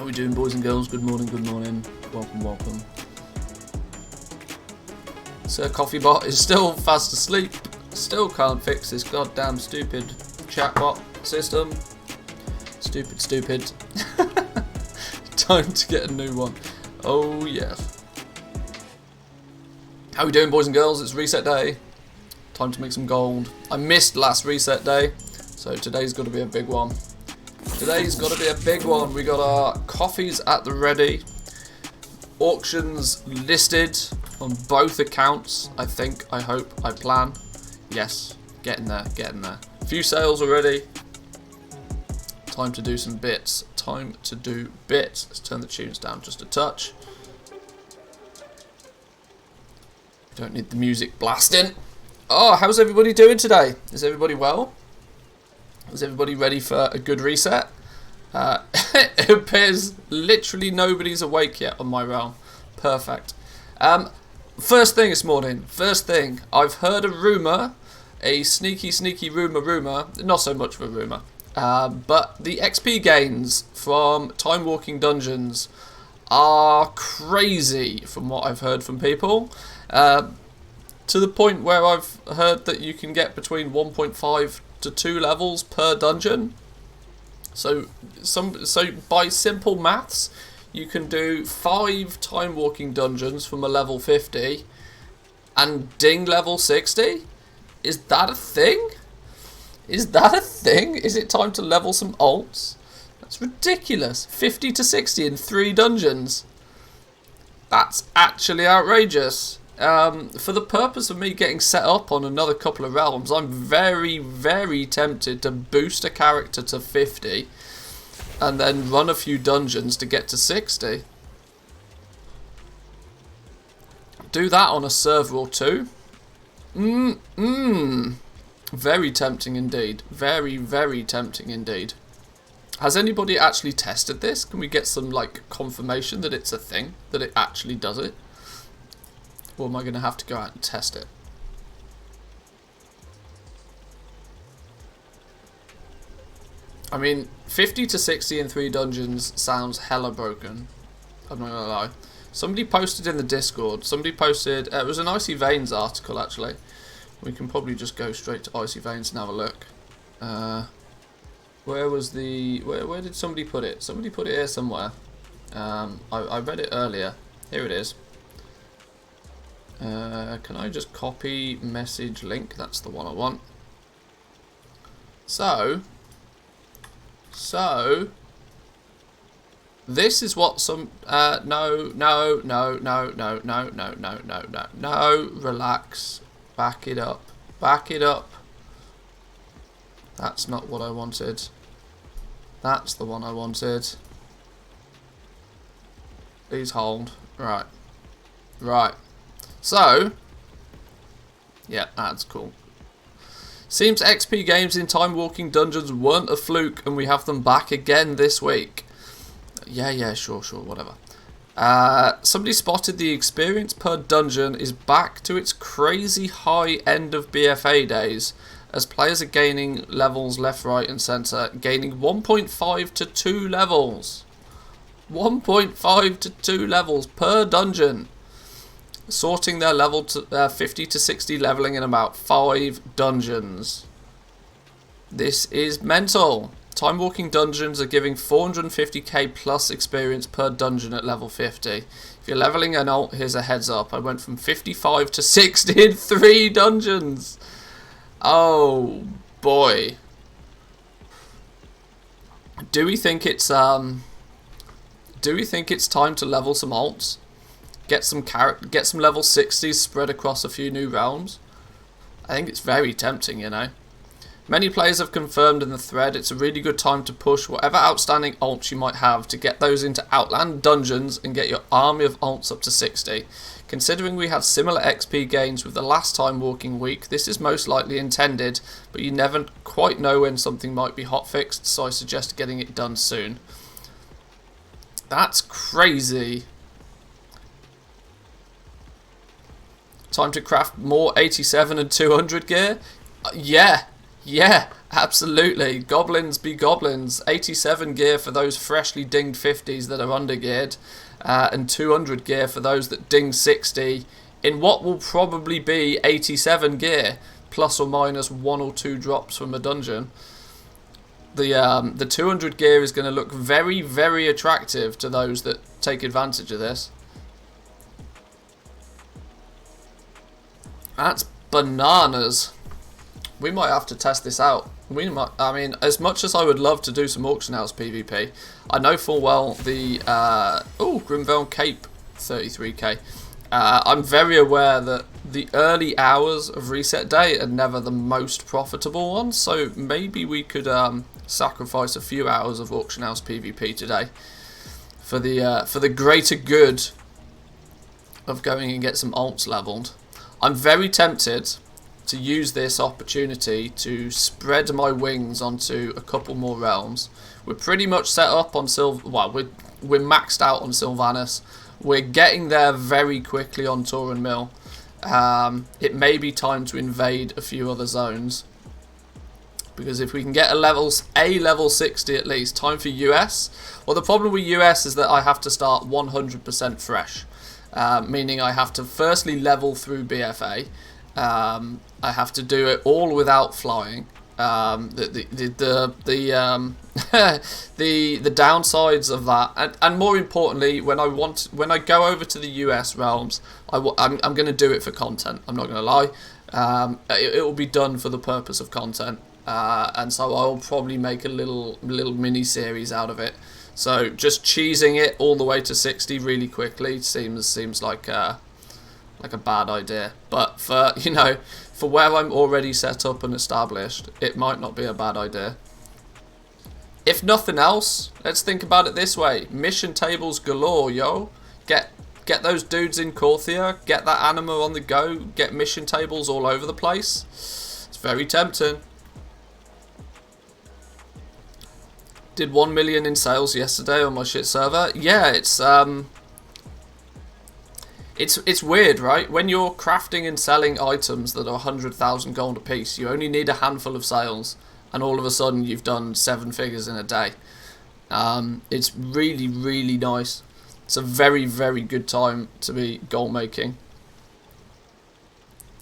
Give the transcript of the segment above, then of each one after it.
How we doing, boys and girls? Good morning, welcome, welcome. Sir Coffee Bot is still fast asleep, still can't fix this goddamn stupid chatbot system. Stupid. Time to get a new one. Oh yes. How we doing, boys and girls? It's reset day. Time to make some gold. I missed last reset day, so today's got to be a big one. Today's got to be a big one. We got our coffees at the ready. Auctions listed on both accounts. I think, I hope, I plan. Yes, getting there. A few sales already. Time to do some bits. Let's turn the tunes down just a touch. Don't need the music blasting. Oh, how's everybody doing today? Is everybody well? Is everybody ready for a good reset? It appears literally nobody's awake yet on my realm. Perfect. First thing, I've heard a rumour, a sneaky rumour, not so much of a rumour, but the XP gains from Time Walking Dungeons are crazy from what I've heard from people. To the point where I've heard that you can get between 1.5 to 2 levels per dungeon. So by simple maths, you can do 5 time walking dungeons from a level 50 and ding level 60. Is that a thing? Is it time to level some alts? That's ridiculous. 50 to 60 in 3 dungeons. That's actually outrageous. For the purpose of me getting set up on another couple of realms, I'm very tempted to boost a character to 50 and then run a few dungeons to get to 60. Do that on a server or two. Very tempting indeed. Very tempting indeed. Has anybody actually tested this? Can we get some confirmation that it's a thing, that it actually does it? Or am I going to have to go out and test it? I mean, 50 to 60 in 3 dungeons sounds hella broken. I'm not going to lie. Somebody posted in the Discord. Somebody posted. It was an Icy Veins article actually. We can probably just go straight to Icy Veins and have a look. Where was the? Where did somebody put it? Somebody put it here somewhere. I read it earlier. Here it is. Can I just copy message link? That's the one I want. So this is what some no, relax, back it up, that's not what I wanted, that's the one I wanted. Please hold. Right, so yeah, that's cool. Seems XP games in Time Walking Dungeons weren't a fluke and we have them back again this week. Yeah, sure, whatever. Somebody spotted the experience per dungeon is back to its crazy high end of BFA days, as players are gaining levels left, right and centre, gaining 1.5 to 2 levels. 1.5 to 2 levels per dungeon. Sorting their level to 50 to 60 levelling in about 5 dungeons. This is mental. Time Walking Dungeons are giving 450k plus experience per dungeon at level 50. If you're levelling an alt, here's a heads up. I went from 55 to 60 in 3 dungeons. Oh boy. Do we think it's time to level some alts? Get some level 60s spread across a few new realms? I think it's very tempting, you know. Many players have confirmed in the thread it's a really good time to push whatever outstanding alts you might have to get those into Outland dungeons and get your army of alts up to 60. Considering we had similar XP gains with the last Time Walking week, this is most likely intended, but you never quite know when something might be hotfixed, so I suggest getting it done soon. That's crazy. Time to craft more 87 and 200 gear? Yeah, absolutely. Goblins be goblins. 87 gear for those freshly dinged 50s that are under geared, and 200 gear for those that ding 60 in what will probably be 87 gear, plus or minus 1 or 2 drops from a dungeon. The 200 gear is going to look very, very attractive to those that take advantage of this. That's bananas. We might have to test this out. I mean, as much as I would love to do some auction house PvP, I know full well the Grimvale Cape 33k. I'm very aware that the early hours of reset day are never the most profitable ones, so maybe we could sacrifice a few hours of auction house PvP today for the greater good of going and get some alts leveled. I'm very tempted to use this opportunity to spread my wings onto a couple more realms. We're pretty much set up on we're maxed out on Sylvanas. We're getting there very quickly on Tauren Mill. It may be time to invade a few other zones, because if we can get a level 60 at least, time for US. Well, the problem with US is that I have to start 100% fresh, meaning I have to firstly level through BFA. I have to do it all without flying. The downsides of that, and more importantly, when I go over to the US realms, I'm going to do it for content. I'm not going to lie. It will be done for the purpose of content, and so I'll probably make a little mini series out of it. So just cheesing it all the way to 60 really quickly seems like a bad idea, but for where I'm already set up and established, it might not be a bad idea. If nothing else, let's think about it this way: mission tables galore, yo. Get those dudes in Korthia, get that anima on the go, get mission tables all over the place. It's very tempting. Did 1 million in sales yesterday on my shit server. Yeah, it's weird, right? When you're crafting and selling items that are 100,000 gold a piece, you only need a handful of sales, and all of a sudden you've done 7 figures in a day. It's really, really nice. It's a very, very good time to be gold making,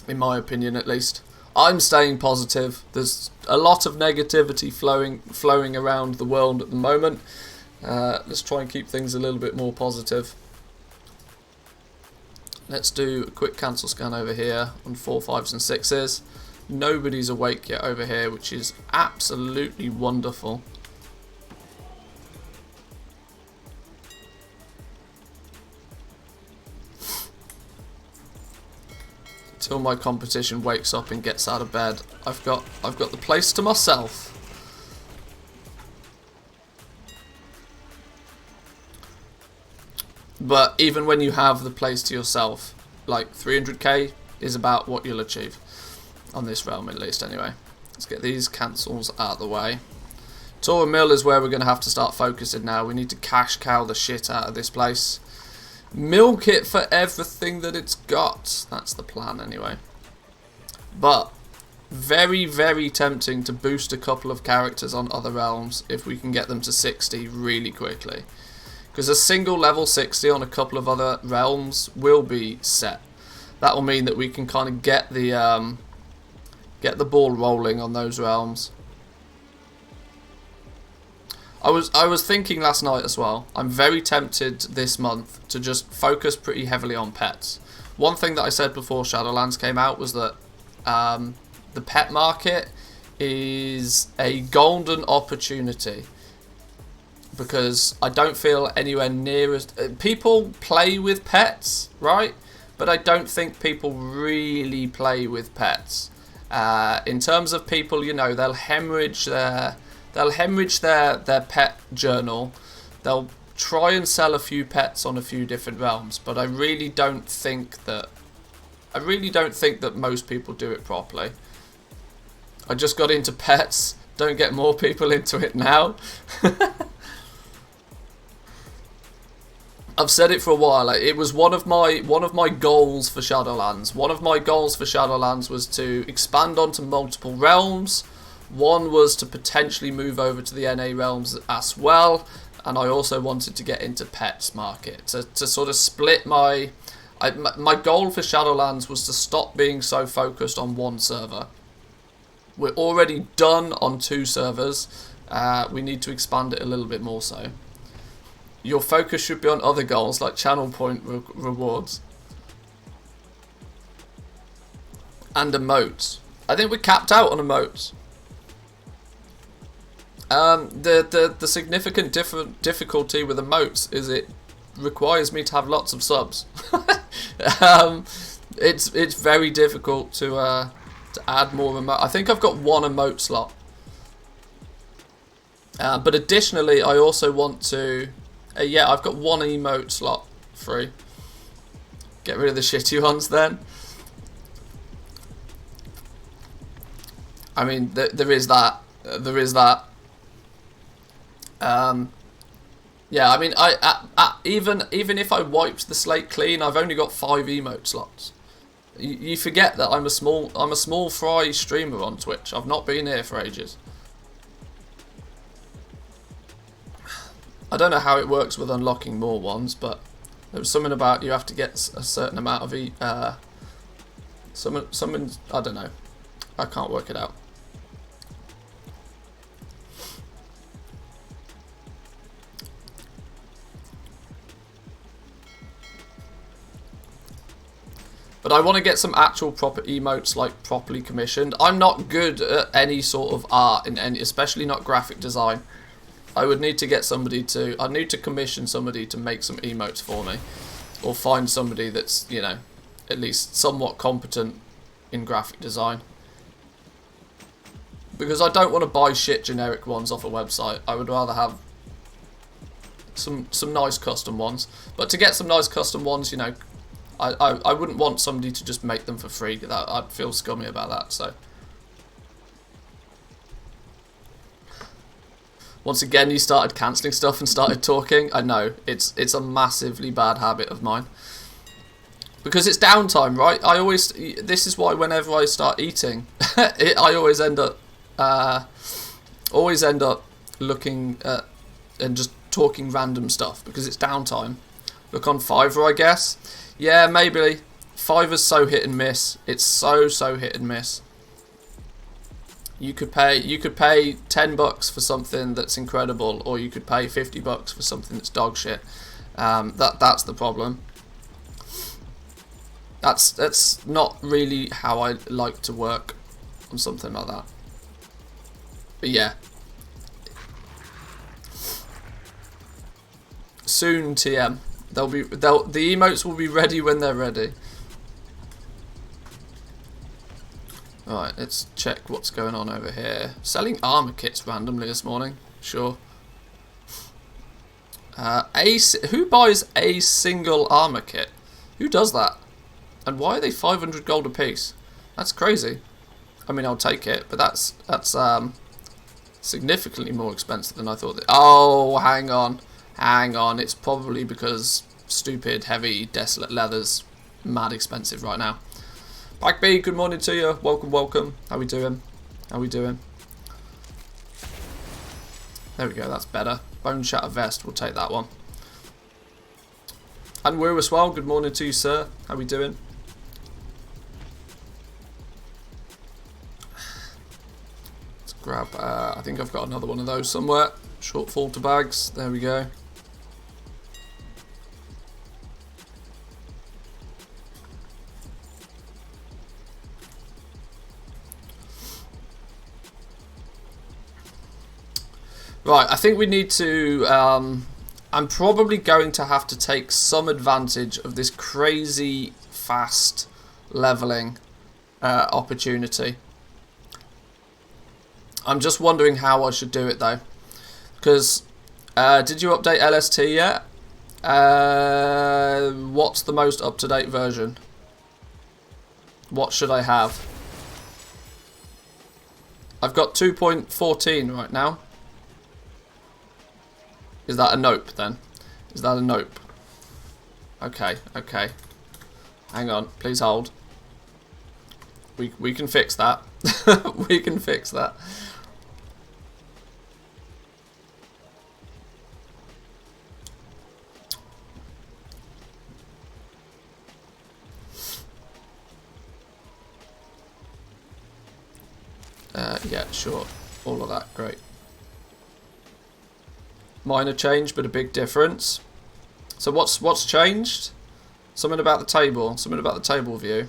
in my opinion at least. I'm staying positive. There's a lot of negativity flowing around the world at the moment. Let's try and keep things a little bit more positive. Let's do a quick cancel scan over here on 4, 5s and 6s. Nobody's awake yet over here, which is absolutely wonderful. Until my competition wakes up and gets out of bed, I've got the place to myself. But even when you have the place to yourself, like 300k is about what you'll achieve on this realm, at least anyway. Let's get these cancels out of the way. Tora Mill is where we're going to have to start focusing now. We need to cash cow the shit out of this place. Milk it for everything that it's got. That's the plan anyway. But very, very tempting to boost a couple of characters on other realms if we can get them to 60 really quickly. Because a single level 60 on a couple of other realms will be set. That will mean that we can kind of get the ball rolling on those realms. I was thinking last night as well. I'm very tempted this month to just focus pretty heavily on pets. One thing that I said before Shadowlands came out was that the pet market is a golden opportunity. Because I don't feel anywhere near as... people play with pets, right? But I don't think people really play with pets. In terms of people, you know, they'll hemorrhage their pet journal. They'll try and sell a few pets on a few different realms, but I really don't think that most people do it properly. I just got into pets. Don't get more people into it now. I've said it for a while. Like, it was one of my goals for Shadowlands. One of my goals for Shadowlands was to expand onto multiple realms. One was to potentially move over to the NA realms as well, and I also wanted to get into pets market to sort of split my goal for Shadowlands was to stop being so focused on one server. We're already done on 2 servers. We need to expand it a little bit more so. Your focus should be on other goals like channel point rewards and emotes. I think we're capped out on emotes. The significant difficulty with emotes is it requires me to have lots of subs. It's very difficult to add more emotes. I think I've got 1 emote slot. But additionally, I also want to... yeah, I've got 1 emote slot free. Get rid of the shitty ones then. I mean, there is that. There is that. Yeah, I mean, even if I wiped the slate clean, I've only got 5 emote slots. You forget that I'm a small fry streamer on Twitch. I've not been here for ages. I don't know how it works with unlocking more ones, but there was something about you have to get a certain amount of something I don't know. I can't work it out. But I want to get some actual proper emotes, like properly commissioned. I'm not good at any sort of art, especially not graphic design. I would need to get somebody to... I'd need to commission somebody to make some emotes for me. Or find somebody that's, you know, at least somewhat competent in graphic design. Because I don't want to buy shit generic ones off a website. I would rather have some nice custom ones. But to get some nice custom ones, you know, I wouldn't want somebody to just make them for free. I'd feel scummy about that, so... Once again, you started cancelling stuff and started talking. I know, it's a massively bad habit of mine. Because it's downtime, right? This is why whenever I start eating, I always end up looking at and just talking random stuff because it's downtime. Look on Fiverr, I guess. Yeah, maybe. Fiverr's so hit and miss. It's so hit and miss. You could pay $10 for something that's incredible, or you could pay $50 for something that's dog shit. That's the problem. That's not really how I like to work on something like that. But yeah. Soon, TM. The emotes will be ready when they're ready. Alright, let's check what's going on over here. Selling armor kits randomly this morning. Sure. Who buys a single armor kit? Who does that? And why are they 500 gold a piece? That's crazy. I mean, I'll take it, but that's significantly more expensive than I thought. Oh, hang on. It's probably because stupid, heavy, desolate leather's mad expensive right now. Black B, good morning to you. Welcome. How we doing? There we go, that's better. Bone Shatter Vest, we'll take that one. And Woo as well, good morning to you, sir. How we doing? Let's grab, I think I've got another one of those somewhere. Shortfall to bags, there we go. Right, I think we need to, I'm probably going to have to take some advantage of this crazy fast leveling opportunity. I'm just wondering how I should do it though. Because, did you update LST yet? What's the most up-to-date version? What should I have? I've got 2.14 right now. Is that a nope then? Is that a nope? Okay. Hang on, please hold. We can fix that. We can fix that. Yeah, sure. All of that, great. Minor change, but a big difference. So what's changed? Something about the table. Something about the table view.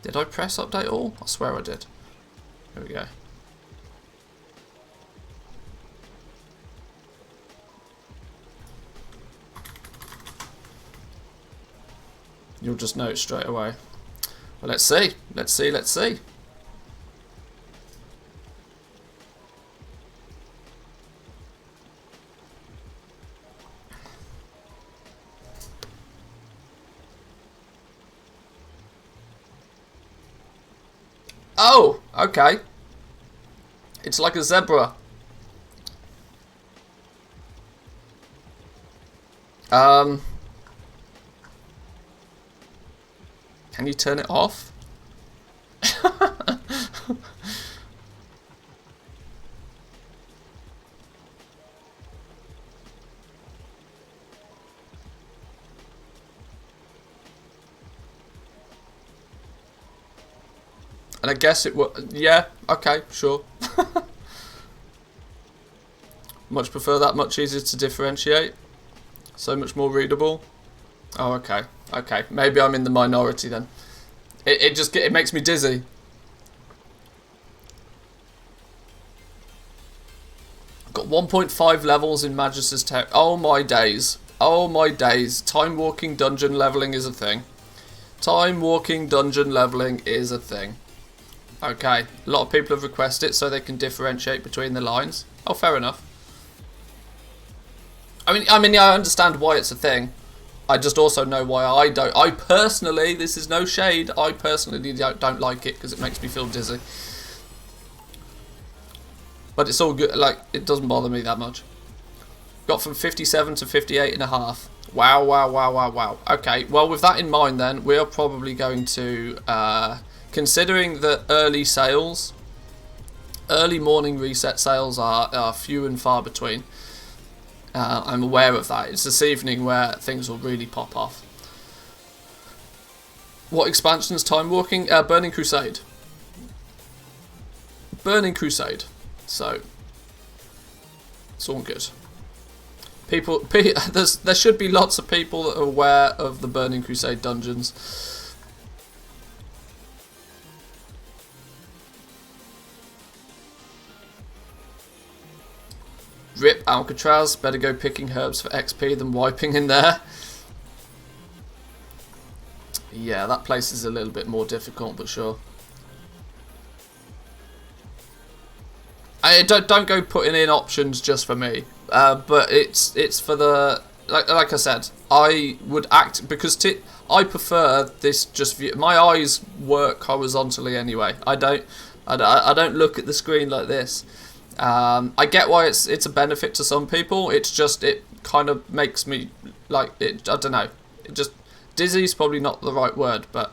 Did I press update all? I swear I did. Here we go. You'll just know it straight away. Well, let's see. Let's see. Oh, okay. It's like a zebra. Can you turn it off? And I guess it would. Yeah, okay, sure. Much prefer that, much easier to differentiate. So much more readable. Oh, okay. Okay, maybe I'm in the minority then. It makes me dizzy. I've got 1.5 levels in Magis's Tech. Oh my days. Oh my days. Time walking dungeon leveling is a thing. Time walking dungeon leveling is a thing. Okay, a lot of people have requested it so they can differentiate between the lines. Oh, fair enough. I mean, I understand why it's a thing. I just also know why I don't. I personally, this is no shade, I personally don't like it because it makes me feel dizzy. But it's all good, like, it doesn't bother me that much. Got from 57 to 58.5. Wow, wow, wow, wow, wow. Okay, well, with that in mind then, we're probably going to, considering the early sales Early morning reset sales are few and far between. I'm aware of that. It's this evening where things will really pop off. What expansion's time walking? Burning Crusade. Burning Crusade. So it's all good. There should be lots of people that are aware of the Burning Crusade dungeons. Rip Alcatraz, better go picking herbs for XP than wiping in there. Yeah, that place is a little bit more difficult, but sure. Don't go putting in options just for me, but it's for the like I said. I would act because I prefer this just view. My eyes work horizontally anyway. I don't look at the screen like this. I get why it's a benefit to some people. It's just it kind of makes me like it. I don't know. It just dizzy is probably not the right word, but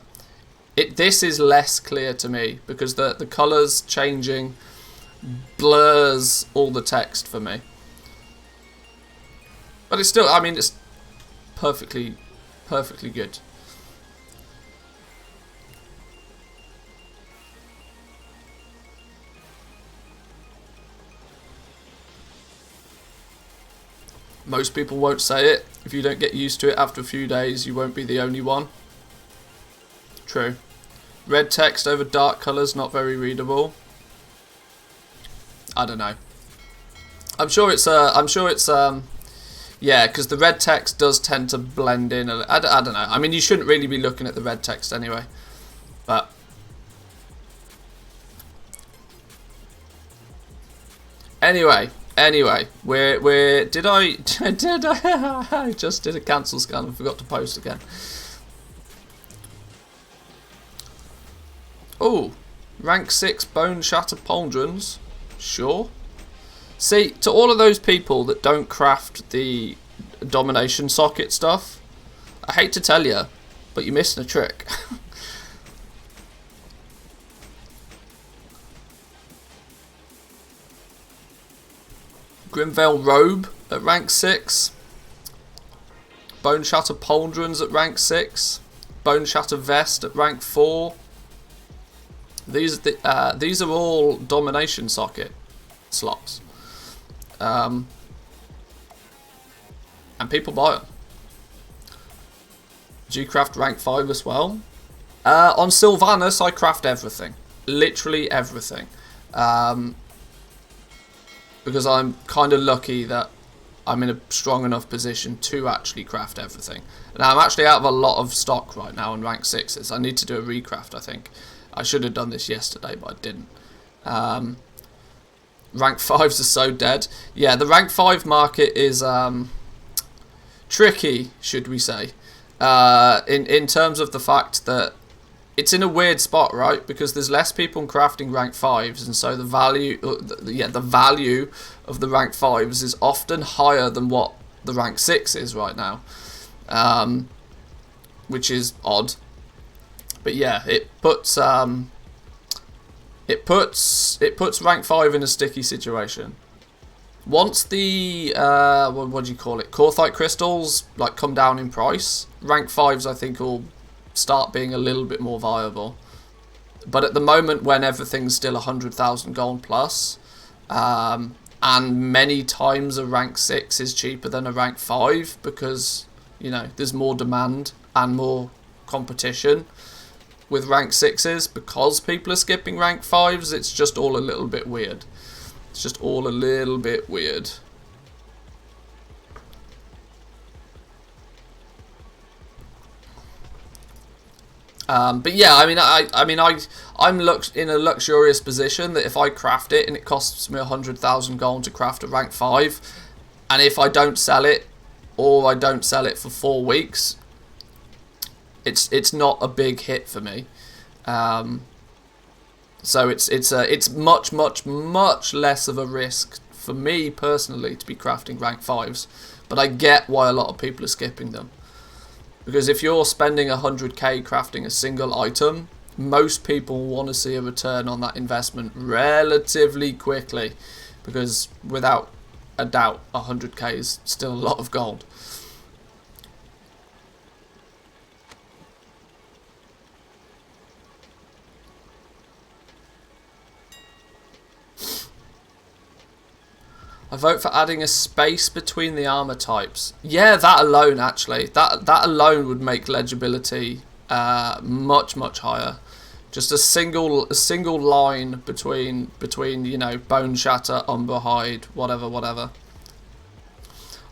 this is less clear to me because the colours changing blurs all the text for me. But it's still, I mean, it's perfectly good. Most people won't say it. If you don't get used to it after a few days, you won't be the only one. True. Red text over dark colours, not very readable. I don't know. I'm sure it's yeah, because the red text does tend to blend in. I don't know. I mean, you shouldn't really be looking at the red text anyway. But anyway, did I just did a cancel scan and forgot to post again. Oh, rank 6 bone shatter pauldrons. Sure. See, to all of those people that don't craft the domination socket stuff, I hate to tell you, but you're missing a trick. Grimvale robe at rank 6. Bone shatter pauldrons at rank 6. Bone shatter vest at rank 4. These are all domination socket slots, and people buy them. Do you craft rank 5 as well? On Sylvanas, I craft everything, literally everything, because I'm kind of lucky that I'm in a strong enough position to actually craft everything. Now I'm actually out of a lot of stock right now on rank 6s. I need to do a recraft, I think. I should have done this yesterday, but I didn't. Rank 5s are so dead. Yeah, the rank 5 market is tricky, should we say, in terms of the fact that it's in a weird spot, right? Because there's less people crafting rank 5s, and so the value of the rank 5s is often higher than what the rank 6 is right now, which is odd. But yeah, it puts rank 5 in a sticky situation. Once the what do you call it? Corthite crystals like come down in price, rank 5s I think will start being a little bit more viable. But at the moment, when everything's still 100,000 gold plus, and many times a rank 6 is cheaper than a rank 5 because, you know, there's more demand and more competition with rank 6s, because people are skipping rank 5s, it's just all a little bit weird. It's just all a little bit weird. But yeah, I mean, I'm in a luxurious position that if I craft it and it costs me 100,000 gold to craft a rank 5, and if I don't sell it, or I don't sell it for 4 weeks, it's not a big hit for me. So it's much less of a risk for me personally to be crafting rank 5s, but I get why a lot of people are skipping them. Because if you're spending 100k crafting a single item, most people want to see a return on that investment relatively quickly, because without a doubt 100k is still a lot of gold. I vote for adding a space between the armor types. Yeah, that alone, actually. That alone would make legibility much higher. Just a single line between you know, Bone Shatter, Umber Hide, whatever.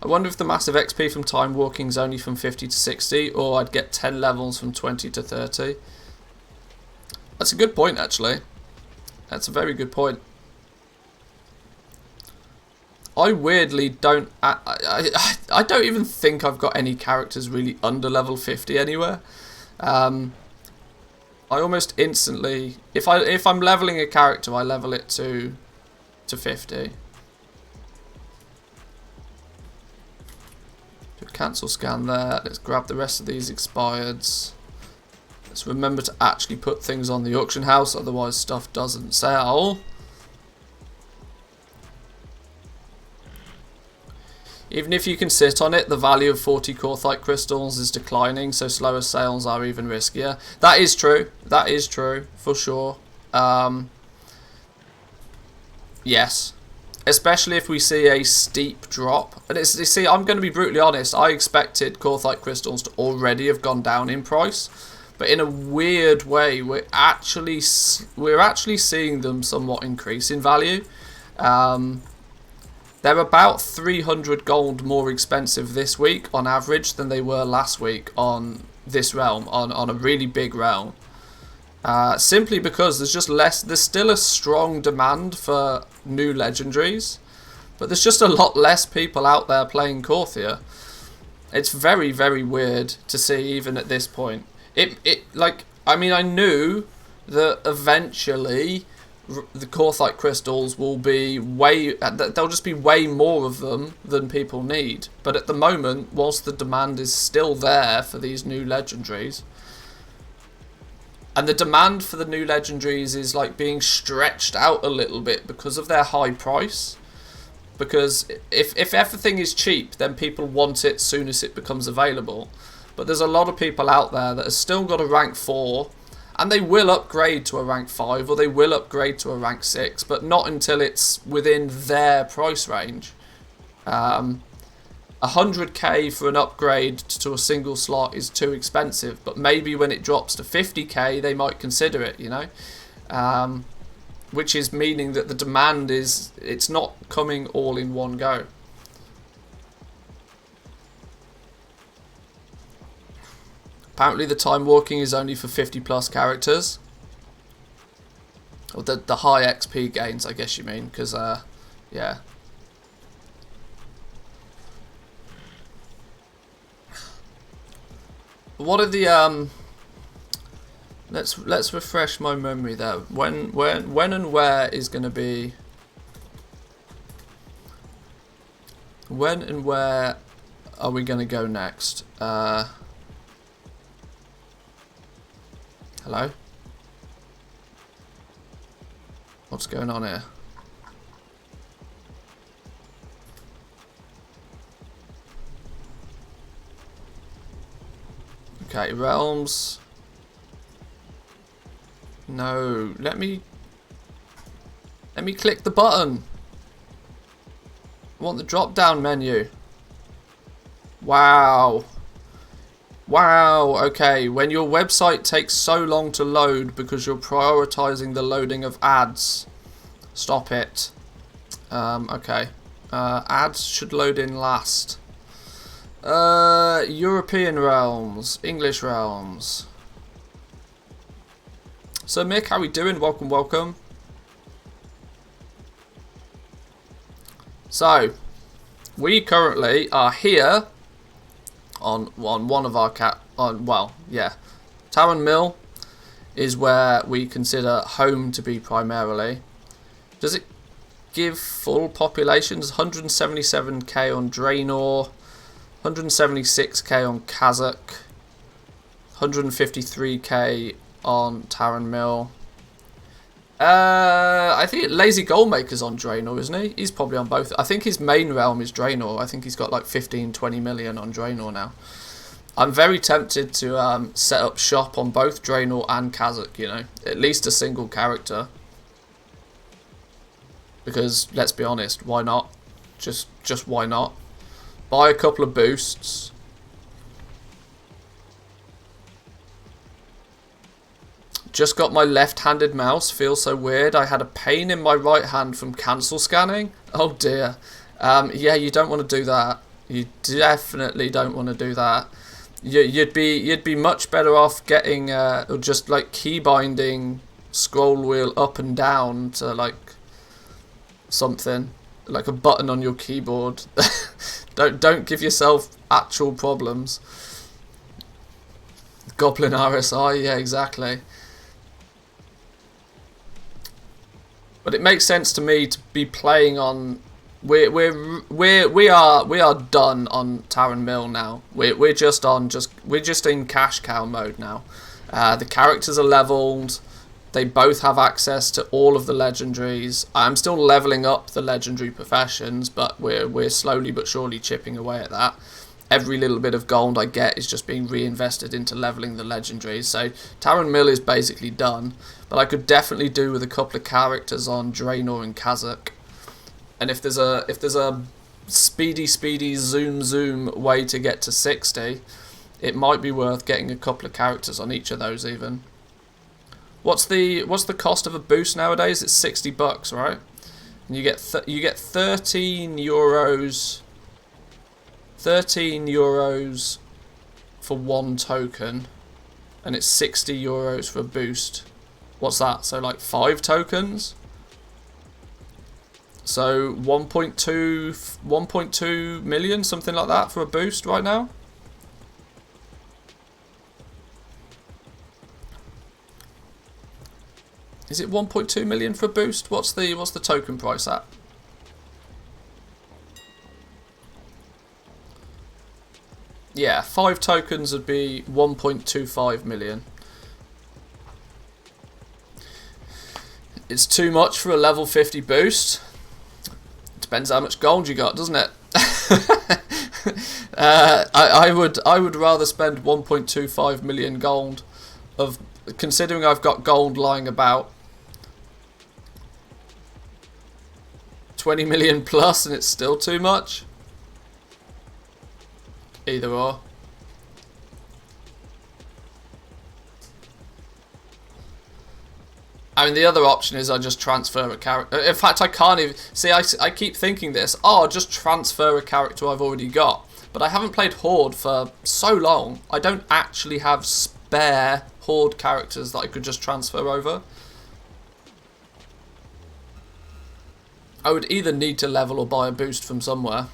I wonder if the massive XP from Time Walking is only from 50 to 60, or I'd get 10 levels from 20 to 30. That's a good point, actually. That's a very good point. I weirdly don't... I don't even think I've got any characters really under level 50 anywhere. I almost instantly... If I'm leveling a character, I level it to 50. Do a cancel scan there. Let's grab the rest of these expireds. Let's remember to actually put things on the auction house, otherwise stuff doesn't sell. Even if you can sit on it, the value of 40 Korthite crystals is declining, so slower sales are even riskier. That is true. That is true, for sure. Yes. Especially if we see a steep drop. And it's, you see, I'm going to be brutally honest. I expected Korthite crystals to already have gone down in price. But in a weird way, we're actually seeing them somewhat increase in value. They're about 300 gold more expensive this week on average than they were last week on this realm, on a really big realm. Simply because there's still a strong demand for new legendaries, but there's just a lot less people out there playing Korthia. It's very, very weird to see even at this point. I mean, I knew that eventually the Korthite crystals will be there'll just be way more of them than people need. But at the moment, whilst the demand is still there for these new legendaries, and the demand for the new legendaries is like being stretched out a little bit because of their high price. Because if everything is cheap, then people want it soon as it becomes available. But there's a lot of people out there that have still got a rank 4, and they will upgrade to a rank 5 or they will upgrade to a rank 6, but not until it's within their price range. 100k for an upgrade to a single slot is too expensive, but maybe when it drops to 50k they might consider it, you know. Which is meaning that the demand it's not coming all in one go. Apparently the time walking is only for 50 plus characters. Or the high XP gains, I guess you mean, because, yeah. What are the, let's refresh my memory there. When and where is going to be... When and where are we going to go next? Hello? What's going on here? Okay, realms. No, let me click the button. I want the drop down menu. Wow. Wow, okay, when your website takes so long to load because you're prioritizing the loading of ads, stop it. Okay, ads should load in last. European realms, English realms. So Mick, how we doing? Welcome, welcome. So, we currently are here on one of our Taran Mill is where we consider home to be primarily. Does it give full populations? 177k on Draenor, 176k on Kazakh, 153k on Taran Mill. I think Lazy Goldmaker's on Draenor, isn't he? He's probably on both. I think his main realm is Draenor. I think he's got like 15-20 million on Draenor now. I'm very tempted to set up shop on both Draenor and Kazakh, you know. At least a single character. Because, let's be honest, why not? Just why not? Buy a couple of boosts. Just got my left-handed mouse. Feels so weird. I had a pain in my right hand from cancel scanning. Oh dear. Yeah, you don't want to do that. You definitely don't want to do that. You'd be much better off getting just like key binding scroll wheel up and down to like something like a button on your keyboard. Don't give yourself actual problems. Goblin RSI, yeah, exactly. But it makes sense to me to be playing on. We are done on Taran Mill now. We're just in cash cow mode now. The characters are leveled. They both have access to all of the legendaries. I'm still leveling up the legendary professions, but we're slowly but surely chipping away at that. Every little bit of gold I get is just being reinvested into leveling the legendaries. So Taran Mill is basically done, but I could definitely do with a couple of characters on Draenor and Kazakh. And if there's a speedy zoom way to get to 60, it might be worth getting a couple of characters on each of those even. What's the cost of a boost nowadays? It's $60, right? And you get 13 euros. 13 euros for one token, and it's 60 euros for a boost. What's that? So like 5 tokens. So 1.2 million, something like that, for a boost right now. Is it 1.2 million for a boost? What's the token price at? Yeah, 5 tokens would be 1.25 million. It's too much for a level 50 boost. Depends how much gold you got, doesn't it? I would rather spend 1.25 million gold considering I've got gold lying about 20 million plus and it's still too much. Either or. I mean, the other option is I just transfer a character. In fact, I can't even... See, I keep thinking this. Oh, I'll just transfer a character I've already got. But I haven't played Horde for so long. I don't actually have spare Horde characters that I could just transfer over. I would either need to level or buy a boost from somewhere.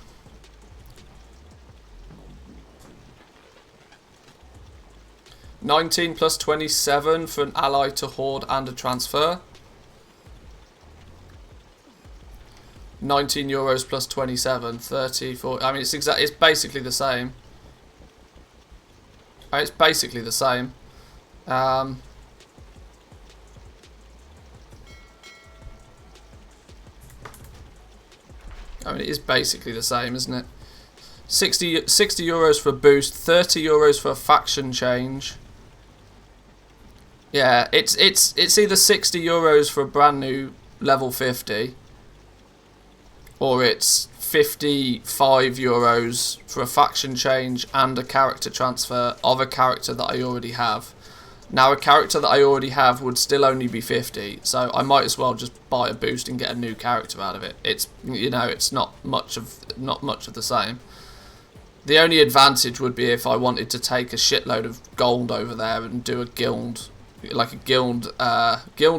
$19 plus 27 for an ally to Horde and a transfer. 19 euros plus 27, 30, 40. I mean, it's basically the same. It's basically the same. I mean, it is basically the same, isn't it? 60 euros for a boost, 30 euros for a faction change. Yeah, it's either 60 euros for a brand new level 50, or it's 55 euros for a faction change and a character transfer of a character that I already have. Now, a character that I already have would still only be 50, so I might as well just buy a boost and get a new character out of it. It's, you know, it's not much of the same. The only advantage would be if I wanted to take a shitload of gold over there and do a guild. Like a guild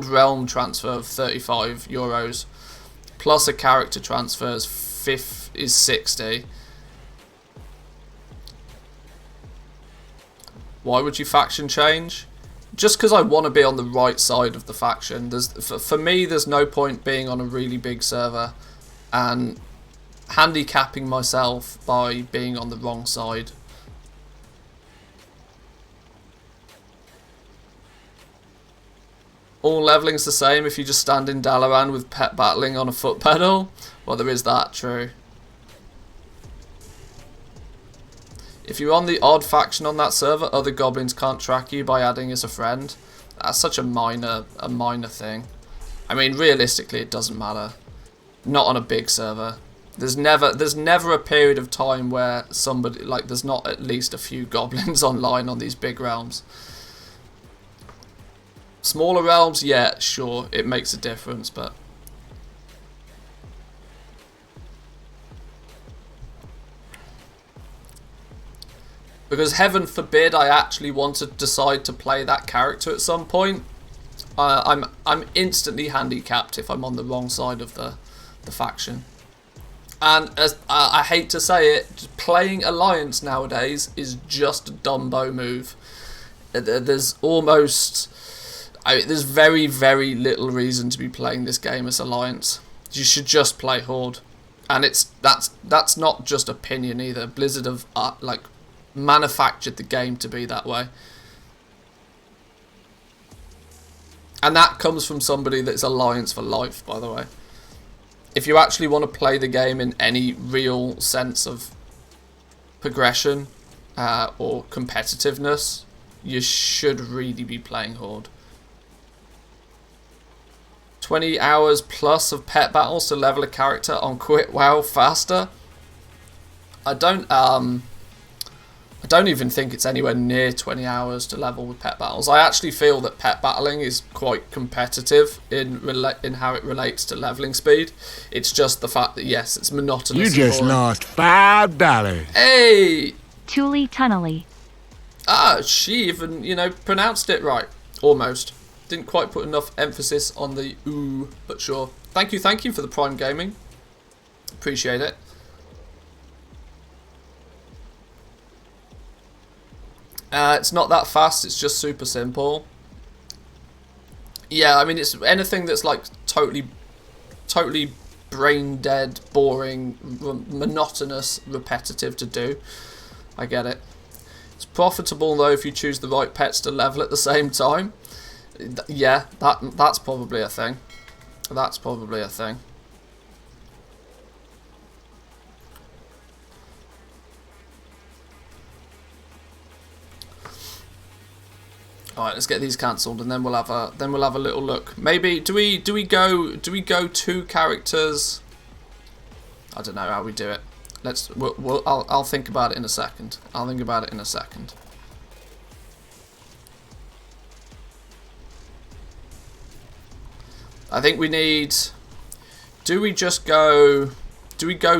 realm transfer of 35 euros plus a character transfer is 60. Why would you faction change? Just because I want to be on the right side of the faction. For me, there's no point being on a really big server and handicapping myself by being on the wrong side. all leveling's the same if you just stand in Dalaran with pet battling on a foot pedal. Well, there is that, true. If you're on the odd faction on that server, other goblins can't track you by adding as a friend. That's such a minor thing. I mean, realistically, it doesn't matter. Not on a big server. There's never a period of time where somebody, like, there's not at least a few goblins online on these big realms. Smaller realms, yeah, sure, it makes a difference, but because heaven forbid I actually want to decide to play that character at some point, I'm instantly handicapped if I'm on the wrong side of the faction. And as I hate to say it, playing Alliance nowadays is just a Dumbo move. There's very, very little reason to be playing this game as Alliance. You should just play Horde, and that's not just opinion either. Blizzard have like manufactured the game to be that way, and that comes from somebody that's Alliance for life, by the way. If you actually want to play the game in any real sense of progression or competitiveness, you should really be playing Horde. 20 hours plus of pet battles to level a character on Quit WoW faster. I don't even think it's anywhere near 20 hours to level with pet battles. I actually feel that pet battling is quite competitive in how it relates to leveling speed. It's just the fact that, yes, it's monotonous. You just lost $5. Hey! Tuli Tunnely. Ah, she even, pronounced it right. Almost. Didn't quite put enough emphasis on the ooh, but sure. Thank you for the Prime Gaming. Appreciate it. It's not that fast, it's just super simple. Yeah, I mean, it's anything that's like totally brain dead, boring, monotonous, repetitive to do. I get it. It's profitable though if you choose the right pets to level at the same time. Yeah, that's probably a thing. That's probably a thing. All right, let's get these cancelled, and then we'll have a little look. Maybe do we go 2 characters? I don't know how we do it. I'll think about it in a second. I think we need. Do we go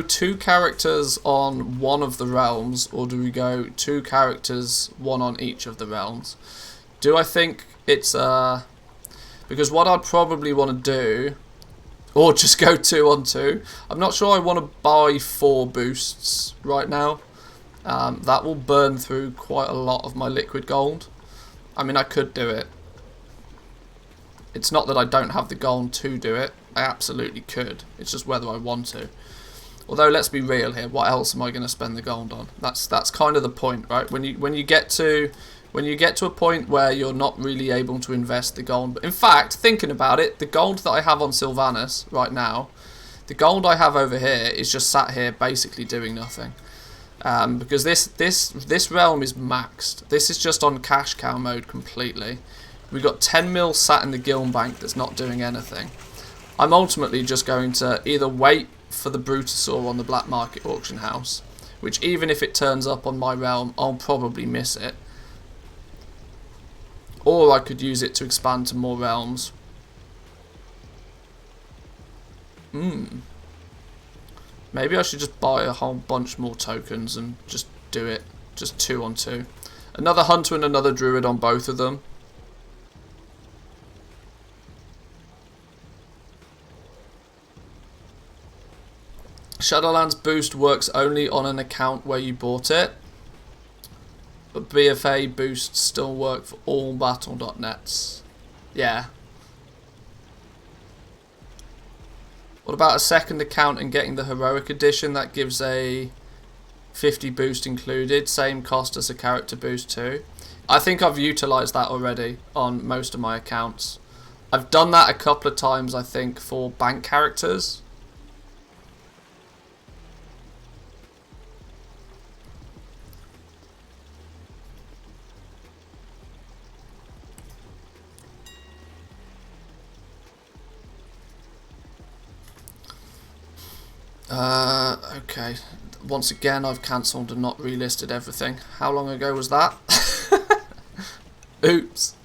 2 characters on one of the realms, or do we go 2 characters, one on each of the realms? Do I think it's because what I'd probably want to do, or just go 2 on 2. I'm not sure I want to buy 4 boosts right now. That will burn through quite a lot of my liquid gold. I mean, I could do it. It's not that I don't have the gold to do it. I absolutely could. It's just whether I want to. Although, let's be real here. What else am I going to spend the gold on? That's kind of the point, right? When you get to a point where you're not really able to invest the gold. But in fact, thinking about it, the gold that I have on Sylvanas right now, the gold I have over here is just sat here basically doing nothing. Because this realm is maxed. This is just on cash cow mode completely. We've got 10 mil sat in the Giln Bank that's not doing anything. I'm ultimately just going to either wait for the Brutosaur on the black market auction house, which even if it turns up on my realm, I'll probably miss it. Or I could use it to expand to more realms. Maybe I should just buy a whole bunch more tokens and just do it. Just 2 on 2. Another Hunter and another Druid on both of them. Shadowlands boost works only on an account where you bought it. But BFA boosts still work for all battle.nets. Yeah. What about a second account and getting the heroic edition? That gives a 50 boost included. Same cost as a character boost too. I think I've utilised that already on most of my accounts. I've done that a couple of times, I think, for bank characters. Okay. Once again, I've cancelled and not relisted everything. How long ago was that? Oops.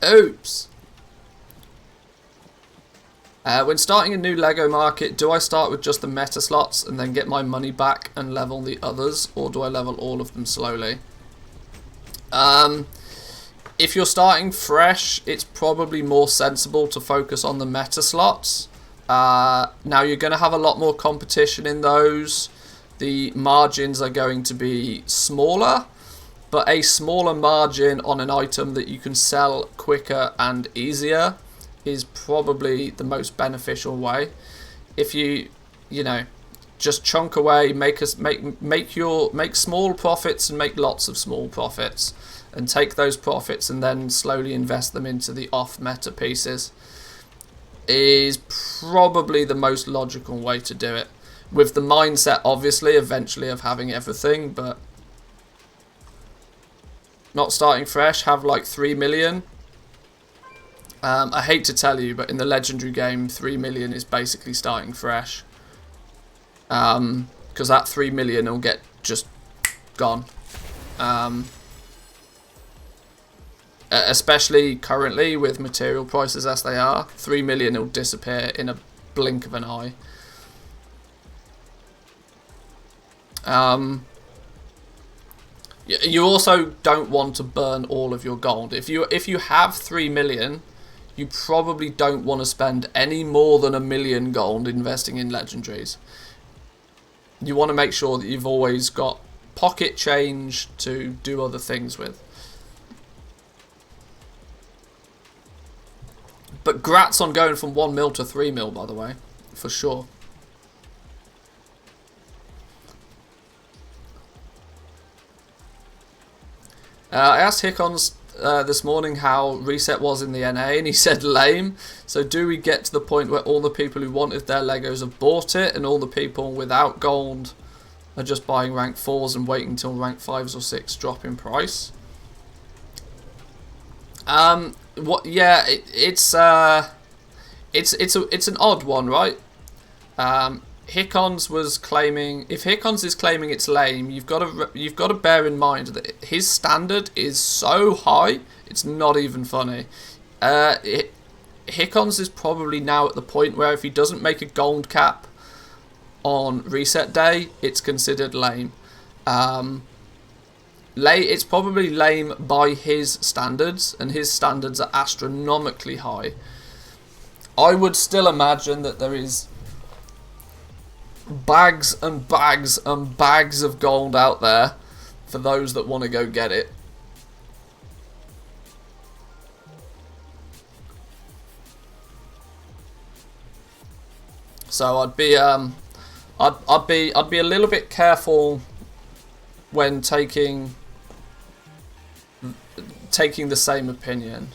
Oops. When starting a new Lego market, do I start with just the meta slots and then get my money back and level the others, or do I level all of them slowly? If you're starting fresh, it's probably more sensible to focus on the meta slots. Now you're going to have a lot more competition in those. The margins are going to be smaller, but a smaller margin on an item that you can sell quicker and easier is probably the most beneficial way. If you know, just chunk away, make small profits and make lots of small profits, and take those profits and then slowly invest them into the off-meta pieces, is probably the most logical way to do it. With the mindset, obviously, eventually of having everything, but not starting fresh, have like 3 million. I hate to tell you, but in the legendary game, 3 million is basically starting fresh. Because that 3 million will get just gone. Especially currently with material prices as they are, 3 million will disappear in a blink of an eye. You also don't want to burn all of your gold. If you have 3 million, you probably don't want to spend any more than 1 million gold investing in legendaries. You want to make sure that you've always got pocket change to do other things with. But grats on going from 1 mil to 3 mil, by the way, for sure. I asked Hickons this morning how reset was in the NA, and he said lame. So do we get to the point where all the people who wanted their Legos have bought it, and all the people without gold are just buying rank 4s and waiting until rank 5s or 6 drop in price? Yeah, it's an odd one, right? Hickons was claiming, if Hickons is claiming it's lame, you've got to bear in mind that his standard is so high, it's not even funny. Hickons is probably now at the point where if he doesn't make a gold cap on reset day, it's considered lame. It's probably lame by his standards, and his standards are astronomically high. I would still imagine that there is bags and bags and bags of gold out there for those that want to go get it. So I'd be a little bit careful when taking the same opinion.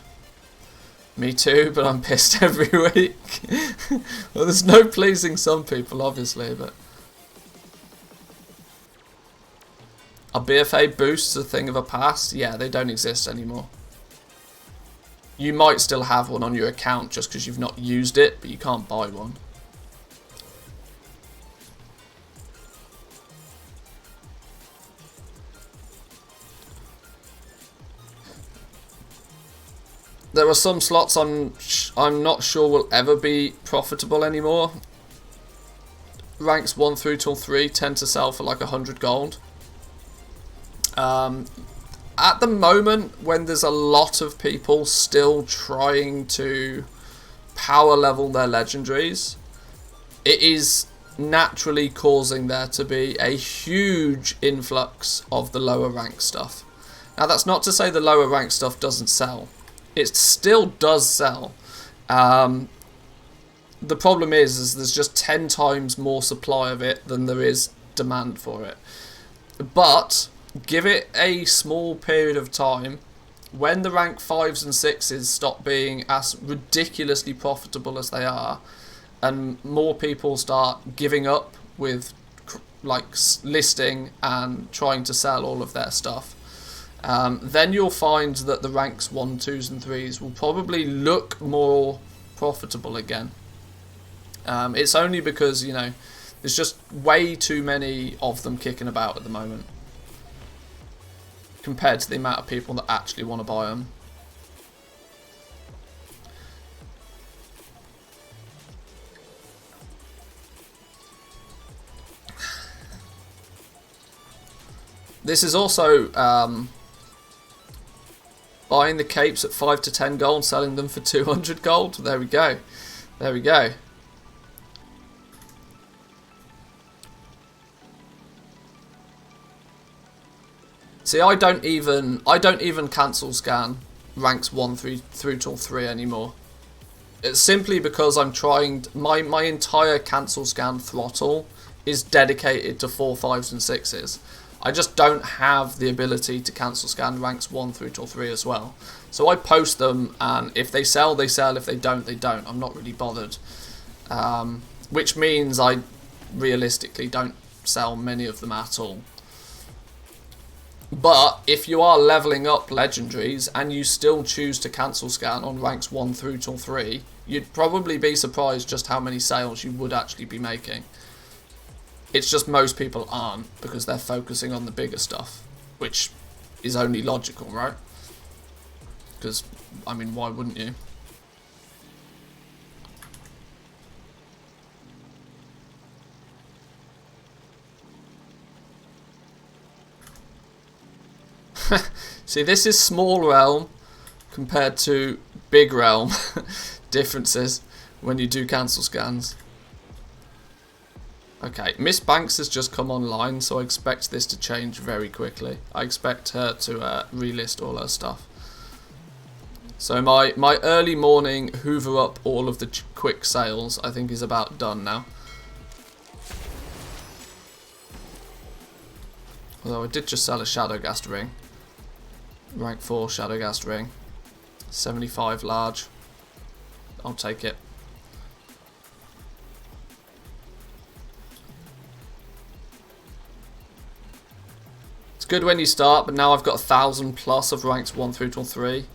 Me too, but I'm pissed every week. Well, there's no pleasing some people, obviously, but are BFA boosts a thing of the past? Yeah, they don't exist anymore. You might still have one on your account just because you've not used it, but you can't buy one. There are some slots I'm not sure will ever be profitable anymore. Ranks 1 through till 3 tend to sell for like 100 gold. At the moment, when there's a lot of people still trying to power level their legendaries, it is naturally causing there to be a huge influx of the lower rank stuff. Now, that's not to say the lower rank stuff doesn't sell. It still does sell. The problem is there's just 10 times more supply of it than there is demand for it. But give it a small period of time when the rank 5s and 6s stop being as ridiculously profitable as they are, and more people start giving up with like listing and trying to sell all of their stuff, then you'll find that the ranks 1, 2s and 3s will probably look more profitable again. It's only because, you know, there's just way too many of them kicking about at the moment compared to the amount of people that actually want to buy them. This is also buying the capes at 5 to 10 gold, selling them for 200 gold. There we go. There we go. See, I don't even cancel scan ranks 1 through till 3 anymore. It's simply because I'm trying my entire cancel scan throttle is dedicated to 4, 5s and 6s. I just don't have the ability to cancel scan ranks 1 through till 3 as well. So I post them, and if they sell, they sell. If they don't, they don't. I'm not really bothered. Which means I realistically don't sell many of them at all. But if you are leveling up legendaries and you still choose to cancel scan on ranks 1 through till 3, you'd probably be surprised just how many sales you would actually be making. It's just most people aren't, because they're focusing on the bigger stuff, which is only logical, right? Because, I mean, why wouldn't you? See, this is small realm compared to big realm differences when you do cancel scans. Okay, Miss Banks has just come online, so I expect this to change very quickly. I expect her to relist all her stuff. So my early morning hoover up all of the quick sales, I think, is about done now. Although I did just sell a Shadowgast ring. Rank 4 Shadowgast ring. 75 large. I'll take it. It's good when you start, but now I've got 1,000 plus of ranks 1 through till 3.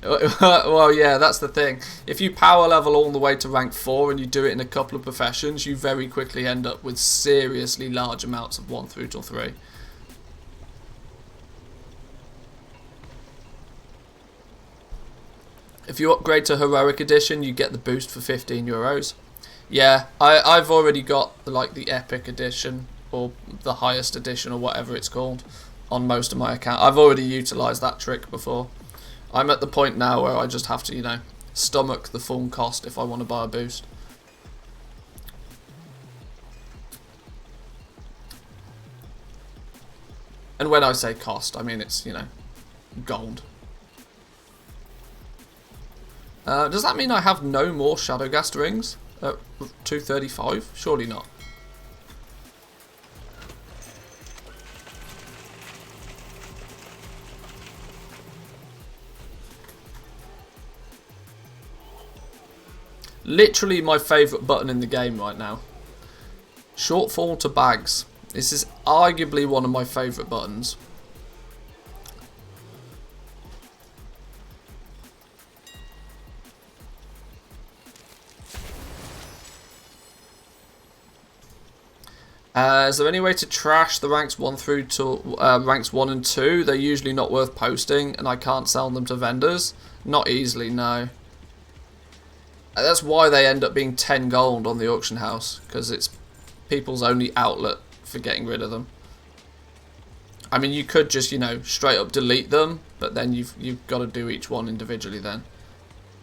Well, yeah, that's the thing. If you power level all the way to rank 4 and you do it in a couple of professions, you very quickly end up with seriously large amounts of 1 through till 3. If you upgrade to Heroic Edition, you get the boost for €15. Yeah, I've already got the Epic Edition, or the highest edition, or whatever it's called, on most of my account. I've already utilised that trick before. I'm at the point now where I just have to, you know, stomach the full cost if I want to buy a boost. And when I say cost, I mean it's, you know, gold. Does that mean I have no more Shadowgast rings at 235? Surely not. Literally my favourite button in the game right now. Shortfall to bags. This is arguably one of my favourite buttons. Is there any way to trash the ranks 1 through to ranks 1 and 2? They're usually not worth posting, and I can't sell them to vendors. Not easily, no. That's why they end up being 10 gold on the auction house, because it's people's only outlet for getting rid of them. I mean, you could just, you know, straight up delete them, but then you've got to do each one individually then.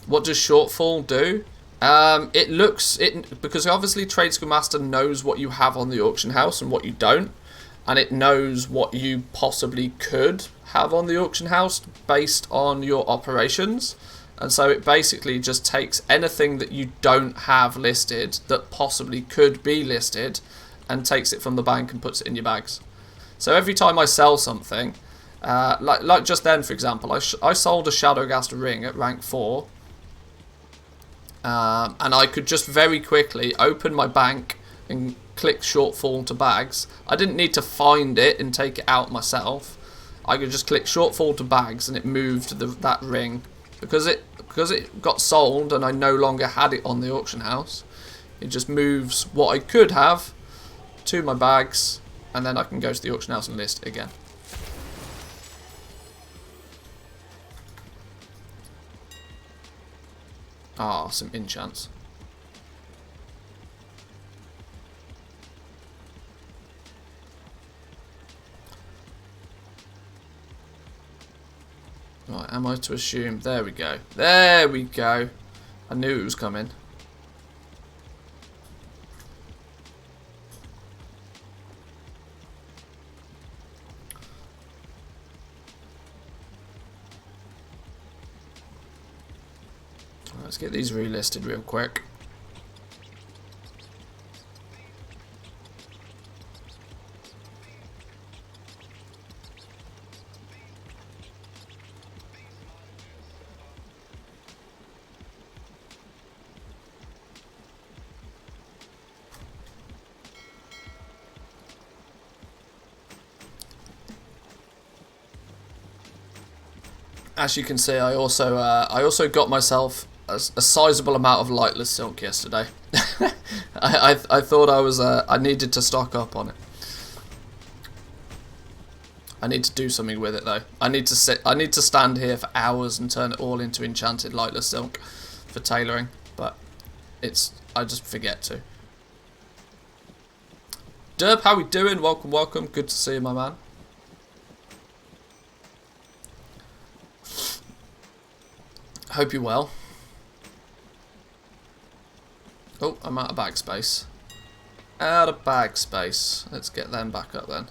What does shortfall do? Because obviously Tradescore Master knows what you have on the auction house and what you don't, and it knows what you possibly could have on the auction house based on your operations. And so it basically just takes anything that you don't have listed that possibly could be listed and takes it from the bank and puts it in your bags. So every time I sell something, Like just then, for example, I sold a Shadowgast ring at rank 4. And I could just very quickly open my bank and click shortfall to bags. I didn't need to find it and take it out myself. I could just click shortfall to bags and it moved that ring. Because it got sold and I no longer had it on the auction house, it just moves what I could have to my bags, and then I can go to the auction house and list it again. Ah, some enchants. Right, am I to assume? There we go. There we go. I knew it was coming. Let's get these relisted real quick. As you can see, I also got myself a sizable amount of lightless silk yesterday. I thought I needed to stock up on it. I need to do something with it though. I need to stand here for hours and turn it all into enchanted lightless silk for tailoring, but I just forget to. Derp, how we doing? Welcome, welcome. Good to see you, my man. Hope you're well. Oh, I'm out of bag space. Out of bag space. Let's get them back up then.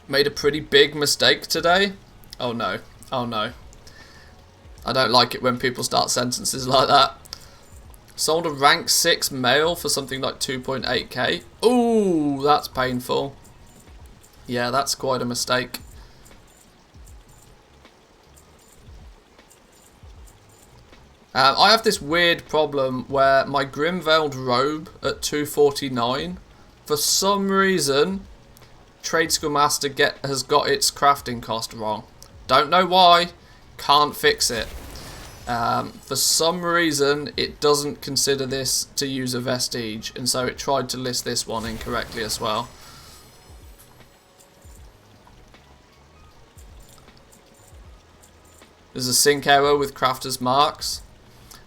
Made a pretty big mistake today. Oh no. Oh no. I don't like it when people start sentences like that. Sold a rank 6 male for something like 2.8k. Ooh, that's painful. Yeah, that's quite a mistake. I have this weird problem where my Grim-Veiled robe at 249, for some reason, Trade School Master has got its crafting cost wrong. Don't know why, can't fix it. For some reason, it doesn't consider this to use a vestige, and so it tried to list this one incorrectly as well. There's a sync error with crafter's marks.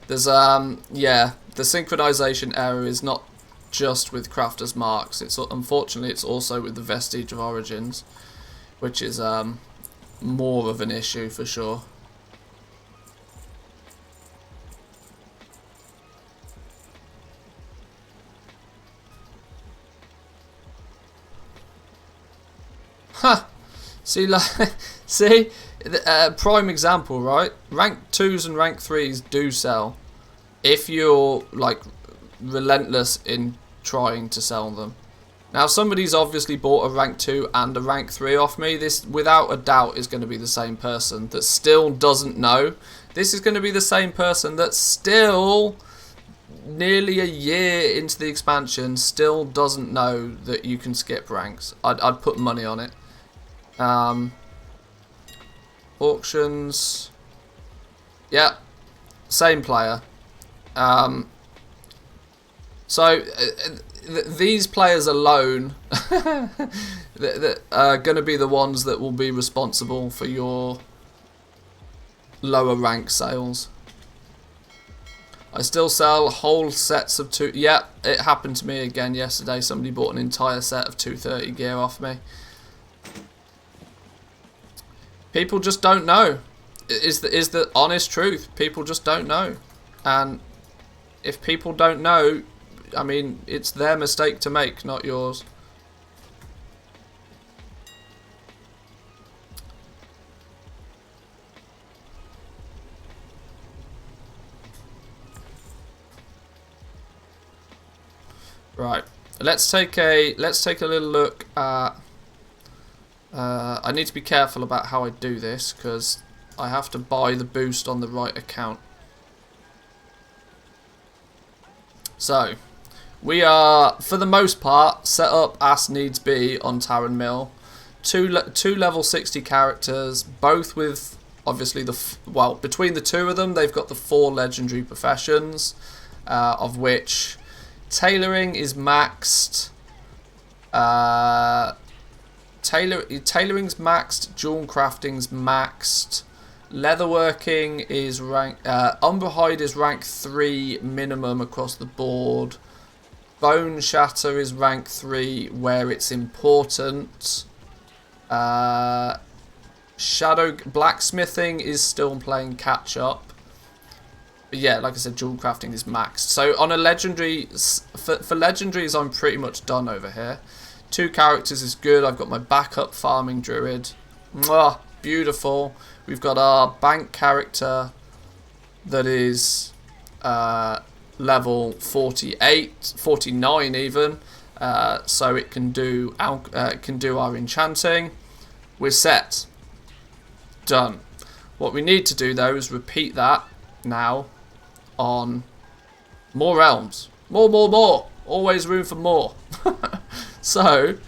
There's yeah, the synchronization error is not just with crafter's marks. Unfortunately it's also with the vestige of origins, which is more of an issue for sure. Ha! See, like, see, prime example, right? Rank 2s and rank 3s do sell if you're like relentless in trying to sell them. Now, somebody's obviously bought a rank 2 and a rank 3 off me. This, without a doubt, is going to be the same person that still doesn't know. This is going to be the same person that still, nearly a year into the expansion, still doesn't know that you can skip ranks. I'd put money on it. Auctions. Yeah, same player. These players alone that are going to be the ones that will be responsible for your lower rank sales. I still sell whole sets of two. Yeah, it happened to me again yesterday. Somebody bought an entire set of 230 gear off me. People just don't know. Is the honest truth. People just don't know. And if people don't know, I mean, it's their mistake to make, not yours. Right. Let's take a little look at. I need to be careful about how I do this because I have to buy the boost on the right account. So, we are, for the most part, set up as needs be on Taran Mill. Two level 60 characters, both with, obviously, between the two of them, they've got the 4 legendary professions, of which tailoring is maxed. Tailoring's maxed, jewel crafting's maxed, leatherworking is rank, umber hide is rank 3 minimum across the board, bone shatter is rank 3 where it's important, shadow blacksmithing is still playing catch up. But yeah, like I said, jewel crafting is maxed. So on a legendary, for legendaries, I'm pretty much done over here. 2 characters is good. I've got my backup farming druid. Mwah, beautiful. We've got our bank character that is level 48, 49 even. So it can do our enchanting. We're set. Done. What we need to do though is repeat that now on more realms. More. Always room for more. So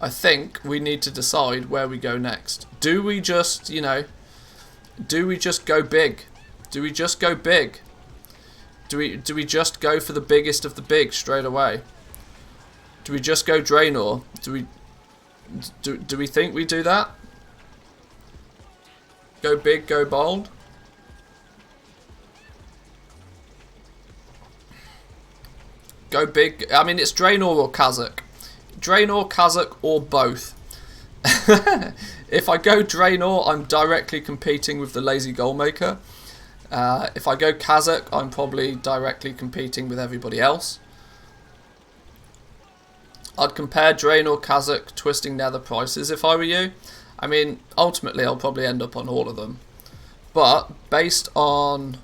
I think we need to decide where we go next. Do we just, do we just go big? Do we just go big? Do we just go for the biggest of the big straight away? Do we just go Draenor? Do we think we do that? Go big, go bold? Go big. I mean, it's Draenor or Khazak. Draenor, Khazak, or both. If I go Draenor, I'm directly competing with the lazy Goldmaker. If I go Khazak, I'm probably directly competing with everybody else. I'd compare Draenor, Khazak, Twisting Nether prices if I were you. I mean, ultimately, I'll probably end up on all of them. But based on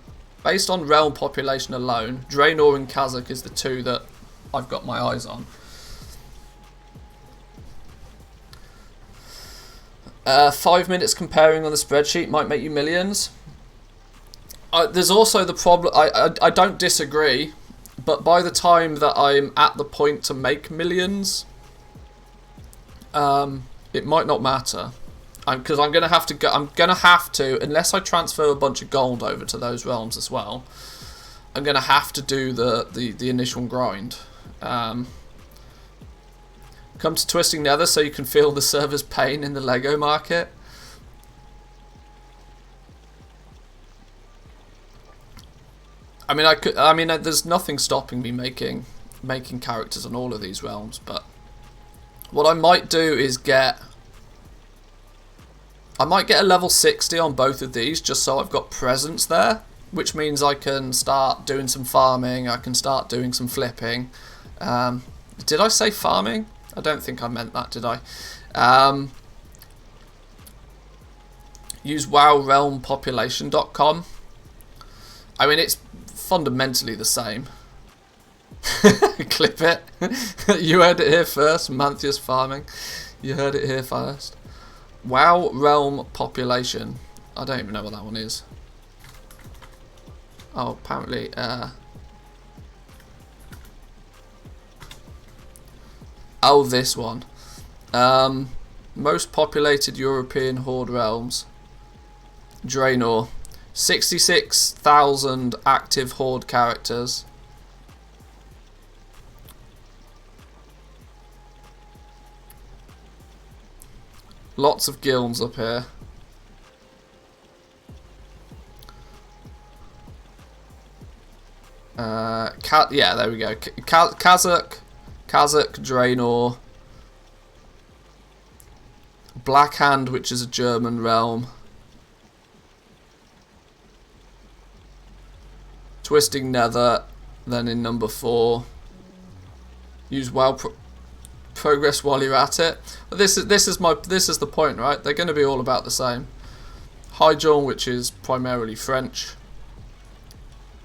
realm population alone, Draenor and Khazak is the 2 that I've got my eyes on. 5 minutes comparing on the spreadsheet might make you millions. There's also the problem, I don't disagree, but by the time that I'm at the point to make millions, it might not matter. Because I'm gonna have to, unless I transfer a bunch of gold over to those realms as well, I'm gonna have to do the initial grind. Come to Twisting Nether so you can feel the server's pain in the Lego market. I mean, there's nothing stopping me making characters on all of these realms, but what I might do is I might get a level 60 on both of these just so I've got presence there, which means I can start doing some farming, I can start doing some flipping. Did I say farming? I don't think I meant that, did I? Use wowrealmpopulation.com. I mean, it's fundamentally the same. Clip it. You heard it here first, Manthius Farming. You heard it here first. WoW Realm Population. I don't even know what that one is. Oh, apparently. Oh, this one. Most populated European Horde realms. Draenor. 66,000 active Horde characters. Lots of guilds up here. Yeah, there we go. Khazak, Draenor, Blackhand, which is a German realm, Twisting Nether, then in number 4. Use WoW progress while you're at it. But this is the point, right? They're going to be all about the same. Hyjal, which is primarily French,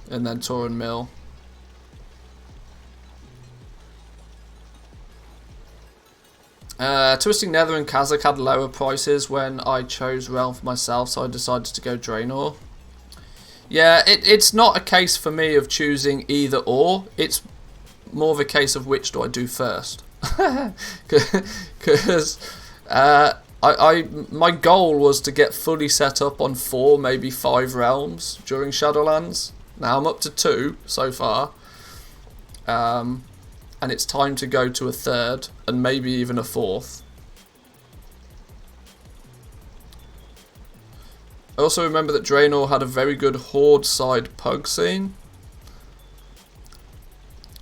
and then Taran Mill. Twisting Nether and Kazakh had lower prices when I chose Realm for myself, so I decided to go Draenor. Yeah, it's not a case for me of choosing either or. It's more of a case of which do I do first. Because my goal was to get fully set up on 4, maybe 5 realms during Shadowlands. Now I'm up to 2 so far. And it's time to go to a 3rd and maybe even a 4th. I also remember that Draenor had a very good Horde side pug scene.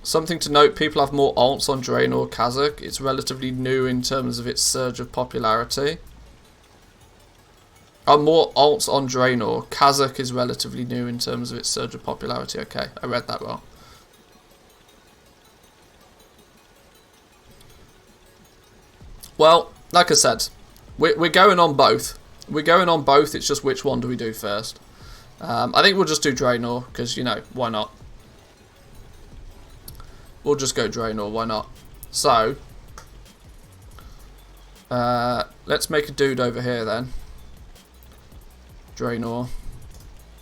Something to note, people have more alts on Draenor Kazakh. It's relatively new in terms of its surge of popularity. More alts on Draenor. Kazakh is relatively new in terms of its surge of popularity. Okay, I read that wrong. Well, like I said, we're going on both. We're going on both, it's just which one do we do first. I think we'll just do Draenor, because, you know, why not? We'll just go Draenor, why not? So, let's make a dude over here then. Draenor.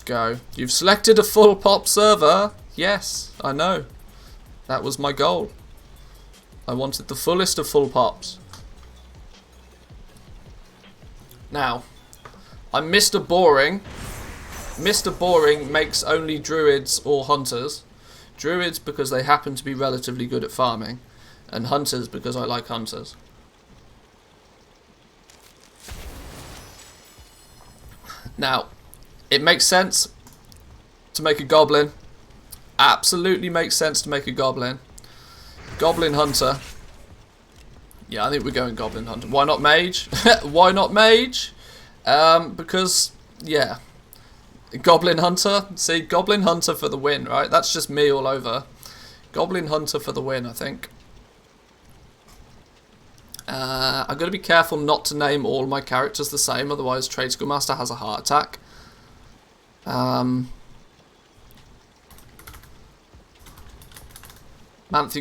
Go. You've selected a full pop server. Yes, I know. That was my goal. I wanted the fullest of full pops. Now, I'm Mr. Boring. Mr. Boring makes only druids or hunters. Druids because they happen to be relatively good at farming, and hunters because I like hunters. Now, it makes sense to make a goblin. Absolutely makes sense to make a goblin. Goblin hunter. Yeah, I think we're going Goblin Hunter. Why not Mage? Why not Mage? Because, yeah. Goblin Hunter. See, Goblin Hunter for the win, right? That's just me all over. Goblin Hunter for the win, I think. I've got to be careful not to name all my characters the same, otherwise Trade School Master has a heart attack. Manthy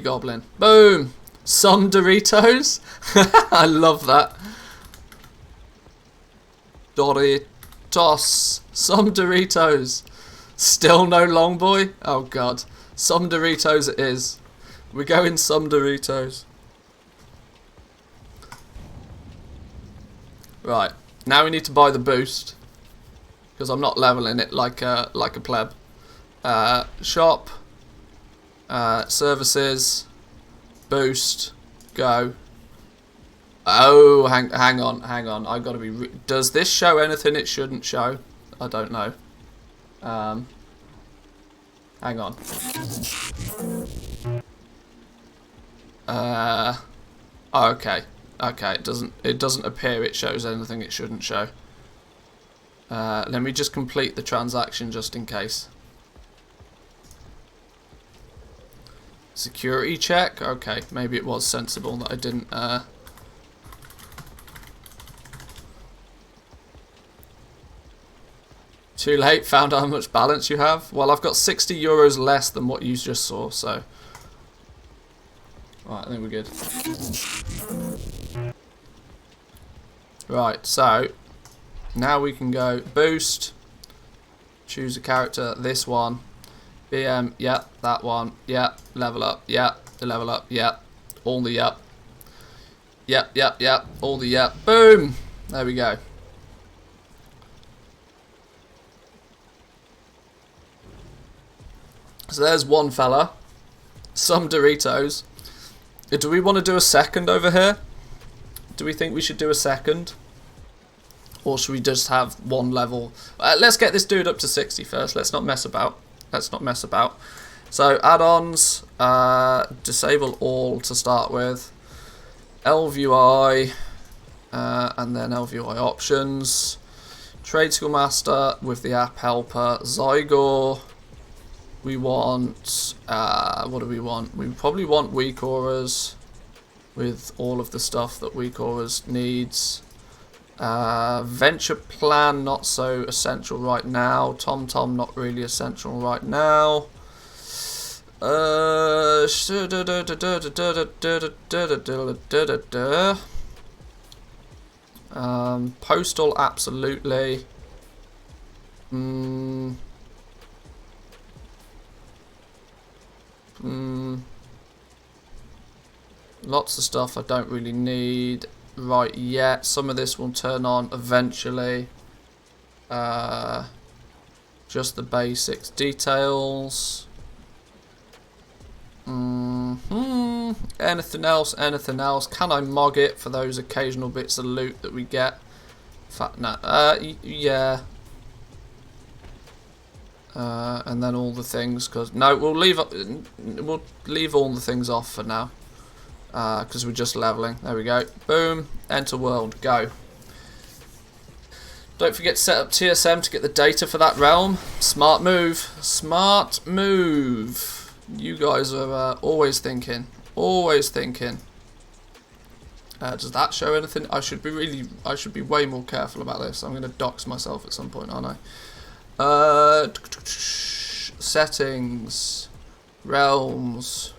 Goblin. Boom! Some Doritos. I love that. Doritos. Some Doritos. Still no long boy? Oh god. Some Doritos it is. We're going some Doritos. Right. Now we need to buy the boost. Because I'm not leveling it like a pleb. Shop. Services. Boost. Go. Oh, hang on. I gotta be. Does this show anything it shouldn't show? I don't know. Hang on. Oh, okay. Okay. It doesn't appear it shows anything it shouldn't show. Let me just complete the transaction just in case. Security check? Okay, maybe it was sensible that I didn't, Too late, found out how much balance you have. Well, I've got 60 euros less than what you just saw, so... Right, I think we're good. Right, so... Now we can go boost. Choose a character, this one. BM, yeah, that one, yeah, level up, yeah, level up, yeah, all the yep. Yep, all the yep. Boom! There we go. So there's one fella. Some Doritos. Do we want to do a second over here? Do we think we should do a second? Or should we just have one level? Let's get this dude up to 60 first. Let's not mess about. So add-ons, disable all to start with. LVI, and then LVI options. Trade School Master with the app helper. Zygor. We want, what do we want? We probably want weak auras with all of the stuff that weak auras needs. Venture plan, not so essential right now. TomTom, not really essential right now. Postal, absolutely. Lots of stuff I don't really need right yet. Some of this will turn on eventually. Just the basics. Details. Anything else? Anything else? Can I mog it for those occasional bits of loot that we get? In fact, no. Yeah. And then all the things, because no, we'll leave all the things off for now, because we're just leveling. There we go. Boom. Enter world. Go. Don't forget to set up TSM to get the data for that realm. Smart move. Smart move. You guys are always thinking. Always thinking. Does that show anything? I should be way more careful about this. I'm going to dox myself at some point, aren't I? Settings. Realms.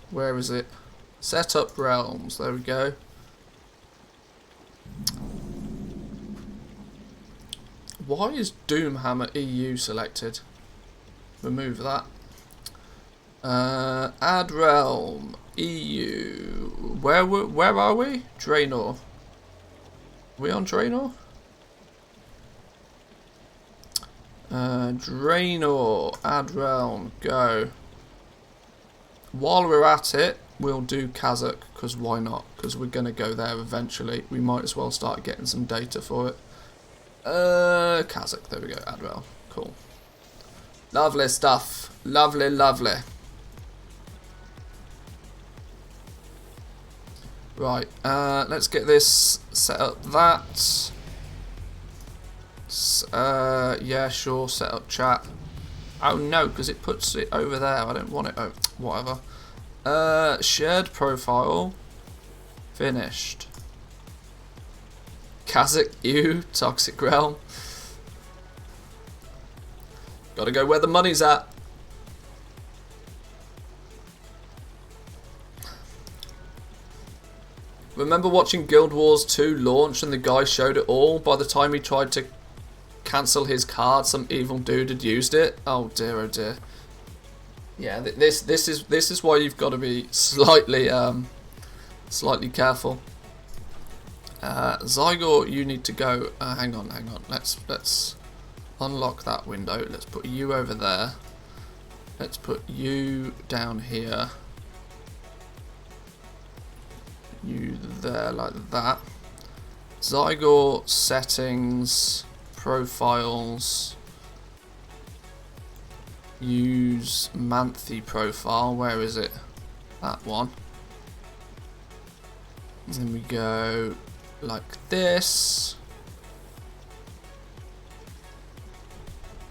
Where is it? Set up realms. There we go. Why is Doomhammer EU selected? Remove that. Add realm. EU. Where are we? Draenor. Are we on Draenor? Draenor. Add realm. Go. While we're at it, we'll do Kazakh, because why not? Because we're going to go there eventually. We might as well start getting some data for it. Kazakh, there we go, add realm. Cool. Lovely stuff. Lovely, lovely. Right, let's get this set up. That. Yeah, sure, set up chat. Oh no, because it puts it over there. I don't want it. Oh, whatever. Shared profile. Finished. Kazakh EU, Toxic Realm. Gotta go where the money's at. Remember watching Guild Wars 2 launch and the guy showed it all? By the time he tried to cancel his card, some evil dude had used it. Oh dear, oh dear. Yeah, this is why you've got to be slightly careful. Zygor, you need to go. Hang on. Let's unlock that window. Let's put you over there. Let's put you down here. You there, like that. Zygor settings, profiles. Use Manthe profile. Where is it? That one. And then we go like this.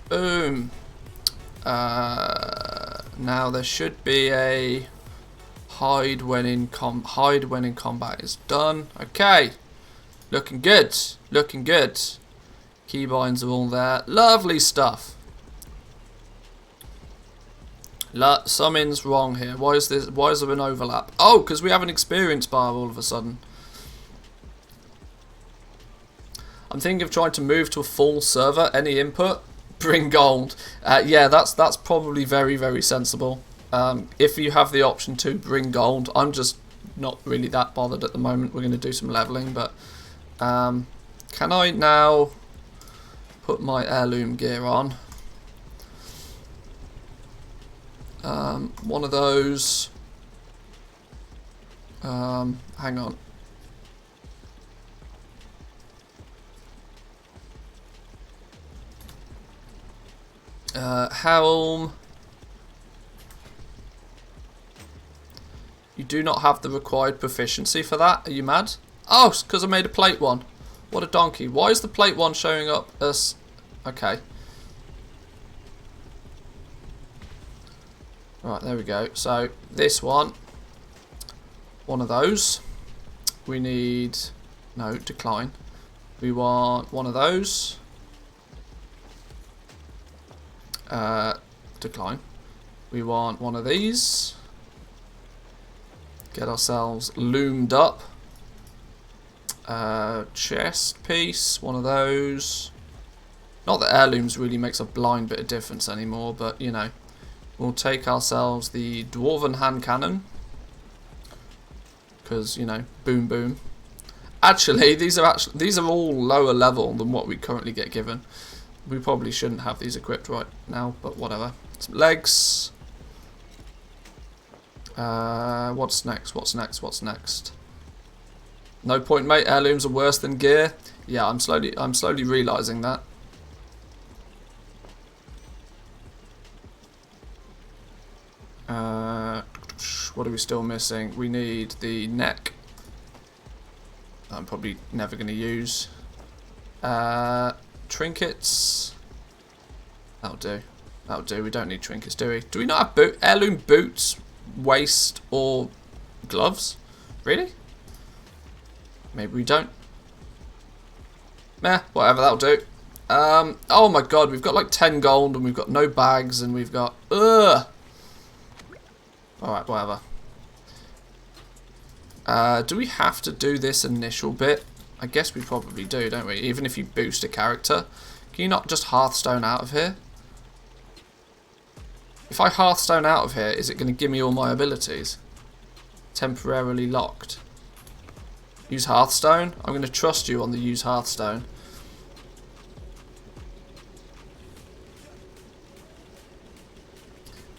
Boom. Now there should be a hide when in combat is done. Okay. Looking good. Looking good. Keybinds are all there. Lovely stuff. Something's wrong here. Why is there an overlap? Oh, because we have an experience bar all of a sudden. I'm thinking of trying to move to a full server. Any input? Bring gold. Yeah, that's probably very, very sensible. If you have the option to bring gold, I'm just not really that bothered at the moment. We're going to do some leveling, but can I now put my heirloom gear on? One of those. Hang on. Helm. You do not have the required proficiency for that. Are you mad? Oh, it's because I made a plate one. What a donkey. Why is the plate one showing up as... Okay. Right, there we go. So, this one of those. We need... No, decline. We want one of those. Decline. We want one of these. Get ourselves loomed up. Chest piece, one of those. Not that heirlooms really makes a blind bit of difference anymore, but you know, we'll take ourselves the dwarven hand cannon because you know, boom boom. Actually, these are all lower level than what we currently get given. We probably shouldn't have these equipped right now, but whatever. Some legs. What's next? What's next? What's next? No point, mate. Heirlooms are worse than gear. Yeah, I'm slowly realising that. What are we still missing? We need the neck. I'm probably never going to use. Trinkets. That'll do. That'll do. We don't need trinkets, do we? Do we not have heirloom boots, waist, or gloves? Really? Maybe we don't. Meh, whatever, that'll do. Oh my god, we've got like 10 gold and we've got no bags and we've got... Ugh! Alright, whatever. Do we have to do this initial bit? I guess we probably do, don't we? Even if you boost a character. Can you not just Hearthstone out of here? If I Hearthstone out of here, is it going to give me all my abilities? Temporarily locked. Use Hearthstone? I'm going to trust you on the use Hearthstone.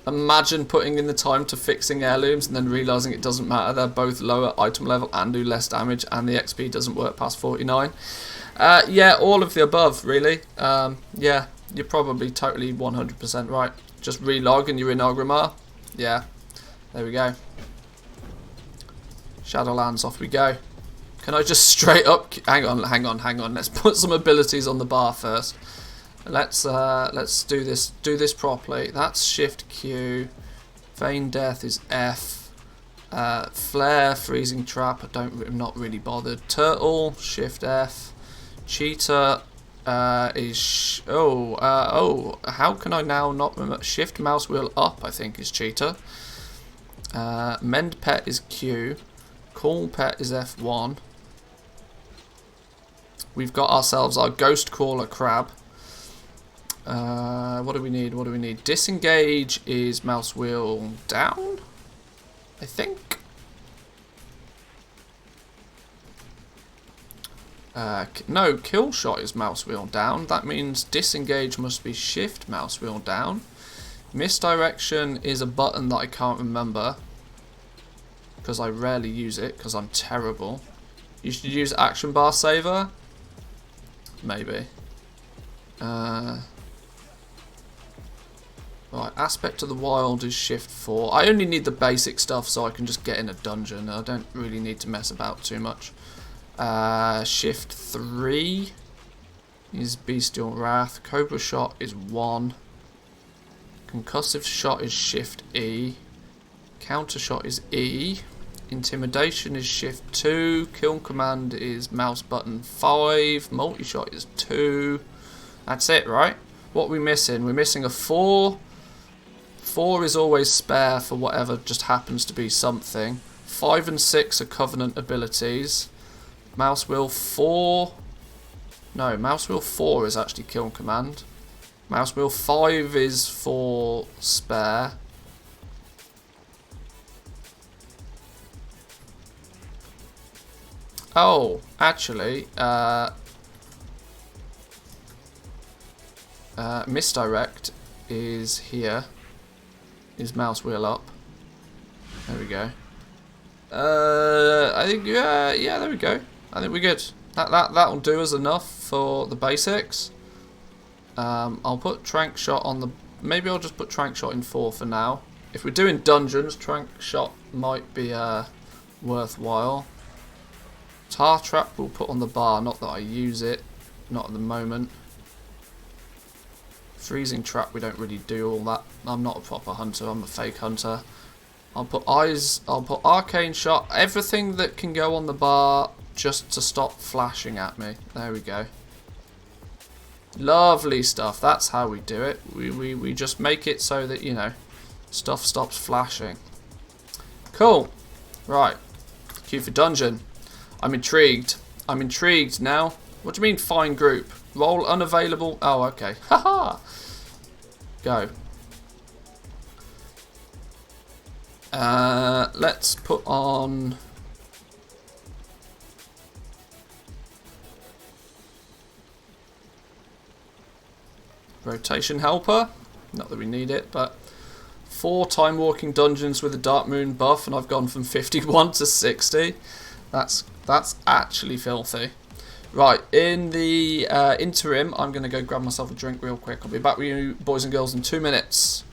Imagine putting in the time to fixing heirlooms and then realising it doesn't matter. They're both lower item level and do less damage and the XP doesn't work past 49. Yeah, all of the above, really. Yeah, you're probably totally 100% right. Just relog and you're in Orgrimmar. Yeah, there we go. Shadowlands, off we go. Can I just straight up... Hang on. Let's put some abilities on the bar first. Let's do this properly. That's Shift Q. Feign Death is F. Flare, Freezing Trap. I'm not really bothered. Turtle, Shift F. Cheetah is how can I now not remember? Shift Mouse Wheel Up, I think, is Cheetah. Mend Pet is Q. Call Pet is F1. We've got ourselves our Ghost Crawler Crab. What do we need? What do we need? Disengage is mouse wheel down, I think. No, kill shot is mouse wheel down. That means disengage must be shift mouse wheel down. Misdirection is a button that I can't remember because I rarely use it because I'm terrible. You should use action bar saver. Maybe. Right, Aspect of the Wild is Shift 4. I only need the basic stuff so I can just get in a dungeon. I don't really need to mess about too much. Shift 3 is Bestial Wrath. Cobra Shot is 1. Concussive Shot is Shift E. Counter Shot is E. Intimidation is Shift 2. Kill Command is mouse button 5. Multi-Shot is 2. That's it, right? What are we missing? We're missing a 4. 4 is always spare for whatever just happens to be something. 5 and 6 are Covenant abilities. Mouse wheel 4. No, mouse wheel 4 is actually Kill Command. Mouse wheel 5 is for spare. Oh, actually, misdirect is here. Is mouse wheel up. There we go. I think yeah, there we go. I think we're good. That'll do us enough for the basics. I'll put Trank Shot on the... Maybe I'll just put Trank Shot in 4 for now. If we're doing dungeons, Trank Shot might be worthwhile. Tar Trap we'll put on the bar, not that I use it. Not at the moment. Freezing Trap, we don't really do all that. I'm not a proper hunter, I'm a fake hunter. I'll put Eyes, I'll put Arcane Shot, everything that can go on the bar just to stop flashing at me. There we go. Lovely stuff, that's how we do it. We just make it so that, you know, stuff stops flashing. Cool. Right. Queue for dungeon. I'm intrigued. I'm intrigued now. What do you mean, fine group? Role unavailable. Oh, okay. Haha. Go. Let's put on... Rotation helper. Not that we need it, but... 4 time walking dungeons with a Dark Moon buff, and I've gone from 51 to 60. That's actually filthy. Right, in the interim, I'm going to go grab myself a drink real quick. I'll be back with you, boys and girls, in 2 minutes.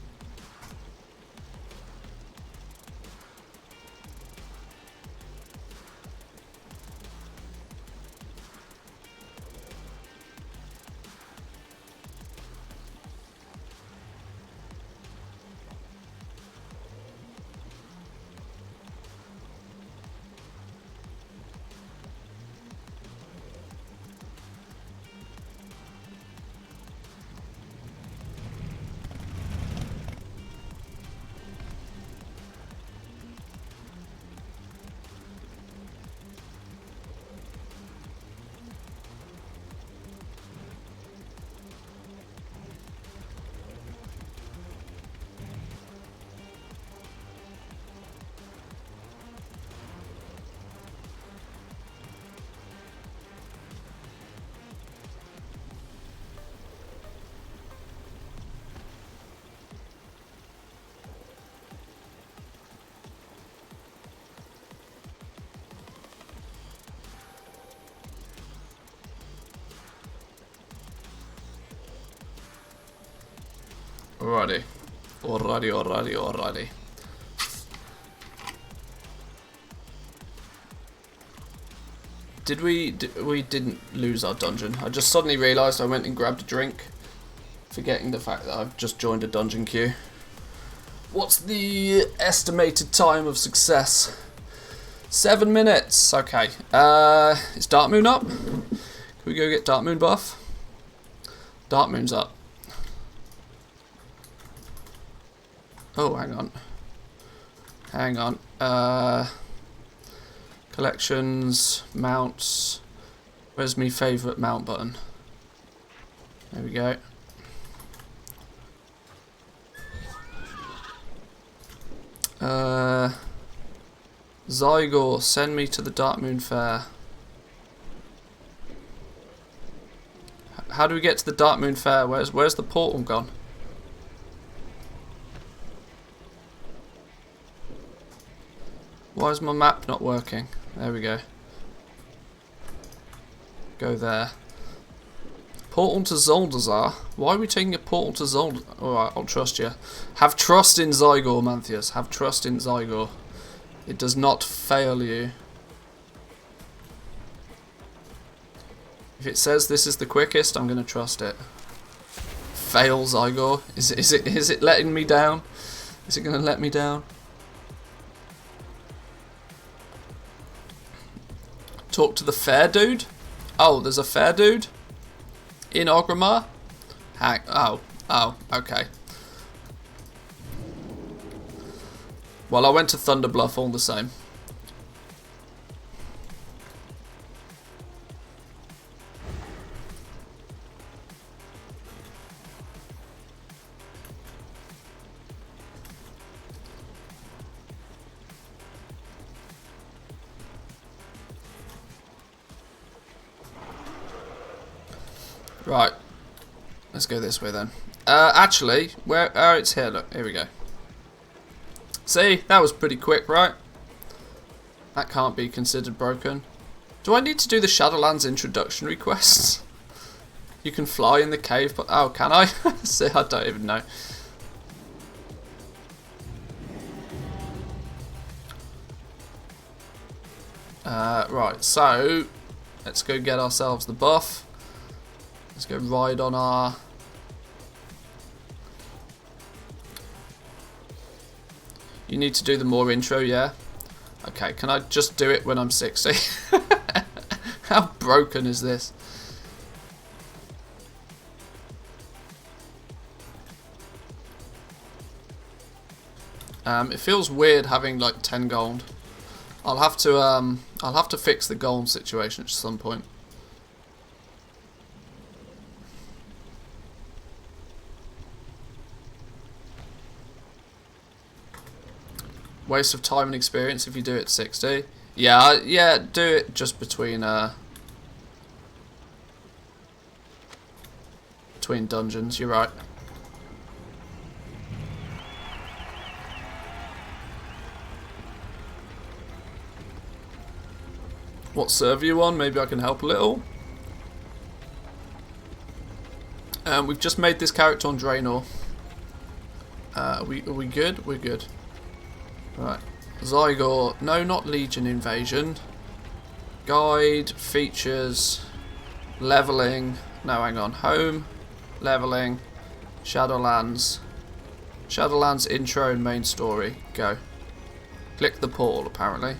Alrighty. Alrighty. We didn't lose our dungeon. I just suddenly realised I went and grabbed a drink, forgetting the fact that I've just joined a dungeon queue. What's the estimated time of success? 7 minutes. Okay. Is Dark Moon up? Can we go get Dark Moon buff? Dark Moon's up. Oh, hang on. Collections, mounts. Where's my favourite mount button? There we go. Zygor, send me to the Dark Moon Fair. How do we get to the Dark Moon Fair? Where's the portal gone? Why is my map not working? There we go. Go there. Portal to Zoldazar? Why are we taking a portal to Zoldazar? Alright, I'll trust you. Have trust in Zygor, Manthias. Have trust in Zygor. It does not fail you. If it says this is the quickest, I'm going to trust it. Fail, Zygor. Is it letting me down? Is it going to let me down? Talk to the fair dude? Oh, there's a fair dude? In Orgrimmar? Oh, okay. Well, I went to Thunderbluff all the same. Right, let's go this way then. Actually, where? Oh, it's here. Look, here we go. See, that was pretty quick, right? That can't be considered broken. Do I need to do the Shadowlands introductory quests? You can fly in the cave, but oh, can I? See, I don't even know. Right, so let's go get ourselves the buff. Let's go ride on our... You need to do the more intro, yeah? Okay, can I just do it when I'm 60? How broken is this? It feels weird having like 10 gold. I'll have I'll have to fix the golem situation at some point. Waste of time and experience if you do it at 60. Yeah, yeah, do it just between dungeons, you're right. What server you on? Maybe I can help a little. We've just made this character on Draenor. Are we good? We're good. Right. Zygor. No, not Legion Invasion. Guide, features, leveling. No, hang on. Home, leveling, Shadowlands. Shadowlands intro and main story. Go. Click the portal, apparently.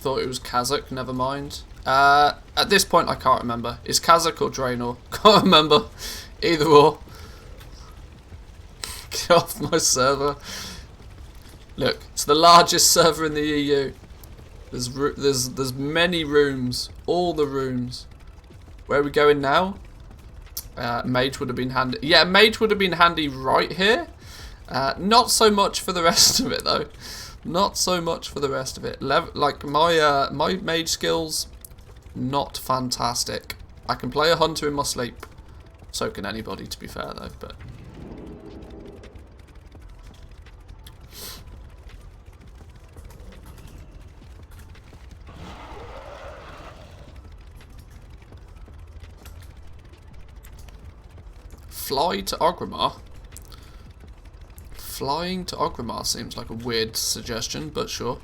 Thought it was Kazakh, never mind. At this point I can't remember. Is Kazakh or Draenor? Can't remember. Either or. Get off my server. Look, it's the largest server in the EU. There's many rooms. All the rooms. Where are we going now? Mage would have been handy. Yeah, Mage would have been handy right here. Not so much for the rest of it though. Not so much for the rest of it. Like my mage skills, not fantastic. I can play a hunter in my sleep. So can anybody, to be fair though. But fly to Orgrimmar. Flying to Orgrimmar seems like a weird suggestion, but sure.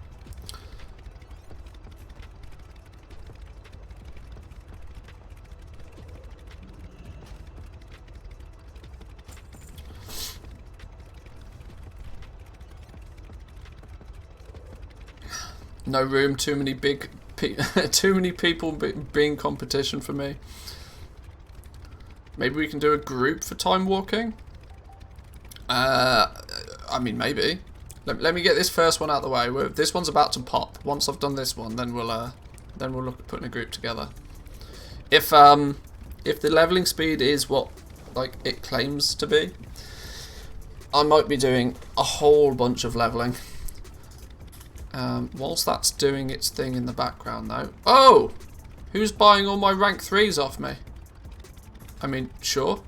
No room, too many too many people being competition for me. Maybe we can do a group for time walking. I mean, maybe. Let me get this first one out of the way. This one's about to pop. Once I've done this one, then we'll look at putting a group together. If the leveling speed is what like it claims to be, I might be doing a whole bunch of leveling. Whilst that's doing its thing in the background, though. Oh, who's buying all my rank 3s off me? I mean, sure.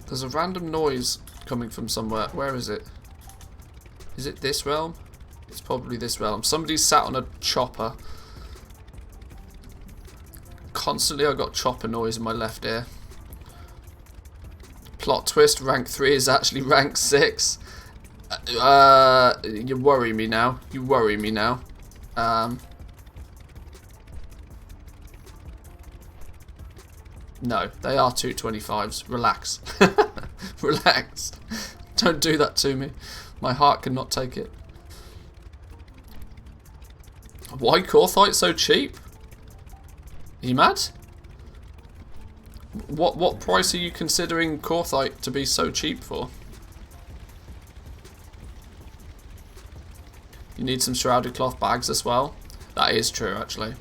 There's a random noise coming from somewhere. Where is it? Is it this realm? It's probably this realm. Somebody's sat on a chopper. Constantly I got chopper noise in my left ear. Plot twist, rank 3 is actually rank 6. You worry me now. You worry me now. No, they are 225s. Relax. Relax. Don't do that to me. My heart cannot take it. Why Corthite so cheap? Are you mad? What price are you considering Corthite to be so cheap for? You need some shrouded cloth bags as well. That is true, actually.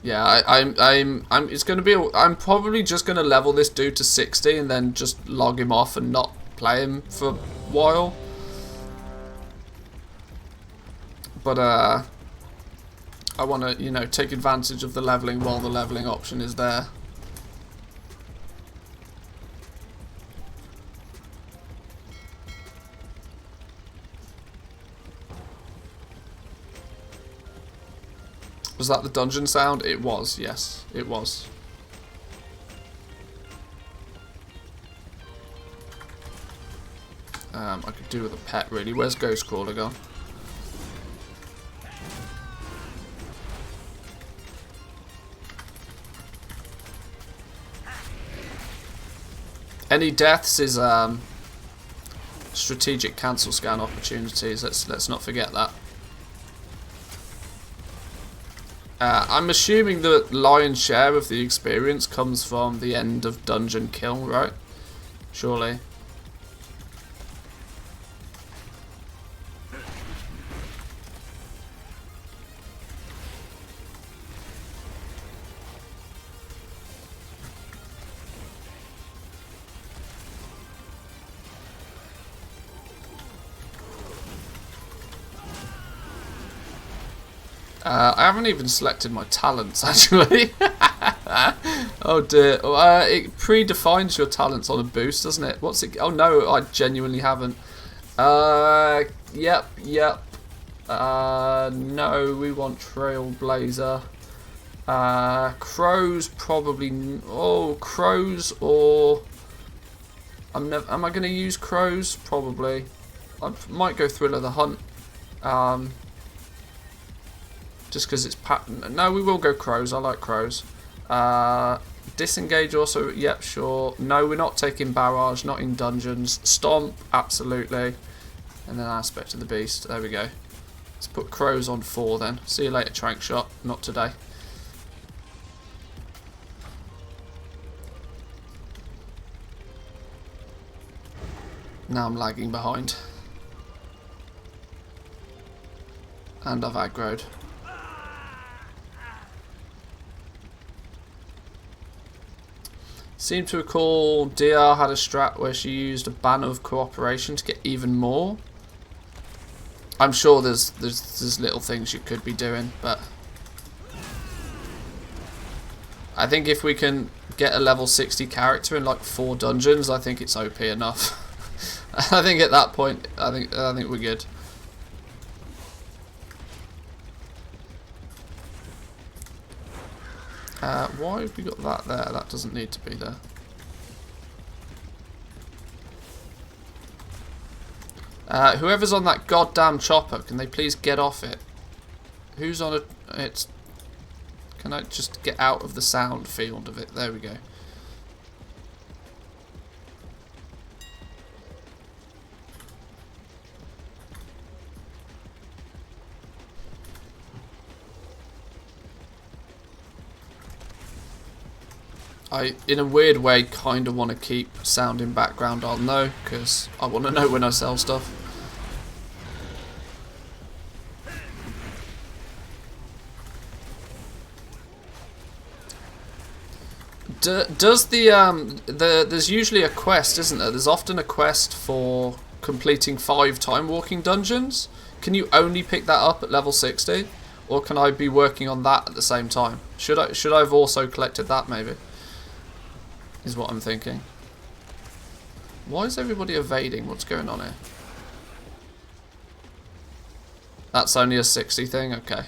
Yeah, it's gonna be. I'm probably just gonna level this dude to 60 and then just log him off and not play him for a while. But I want to, you know, take advantage of the leveling while the leveling option is there. Was that the dungeon sound? It was, yes, it was. I could do with a pet, really. Where's Ghostcrawler gone? Any deaths is strategic cancel scan opportunities. Let's not forget that. I'm assuming the lion's share of the experience comes from the end of dungeon kill, right? Surely. I haven't even selected my talents, actually. Oh dear. It predefines your talents on a boost, doesn't it? What's it? Oh no, I genuinely haven't. Yep. No, we want Trailblazer. Crows probably. Oh, crows or. Am I going to use crows? Probably. I might go Thrill of the Hunt. Just because it's no, we will go crows. I like crows. Disengage also. Yep, sure. No, we're not taking barrage. Not in dungeons. Stomp, absolutely. And then aspect of the beast. There we go. Let's put crows on 4 then. See you later, trank shot. Not today. Now I'm lagging behind. And I've aggroed. Seem to recall DR had a strat where she used a banner of cooperation to get even more. I'm sure there's little things you could be doing, but I think if we can get a level 60 character in like 4 dungeons, I think it's OP enough. I think at that point, I think we're good. Why have we got that there? That doesn't need to be there. Whoever's on that goddamn chopper, can they please get off it? Who's on it? Can I just get out of the sound field of it? There we go. I, in a weird way, kind of want to keep sound in background on though, because I want to know when I sell stuff. Does there's usually a quest, isn't there? There's often a quest for completing 5 time walking dungeons. Can you only pick that up at level 60, or can I be working on that at the same time? Should I have also collected that maybe? Is what I'm thinking. Why is everybody evading? What's going on here? That's only a 60 thing? Okay.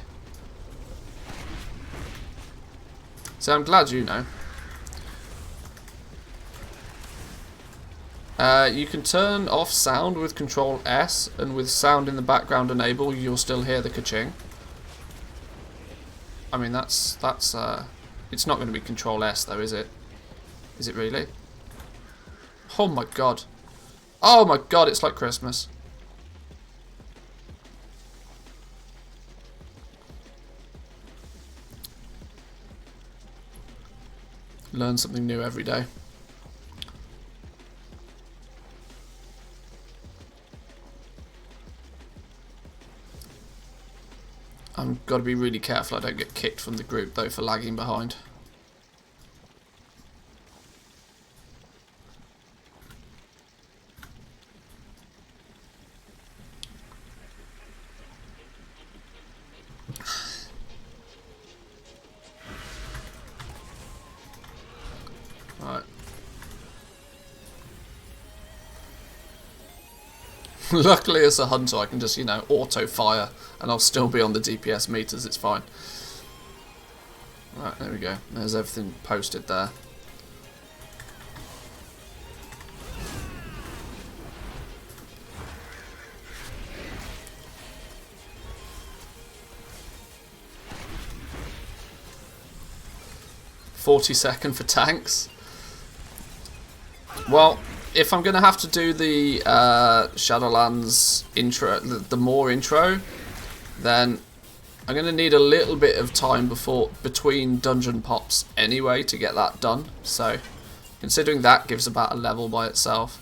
So I'm glad you know. You can turn off sound with Control S, and with sound in the background enabled, you'll still hear the ka-ching. I mean, that's it's not going to be Control S though, is it? Is it really? Oh my god. Oh my god, it's like Christmas. Learn something new every day. I've got to be really careful I don't get kicked from the group though for lagging behind. Right. Luckily as a hunter I can just, you know, auto fire and I'll still be on the DPS meters, it's fine. Right, there we go. There's everything posted there. $40 for tanks. Well, if I'm going to have to do the Shadowlands intro, the more intro, then I'm going to need a little bit of time between dungeon pops anyway to get that done. So, considering that gives about a level by itself.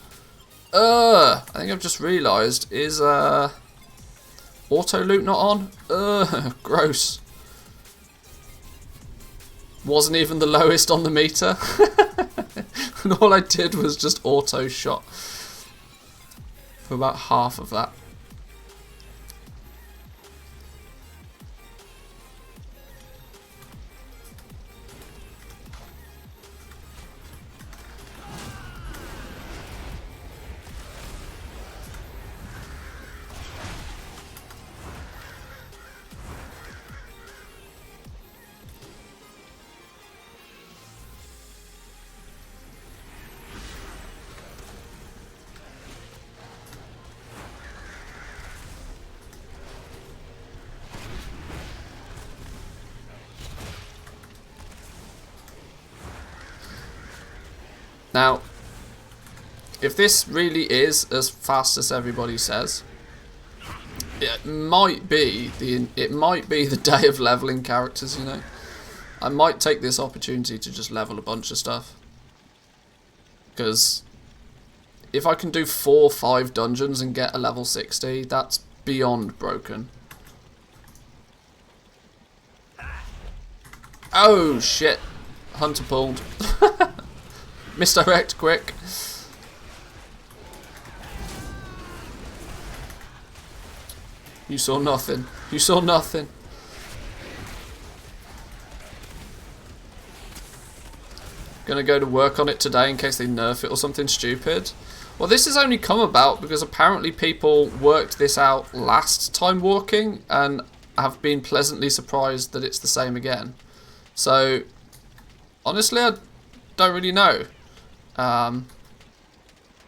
I think I've just realised, is auto loot not on? Gross. Wasn't even the lowest on the meter. And all I did was just auto shot for about half of that. Now, if this really is as fast as everybody says, it might be the day of leveling characters, you know. I might take this opportunity to just level a bunch of stuff. Because if I can do 4 or 5 dungeons and get a level 60, that's beyond broken. Oh shit. Hunter pulled. Misdirect quick. You saw nothing. You saw nothing. Gonna go to work on it today in case they nerf it or something stupid. Well, this has only come about because apparently people worked this out last time walking and have been pleasantly surprised that it's the same again. So, honestly, I don't really know.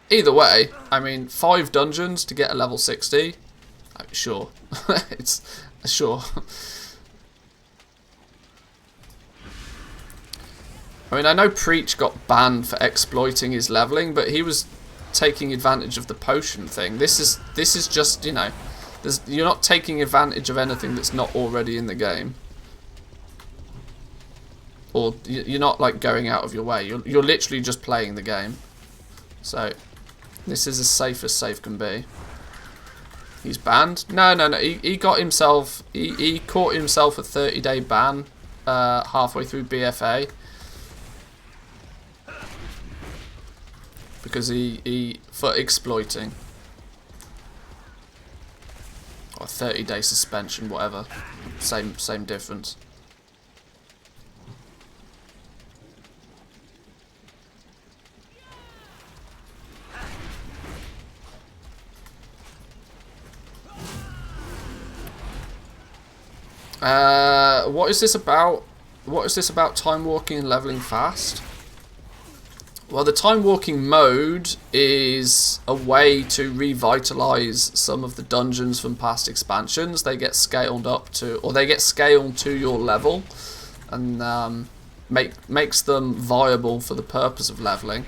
Either way, I mean, 5 dungeons to get a level 60. Sure. It's sure. I mean, I know Preach got banned for exploiting his leveling, but he was taking advantage of the potion thing. This is just, you know, you're not taking advantage of anything that's not already in the game. Or you're not like going out of your way. You're literally just playing the game. So this is as safe can be. He's banned? No. He got himself. He caught himself a 30-day ban halfway through BFA because he for exploiting. Or 30-day suspension, whatever. Same difference. What is this about? What is this about time walking and leveling fast? Well, the time walking mode is a way to revitalize some of the dungeons from past expansions. They get scaled up to, or they get scaled to your level, and makes them viable for the purpose of leveling.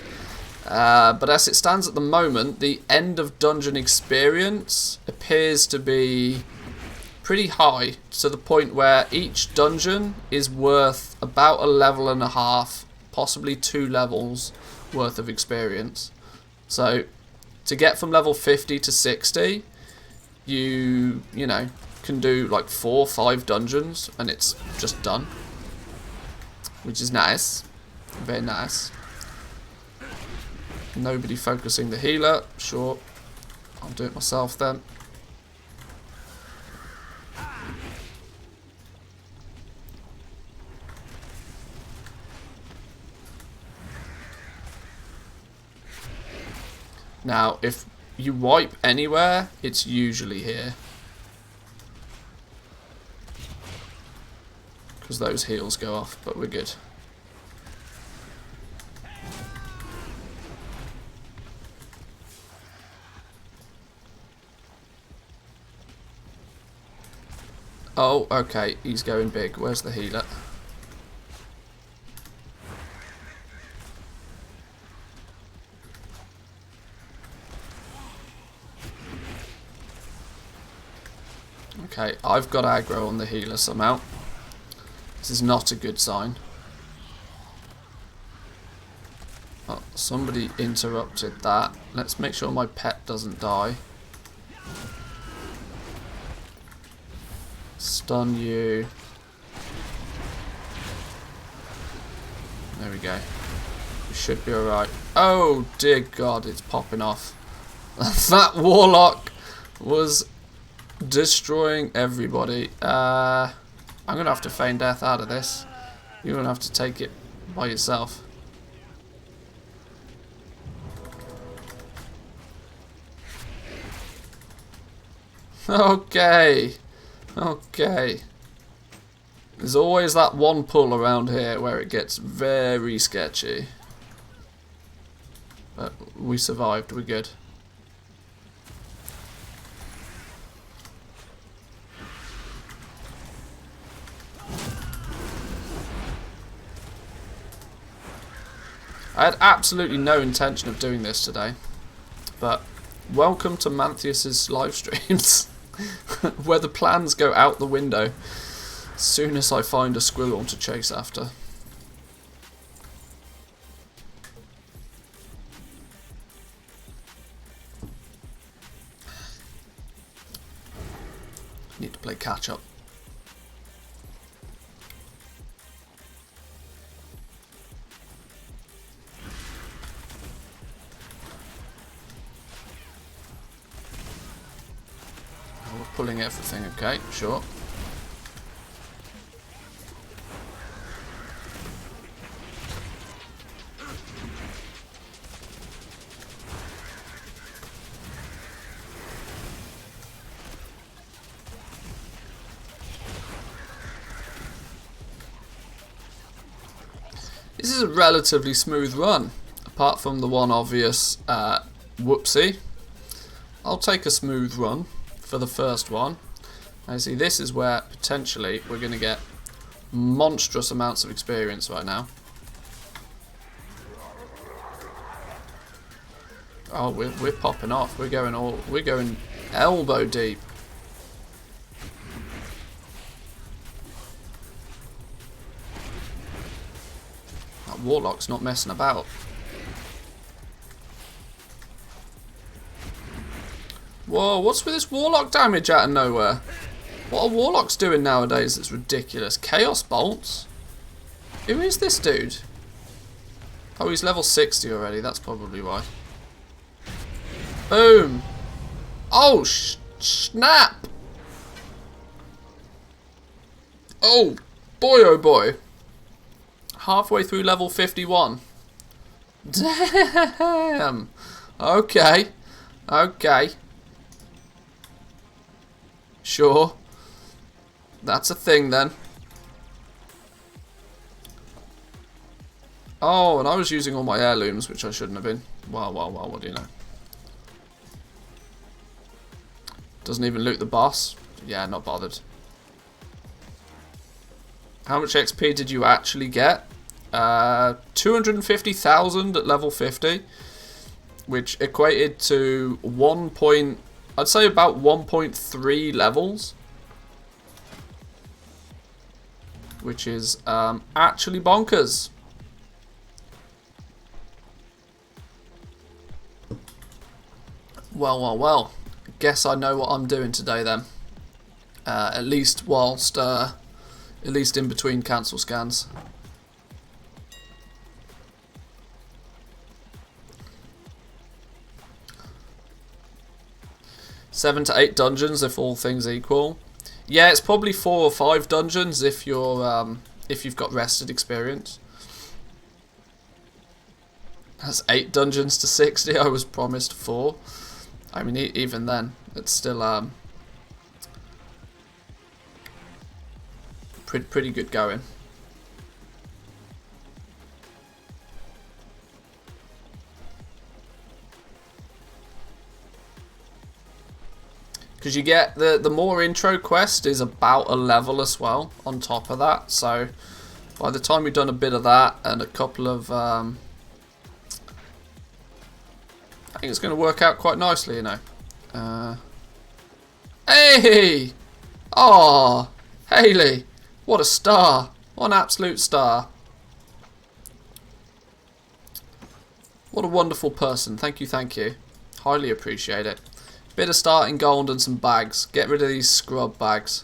But as it stands at the moment, the end of dungeon experience appears to be pretty high, to the point where each dungeon is worth about a level and a half, possibly 2 levels worth of experience. So to get from level 50 to 60, you know, can do like 4 or 5 dungeons and it's just done, which is nice, very nice. Nobody focusing the healer, sure, I'll do it myself then. Now, if you wipe anywhere, it's usually here. Because those heals go off, but we're good. Oh, okay, he's going big. Where's the healer? Okay, I've got aggro on the healer somehow. This is not a good sign. Oh, somebody interrupted that. Let's make sure my pet doesn't die. Stun you. There we go. We should be alright. Oh dear God, it's popping off. That warlock was destroying everybody. I'm going to have to feign death out of this. You're going to have to take it by yourself. Okay. Okay. There's always that one pull around here where it gets very sketchy. But we survived, we're good. I had absolutely no intention of doing this today, but welcome to Mantheus's live streams, where the plans go out the window as soon as I find a squirrel to chase after. Need to play catch up. We're pulling everything, okay, sure. This is a relatively smooth run, apart from the one obvious whoopsie. I'll take a smooth run for the first one. I see this is where potentially we're going to get monstrous amounts of experience right now. Oh, we're popping off. We're going elbow deep. That warlock's not messing about. Whoa, what's with this warlock damage out of nowhere? What are warlocks doing nowadays that's ridiculous? Chaos bolts? Who is this dude? Oh, he's level 60 already, that's probably why. Boom! Oh, snap! Oh, boy oh boy. Halfway through level 51. Damn! Okay. Okay. Sure. That's a thing then. Oh, and I was using all my heirlooms, which I shouldn't have been. Wow, wow, wow, what do you know? Doesn't even loot the boss. Yeah, not bothered. How much XP did you actually get? 250,000 at level 50, which equated to I'd say about 1.3 levels, which is actually bonkers. Well, well, well. Guess I know what I'm doing today then. At least in between cancel scans. Seven to 8 dungeons if all things equal. Yeah, it's probably 4 or 5 dungeons if you've got rested experience. That's 8 dungeons to 60. I was promised 4. I mean, even then, it's still pretty good going. Because you get the more intro quest is about a level as well on top of that. So by the time you've done a bit of that and a couple of I think it's going to work out quite nicely, you know. Hey! Oh, Haley, what a star. What an absolute star. What a wonderful person. Thank you, thank you. Highly appreciate it. Bit of starting gold and some bags. Get rid of these scrub bags.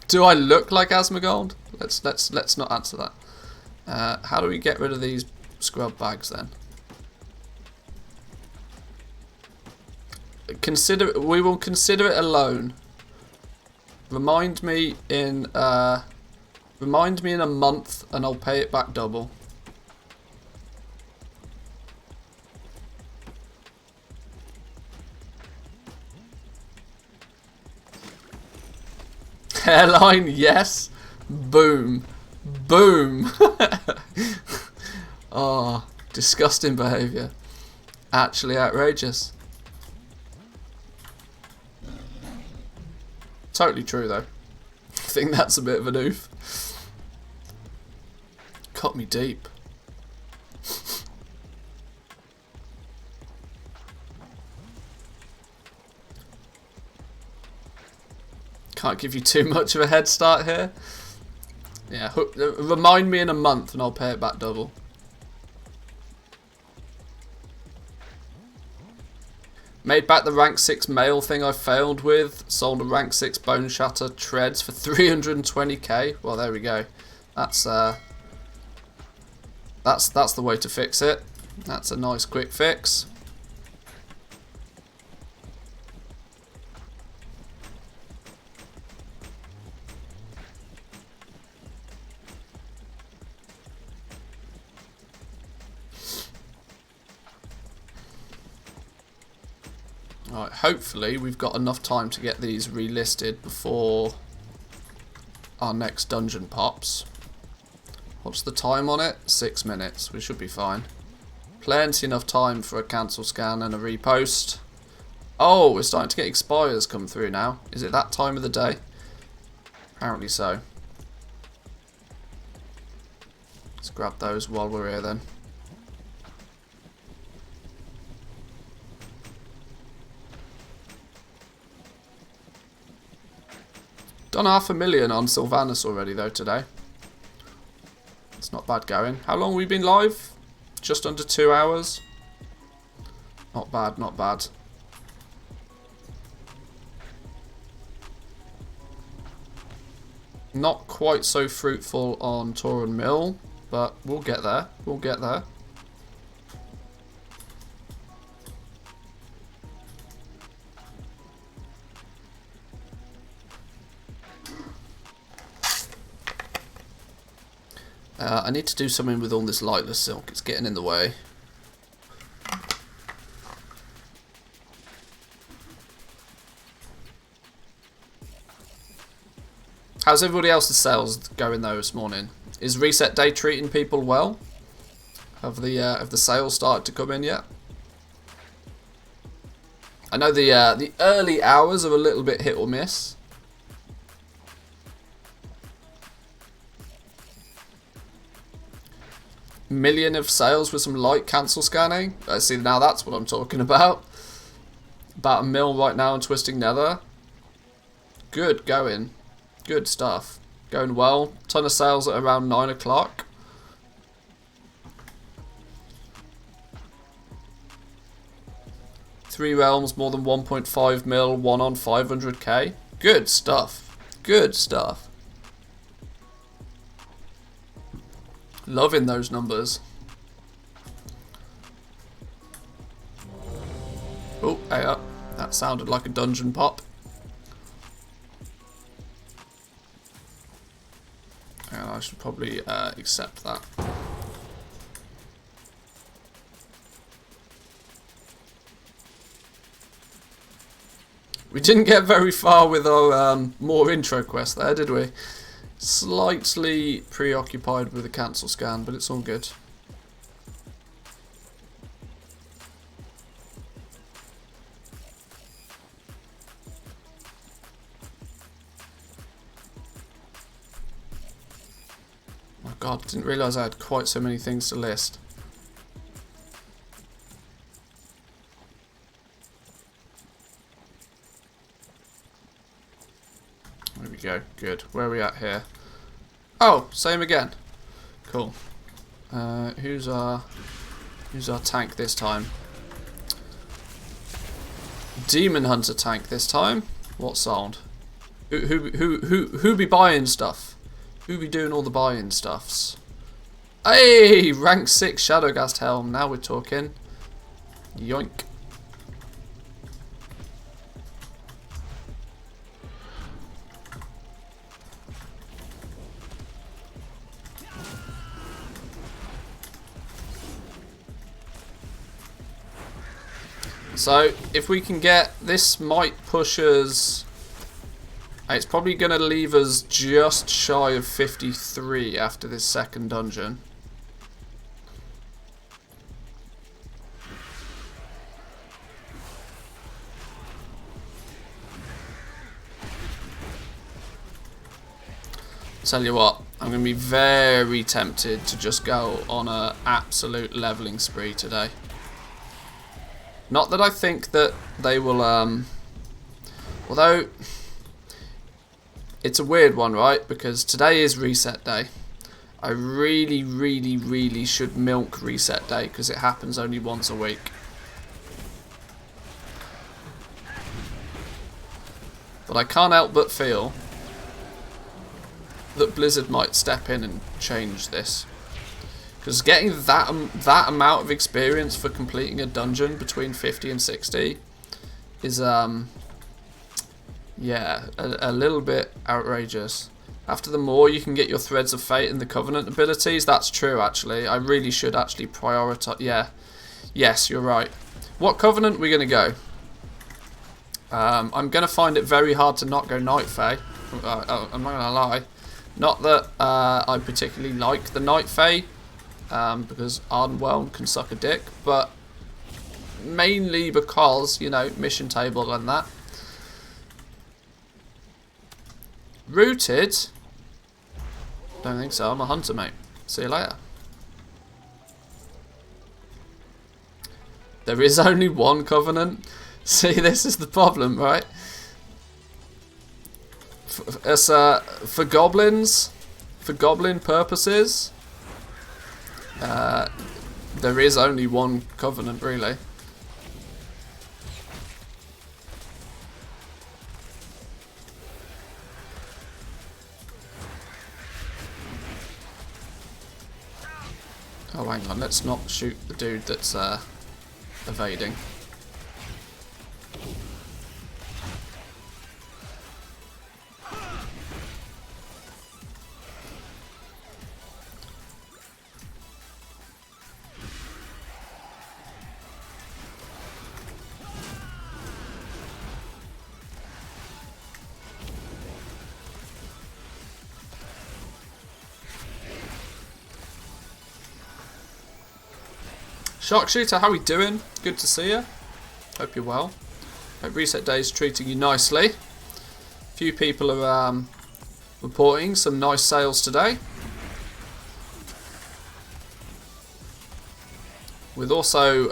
Do I look like Asmongold? Let's not answer that. How do we get rid of these scrub bags then? We will consider it a loan. Remind me in a month and I'll pay it back double. Hairline, yes. Boom. Boom. Oh, disgusting behaviour. Actually outrageous. Totally true though. I think that's a bit of an oof. Cut me deep. Can't give you too much of a head start here. Yeah, remind me in a month and I'll pay it back double. Made back the rank 6 mail thing I failed with. Sold a rank 6 bone shatter treads for 320k. Well, there we go. That's the way to fix it. That's a nice quick fix. Right, hopefully we've got enough time to get these relisted before our next dungeon pops. What's the time on it? 6 minutes. We should be fine. Plenty enough time for a cancel scan and a repost. Oh, we're starting to get expires come through now. Is it that time of the day? Apparently so. Let's grab those while we're here then. Done 500,000 on Sylvanas already though today. It's not bad going. How long have we been live? Just under 2 hours. Not bad, not bad. Not quite so fruitful on Tor and Mill, but we'll get there. We'll get there. I need to do something with all this lightless silk. It's getting in the way. How's everybody else's sales going though this morning? Is reset day treating people well? Have the sales started to come in yet? I know the early hours are a little bit hit or miss. Million of sales with some light cancel scanning. See, now that's what I'm talking about. About a mil right now on Twisting Nether. Good going. Good stuff. Going well. Ton of sales at around 9 o'clock. Three realms, more than 1.5 mil, one on 500k. Good stuff. Good stuff. Loving those numbers. Oh, hey up. That sounded like a dungeon pop. And I should probably accept that. We didn't get very far with our more intro quest there, did we? Slightly preoccupied with the cancel scan, but it's all good. Oh my god, didn't realise I had quite so many things to list. go. Good. Where are we at here? Oh, same again. Cool. Who's our tank this time? Demon Hunter tank this time. What sound? Who be buying stuff? Who be doing all the buying stuffs? Hey, rank 6 Shadowgast Helm. Now we're talking. Yoink. So, if we can get... This might push us... It's probably going to leave us just shy of 53 after this second dungeon. Tell you what, I'm going to be very tempted to just go on an absolute leveling spree today. Not that I think that they will, although, it's a weird one, right? Because today is reset day. I really, really, really should milk reset day because it happens only once a week. But I can't help but feel that Blizzard might step in and change this. Because getting that amount of experience for completing a dungeon between 50 and 60 is, yeah, a little bit outrageous. After the more you can get your Threads of Fate and the Covenant abilities, that's true actually. I really should actually prioritize, yeah. Yes, you're right. What Covenant are we going to go? I'm going to find it very hard to not go Night Fae. I'm not going to lie. Not that I particularly like the Night Fae. Because Ardenwhelm can suck a dick, but mainly because, you know, mission table and that. Rooted? Don't think so, I'm a hunter, mate. See you later. There is only one Covenant. See, this is the problem, right? For goblins, for goblin purposes, there is only one Covenant, really. Oh, hang on, let's not shoot the dude that's evading. Sharkshooter, how we doing? Good to see you. Hope you're well. Hope Reset Day is treating you nicely. A few people are reporting some nice sales today. With also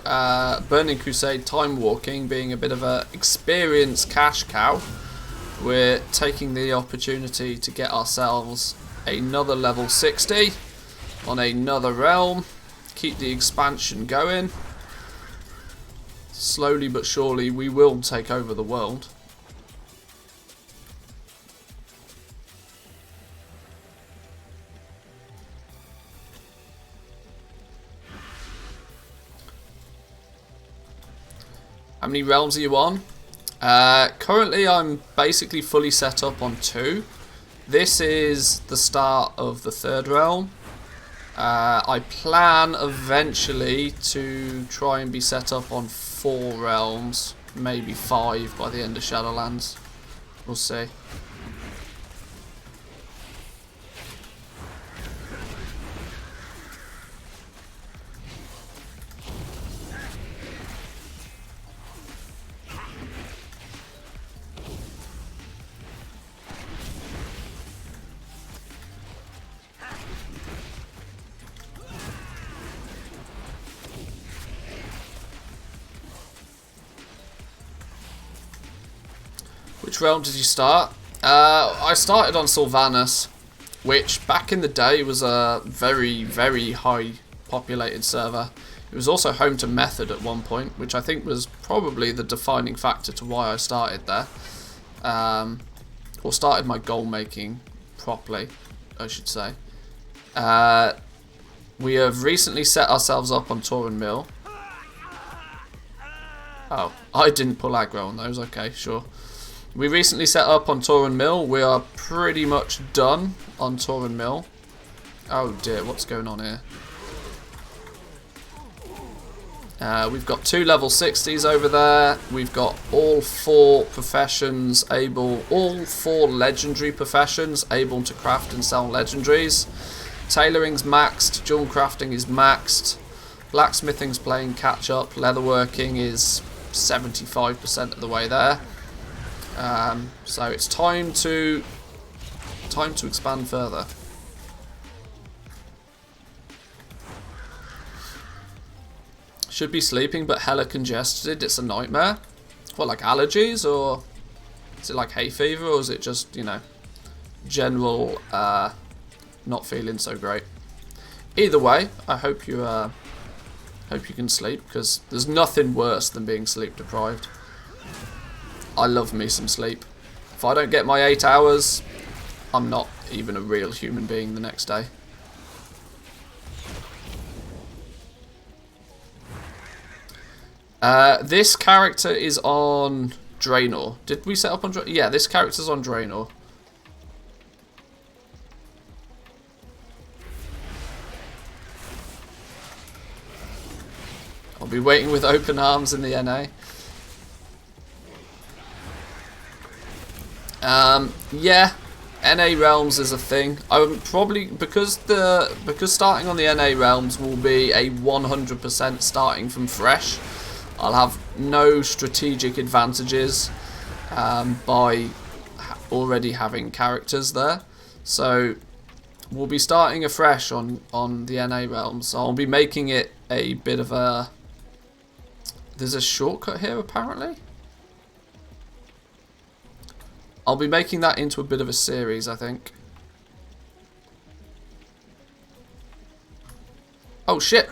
Burning Crusade Time Walking being a bit of an experienced cash cow, we're taking the opportunity to get ourselves another level 60 on another realm. Keep the expansion going. Slowly but surely we will take over the world. How many realms are you on? Currently I'm basically fully set up on 2. This is the start of the 3rd realm. I plan eventually to try and be set up on 4 realms, maybe 5 by the end of Shadowlands. We'll see. Which realm did you start? I started on Sylvanas, which back in the day was a very, very high populated server. It was also home to Method at one point, which I think was probably the defining factor to why I started there. Or started my goal making properly, I should say. We have recently set ourselves up on Torin Mill. Oh, I didn't pull aggro on those, okay, sure. We recently set up on Torin Mill. We are pretty much done on Torin Mill. Oh dear, what's going on here? We've got 2 level 60s over there. We've got all 4 professions able, all 4 legendary professions able to craft and sell legendaries. Tailoring's maxed, jewel crafting is maxed, blacksmithing's playing catch up, leatherworking is 75% of the way there. So it's time to expand further. Should be sleeping, but hella congested. It's a nightmare. What, like allergies, or is it like hay fever, or is it just, you know, general not feeling so great? Either way, I hope you can sleep, because there's nothing worse than being sleep deprived. I love me some sleep. If I don't get my 8 hours, I'm not even a real human being the next day. This character is on Draenor. Did we set up on Draenor? Yeah, this character's on Draenor. I'll be waiting with open arms in the NA. Yeah, NA Realms is a thing. I'm probably because starting on the NA Realms will be a 100% starting from fresh. I'll have no strategic advantages by already having characters there. So we'll be starting afresh on the NA Realms. So I'll be making it a bit of a... There's a shortcut here apparently. I'll be making that into a bit of a series, I think. Oh shit!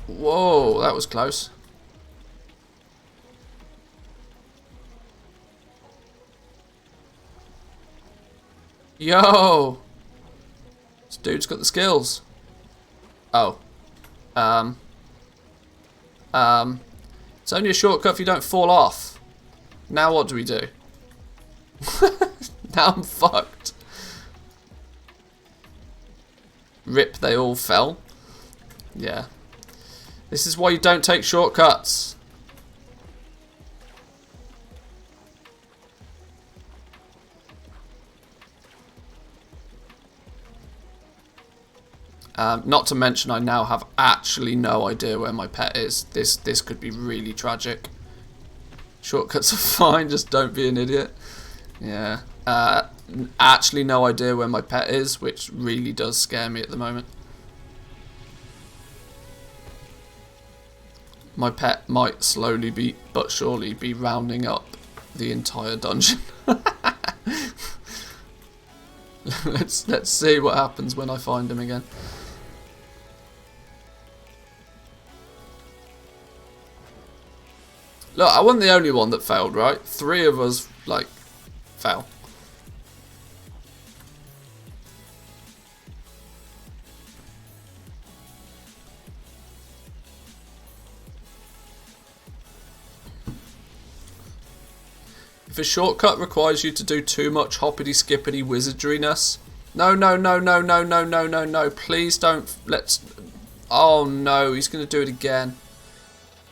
Whoa, that was close. Yo! This dude's got the skills. Oh. It's only a shortcut if you don't fall off. Now what do we do? Now I'm fucked. Rip, they all fell. Yeah. This is why you don't take shortcuts. Not to mention I now have actually no idea where my pet is. This could be really tragic. Shortcuts are fine, just don't be an idiot. Yeah. Actually no idea where my pet is, which really does scare me at the moment. My pet might slowly but surely be rounding up the entire dungeon. Let's see what happens when I find him again. Look, I wasn't the only one that failed, right? 3 of us, like, fell. If a shortcut requires you to do too much hoppity-skippity wizardryness... No, please don't... Oh no, he's going to do it again.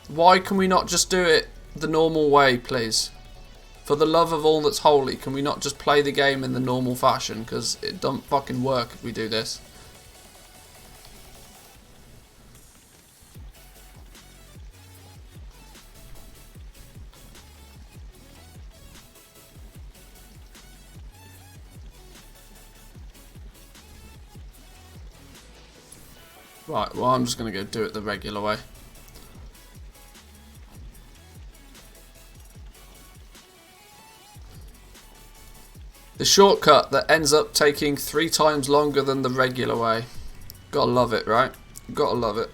Why can we not just do it the normal way, please? For the love of all that's holy, can we not just play the game in the normal fashion? Because it don't fucking work if we do this. Right, well I'm just going to go do it the regular way. The shortcut that ends up taking 3 times longer than the regular way. Gotta love it, right? Gotta love it.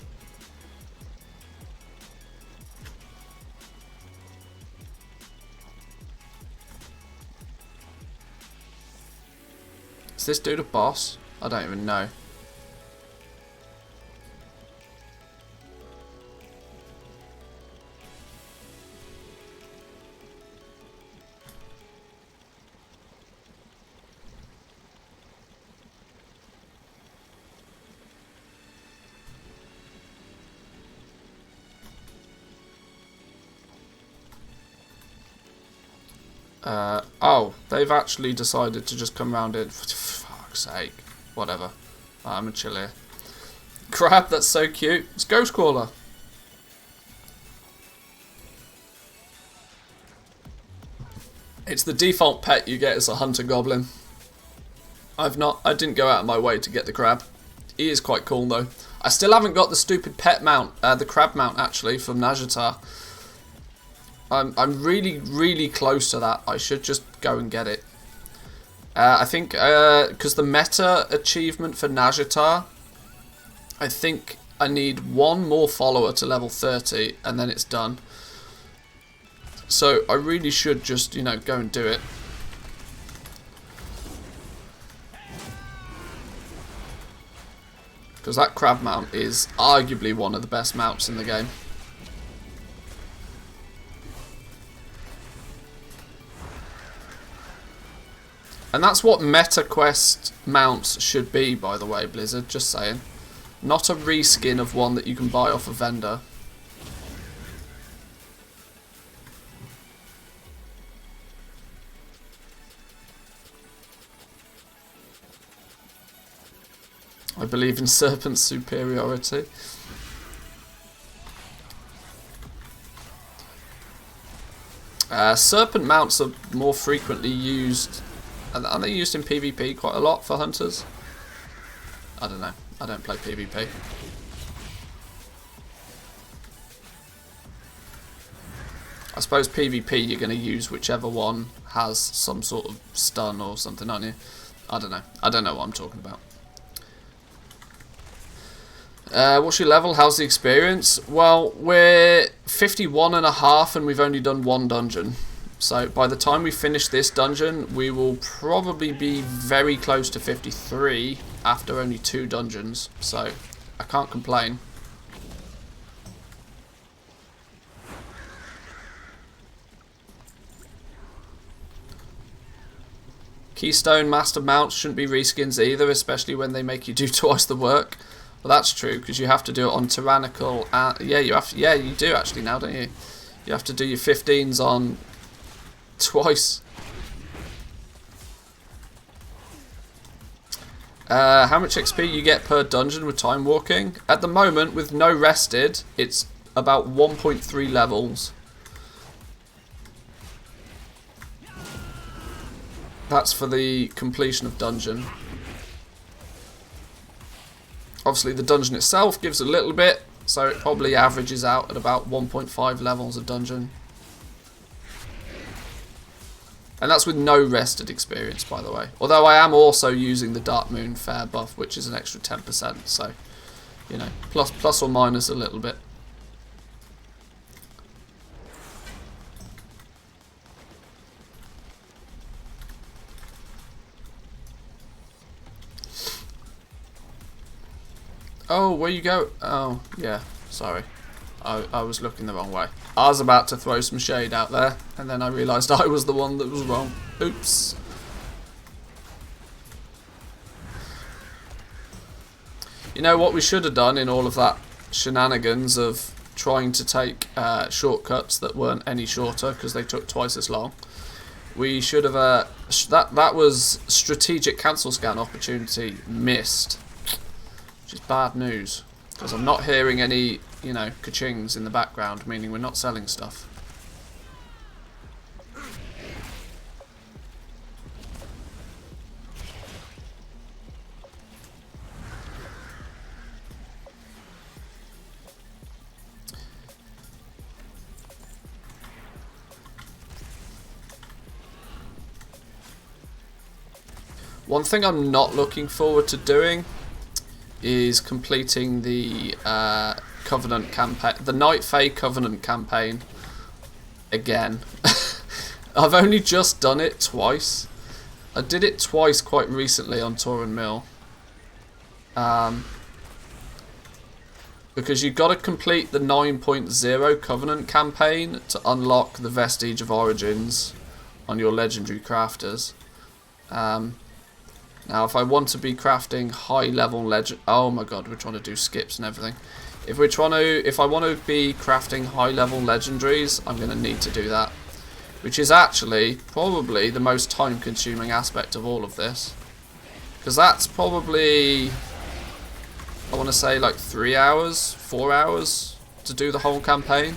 Is this dude a boss? I don't even know. Oh, they've actually decided to just come round in. For fuck's sake. Whatever. I'm gonna chill here. Crap, that's so cute. It's Ghost Crawler. It's the default pet you get as a hunter goblin. I didn't go out of my way to get the crab. He is quite cool though. I still haven't got the stupid pet mount, the crab mount actually from Najata. I'm really close to that. I should just go and get it. I think because the meta achievement for Najata, I think I need 1 more follower to level 30 and then it's done. So I really should just, you know, go and do it. Because that crab mount is arguably one of the best mounts in the game. And that's what meta quest mounts should be, by the way, Blizzard, just saying. Not a reskin of one that you can buy off a vendor. I believe in serpent superiority. Serpent mounts are more frequently used. Are they used in PvP quite a lot for hunters? I don't know. I don't play PvP. I suppose PvP you're going to use whichever one has some sort of stun or something, aren't you? I don't know. I don't know what I'm talking about. What's your level? How's the experience? Well, we're 51.5 and we've only done 1 dungeon. So by the time we finish this dungeon, we will probably be very close to 53 after only 2 dungeons. So I can't complain. Keystone Master mounts shouldn't be reskins either, especially when they make you do twice the work. Well, that's true because you have to do it on Tyrannical. Yeah, you have to, yeah, you do actually now, don't you? You have to do your 15s on twice. How much XP you get per dungeon with time walking? At the moment, with no rested, it's about 1.3 levels. That's for the completion of dungeon. Obviously, the dungeon itself gives a little bit, so it probably averages out at about 1.5 levels of dungeon. And that's with no rested experience, by the way. Although I am also using the Dark Moon Fair buff, which is an extra 10%. So, you know, plus or minus a little bit. Oh, where you go? Oh, yeah. Sorry. I was looking the wrong way. I was about to throw some shade out there, and then I realised I was the one that was wrong. Oops. You know what we should have done in all of that shenanigans of trying to take shortcuts that weren't any shorter because they took twice as long? We should have... that was strategic cancel scan opportunity missed. Which is bad news. Because I'm not hearing any, you know, ka-chings in the background, meaning we're not selling stuff. One thing I'm not looking forward to doing is completing the Covenant campaign, the Night Fae Covenant campaign again. I've only just done it twice. I did it twice quite recently on Torin Mill. Because you've got to complete the 9.0 Covenant campaign to unlock the Vestige of Origins on your legendary crafters. Now, if I want to be crafting high-level legend, oh my god, we're trying to do skips and everything. If I want to be crafting high-level legendaries, I'm going to need to do that, which is actually probably the most time-consuming aspect of all of this, because that's probably, I want to say, like 3 hours, 4 hours to do the whole campaign.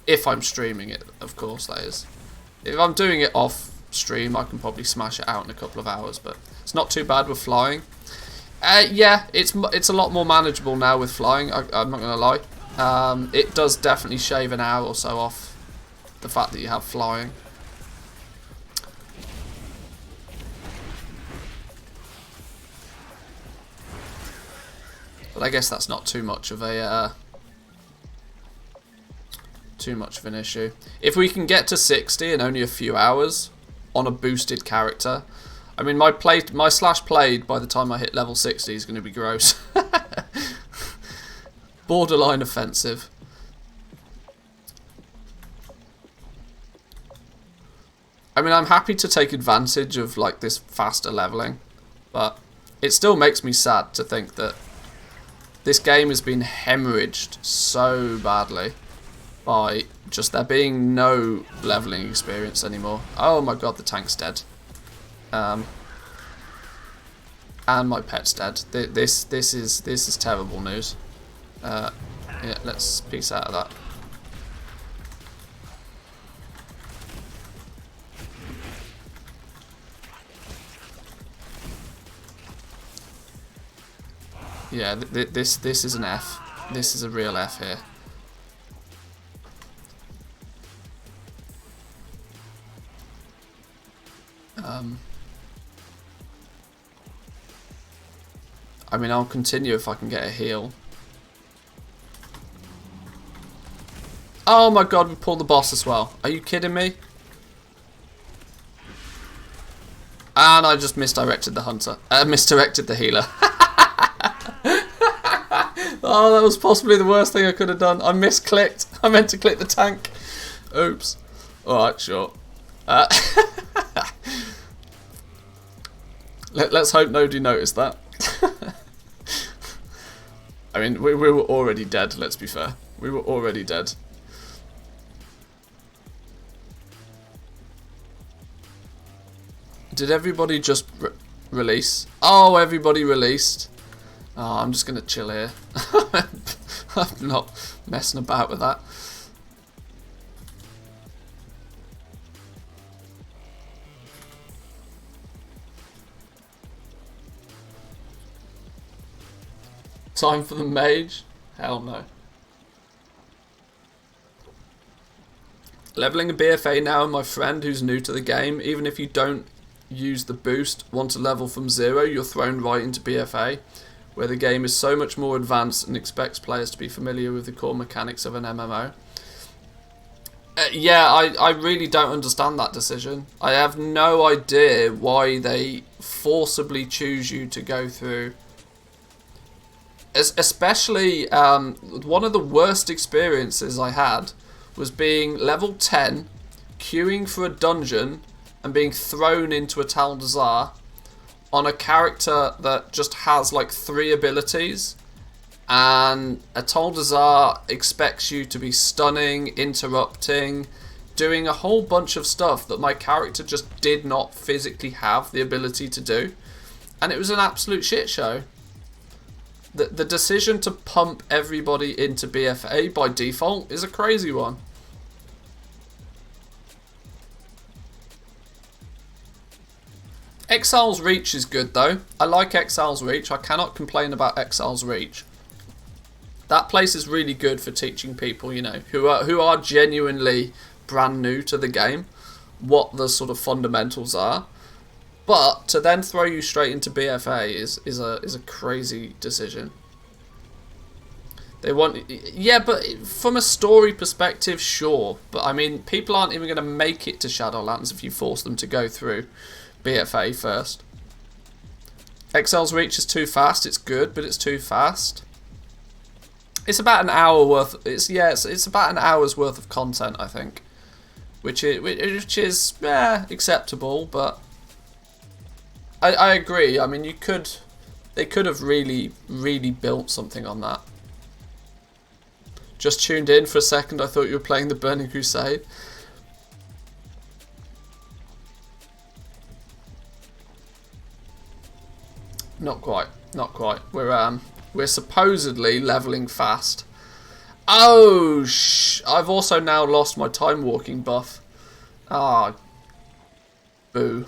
If I'm streaming it, of course, that is. If I'm doing it off stream, I can probably smash it out in a couple of hours, but it's not too bad with flying. Yeah, it's a lot more manageable now with flying, I'm not going to lie. It does definitely shave an hour or so off the fact that you have flying. But I guess that's not too much of an issue. If we can get to 60 in only a few hours on a boosted character, I mean, my slash played by the time I hit level 60 is going to be gross. Borderline offensive. I mean, I'm happy to take advantage of like this faster leveling, but it still makes me sad to think that this game has been hemorrhaged so badly by just there being no leveling experience anymore. Oh my god, the tank's dead. And my pet's dead. This is terrible news. Yeah, let's peace out of that. Yeah, this is an F. This is a real F here. I mean, I'll continue if I can get a heal. Oh my god, we pulled the boss as well. Are you kidding me? And I just misdirected the hunter. Misdirected the healer. Oh, that was possibly the worst thing I could have done. I misclicked. I meant to click the tank. Oops. Alright, sure. Let's hope nobody noticed that. I mean, we were already dead, let's be fair. We were already dead. Did everybody just release? Oh, everybody released. Oh, I'm just going to chill here. I'm not messing about with that. Time for the mage? Hell no. Leveling a BFA now, my friend who's new to the game, even if you don't use the boost, want to level from 0, you're thrown right into BFA, where the game is so much more advanced and expects players to be familiar with the core mechanics of an MMO. Yeah, I really don't understand that decision. I have no idea why they forcibly choose you to go through. Especially, one of the worst experiences I had was being level 10, queuing for a dungeon, and being thrown into a Tal Dazar on a character that just has like 3 abilities, and a Tal Dazar expects you to be stunning, interrupting, doing a whole bunch of stuff that my character just did not physically have the ability to do, and it was an absolute shit show. The decision to pump everybody into BFA by default is a crazy one. Exile's Reach is good though. I like Exile's Reach. I cannot complain about Exile's Reach. That place is really good for teaching people, you know, who are genuinely brand new to the game, what the sort of fundamentals are. But to then throw you straight into BFA is a crazy decision. They want, yeah, but from a story perspective, sure. But I mean, people aren't even going to make it to Shadowlands if you force them to go through BFA first. Exile's Reach is too fast. It's good, but it's too fast. It's about an hour worth. It's about an hour's worth of content, I think, which is acceptable. But I agree. I mean, they could have really built something on that. Just tuned in for a second. I thought you were playing the Burning Crusade. Not quite. Not quite. We're supposedly leveling fast. Oh, I've also now lost my time walking buff. Ah, boo.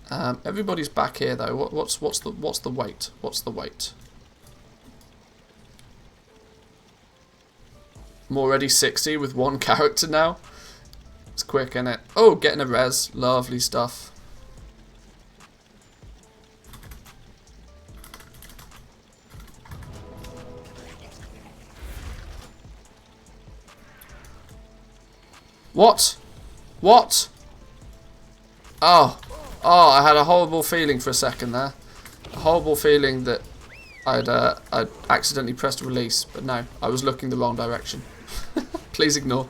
Everybody's back here though. What's the wait? What's the wait? I'm already 60 with one character now. It's quick, innit? Oh, getting a res. Lovely stuff. What? What? Oh. Oh, I had a horrible feeling for a second there. A horrible feeling that I'd accidentally pressed release, but no, I was looking the wrong direction. Please ignore.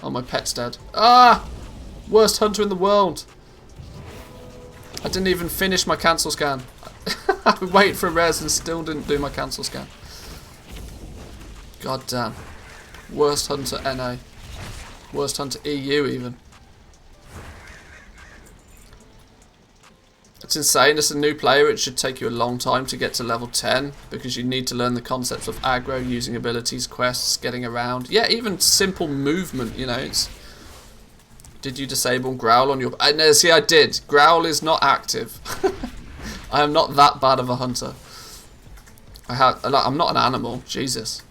Oh, my pet's dead. Ah! Worst hunter in the world. I didn't even finish my cancel scan. I waited for a res and still didn't do my cancel scan. God damn. Worst hunter NA. Worst hunter EU even. It's insane. As a new player, it should take you a long time to get to level 10 because you need to learn the concepts of aggro, using abilities, quests, getting around. Yeah, even simple movement, you know. Did you disable Growl on your... No, see, I did. Growl is not active. I am not that bad of a hunter. I'm not an animal. Jesus.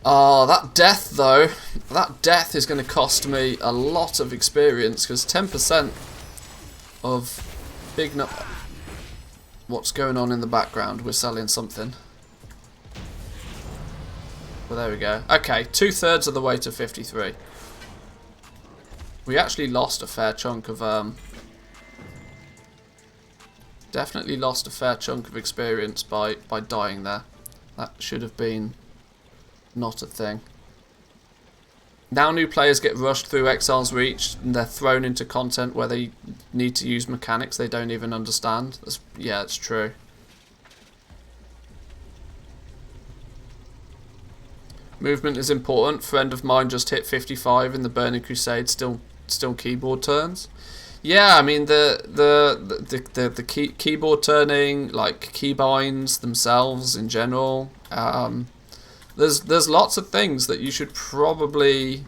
Oh, that death though. That death is going to cost me a lot of experience because 10% of big nut. What's going on in the background? We're selling something. Well, there we go. Okay, 2/3 of the way to 53. We actually lost a fair chunk of definitely lost a fair chunk of experience by dying there. That should have been not a thing. Now new players get rushed through Exile's Reach and they're thrown into content where they need to use mechanics they don't even understand. Yeah, it's true. Movement is important. Friend of mine just hit 55 in the Burning Crusade. Still keyboard turns. Yeah, I mean the keyboard turning, like keybinds themselves in general. There's lots of things that you should probably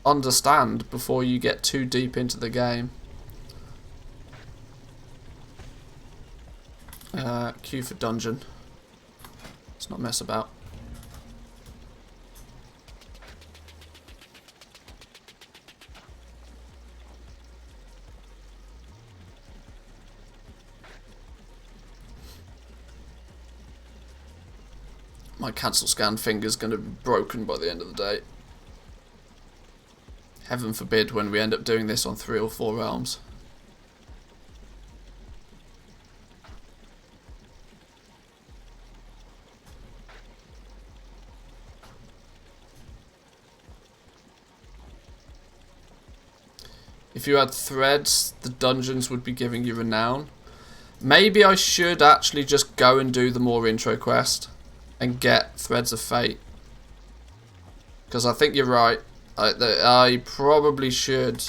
understand before you get too deep into the game. Queue for dungeon. Let's not mess about. My cancel scan finger's going to be broken by the end of the day. Heaven forbid when we end up doing this on 3 or 4 realms. If you had threads, the dungeons would be giving you renown. Maybe I should actually just go and do the more intro quest and get Threads of Fate, because I think you're right. I probably should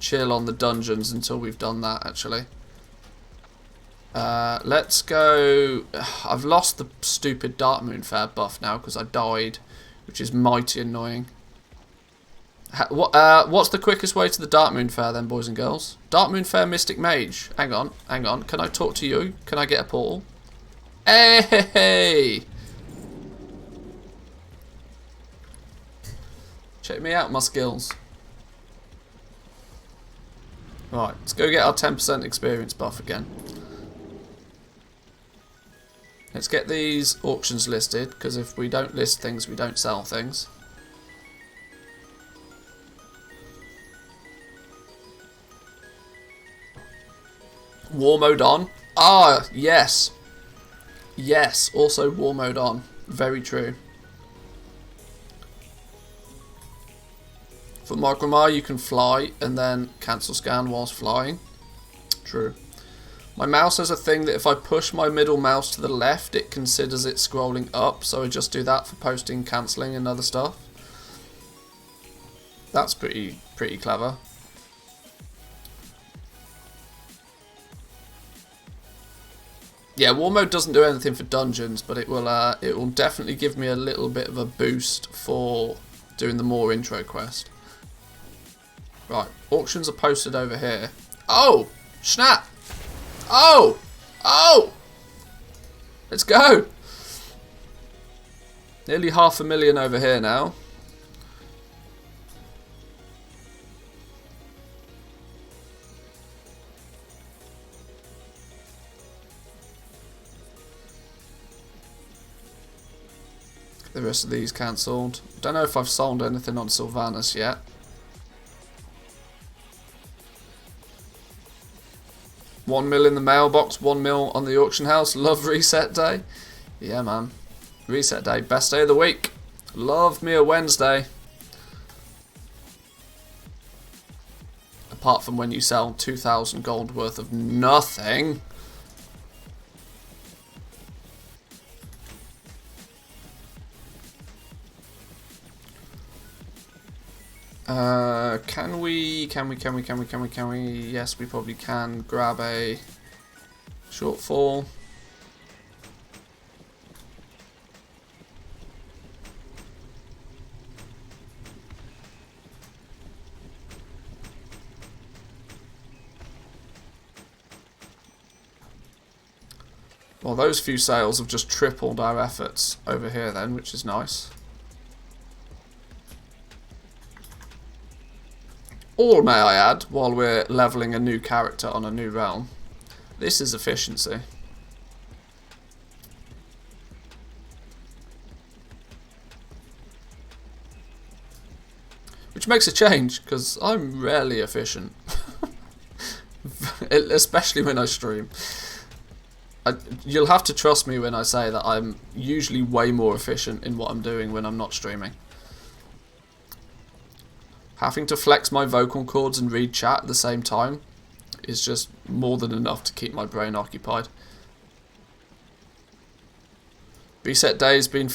chill on the dungeons until we've done that actually. Let's go. I've lost the stupid Dark Moon Fair buff now because I died, which is mighty annoying. What's the quickest way to the Darkmoon Fair then, boys and girls? Darkmoon Fair Mystic Mage. Hang on. Can I talk to you? Can I get a portal? Hey! Check me out, my skills. Right, let's go get our 10% experience buff again. Let's get these auctions listed, because if we don't list things, we don't sell things. War mode on. Ah, yes. Yes, also war mode on. Very true. For Micromar, you can fly and then cancel scan whilst flying. True. My mouse has a thing that if I push my middle mouse to the left, it considers it scrolling up. So I just do that for posting, cancelling and other stuff. That's pretty clever. Yeah, war mode doesn't do anything for dungeons, but it will definitely give me a little bit of a boost for doing the more intro quest. Right, auctions are posted over here. Oh, snap! Oh, oh! Let's go. Nearly 500,000 over here now. The rest of these cancelled. Don't know if I've sold anything on Sylvanas yet. $1 mil in the mailbox, 1 mil on the auction house. Love reset day. Yeah, man. Reset day, best day of the week. Love me a Wednesday. Apart from when you sell 2,000 gold worth of nothing. Can we? Yes, we probably can grab a shortfall. Well, those few sales have just tripled our efforts over here then, which is nice. Or may I add, while we're leveling a new character on a new realm, this is efficiency. Which makes a change, because I'm rarely efficient. Especially when I stream. You'll have to trust me when I say that I'm usually way more efficient in what I'm doing when I'm not streaming. Having to flex my vocal cords and read chat at the same time is just more than enough to keep my brain occupied. Reset Day has been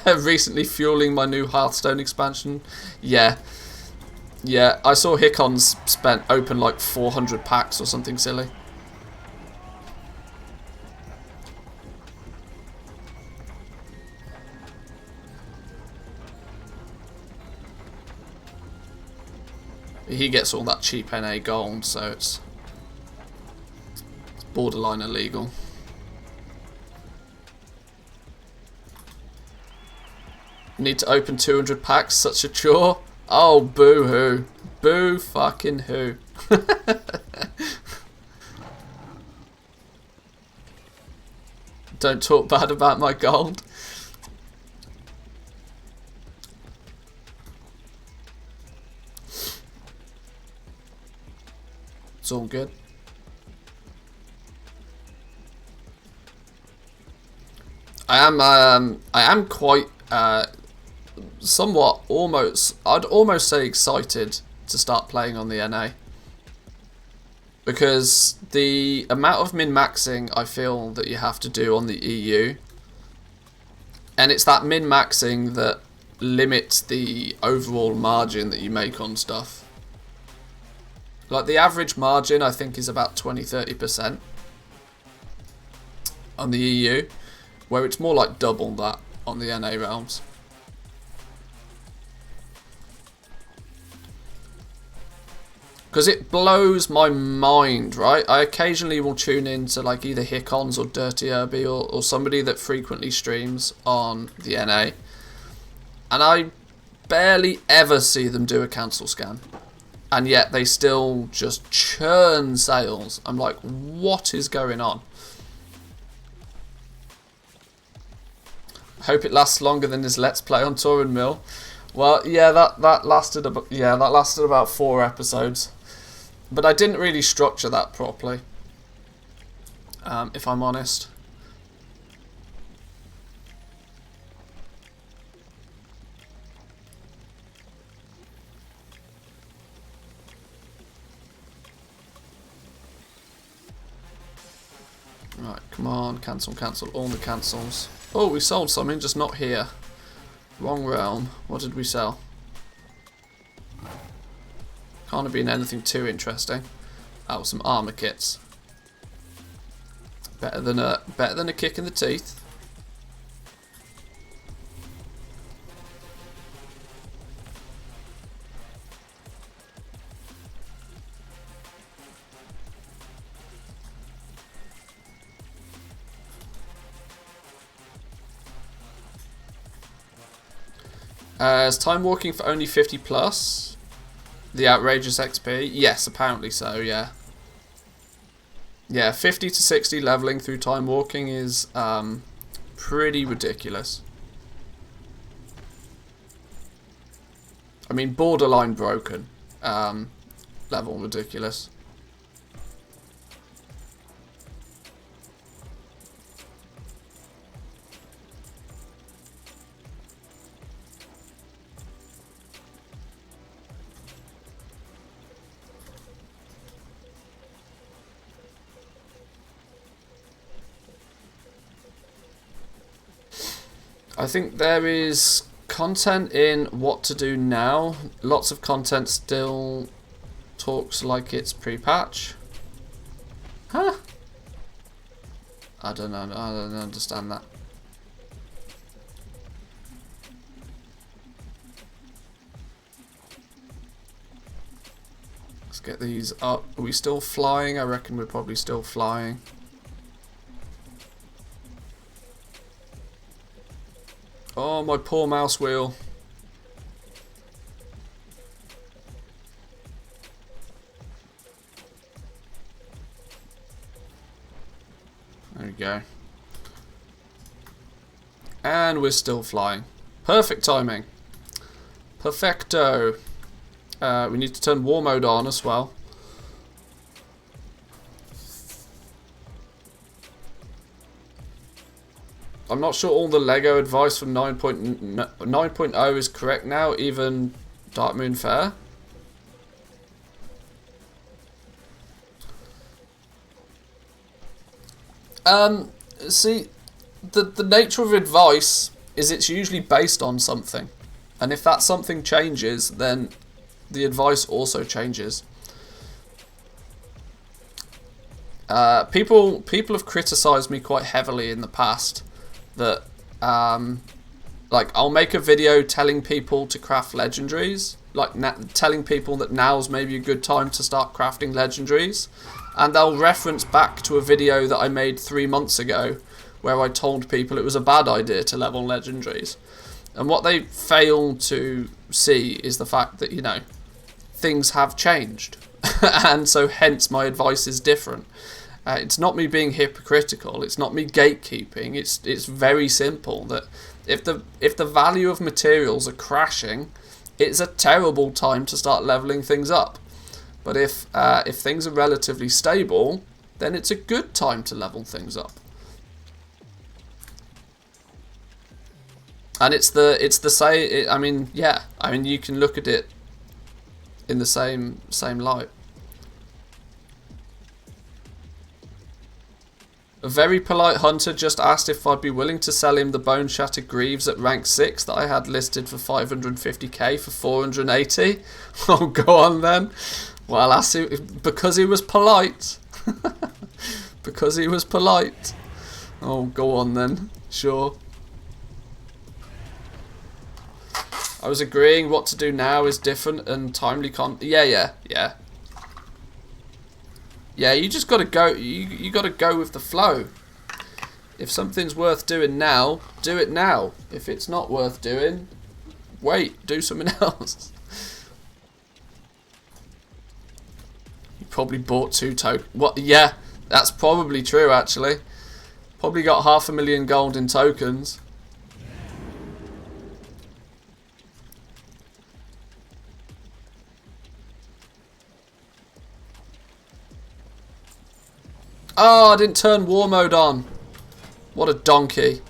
recently fueling my new Hearthstone expansion. Yeah, I saw Hickon's open like 400 packs or something silly. He gets all that cheap NA gold, so it's borderline illegal. Need to open 200 packs, such a chore. Oh, boo-hoo. Boo fucking hoo. Don't talk bad about my gold. It's all good. I am quite somewhat I'd almost say excited to start playing on the NA, because the amount of min-maxing I feel that you have to do on the EU, and it's that min-maxing that limits the overall margin that you make on stuff. Like the average margin I think is about 20-30% on the EU, where it's more like double that on the NA realms. because it blows my mind, right? I occasionally will tune in to like either Hickons or Dirty Irby or somebody that frequently streams on the NA, and I barely ever see them do a cancel scan, and yet they still just churn sales. I'm like, what is going on? I hope it lasts longer than his Let's Play on Tour and Mill. Well, yeah, that lasted about 4 episodes, but I didn't really structure that properly, if I'm honest. Right, come on, cancel all the cancels. Oh, we sold something, just not here. Wrong realm. What did we sell? Can't have been anything too interesting. Oh, some armor kits. Better than a kick in the teeth. Is time walking for only 50 plus? The outrageous XP? Yes, apparently so, yeah. Yeah, 50 to 60 leveling through time walking is pretty ridiculous. I mean, borderline broken. Level ridiculous. I think there is content in what to do now. Lots of content still talks like it's pre-patch. Huh? I don't know. I don't understand that. Let's get these up. Are we still flying? I reckon we're probably still flying. Oh, my poor mouse wheel. There we go. And we're still flying. Perfect timing. Perfecto. We need to turn war mode on as well. I'm not sure all the LEGO advice from 9.0 is correct now, even Dark Moon Fair. See, the nature of advice is it's usually based on something. And if that something changes, then the advice also changes. People have criticised me quite heavily in the past that like I'll make a video telling people to craft legendaries, like telling people that now's maybe a good time to start crafting legendaries, and they'll reference back to a video that I made 3 months ago where I told people it was a bad idea to level legendaries. And what they fail to see is the fact that, you know, things have changed and so hence my advice is different. It's not me being hypocritical. It's not me gatekeeping. It's very simple that if the value of materials are crashing, it's a terrible time to start leveling things up. But if things are relatively stable, then it's a good time to level things up. And it's the same. I mean, yeah. I mean, you can look at it in the same light. A very polite hunter just asked if I'd be willing to sell him the Bone Shattered Greaves at rank 6 that I had listed for 550k for 480. Oh, go on then. Well, that's it, because he was polite. Because he was polite. Oh, go on then. Sure. I was agreeing what to do now is different and timely yeah. Yeah, you just gotta go. You gotta go with the flow. If something's worth doing now, do it now. If it's not worth doing, wait, do something else. You probably bought 2 tokens. What? Yeah, that's probably true actually. Probably got 500,000 gold in tokens. Oh, I didn't turn war mode on. What a donkey.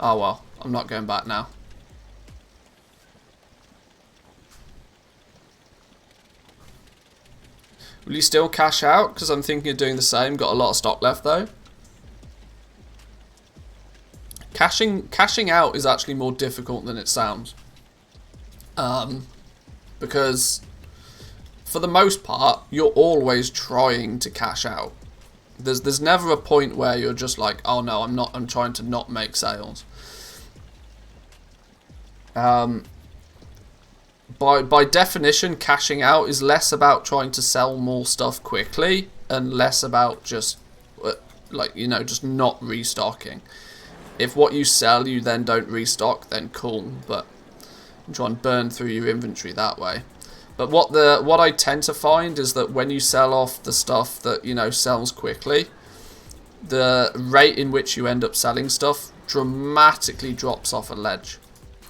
Oh well, I'm not going back now. Will you still cash out? Because I'm thinking of doing the same. Got a lot of stock left though. Cashing out is actually more difficult than it sounds. Because for the most part, you're always trying to cash out. There's never a point where you're just like, oh no, I'm trying to not make sales. By definition, cashing out is less about trying to sell more stuff quickly and less about just like, you know, just not restocking. If what you sell you then don't restock, then cool, but try and burn through your inventory that way. But what I tend to find is that when you sell off the stuff that, you know, sells quickly, the rate in which you end up selling stuff dramatically drops off a ledge.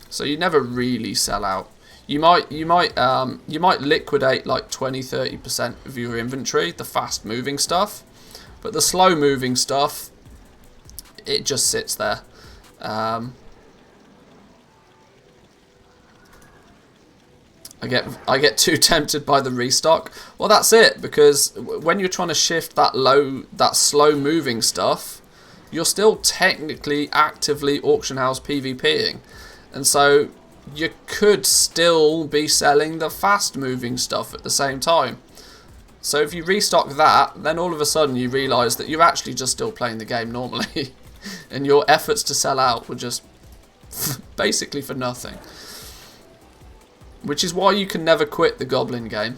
So you never really sell out. You might liquidate like 20-30% of your inventory, the fast moving stuff, but the slow moving stuff, it just sits there. I get too tempted by the restock. Well, that's it, because when you're trying to shift that slow moving stuff, you're still technically actively auction house PvPing, and so you could still be selling the fast moving stuff at the same time. So if you restock that, then all of a sudden you realise that you're actually just still playing the game normally, and your efforts to sell out were just basically for nothing. Which is why you can never quit the Goblin game.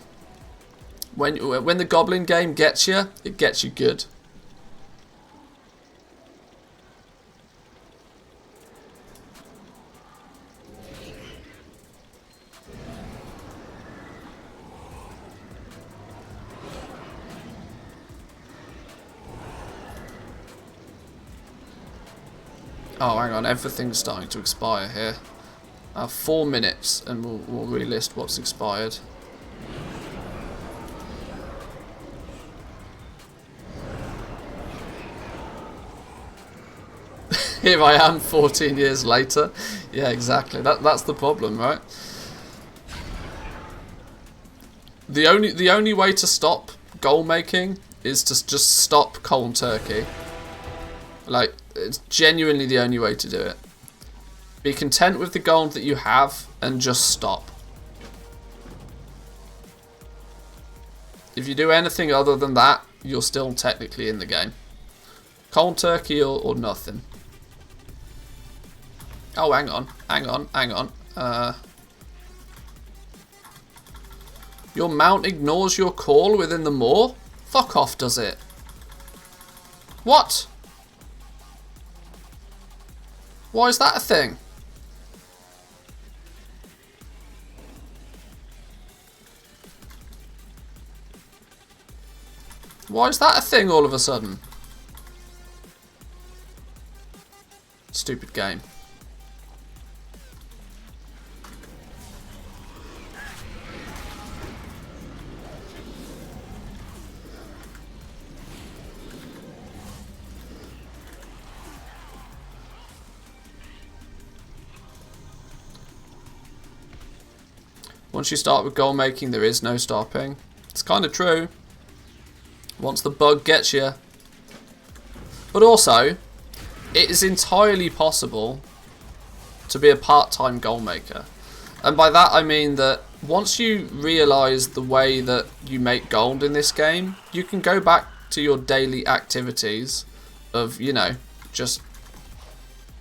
When the Goblin game gets you, it gets you good. Oh, hang on, everything's starting to expire here. 4 minutes and we'll relist what's expired. Here I am 14 years later. Yeah, exactly. That's the problem, right? The only way to stop gold making is to just stop cold turkey. Like, it's genuinely the only way to do it. Be content with the gold that you have and just stop. If you do anything other than that, you're still technically in the game. Cold turkey or nothing. Oh, hang on. Your mount ignores your call within the moor? Fuck off, does it? What? Why is that a thing? Why is that a thing all of a sudden? Stupid game. Once you start with goal making, there is no stopping. It's kind of true. Once the bug gets you. But also, it is entirely possible to be a part-time goal maker. And by that I mean that once you realise the way that you make gold in this game, you can go back to your daily activities of, you know, just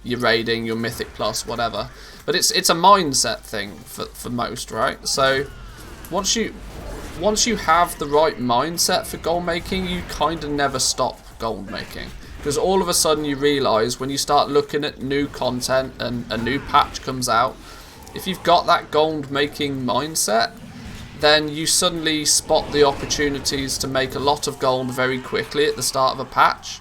your raiding, your mythic plus, whatever. But it's a mindset thing for most, right? So once you once you have the right mindset for gold making, you kind of never stop gold making. Because all of a sudden you realise when you start looking at new content and a new patch comes out, if you've got that gold making mindset, then you suddenly spot the opportunities to make a lot of gold very quickly at the start of a patch,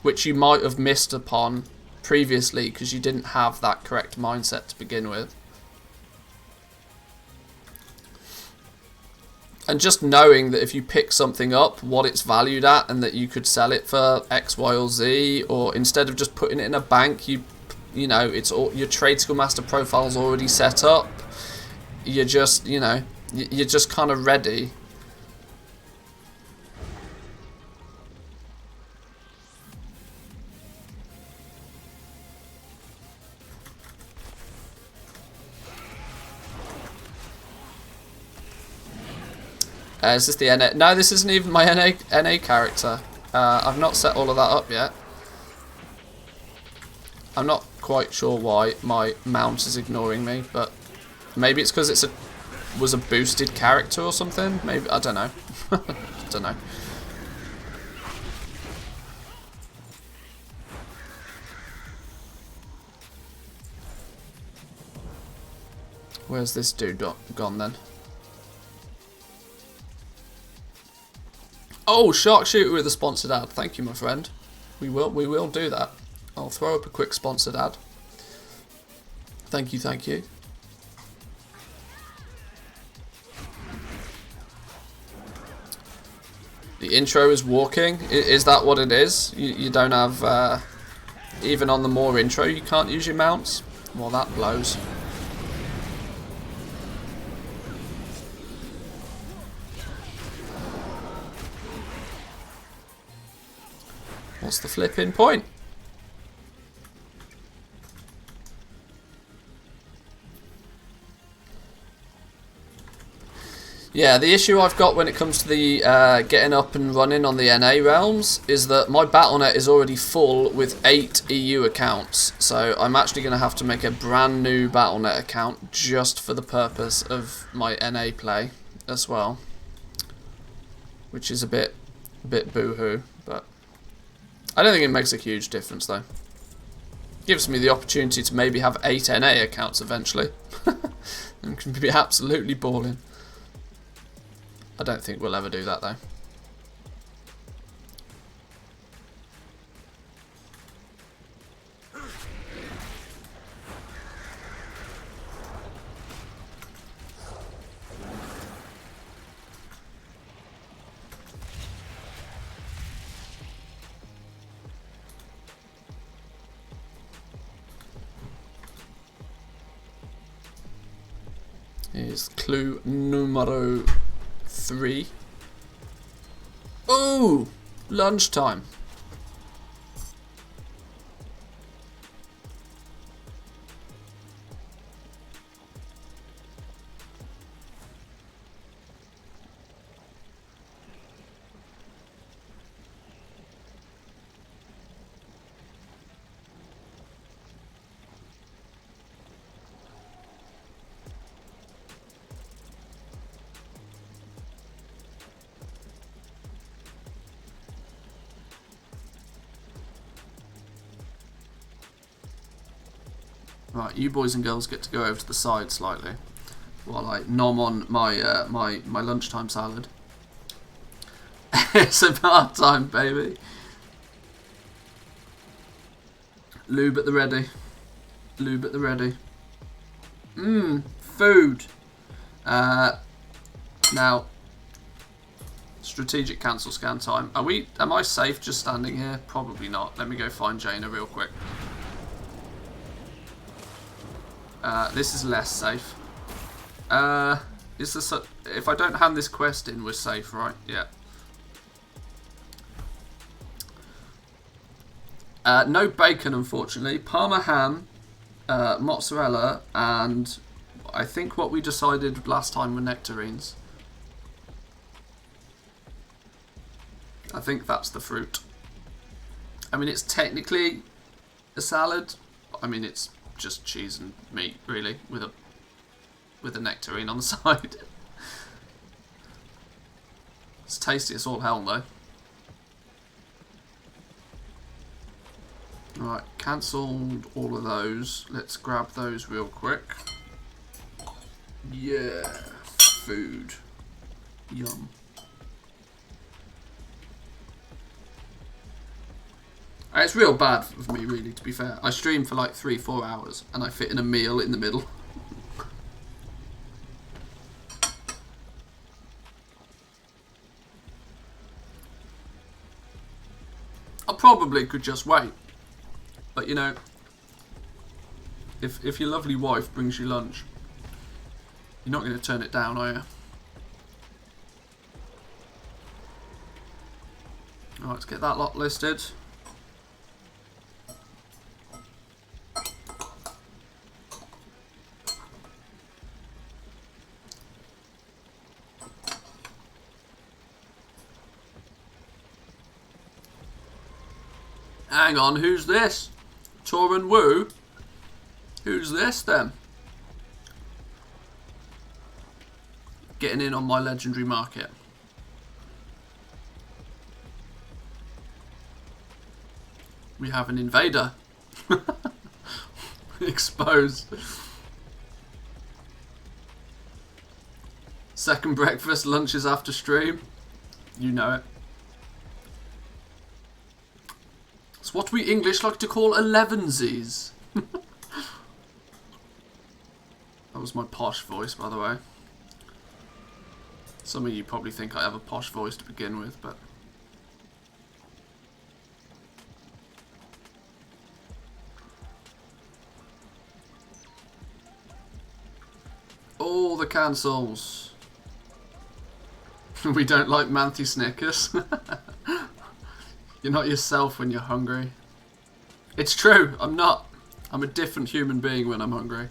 which you might have missed upon previously because you didn't have that correct mindset to begin with. And just knowing that if you pick something up, what it's valued at, and that you could sell it for X, Y, or Z, or instead of just putting it in a bank, you know, it's all, your trade skill master profile's already set up. You're just, you know, you're just kind of ready. Is this the NA? No, this isn't even my NA character. I've not set all of that up yet. I'm not quite sure why my mount is ignoring me, but maybe it's because it's was a boosted character or something. Maybe, I don't know. Don't know. Where's this dude gone then? Oh, Sharkshooter with a sponsored ad. Thank you, my friend. We will do that. I'll throw up a quick sponsored ad. Thank you, thank you. The intro is walking. Is that what it is? You don't have, even on the more intro, you can't use your mounts? Well, that blows. What's the flipping point? Yeah, the issue I've got when it comes to the getting up and running on the NA realms is that my Battle.net is already full with 8 EU accounts. So I'm actually going to have to make a brand new Battle.net account just for the purpose of my NA play as well. Which is a bit boo-hoo, but I don't think it makes a huge difference though. Gives me the opportunity to maybe have 8 NA accounts eventually. And can be absolutely balling. I don't think we'll ever do that though. Here's clue numero 3. Ooh! Lunchtime. Right, you boys and girls get to go over to the side slightly while I nom on my my lunchtime salad. It's about time, baby. Lube at the ready. Lube at the ready. Food. Now, strategic cancel scan time. Am I safe just standing here? Probably not. Let me go find Jaina real quick. This is less safe. Is this if I don't hand this quest in, we're safe, right? Yeah. No bacon, unfortunately. Parma ham, mozzarella, and I think what we decided last time were nectarines. I think that's the fruit. I mean, it's technically a salad. I mean, it's just cheese and meat, really, with a nectarine on the side. It's tasty as all hell, though. Alright, cancelled all of those. Let's grab those real quick. Yeah, food. Yum. It's real bad of me, really, to be fair. I stream for like 3-4 hours and I fit in a meal in the middle. I probably could just wait. But you know, if your lovely wife brings you lunch, you're not going to turn it down, are you? Alright, let's get that lot listed. Hang on, who's this? Torin Wu? Who's this then? Getting in on my legendary market. We have an invader. Exposed. Second breakfast, lunches after stream. You know it. It's what we English like to call elevensies. That was my posh voice, by the way. Some of you probably think I have a posh voice to begin with, but... all the cancels. We don't like Manthy Snickers. You're not yourself when you're hungry. It's true, I'm not. I'm a different human being when I'm hungry.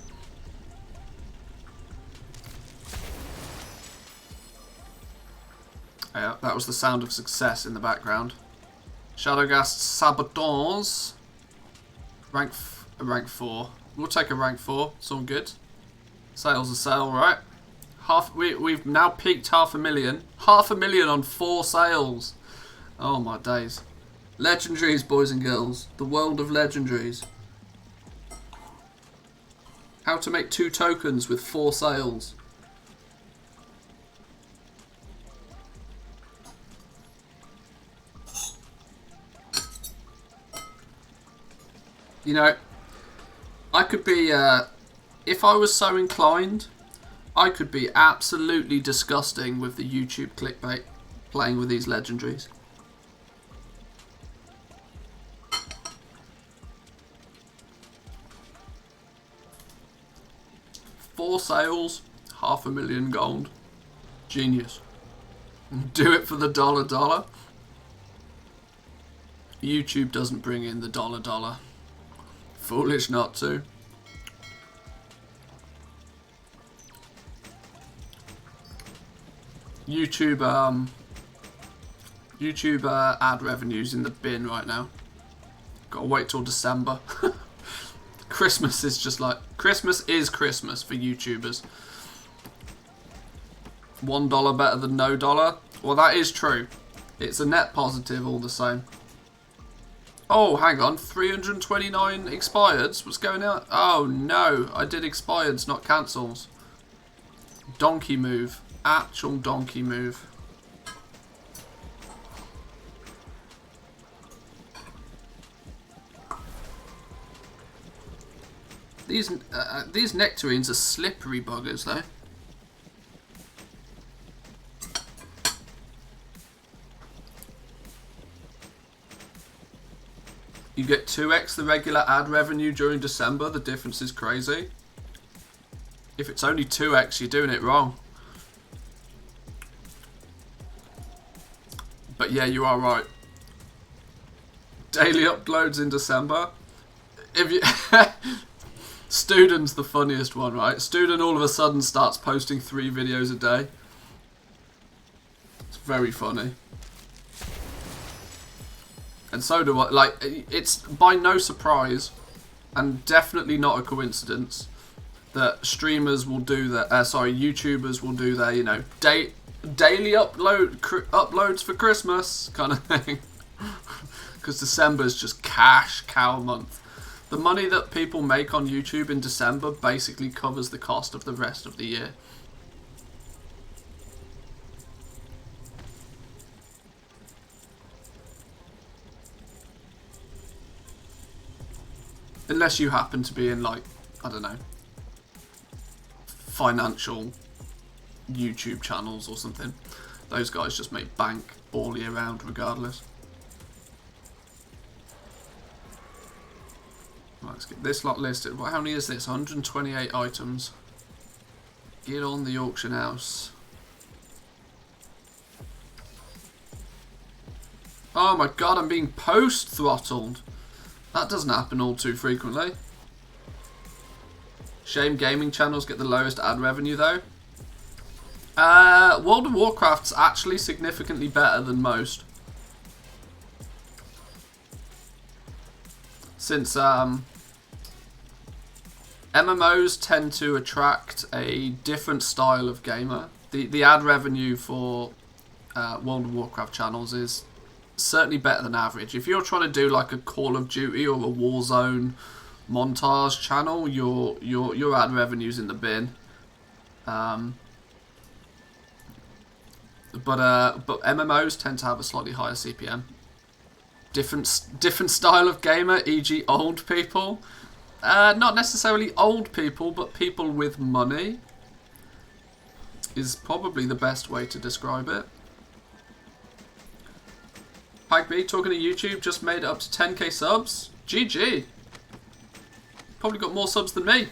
Yeah, that was the sound of success in the background. Shadowgast Saboteurs. Rank 4. We'll take a rank 4. It's all good. Sales are sale, right? We've now peaked 500,000. 500,000 on 4 sales. Oh my days. Legendaries, boys and girls. The world of legendaries. How to make 2 tokens with 4 sales. You know, I could be, if I was so inclined, I could be absolutely disgusting with the YouTube clickbait playing with these legendaries. Four sales, 500,000 gold. Genius. Do it for the $. YouTube doesn't bring in the $. Foolish not to. YouTube ad revenues in the bin right now. Gotta wait till December. Christmas is just like... Christmas is Christmas for YouTubers. $1 better than no dollar. Well, that is true. It's a net positive all the same. Oh, hang on. 329 expireds? What's going on? Oh, no. I did expireds, not cancels. Donkey move. Actual donkey move. These nectarines are slippery buggers, though. You get 2x the regular ad revenue during December. The difference is crazy. If it's only 2x, you're doing it wrong. But yeah, you are right. Daily uploads in December. If you Student's the funniest one, right? Student all of a sudden starts posting 3 videos a day. It's very funny. And so do I. Like, it's by no surprise, and definitely not a coincidence, that streamers will do that. YouTubers will do their, you know, daily uploads for Christmas kind of thing. Because December is just cash cow month. The money that people make on YouTube in December basically covers the cost of the rest of the year. Unless you happen to be in, like, I don't know, financial YouTube channels or something. Those guys just make bank all year round regardless. Right, let's get this lot listed. How many is this? 128 items. Get on the auction house. Oh my god, I'm being post-throttled. That doesn't happen all too frequently. Shame gaming channels get the lowest ad revenue though. World of Warcraft's actually significantly better than most. Since MMOs tend to attract a different style of gamer. The ad revenue for World of Warcraft channels is certainly better than average. If you're trying to do like a Call of Duty or a Warzone montage channel, your ad revenue's in the bin. But MMOs tend to have a slightly higher CPM. Different style of gamer, e.g. old people. Not necessarily old people, but people with money is probably the best way to describe it. Pike B, talking to YouTube, just made it up to 10k subs. GG. Probably got more subs than me.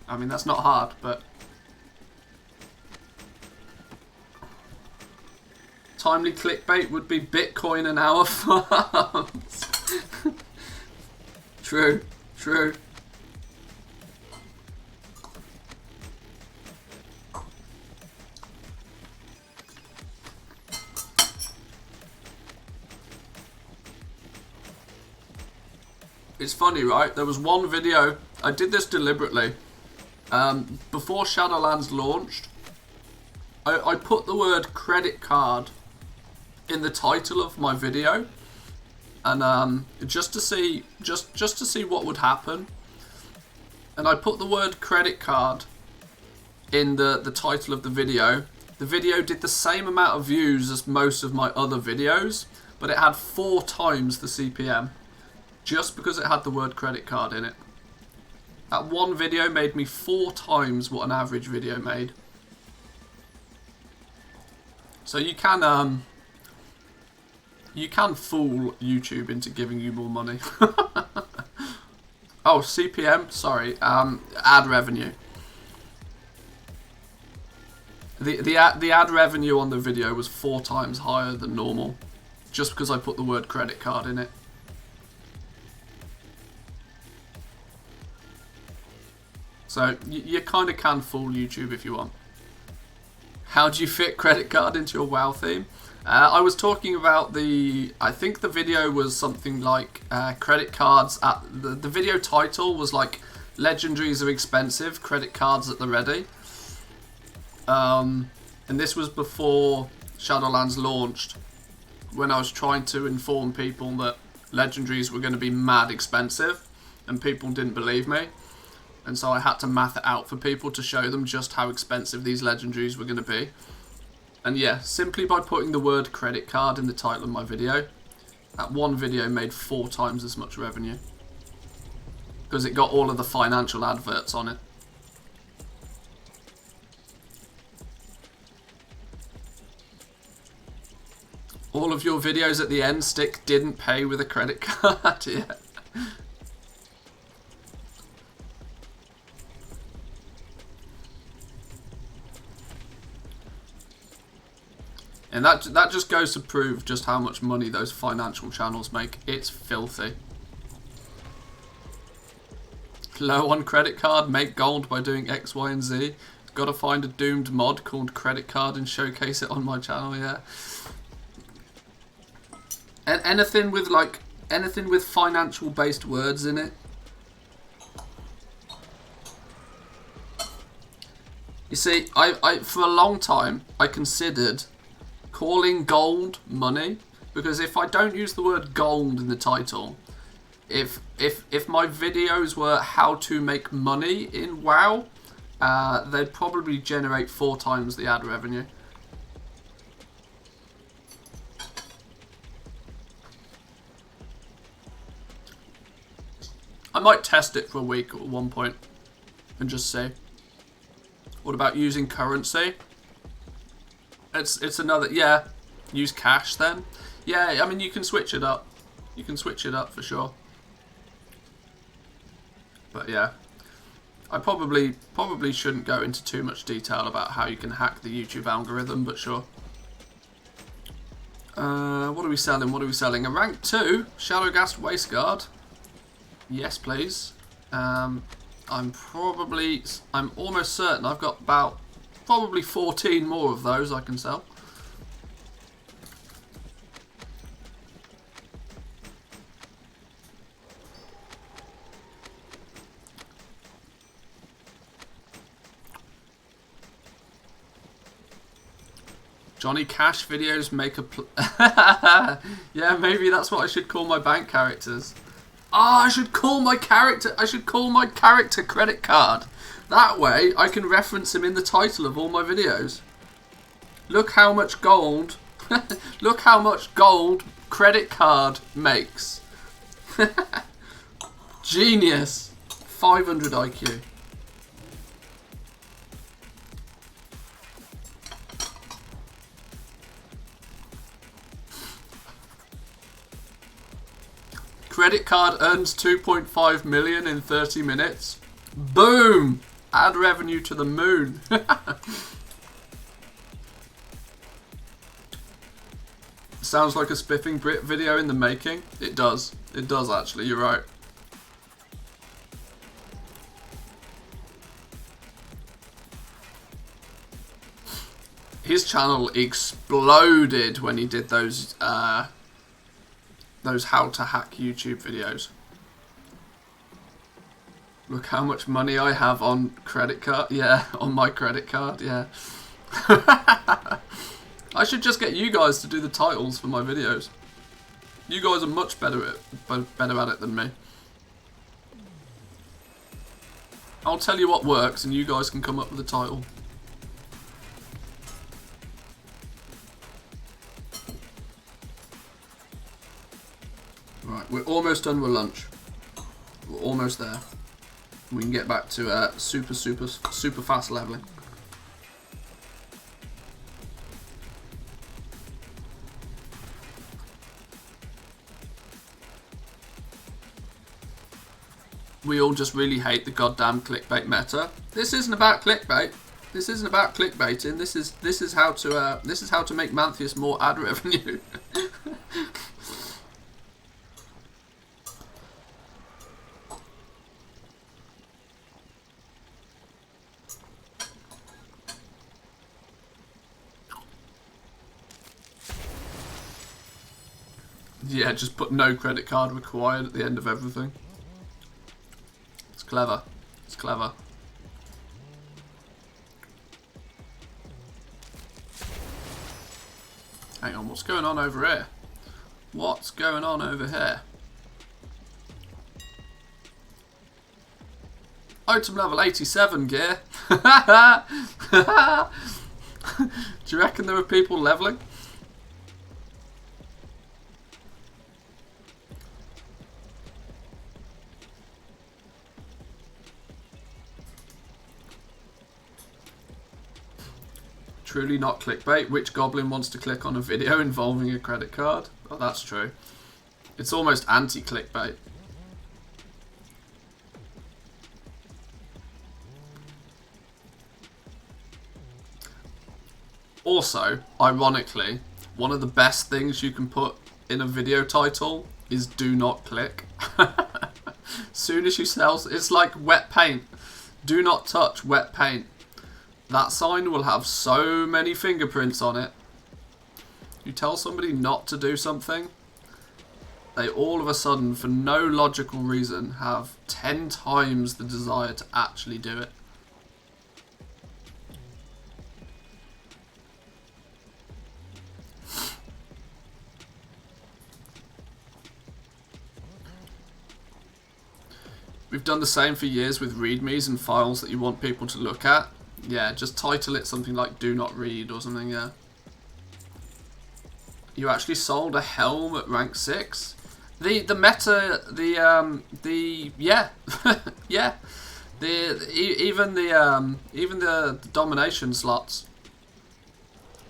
I mean, that's not hard, but... Timely clickbait would be Bitcoin an hour farms. True, true. It's funny, right? There was one video, I did this deliberately. Before Shadowlands launched, I put the word credit card in the title of my video, and just to see what would happen. And I put the word credit card in the title of the video. The video did the same amount of views as most of my other videos, but it had 4 times the CPM. Just because it had the word credit card in it. That one video made me 4 times what an average video made. So you can fool YouTube into giving you more money. Oh, CPM, sorry, ad revenue. The ad revenue on the video was 4 times higher than normal, just because I put the word credit card in it. So you kind of can fool YouTube if you want. How do you fit credit card into your WoW theme? I was talking about I think the video was something like credit cards at the video title was like legendaries are expensive, credit cards at the ready. And this was before Shadowlands launched, when I was trying to inform people that legendaries were going to be mad expensive, and people didn't believe me. And so I had to math it out for people to show them just how expensive these legendaries were going to be. And yeah, simply by putting the word credit card in the title of my video, that one video made 4 times as much revenue. Because it got all of the financial adverts on it. All of your videos at the end stick didn't pay with a credit card. Yeah. And that just goes to prove just how much money those financial channels make. It's filthy. Low on credit card, make gold by doing X, Y, and Z. Gotta find a doomed mod called credit card and showcase it on my channel, yeah. And anything with financial based words in it. You see, I for a long time, I considered calling gold money, because if I don't use the word gold in the title, if my videos were how to make money in WoW, they'd probably generate 4 times the ad revenue. I might test it for a week at one point and just see. What about using currency? It's another, yeah, use cash then. Yeah, I mean, you can switch it up. You can switch it up for sure. But yeah, I probably shouldn't go into too much detail about how you can hack the YouTube algorithm, but sure. What are we selling? What are we selling? A rank 2 Shadowghast Wasteguard. Yes, please. I'm almost certain I've got about probably 14 more of those I can sell. Johnny Cash videos make a yeah, maybe that's what I should call my bank characters. Ah, I should call my character credit card. That way I can reference him in the title of all my videos. Look how much gold look how much gold credit card makes. Genius. 500 IQ. Credit card earns 2.5 million in 30 minutes. Boom! Ad revenue to the moon. Sounds like a Spiffing Brit video in the making. It does. It does actually, you're right. His channel exploded when he did those how to hack YouTube videos. Look how much money I have on credit card. Yeah, on my credit card, yeah. I should just get you guys to do the titles for my videos. You guys are much better at it than me. I'll tell you what works and you guys can come up with a title. Right, we're almost done with lunch. We're almost there. We can get back to super fast leveling. We all just really hate the goddamn clickbait meta. This isn't about clickbait. This isn't about clickbaiting. This is how to make Manthius more ad revenue. Yeah, just put no credit card required at the end of everything. It's clever. It's clever. Hang on, what's going on over here? What's going on over here? Item level 87 gear. Do you reckon there were people leveling? Truly not clickbait. Which goblin wants to click on a video involving a credit card? Oh, that's true. It's almost anti-clickbait. Also, ironically, one of the best things you can put in a video title is do not click. Soon as you sell, it's like wet paint. Do not touch wet paint. That sign will have so many fingerprints on it. You tell somebody not to do something, they all of a sudden, for no logical reason, have 10 times the desire to actually do it. We've done the same for years with readmes and files that you want people to look at. Yeah, just title it something like "Do Not Read" or something. Yeah. You actually sold a helm at rank 6. The meta, yeah, yeah. Even the domination slots.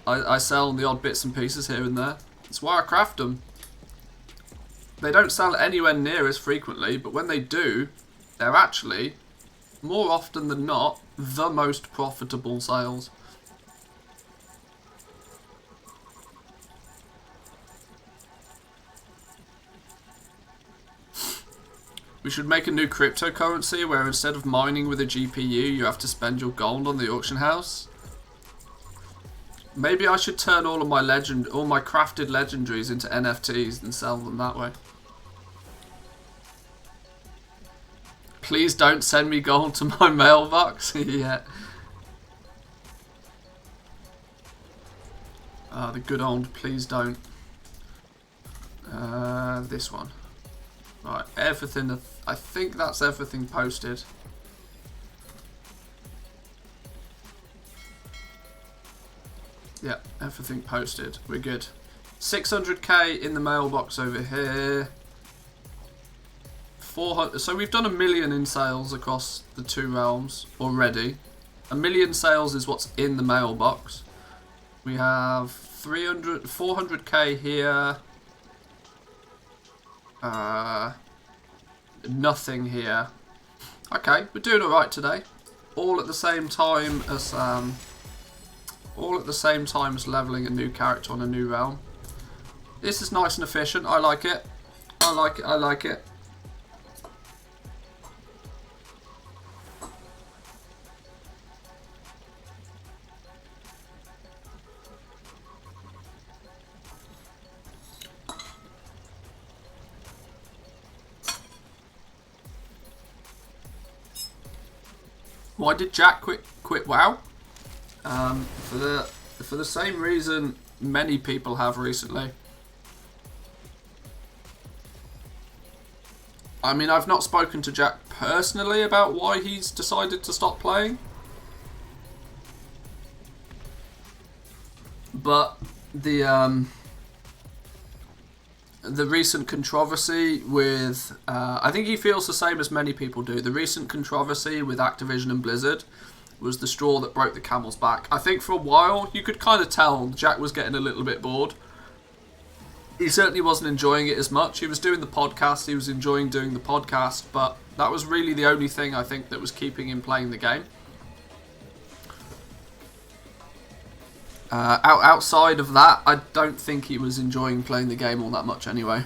I sell the odd bits and pieces here and there. That's why I craft them. They don't sell anywhere near as frequently, but when they do, they're actually, more often than not, the most profitable sales. We should make a new cryptocurrency where instead of mining with a GPU, you have to spend your gold on the auction house. Maybe I should turn all my crafted legendaries into NFTs and sell them that way. Please don't send me gold to my mailbox. Yeah. The good old please don't. This one. Right, everything. I think that's everything posted. Yeah, everything posted. We're good. 600k in the mailbox over here. 400. So we've done 1 million in sales across the 2 realms already. 1 million sales is what's in the mailbox. We have 400k here. Nothing here. Okay, we're doing alright today. All at the same time as leveling a new character on a new realm. This is nice and efficient. I like it. I like it. I like it. Why did Jack quit WoW? For the same reason many people have recently. I mean, I've not spoken to Jack personally about why he's decided to stop playing. But the recent controversy with, I think he feels the same as many people do. The recent controversy with Activision and Blizzard was the straw that broke the camel's back. I think for a while you could kind of tell Jack was getting a little bit bored. He certainly wasn't enjoying it as much. He was doing the podcast, he was enjoying doing the podcast, but that was really the only thing I think that was keeping him playing the game. Outside of that, I don't think he was enjoying playing the game all that much anyway.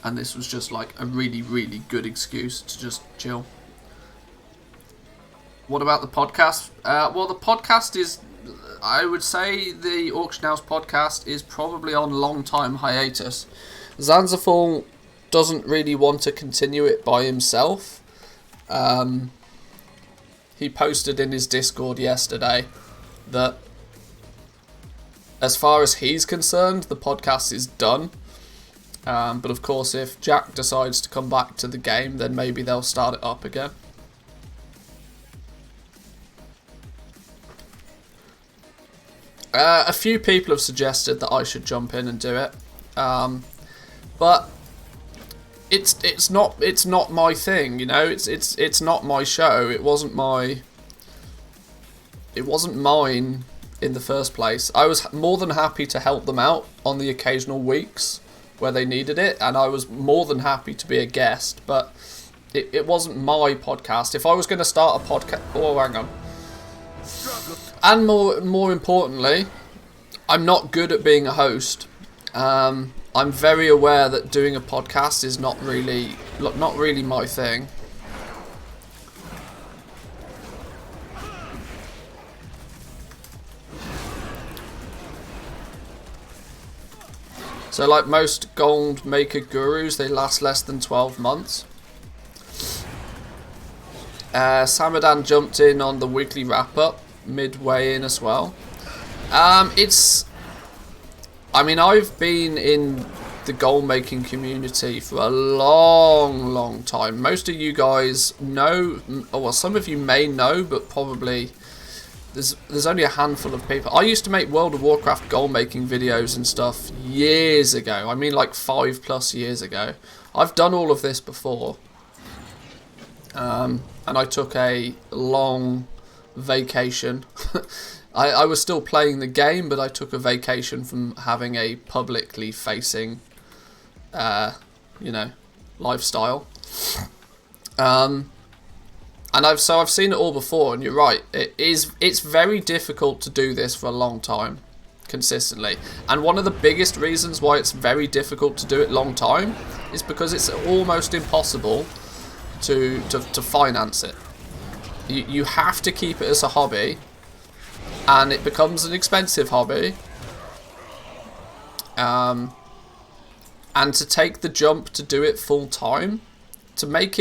And this was just like a really, really good excuse to just chill. What about the podcast? Well, the podcast is, I would say the Auction House podcast is probably on long-time hiatus. Zanzafall doesn't really want to continue it by himself. He posted in his Discord yesterday that as far as he's concerned, the podcast is done. But of course, if Jack decides to come back to the game, then maybe they'll start it up again. A few people have suggested that I should jump in and do it, but it's not my thing, you know. It's not my show. It wasn't mine in the first place. I was more than happy to help them out on the occasional weeks where they needed it, and I was more than happy to be a guest, but it wasn't my podcast. If I was going to start a podcast... Oh, hang on. And more importantly, I'm not good at being a host. I'm very aware that doing a podcast is not really my thing. So like most gold maker gurus, they last less than 12 months. Samadan jumped in on the weekly wrap-up midway in as well. I mean, I've been in the goal making community for a long time. Most of you guys know, or well, some of you may know, but probably there's only a handful of people. I used to make World of Warcraft goal making videos and stuff years ago. I mean, like 5+ years ago. I've done all of this before, and I took a long vacation. I was still playing the game, but I took a vacation from having a publicly facing, lifestyle. And I've seen it all before, and you're right. It's very difficult to do this for a long time, consistently. And one of the biggest reasons why it's very difficult to do it long time is because it's almost impossible to finance it. You have to keep it as a hobby. And it becomes an expensive hobby. And to take the jump to do it full time, to make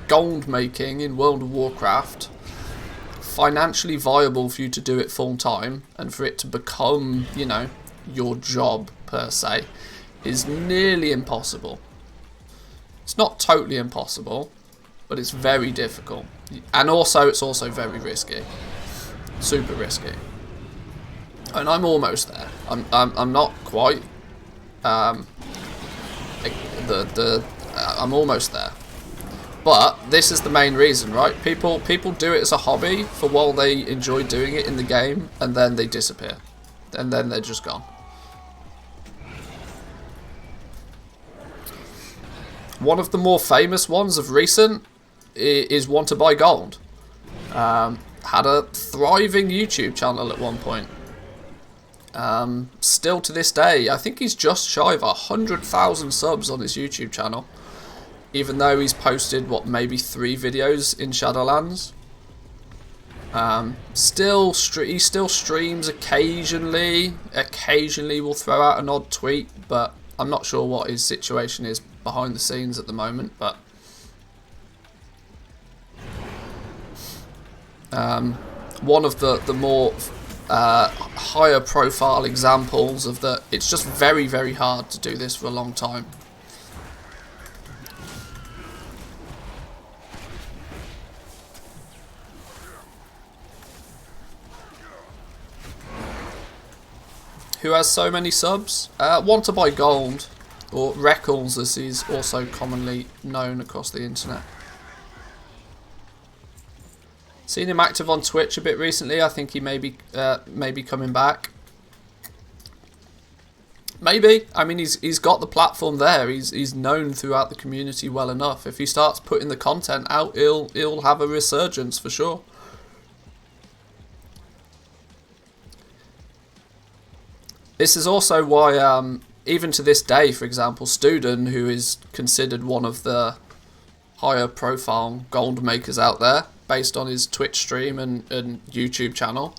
gold making in World of Warcraft financially viable for you to do it full time, and for it to become, your job per se, is nearly impossible. It's not totally impossible, but it's very difficult. And also, it's also very risky. Super risky, and I'm almost there. I'm not quite. I'm almost there, but this is the main reason, right? People do it as a hobby for while they enjoy doing it in the game, and then they disappear, and then they're just gone. One of the more famous ones of recent is Want to Buy Gold. Had a thriving YouTube channel at one point. Still to this day, I think he's just shy of 100,000 subs on his YouTube channel, even though he's posted maybe 3 videos in Shadowlands. He still streams occasionally. Occasionally will throw out an odd tweet, but I'm not sure what his situation is behind the scenes at the moment. But one of the more higher profile examples of that, it's just very, very hard to do this for a long time. Who has so many subs? Want to Buy Gold, or Reckles as he's also commonly known across the internet. Seen him active on Twitch a bit recently. I think he may be coming back. Maybe. I mean, he's got the platform there. He's known throughout the community well enough. If he starts putting the content out, he'll have a resurgence for sure. This is also why, even to this day, for example, Student, who is considered one of the higher profile gold makers out there, based on his Twitch stream and YouTube channel,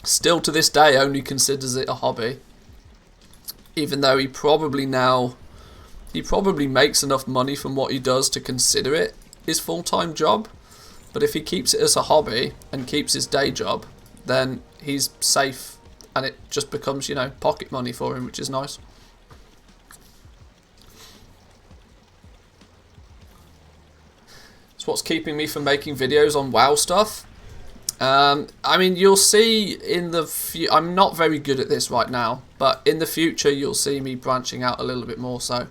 still to this day only considers it a hobby, even though he probably makes enough money from what he does to consider it his full-time job. But if he keeps it as a hobby and keeps his day job, then he's safe, and it just becomes, pocket money for him, which is nice. What's keeping me from making videos on WoW stuff? I mean, you'll see in the I'm not very good at this right now, but in the future you'll see me branching out a little bit more so,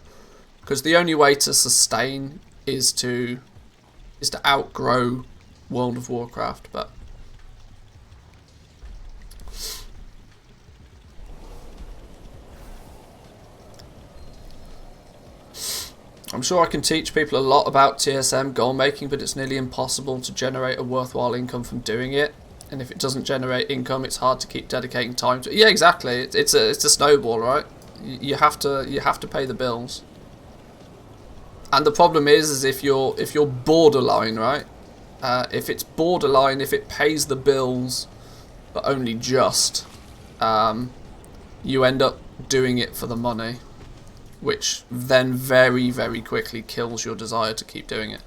because the only way to sustain is to outgrow World of Warcraft. But I'm sure I can teach people a lot about TSM goal making, but it's nearly impossible to generate a worthwhile income from doing it. And if it doesn't generate income, it's hard to keep dedicating time to it. Yeah, exactly. It's a snowball, right? You have to pay the bills. And the problem is if you're borderline, right? If it's borderline, if it pays the bills, but only just, you end up doing it for the money, which then very, very quickly kills your desire to keep doing it.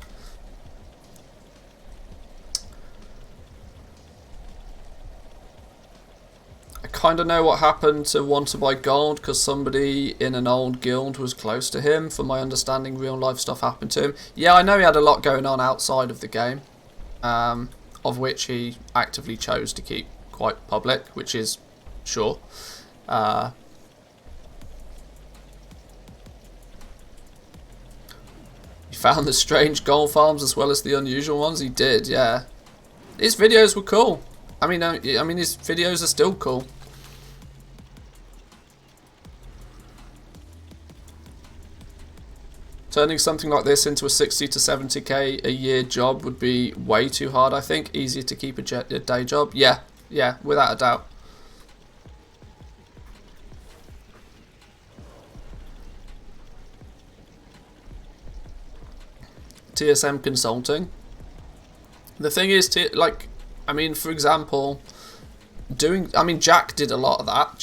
I kind of know what happened to Want to Buy Gold because somebody in an old guild was close to him. From my understanding, real life stuff happened to him. Yeah, I know he had a lot going on outside of the game, of which he actively chose to keep quite public, which is sure. He found the strange gold farms as well as the unusual ones. He did, yeah. His videos were cool. I mean, his videos are still cool. Turning something like this into a 60 to 70k a year job would be way too hard, I think. Easier to keep a day job. Yeah, without a doubt. TSM Consulting. The thing is, for example, Jack did a lot of that.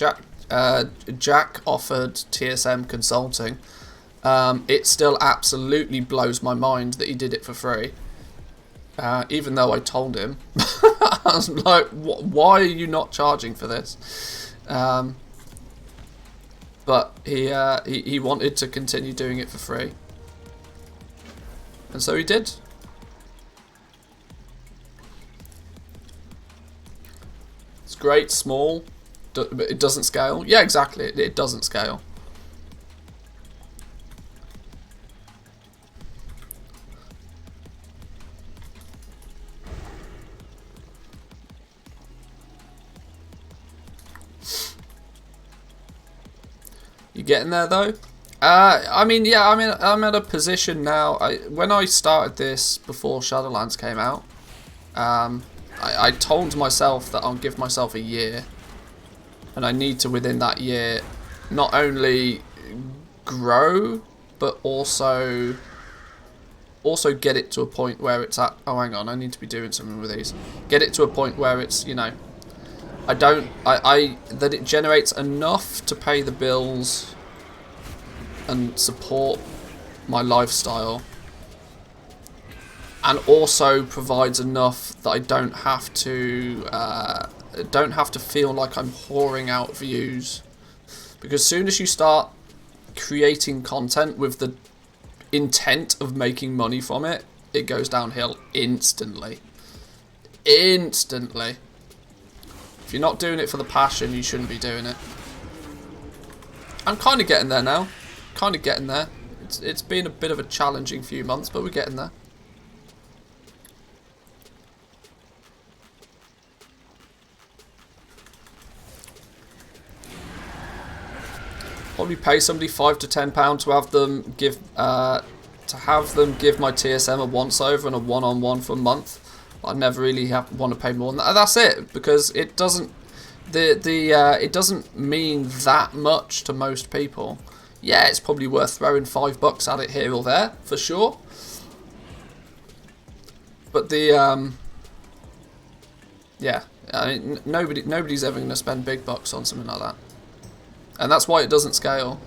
Jack offered TSM Consulting. It still absolutely blows my mind that he did it for free. Even though I told him. I was like, why are you not charging for this? But he wanted to continue doing it for free. And so he did. It's great, small, but it doesn't scale. Yeah, exactly, it doesn't scale. You getting there though? I'm at a position now. When I started this before Shadowlands came out, I told myself that I'll give myself a year, and I need to within that year not only grow but also get it to a point where it's at. Oh, hang on, I need to be doing something with these. Get it to a point where it's, you know, that it generates enough to pay the bills and support my lifestyle, and also provides enough that I don't have to feel like I'm whoring out views. Because as soon as you start creating content with the intent of making money from it, it goes downhill instantly. Instantly. If you're not doing it for the passion, you shouldn't be doing it. I'm kind of getting there now. Kind of getting there. It's been a bit of a challenging few months, but we're getting there. Probably pay somebody £5 to £10 to have them give my TSM a once over and a one-on-one for a month. I never really want to pay more than that. That's it, because it doesn't it doesn't mean that much to most people. Yeah, it's probably worth throwing $5 at it here or there for sure. But yeah, I mean, nobody's ever going to spend big bucks on something like that, and that's why it doesn't scale.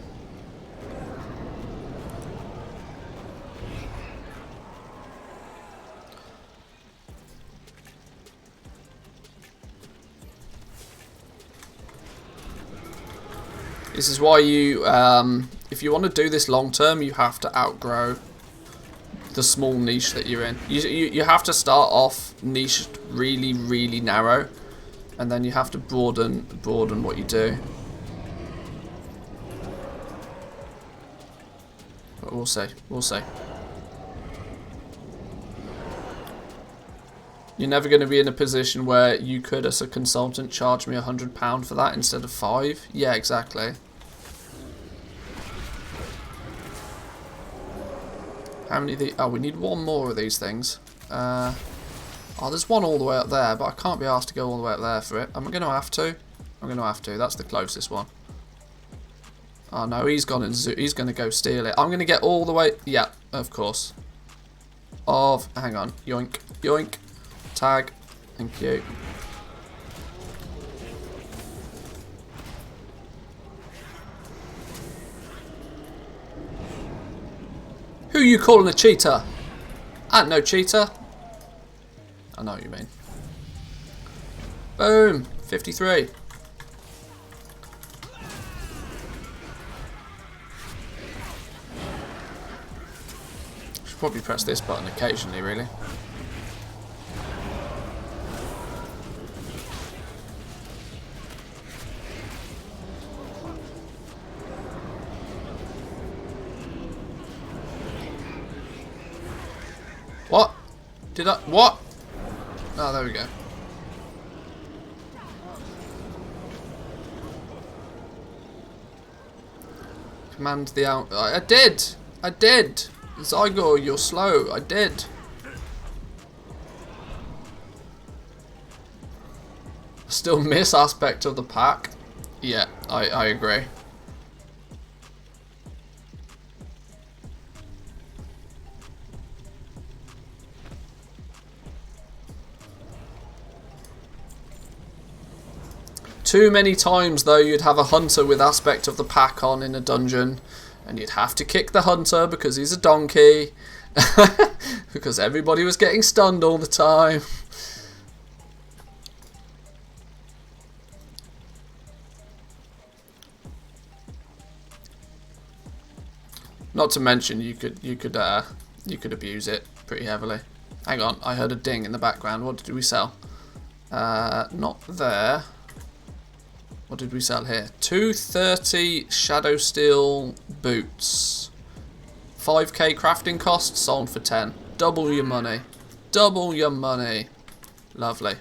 This is why you, if you want to do this long term, you have to outgrow the small niche that you're in. You have to start off niched really, really narrow, and then you have to broaden what you do. But we'll see. We'll see. You're never going to be in a position where you could, as a consultant, charge me £100 for that instead of £5. Yeah, exactly. How many of these? Oh, we need one more of these things. Oh, there's one all the way up there, but I can't be asked to go all the way up there for it. Am I going to have to? I'm going to have to. That's the closest one. Oh no, he's gone and he's going to go steal it. I'm going to get all the way. Yeah, of course. Hang on. Yoink, yoink. Tag. Thank you. Who are you calling a cheater? I'm no cheater. I know what you mean. Boom. 53. should probably press this button occasionally, really. What? Did I? What? Oh, there we go. Command the out. I did! I did! Zygo, you're slow. I did. Still miss aspect of the pack. Yeah, I agree. Too many times, though, you'd have a hunter with aspect of the pack on in a dungeon, and you'd have to kick the hunter because he's a donkey, because everybody was getting stunned all the time. Not to mention, you could abuse it pretty heavily. Hang on, I heard a ding in the background. What did we sell? Not there. What did we sell here? 230 Shadow Steel boots. 5k crafting cost, sold for 10. Double your money. Double your money. Lovely.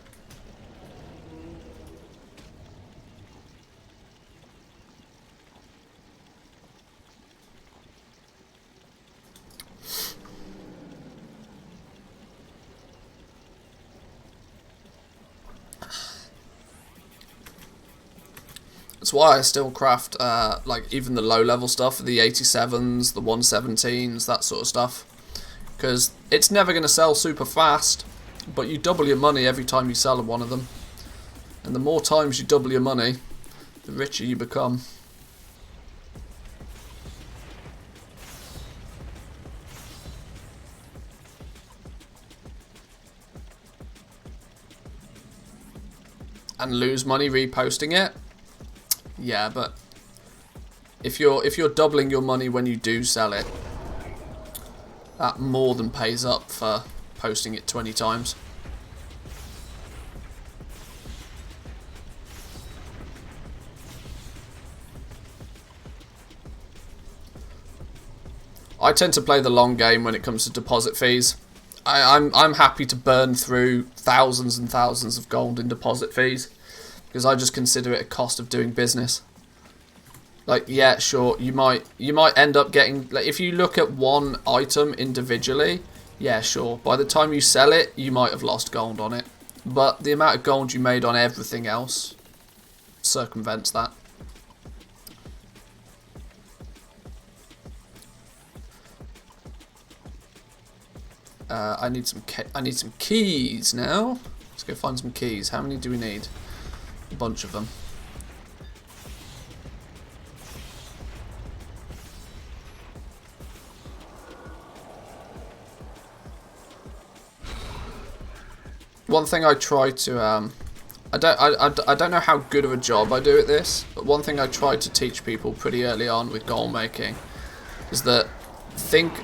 That's why I still craft, like, even the low-level stuff, the 87s, the 117s, that sort of stuff. Because it's never going to sell super fast, but you double your money every time you sell one of them. And the more times you double your money, the richer you become. And lose money reposting it. Yeah, but if you're doubling your money when you do sell it, that more than pays up for posting it 20 times. I tend to play the long game when it comes to deposit fees. I'm happy to burn through thousands and thousands of gold in deposit fees, because I just consider it a cost of doing business. Like, yeah, sure, you might end up getting, like, if you look at one item individually, yeah, sure, by the time you sell it, you might have lost gold on it. But the amount of gold you made on everything else circumvents that. I need some keys now. Let's go find some keys. How many do we need? A bunch of them. One thing I try to I don't know how good of a job I do at this, but one thing I try to teach people pretty early on with goal making is that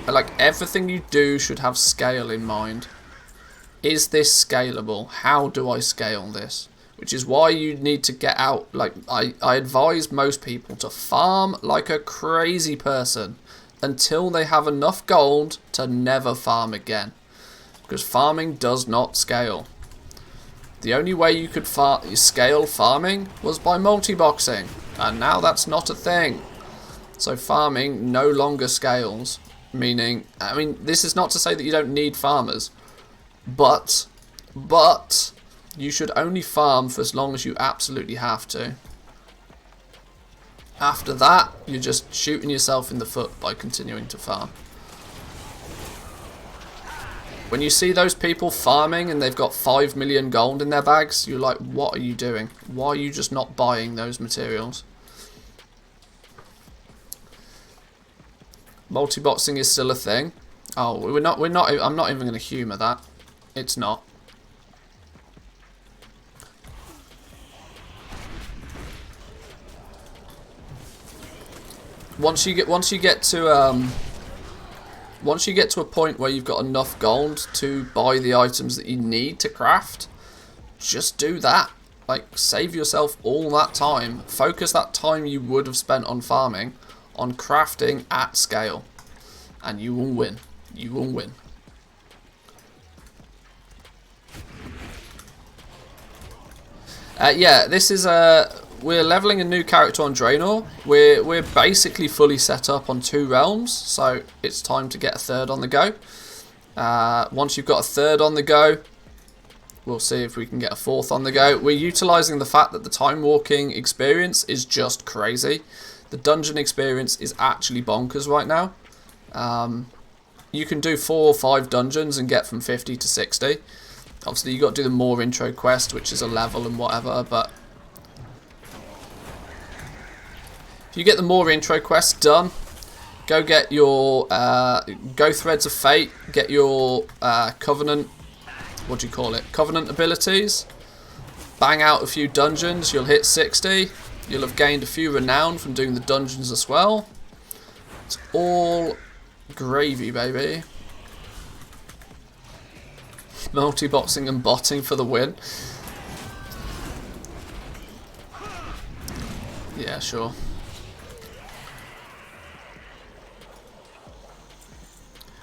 like everything you do should have scale in mind. Is this scalable? How do I scale this? Which is why you need to get out, like, I advise most people to farm like a crazy person until they have enough gold to never farm again. Because farming does not scale. The only way you could scale farming was by multi-boxing, and now that's not a thing. So farming no longer scales, meaning, I mean, this is not to say that you don't need farmers, but you should only farm for as long as you absolutely have to. After that, you're just shooting yourself in the foot by continuing to farm. When you see those people farming and they've got 5 million gold in their bags, you're like, what are you doing? Why are you just not buying those materials? Multi-boxing is still a thing. Oh, I'm not even going to humour that. It's not. Once you get to once you get to a point where you've got enough gold to buy the items that you need to craft, just do that. Like, save yourself all that time. Focus that time you would have spent on farming on crafting at scale. And you will win. You will win. Yeah, this is we're leveling a new character on Draenor. We're basically fully set up on 2 realms, so it's time to get a 3rd on the go. Once you've got a 3rd on the go, we'll see if we can get a 4th on the go. We're utilising the fact that the time walking experience is just crazy. The dungeon experience is actually bonkers right now. You can do 4 or 5 dungeons and get from 50 to 60. Obviously, you've got to do the more intro quest, which is a level and whatever, but if you get the more intro quest done, go get your go Threads of Fate, get your Covenant, what do you call it? Covenant abilities. Bang out a few dungeons, you'll hit 60. You'll have gained a few renown from doing the dungeons as well. It's all gravy, baby. Multi-boxing and botting for the win. Yeah, sure.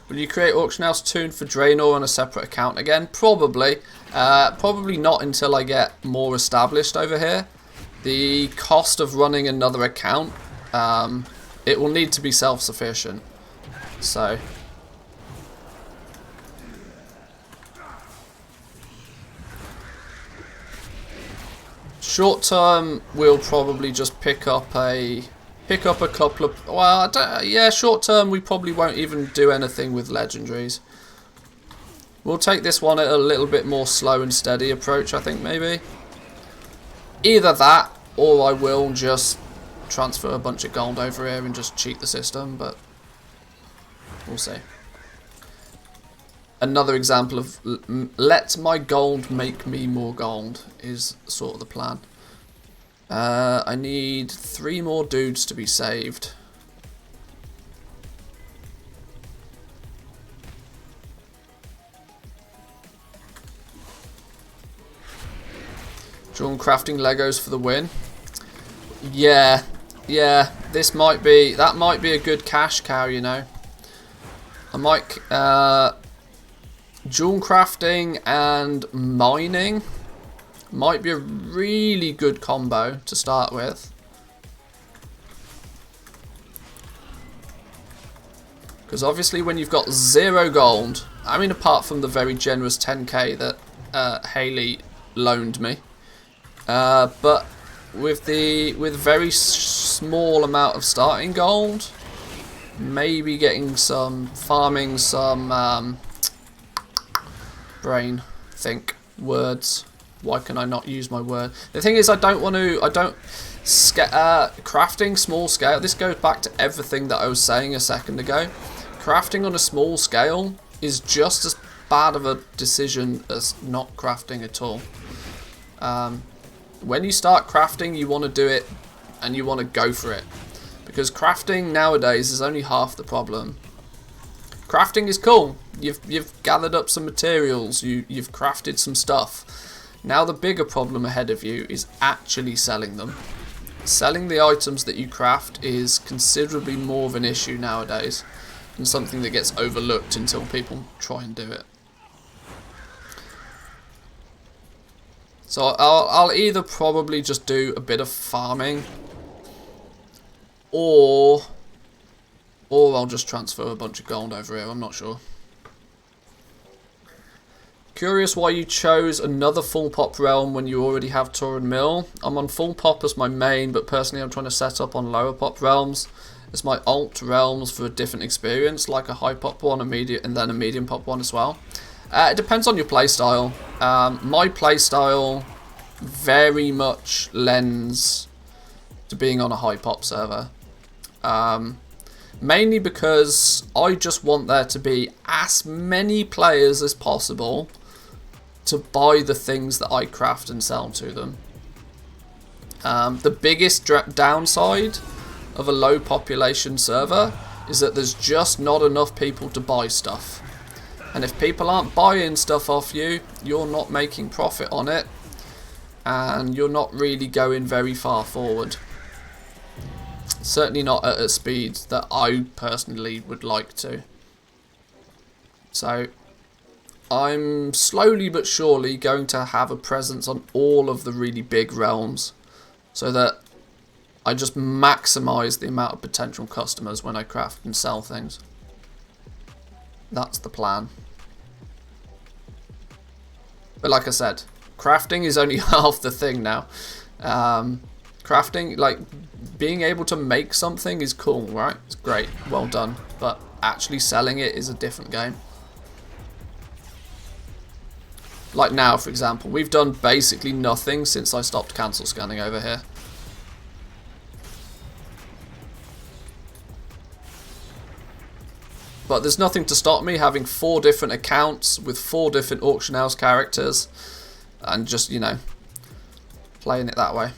Will you create Auction House Toon for Draenor on a separate account again? Probably. Probably not until I get more established over here. The cost of running another account, it will need to be self-sufficient. So short term, we'll probably just pick up a couple of. Well, yeah, short term we probably won't even do anything with legendaries. We'll take this one at a little bit more slow and steady approach, I think, maybe. Either that, or I will just transfer a bunch of gold over here and just cheat the system, but we'll see. Another example of let my gold make me more gold is sort of the plan. I need 3 more dudes to be saved. Drawn crafting Legos for the win. Yeah, that might be a good cash cow, you know. I might dual crafting and mining might be a really good combo to start with. Because obviously when you've got 0 gold, I mean apart from the very generous 10k that Haley loaned me, but with very small amount of starting gold, maybe getting farming some brain think words. Why can I not use my word? The thing is, crafting small scale. This goes back to everything that I was saying a second ago. Crafting on a small scale is just as bad of a decision as not crafting at all. When you start crafting, you want to do it and you want to go for it. Because crafting nowadays is only half the problem. Crafting is cool. You've gathered up some materials. You've crafted some stuff. Now the bigger problem ahead of you is actually selling them. Selling the items that you craft is considerably more of an issue nowadays, and something that gets overlooked until people try and do it. So I'll either probably just do a bit of farming, or I'll just transfer a bunch of gold over here. I'm not sure. Curious why you chose another full pop realm when you already have Tauren Mill. I'm on full pop as my main, but personally I'm trying to set up on lower pop realms as my alt realms for a different experience, like a high pop one, and then a medium pop one as well. It depends on your playstyle. My playstyle very much lends to being on a high pop server. Mainly because I just want there to be as many players as possible to buy the things that I craft and sell to them. The biggest downside of a low population server is that there's just not enough people to buy stuff. And if people aren't buying stuff off you, you're not making profit on it. And you're not really going very far forward. Certainly not at a speed that I personally would like to. So I'm slowly but surely going to have a presence on all of the really big realms, so that I just maximise the amount of potential customers when I craft and sell things. That's the plan. But like I said, crafting is only half the thing now. Crafting, like, being able to make something is cool, right? It's great, well done. But actually selling it is a different game. Like now, for example, we've done basically nothing since I stopped cancel scanning over here. But there's nothing to stop me having 4 different accounts with 4 different auction house characters and just, you know, playing it that way.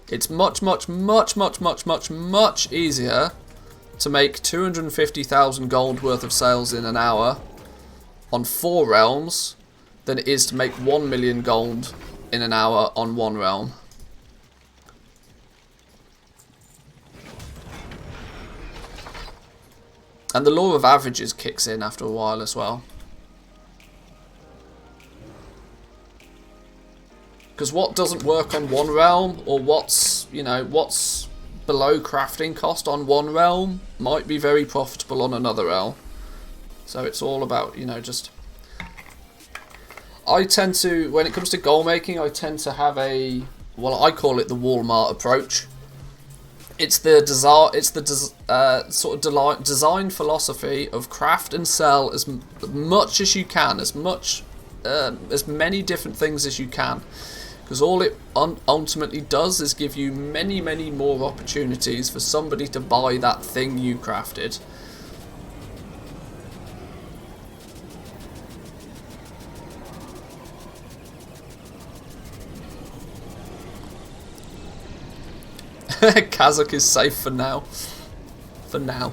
It's much easier to make 250,000 gold worth of sales in an hour on 4 realms than it is to make 1 million gold in an hour on 1 realm. And the law of averages kicks in after a while as well. Because what doesn't work on 1 realm, or what's, you know, what's below crafting cost on 1 realm might be very profitable on another realm. So it's all about, you know, just... I tend to, when it comes to goal making, I tend to have a, well, I call it the Walmart approach. It's the sort of design philosophy of craft and sell as much as you can, as many different things as you can. Because all it ultimately does is give you many more opportunities for somebody to buy that thing you crafted. Kazakh is safe for now. For now.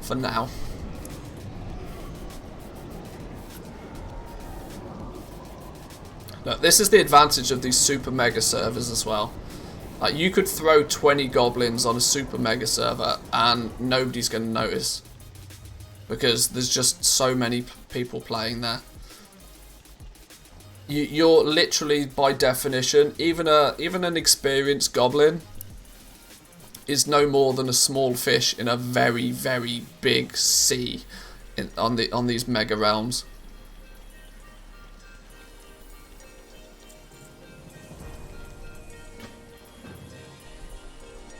For now. Look, this is the advantage of these super mega servers as well. Like, you could throw 20 goblins on a super mega server and nobody's going to notice. Because there's just so many people playing there. You're literally, by definition, even an experienced goblin is no more than a small fish in a very big sea on these mega realms.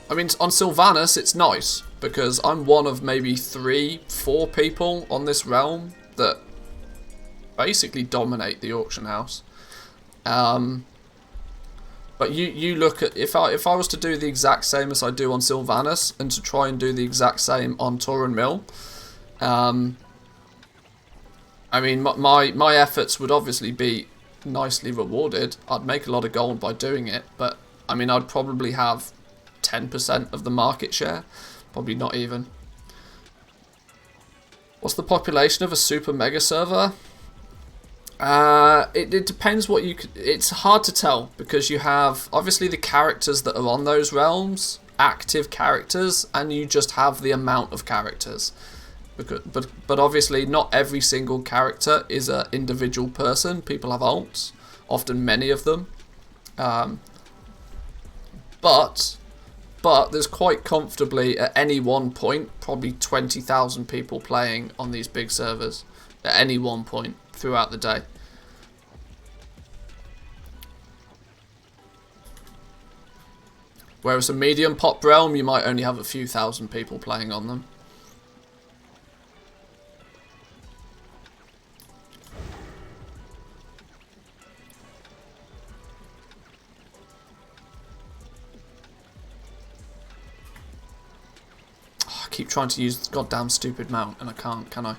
I mean, on Sylvanas it's nice because I'm one of maybe 3-4 people on this realm that basically dominate the auction house. But you look at, if I was to do the exact same as I do on Sylvanas and to try and do the exact same on Torren Mill, I mean, my efforts would obviously be nicely rewarded. I'd make a lot of gold by doing it, but I mean, I'd probably have 10% of the market share, probably not even. What's the population of a super mega server? It depends what you could. It's hard to tell because you have obviously the characters that are on those realms, active characters, and you just have the amount of characters. But obviously not every single character is an individual person. People have alts, often many of them. But there's quite comfortably at any one point probably 20,000 people playing on these big servers at any one point throughout the day. Whereas a medium pop realm, you might only have a few thousand people playing on them. I keep trying to use this goddamn stupid mount and I can't, can I?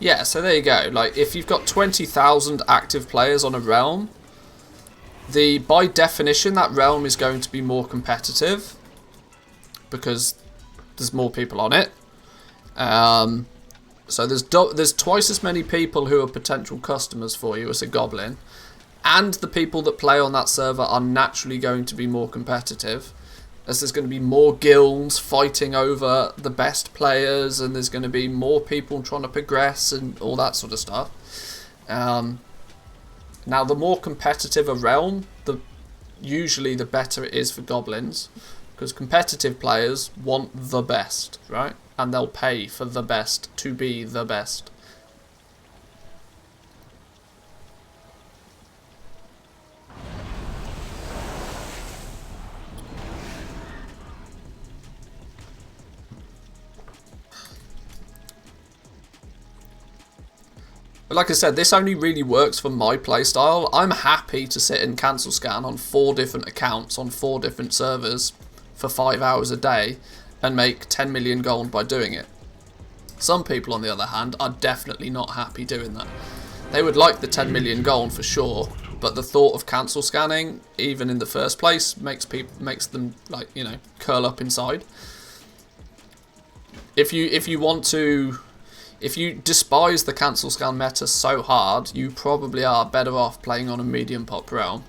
Yeah, so there you go. Like, if you've got 20,000 active players on a realm, by definition, that realm is going to be more competitive because there's more people on it. So there's twice as many people who are potential customers for you as a goblin, and the people that play on that server are naturally going to be more competitive, as there's going to be more guilds fighting over the best players, and there's going to be more people trying to progress and all that sort of stuff. Now, the more competitive a realm, usually the better it is for goblins, because competitive players want the best, right? And they'll pay for the best to be the best. But like I said, this only really works for my playstyle. I'm happy to sit and cancel scan on 4 different accounts on 4 different servers for 5 hours a day and make 10 million gold by doing it. Some people, on the other hand, are definitely not happy doing that. They would like the 10 million gold for sure, but the thought of cancel scanning, even in the first place, makes them, like, you know, curl up inside. If you despise the cancel scan meta so hard, you probably are better off playing on a medium pop realm,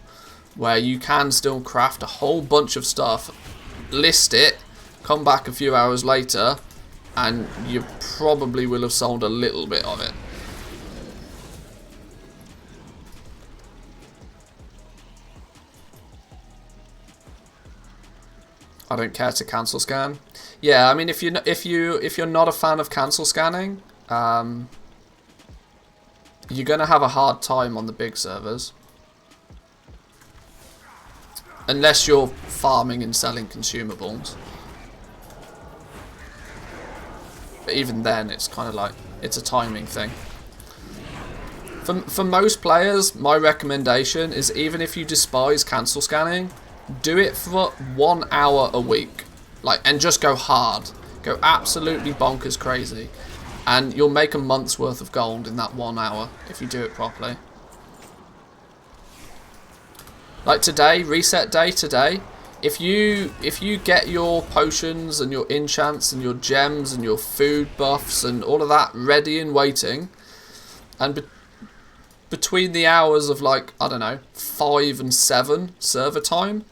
where you can still craft a whole bunch of stuff, list it, come back a few hours later, and you probably will have sold a little bit of it. I don't care to cancel scan. Yeah, I mean, if you're not a fan of cancel scanning, you're gonna have a hard time on the big servers, unless you're farming and selling consumables. But even then, it's kind of like, it's a timing thing. For most players, my recommendation is, even if you despise cancel scanning, do it for 1 hour a week, like, and just go hard, go absolutely bonkers crazy, and you'll make a month's worth of gold in that 1 hour if you do it properly. Like today, reset day today, if you get your potions and your enchants and your gems and your food buffs and all of that ready and waiting, and between the hours of, like, I don't know, 5 and 7 server time,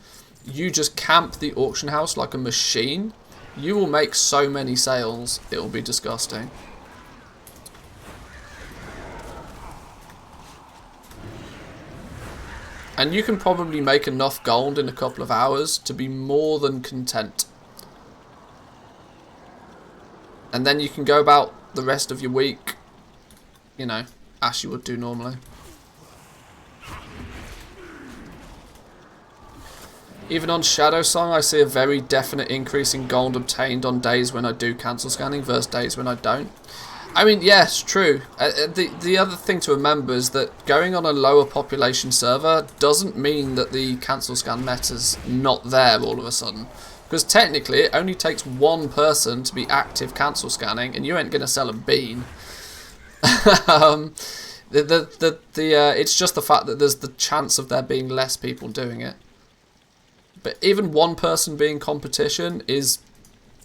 you just camp the auction house like a machine, you will make so many sales, it will be disgusting. And you can probably make enough gold in a couple of hours to be more than content. And then you can go about the rest of your week, you know, as you would do normally. Even on Shadow Song, I see a very definite increase in gold obtained on days when I do cancel scanning versus days when I don't. I mean, yes, true. The other thing to remember is that going on a lower population server doesn't mean that the cancel scan meta's not there all of a sudden. Because technically, it only takes 1 person to be active cancel scanning, and you ain't going to sell a bean. It's just the fact that there's the chance of there being less people doing it. But even 1 person being competition is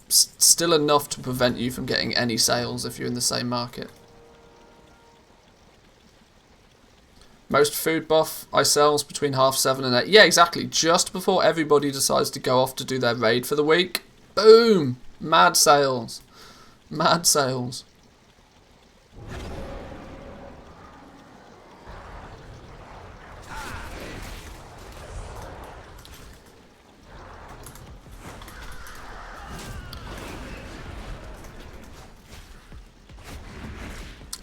still enough to prevent you from getting any sales if you're in the same market. Most food buff I sells between 7:30 and 8. Yeah, exactly. Just before everybody decides to go off to do their raid for the week. Boom! Mad sales. Mad sales.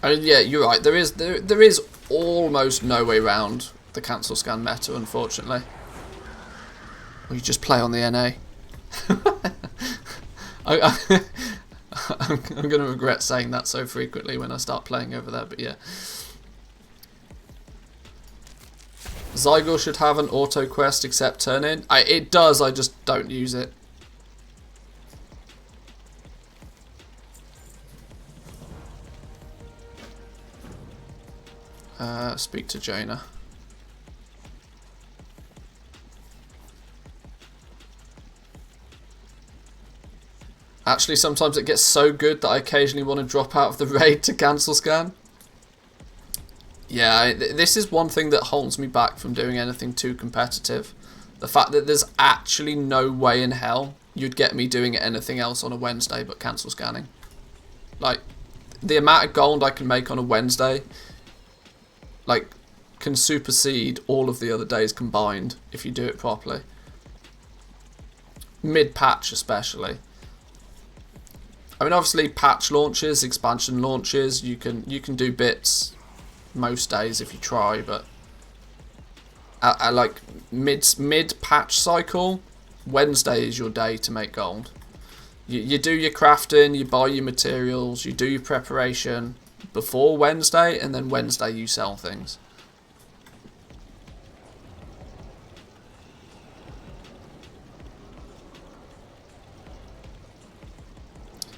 I mean, yeah, you're right. There is almost no way around the cancel scan meta, unfortunately. Or you just play on the NA. I'm going to regret saying that so frequently when I start playing over there, but yeah. Zygor should have an auto quest except turn in. It does, I just don't use it. Speak to Jaina. Actually, sometimes it gets so good that I occasionally want to drop out of the raid to cancel scan. Yeah, this is one thing that holds me back from doing anything too competitive. The fact that there's actually no way in hell you'd get me doing anything else on a Wednesday but cancel scanning. Like, the amount of gold I can make on a Wednesday, like, can supersede all of the other days combined if you do it properly. Mid-patch especially. I mean, obviously, patch launches, expansion launches, you can do bits most days if you try, but I like mid-patch cycle, Wednesday is your day to make gold. You do your crafting, you buy your materials, you do your preparation before Wednesday, and then Wednesday you sell things.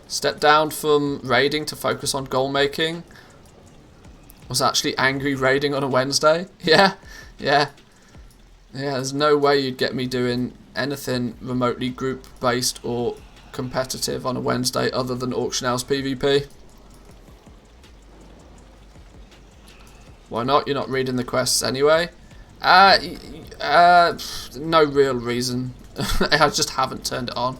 Step down from raiding to focus on goal making. Was actually angry raiding on a Wednesday. Yeah. There's no way you'd get me doing anything remotely group based or competitive on a Wednesday other than Auction House PvP. Why not? You're not reading the quests anyway. No real reason. I just haven't turned it on.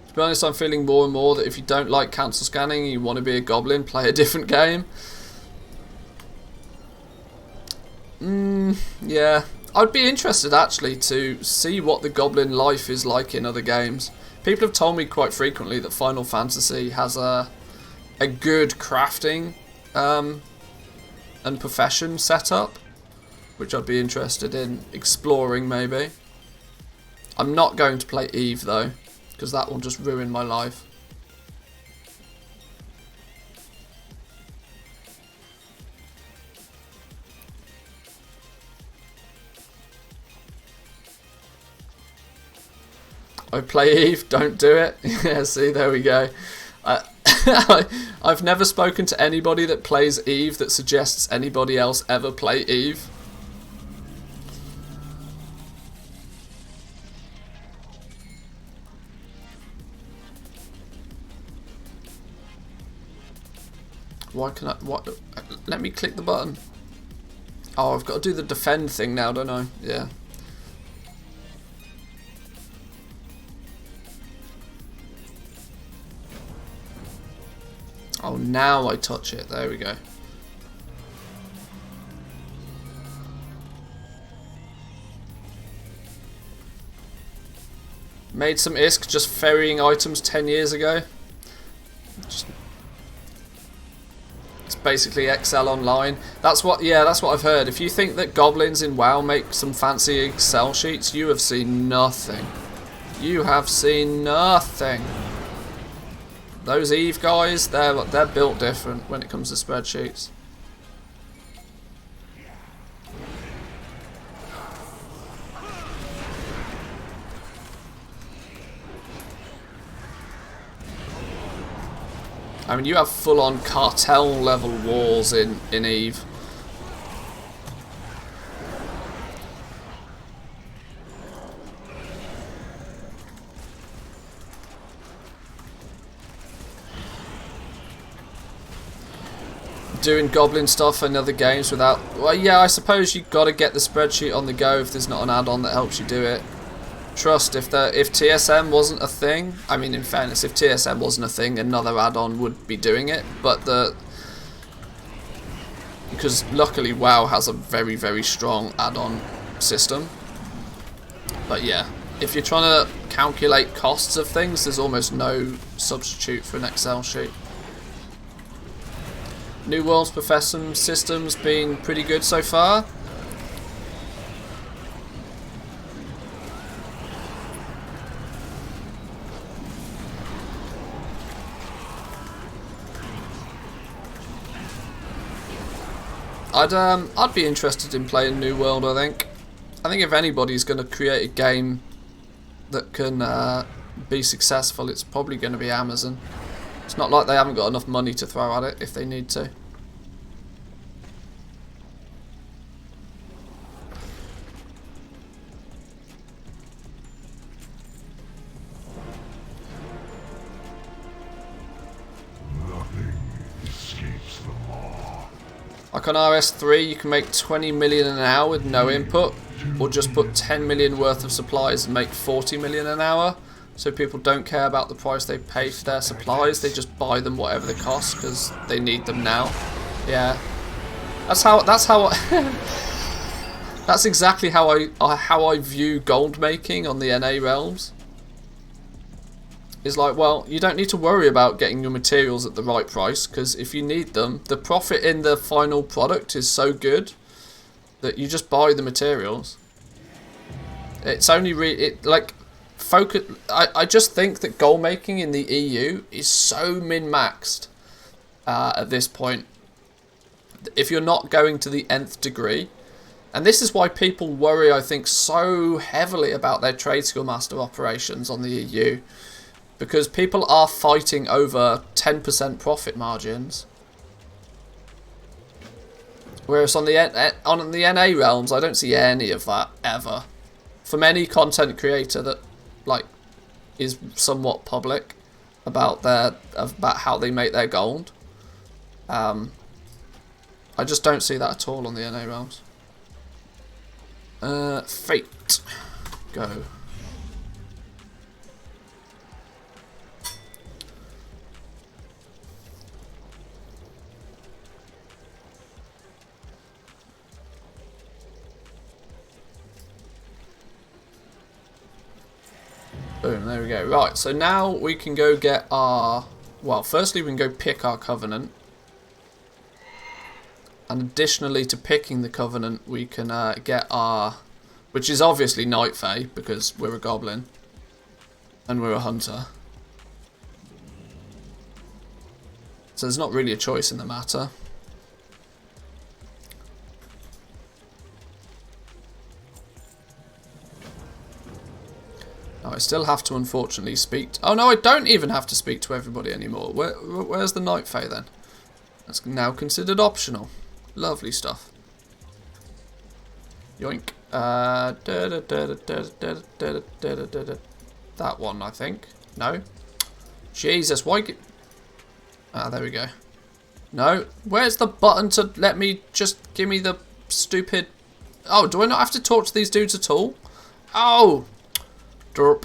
To be honest, I'm feeling more and more that if you don't like cancel scanning and you want to be a goblin, play a different game. Yeah. I'd be interested actually to see what the goblin life is like in other games. People have told me quite frequently that Final Fantasy has a good crafting and profession setup, which I'd be interested in exploring maybe. I'm not going to play Eve though, because that will just ruin my life. I play Eve, don't do it. Yeah, see, there we go. I've never spoken to anybody that plays Eve that suggests anybody else ever play Eve. Why can I... What? Let me click the button. Oh, I've got to do the defend thing now, don't I? Yeah. Oh, now I touch it. There we go. Made some ISK just ferrying items 10 years ago. It's basically Excel online. That's what I've heard. If you think that goblins in WoW make some fancy Excel sheets, you have seen nothing. You have seen nothing. Those Eve guys, they're built different when it comes to spreadsheets. I mean, you have full-on cartel-level wars in Eve. Doing goblin stuff in other games without... Well, yeah, I suppose you've got to get the spreadsheet on the go if there's not an add-on that helps you do it. Trust, if TSM wasn't a thing, I mean, in fairness, if TSM wasn't a thing, another add-on would be doing it, but because luckily WoW has a very, very strong add-on system. But yeah, if you're trying to calculate costs of things, there's almost no substitute for an Excel sheet. New World's profession system's been pretty good so far. I'd be interested in playing New World, I think. I think if anybody's going to create a game that can be successful, it's probably going to be Amazon. It's not like they haven't got enough money to throw at it if they need to. Like on RS3, you can make 20 million an hour with no input, or just put 10 million worth of supplies and make 40 million an hour. So people don't care about the price they pay for their supplies, they just buy them whatever they cost because they need them now. Yeah. That's exactly how I view gold making on the NA realms. Is like, well, you don't need to worry about getting your materials at the right price, because if you need them, the profit in the final product is so good that you just buy the materials. It's only focus. I just think that gold making in the EU is so min-maxed at this point. If you're not going to the nth degree, and this is why people worry, I think, so heavily about their trade skill master operations on the EU. Because people are fighting over 10% profit margins. Whereas on the NA realms, I don't see any of that, ever. From any content creator that, like, is somewhat public about how they make their gold. I just don't see that at all on the NA realms. Fate. Go. Boom, there we go. Right, so now we can go get our... Well, firstly we can go pick our Covenant. And additionally to picking the Covenant, we can get our... Which is obviously Night Fae, because we're a Goblin. And we're a Hunter. So there's not really a choice in the matter. I still have to, unfortunately, speak... Oh, no, I don't even have to speak to everybody anymore. Where's the Night Fae, then? That's now considered optional. Lovely stuff. Yoink. That one, I think. No? Jesus, why... Ah, there we go. No? Where's the button to let me just... Give me the stupid... Oh, do I not have to talk to these dudes at all? Oh! Derp.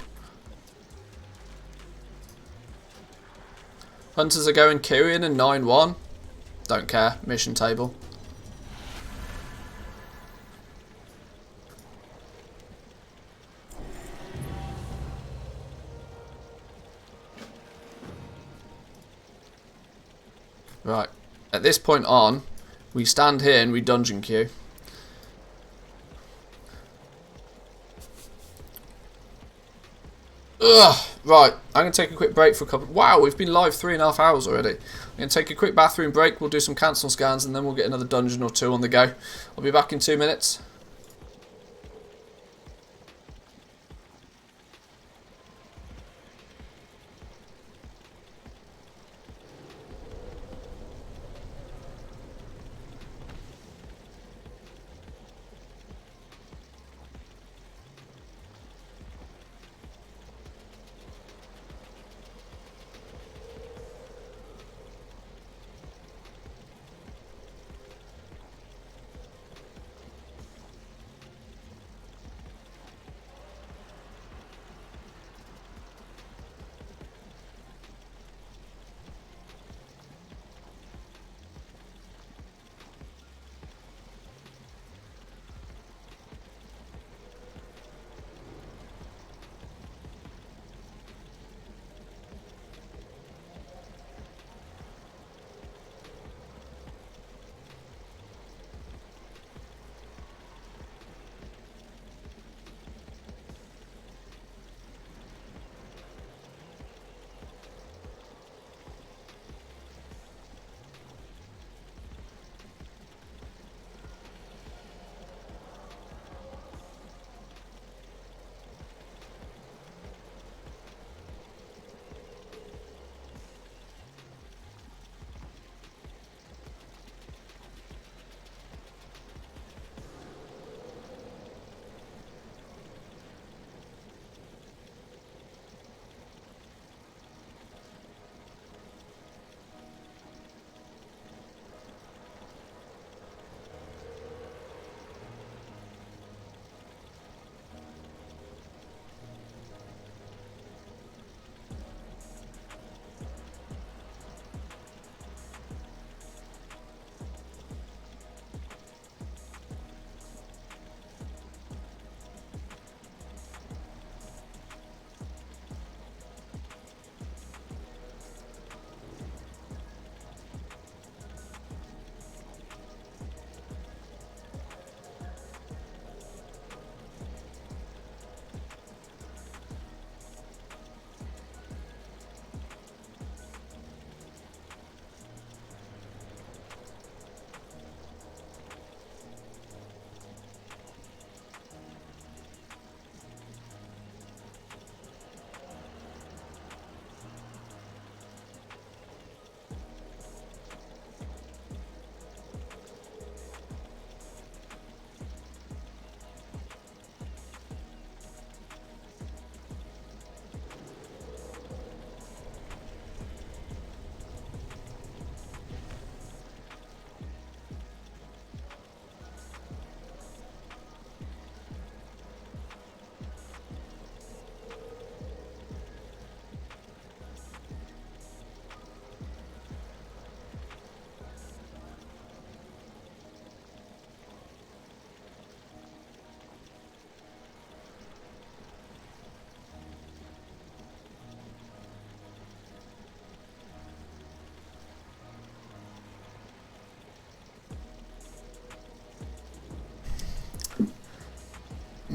Hunters are going Kyrian and 9-1. Don't care. Mission table. Right. At this point on, we stand here and we dungeon queue. Ugh, right, I'm going to take a quick break for a couple... Wow, we've been live 3.5 hours already. I'm going to take a quick bathroom break, we'll do some cancel scans, and then we'll get another dungeon or two on the go. I'll be back in 2 minutes.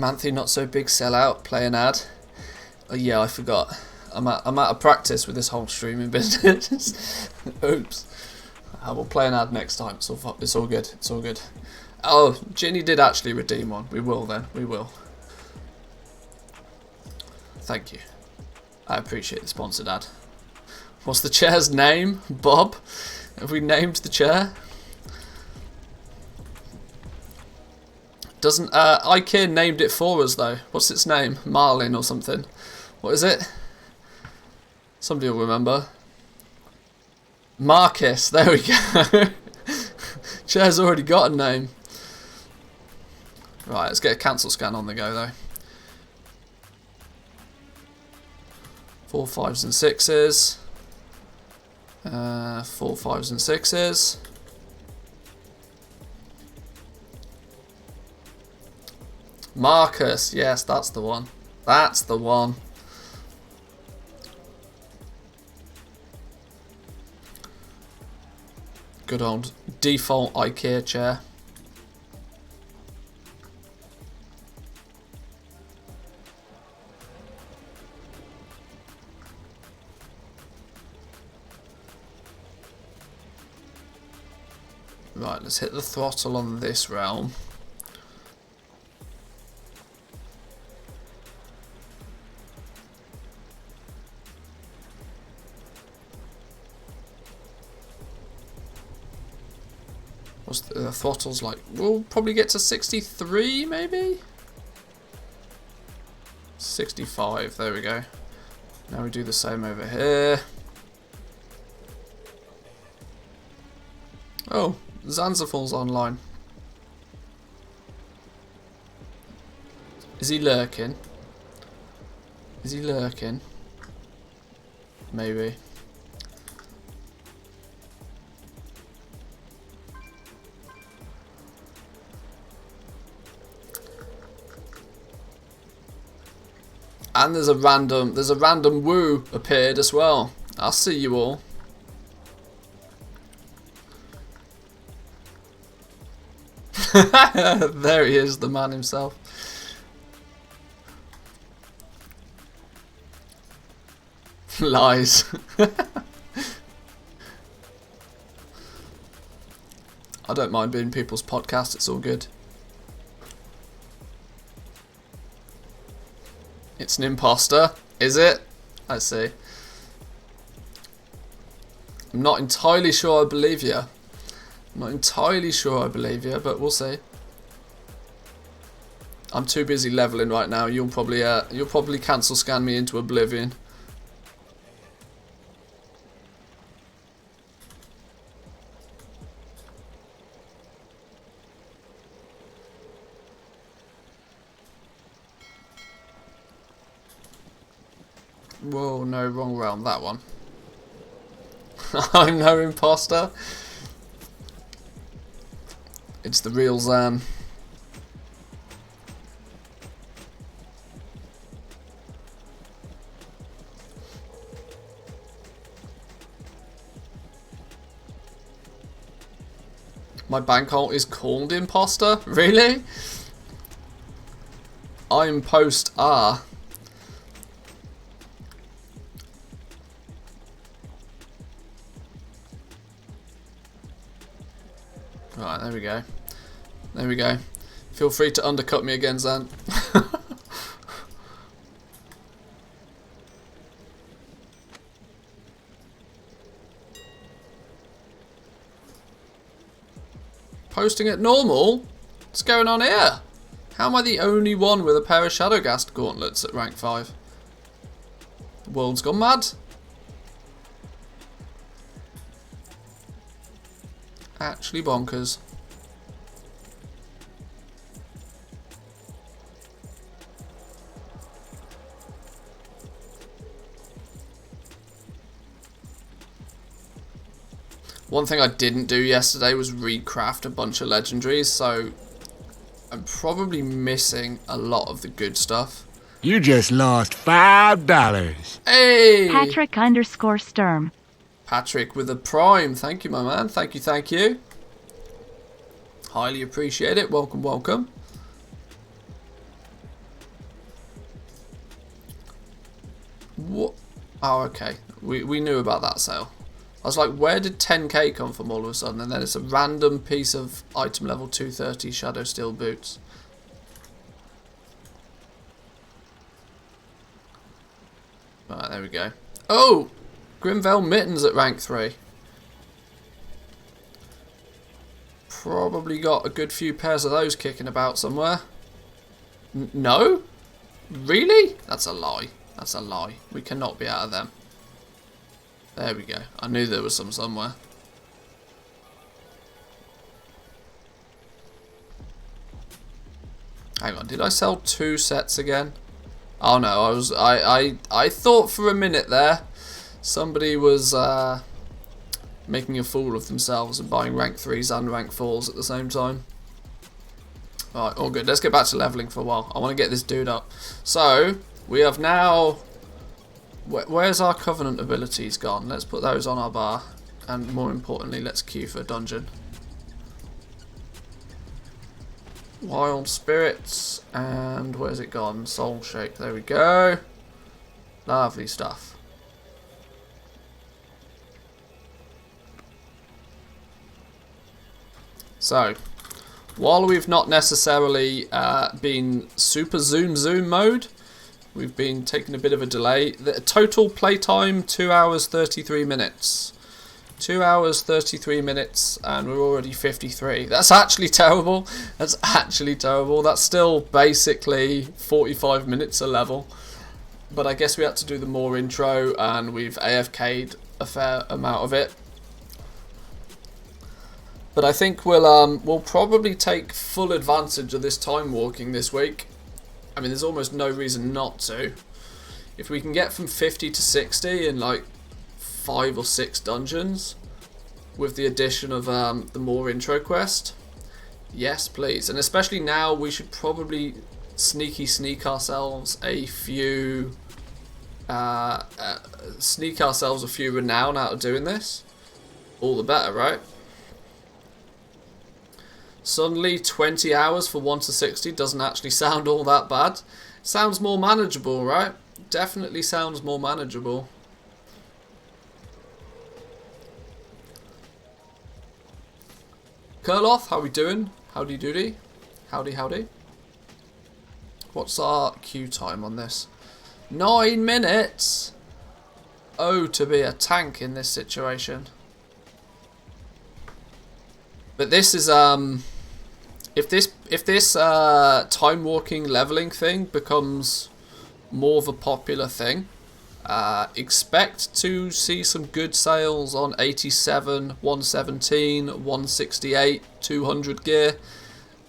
Manthe not so big sellout, play an ad. Oh yeah, I forgot. I'm out of practice with this whole streaming business. Oops. I will play an ad next time. It's all good. It's all good. Oh, Ginny did actually redeem one. We will then. We will. Thank you. I appreciate the sponsored ad. What's the chair's name? Bob? Have we named the chair? Doesn't IKEA named it for us though? What's its name? Marlin or something? What is it? Somebody will remember. Marcus. There we go. Chair's already got a name. Right, let's get a cancel scan on the go though. 4 5s and 6s. 4 5s and 6s. Marcus, yes, that's the one. That's the one. Good old default IKEA chair. Right, let's hit the throttle on this realm. What's the throttle's like? We'll probably get to 63 maybe? 65, there we go. Now we do the same over here. Oh, Zanzafal's online. Is he lurking? Is he lurking? Maybe. And there's a random woo appeared as well. I'll see you all. There he is, the man himself. Lies. I don't mind being people's podcast, it's all good. It's an imposter, is it? I see. I'm not entirely sure I believe you. I'm not entirely sure I believe you, but we'll see. I'm too busy leveling right now. You'll probably cancel scan me into oblivion. Whoa, no, wrong realm, that one. I'm no imposter. It's the real Zan. My bank alt is called imposter? Really? I'm post R. Right, there we go. There we go. Feel free to undercut me again, Zan. Posting at normal? What's going on here? How am I the only one with a pair of Shadowgast gauntlets at rank 5? The world's gone mad. Actually bonkers. One thing I didn't do yesterday was recraft a bunch of legendaries, so I'm probably missing a lot of the good stuff. You just lost $5. Hey! Patrick_Sturm. Patrick with a prime. Thank you, my man. Thank you, thank you. Highly appreciate it. Welcome, welcome. Oh, okay. We knew about that sale. I was like, where did 10k come from all of a sudden? And then it's a random piece of item level 230 Shadow Steel boots. Right, there we go. Oh! Grimvale Mittens at rank 3. Probably got a good few pairs of those kicking about somewhere. No? Really? That's a lie. That's a lie. We cannot be out of them. There we go. I knew there was some somewhere. Hang on, did I sell 2 sets again? Oh no, I thought for a minute there somebody was making a fool of themselves and buying rank 3s and rank 4s at the same time. Alright, all good. Let's get back to leveling for a while. I want to get this dude up. So, we have now... Where's our Covenant abilities gone? Let's put those on our bar. And more importantly, let's queue for a dungeon. Wild Spirits. And where's it gone? Soul Shake. There we go. Lovely stuff. So, while we've not necessarily been super zoom mode, we've been taking a bit of a delay. The total playtime 2 hours 33 minutes. 2 hours 33 minutes and we're already 53. That's actually terrible. That's actually terrible. That's still basically 45 minutes a level. But I guess we had to do the more intro and we've AFK'd a fair amount of it. But I think we'll probably take full advantage of this time walking this week. I mean, there's almost no reason not to. If we can get from 50 to 60 in like 5 or 6 dungeons, with the addition of the more intro quest, yes please. And especially now, we should probably sneak ourselves a few renown out of doing this. All the better, right? Suddenly 20 hours for 1 to 60 doesn't actually sound all that bad. Sounds more manageable, right? Definitely sounds more manageable. Kurloth, how we doing? Howdy doody. Howdy howdy. What's our queue time on this? 9 minutes! Oh, to be a tank in this situation. But this is if this time walking leveling thing becomes more of a popular thing, expect to see some good sales on 87, 117, 168, 200 gear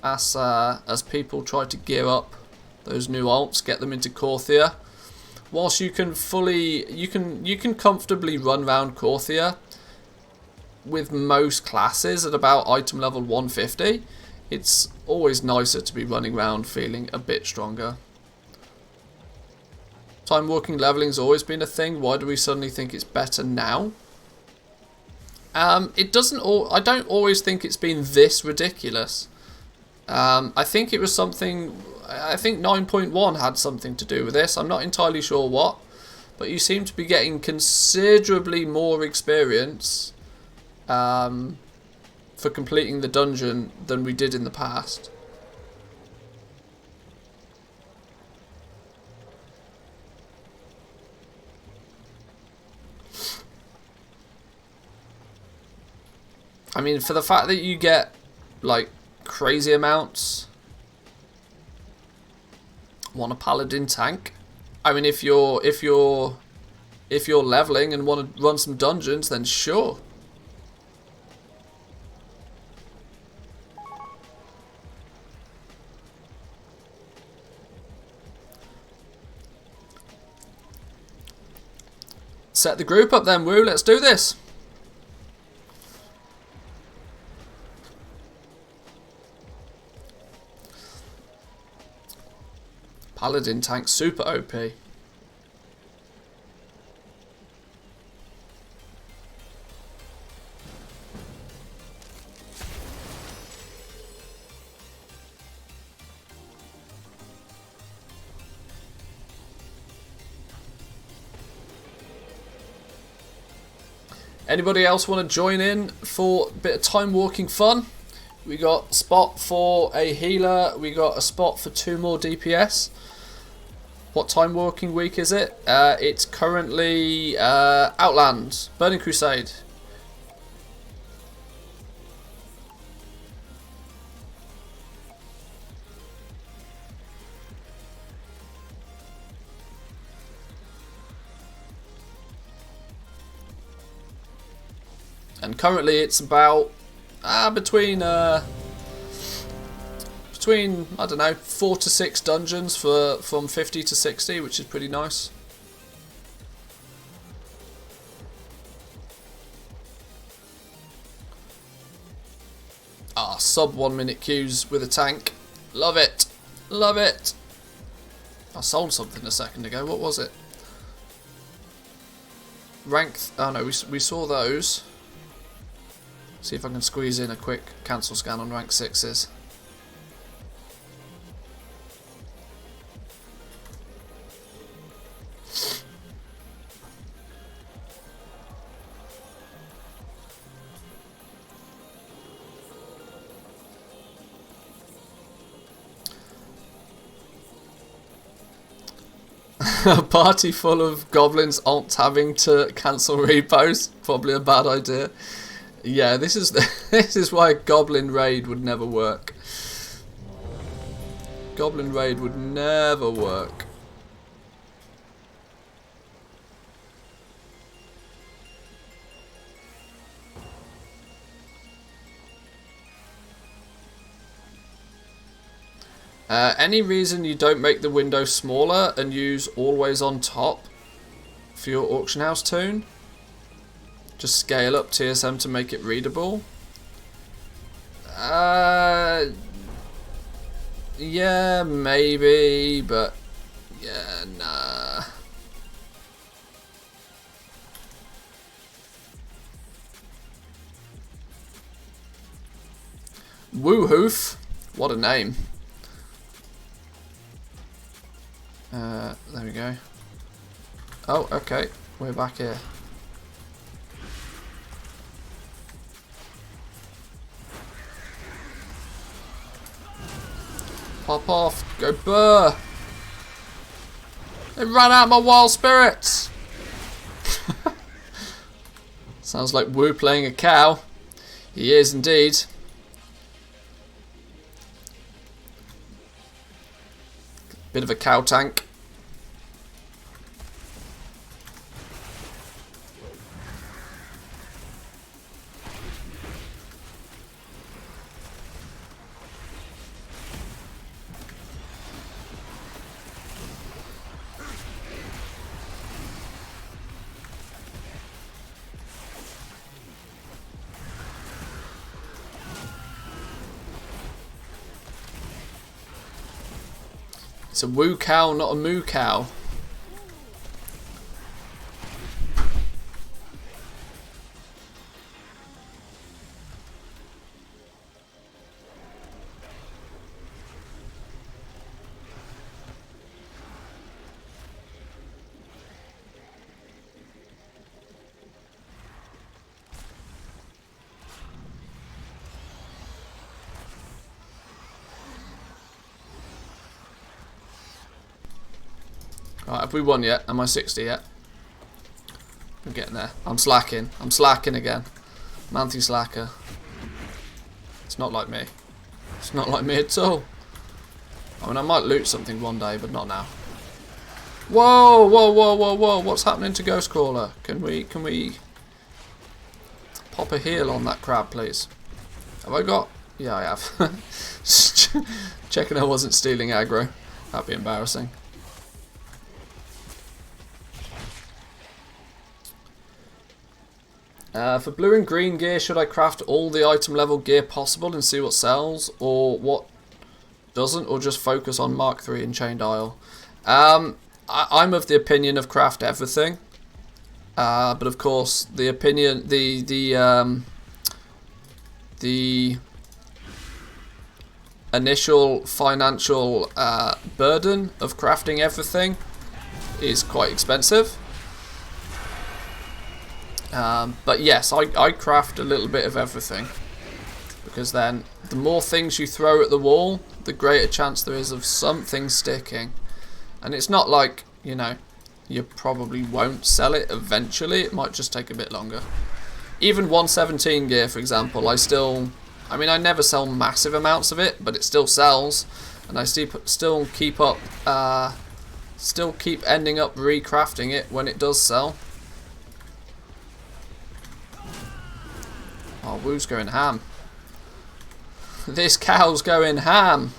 as people try to gear up those new alts, get them into Korthia. Whilst you can comfortably run around Korthia with most classes at about item level 150, it's always nicer to be running around feeling a bit stronger. Time walking leveling's always been a thing. Why do we suddenly think it's better now? It doesn't. I don't always think it's been this ridiculous. I think it was something. I think 9.1 had something to do with this. I'm not entirely sure what, but you seem to be getting considerably more experience for completing the dungeon than we did in the past. I mean, for the fact that you get like crazy amounts on a paladin tank, I mean, if you're leveling and want to run some dungeons, then sure. Set the group up then, woo, let's do this. Paladin tank super OP. Anybody else want to join in for a bit of time walking fun? We got a spot for a healer. We got a spot for 2 more DPS. What time walking week is it? It's currently Outland, Burning Crusade. And currently it's about between I don't know, 4 to 6 dungeons from 50 to 60, which is pretty nice. Sub 1 minute queues with a tank. Love it. Love it. I sold something a second ago. What was it? Oh no, we saw those. See if I can squeeze in a quick cancel scan on rank 6s. A party full of goblins aren't having to cancel repos. Probably a bad idea. Yeah, this is why Goblin Raid would never work. Goblin Raid would never work. Any reason you don't make the window smaller and use always on top for your auction house tune? Just scale up TSM to make it readable? Yeah, maybe, but yeah, nah. Woohoof, what a name. There we go. Oh, okay, we're back here. Pop off, go burr. They ran out my wild spirits. Sounds like Woo playing a cow. He is indeed. Bit of a cow tank. It's a woo cow, not a moo cow. Right, have we won yet? Am I 60 yet? I'm getting there. I'm slacking. I'm slacking again. Manthy slacker. It's not like me. It's not like me at all. I mean, I might loot something one day, but not now. Whoa, whoa, whoa, whoa, whoa. What's happening to Ghostcrawler? Can we pop a heal on that crab, please? Have I got... Yeah, I have. Checking I wasn't stealing aggro. That'd be embarrassing. For blue and green gear, should I craft all the item level gear possible and see what sells, or what doesn't, or just focus on Mark III and Chained Isle? I'm of the opinion of craft everything, but of course the opinion, the initial financial burden of crafting everything is quite expensive. But yes, I craft a little bit of everything, because then the more things you throw at the wall, the greater chance there is of something sticking. And it's not like, you know, you probably won't sell it eventually. It might just take a bit longer. Even 117 gear, for example, I mean, I never sell massive amounts of it, but it still sells, and I still keep ending up recrafting it when it does sell. Oh, Woo's going ham. This cow's going ham.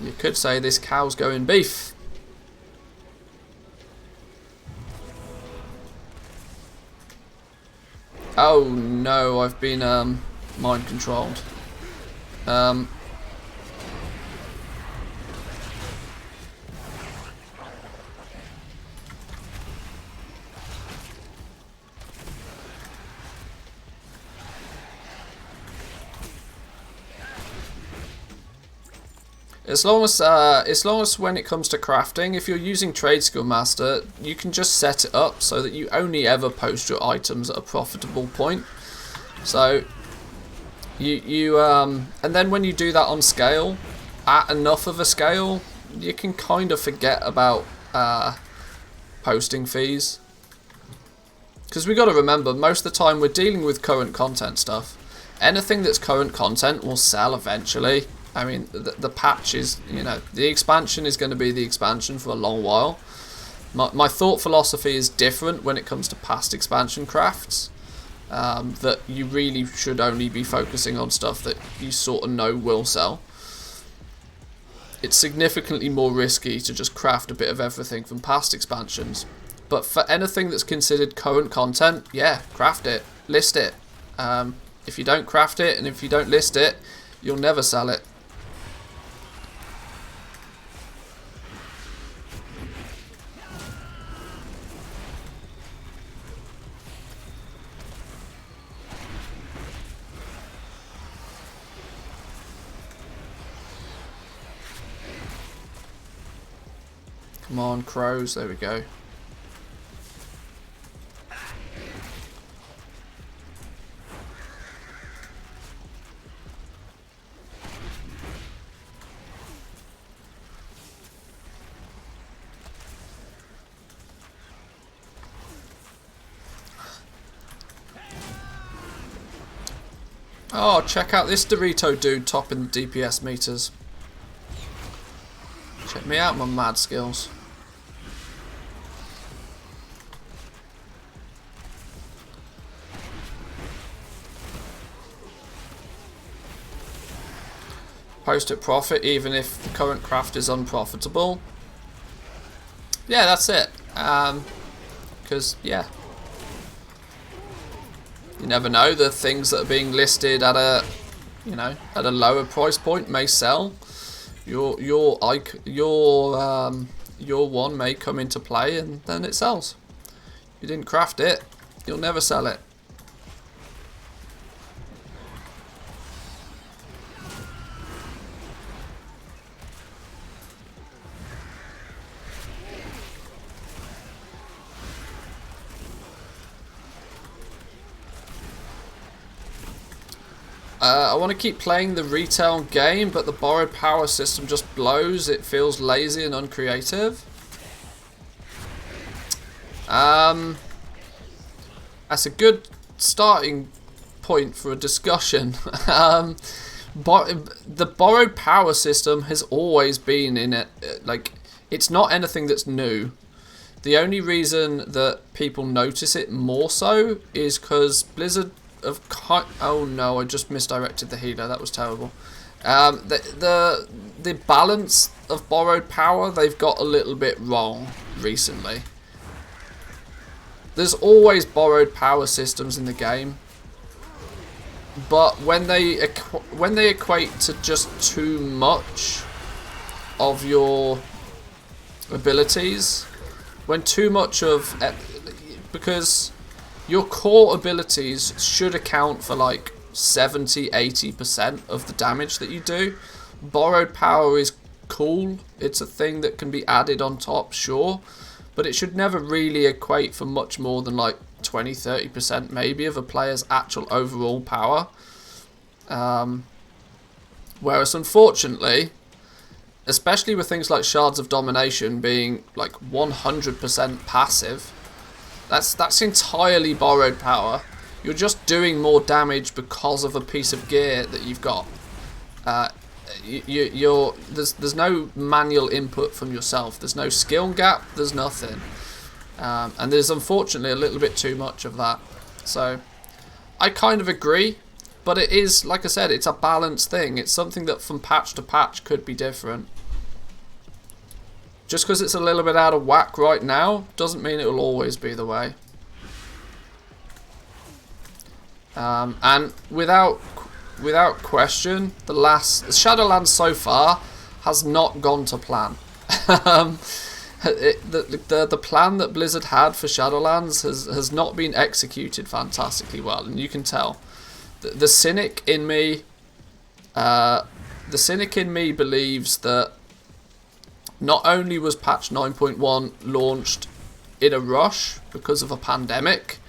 You could say this cow's going beef. Oh no, I've been mind controlled. As long as when it comes to crafting, if you're using Trade Skill Master, you can just set it up so that you only ever post your items at a profitable point. So and then when you do that on scale, at enough of a scale, you can kind of forget about posting fees. Because we got to remember, most of the time we're dealing with current content stuff. Anything that's current content will sell eventually. I mean, the patch is, you know, the expansion is going to be the expansion for a long while. My thought philosophy is different when it comes to past expansion crafts. That you really should only be focusing on stuff that you sort of know will sell. It's significantly more risky to just craft a bit of everything from past expansions. But for anything that's considered current content, yeah, craft it, list it. If you don't craft it and if you don't list it, you'll never sell it. Come on, crows, there we go. Oh, check out this Dorito dude topping the DPS meters. Check me out, my mad skills. Post at profit even if the current craft is unprofitable. Yeah, that's it. Because, yeah. You never know, the things that are being listed at a, you know, at a lower price point may sell. Your one may come into play and then it sells. You didn't craft it, you'll never sell it. I want to keep playing the retail game, but the borrowed power system just blows. It feels lazy and uncreative. That's a good starting point for a discussion. The borrowed power system has always been in it. Like, it's not anything that's new. The only reason that people notice it more so is because Blizzard oh no, I just misdirected the healer. That was terrible. The balance of borrowed power, they've got a little bit wrong recently. There's always borrowed power systems in the game, but when they equate to just too much of your abilities, when too much of, because your core abilities should account for like 70-80% of the damage that you do. Borrowed power is cool. It's a thing that can be added on top, sure. but it should never really equate for much more than like 20-30% maybe of a player's actual overall power. Whereas unfortunately, especially with things like Shards of Domination being like 100% passive, that's entirely borrowed power. You're just doing more damage because of a piece of gear that you've got. There's no manual input from yourself. There's no skill gap. There's nothing. And there's unfortunately a little bit too much of that. So I kind of agree, but it is, like I said, it's a balanced thing. It's something that from patch to patch could be different. Just because it's a little bit out of whack right now doesn't mean it will always be the way. And without question, the Shadowlands so far has not gone to plan. The plan that Blizzard had for Shadowlands has not been executed fantastically well, and you can tell. The cynic in me believes that not only was patch 9.1 launched in a rush because of a pandemic,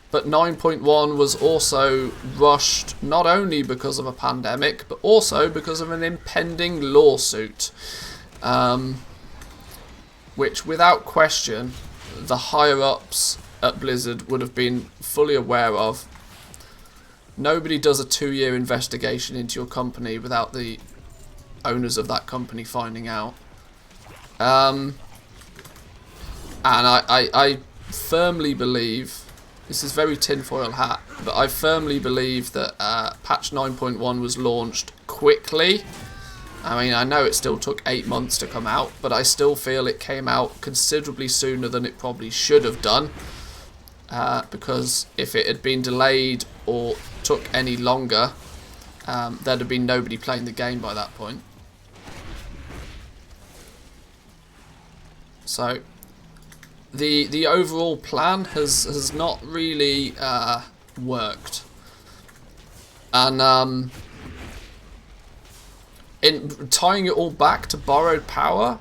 but 9.1 was also rushed not only because of a pandemic, but also because of an impending lawsuit. Which, without question, the higher-ups at Blizzard would have been fully aware of. Nobody does a 2-year investigation into your company without the owners of that company finding out. And I firmly believe, this is very tinfoil hat, but I firmly believe that patch 9.1 was launched quickly. I mean, I know it still took 8 months to come out, but I still feel it came out considerably sooner than it probably should have done. Because if it had been delayed or took any longer, there'd have been nobody playing the game by that point. So the overall plan has not really worked, and in tying it all back to borrowed power,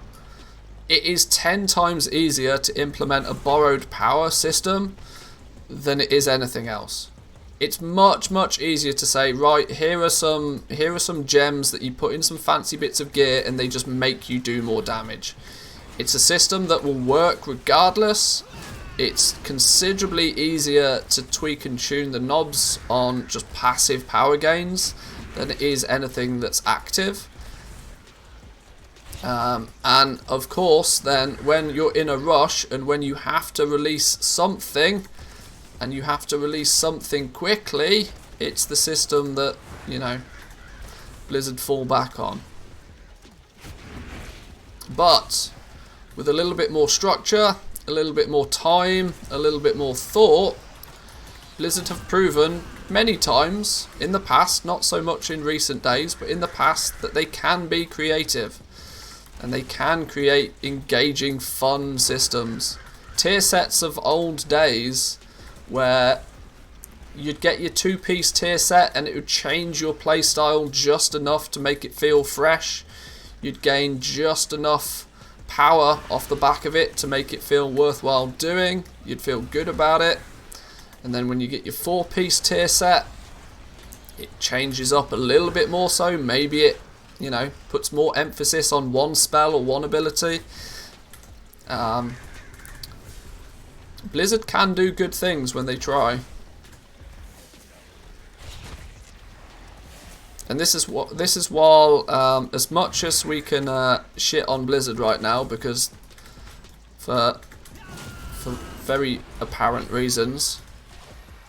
it is 10 times easier to implement a borrowed power system than it is anything else. It's much easier to say, right, here are some gems that you put in some fancy bits of gear and they just make you do more damage. It's a system that will work regardless. It's considerably easier to tweak and tune the knobs on just passive power gains than it is anything that's active. And of course, then when you're in a rush and when you have to release something, and you have to release something quickly, it's the system that, you know, Blizzard fall back on. But with a little bit more structure, a little bit more time, a little bit more thought, Blizzard have proven many times in the past, not so much in recent days, but in the past, that they can be creative. And they can create engaging, fun systems. Tier sets of old days where you'd get your 2-piece tier set and it would change your playstyle just enough to make it feel fresh. You'd gain just enough power off the back of it to make it feel worthwhile doing. You'd feel good about it. And then when you get your 4-piece tier set, it changes up a little bit more so. Maybe it, you know, puts more emphasis on one spell or one ability. Blizzard can do good things when they try. And this is while as much as we can shit on Blizzard right now, because for very apparent reasons,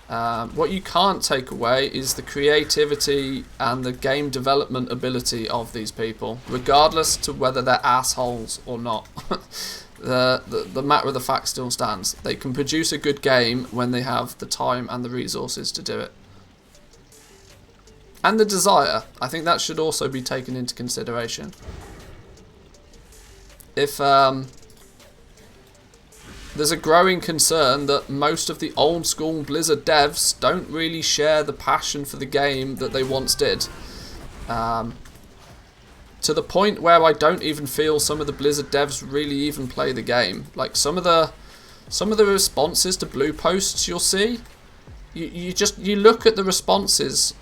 what you can't take away is the creativity and the game development ability of these people, regardless to whether they're assholes or not. The matter of the fact still stands. They can produce a good game when they have the time and the resources to do it. And the desire. I think that should also be taken into consideration. If there's a growing concern that most of the old school Blizzard devs don't really share the passion for the game that they once did. to the point where I don't even feel some of the Blizzard devs really even play the game. Like some of the responses to blue posts you'll see, you look at the responses,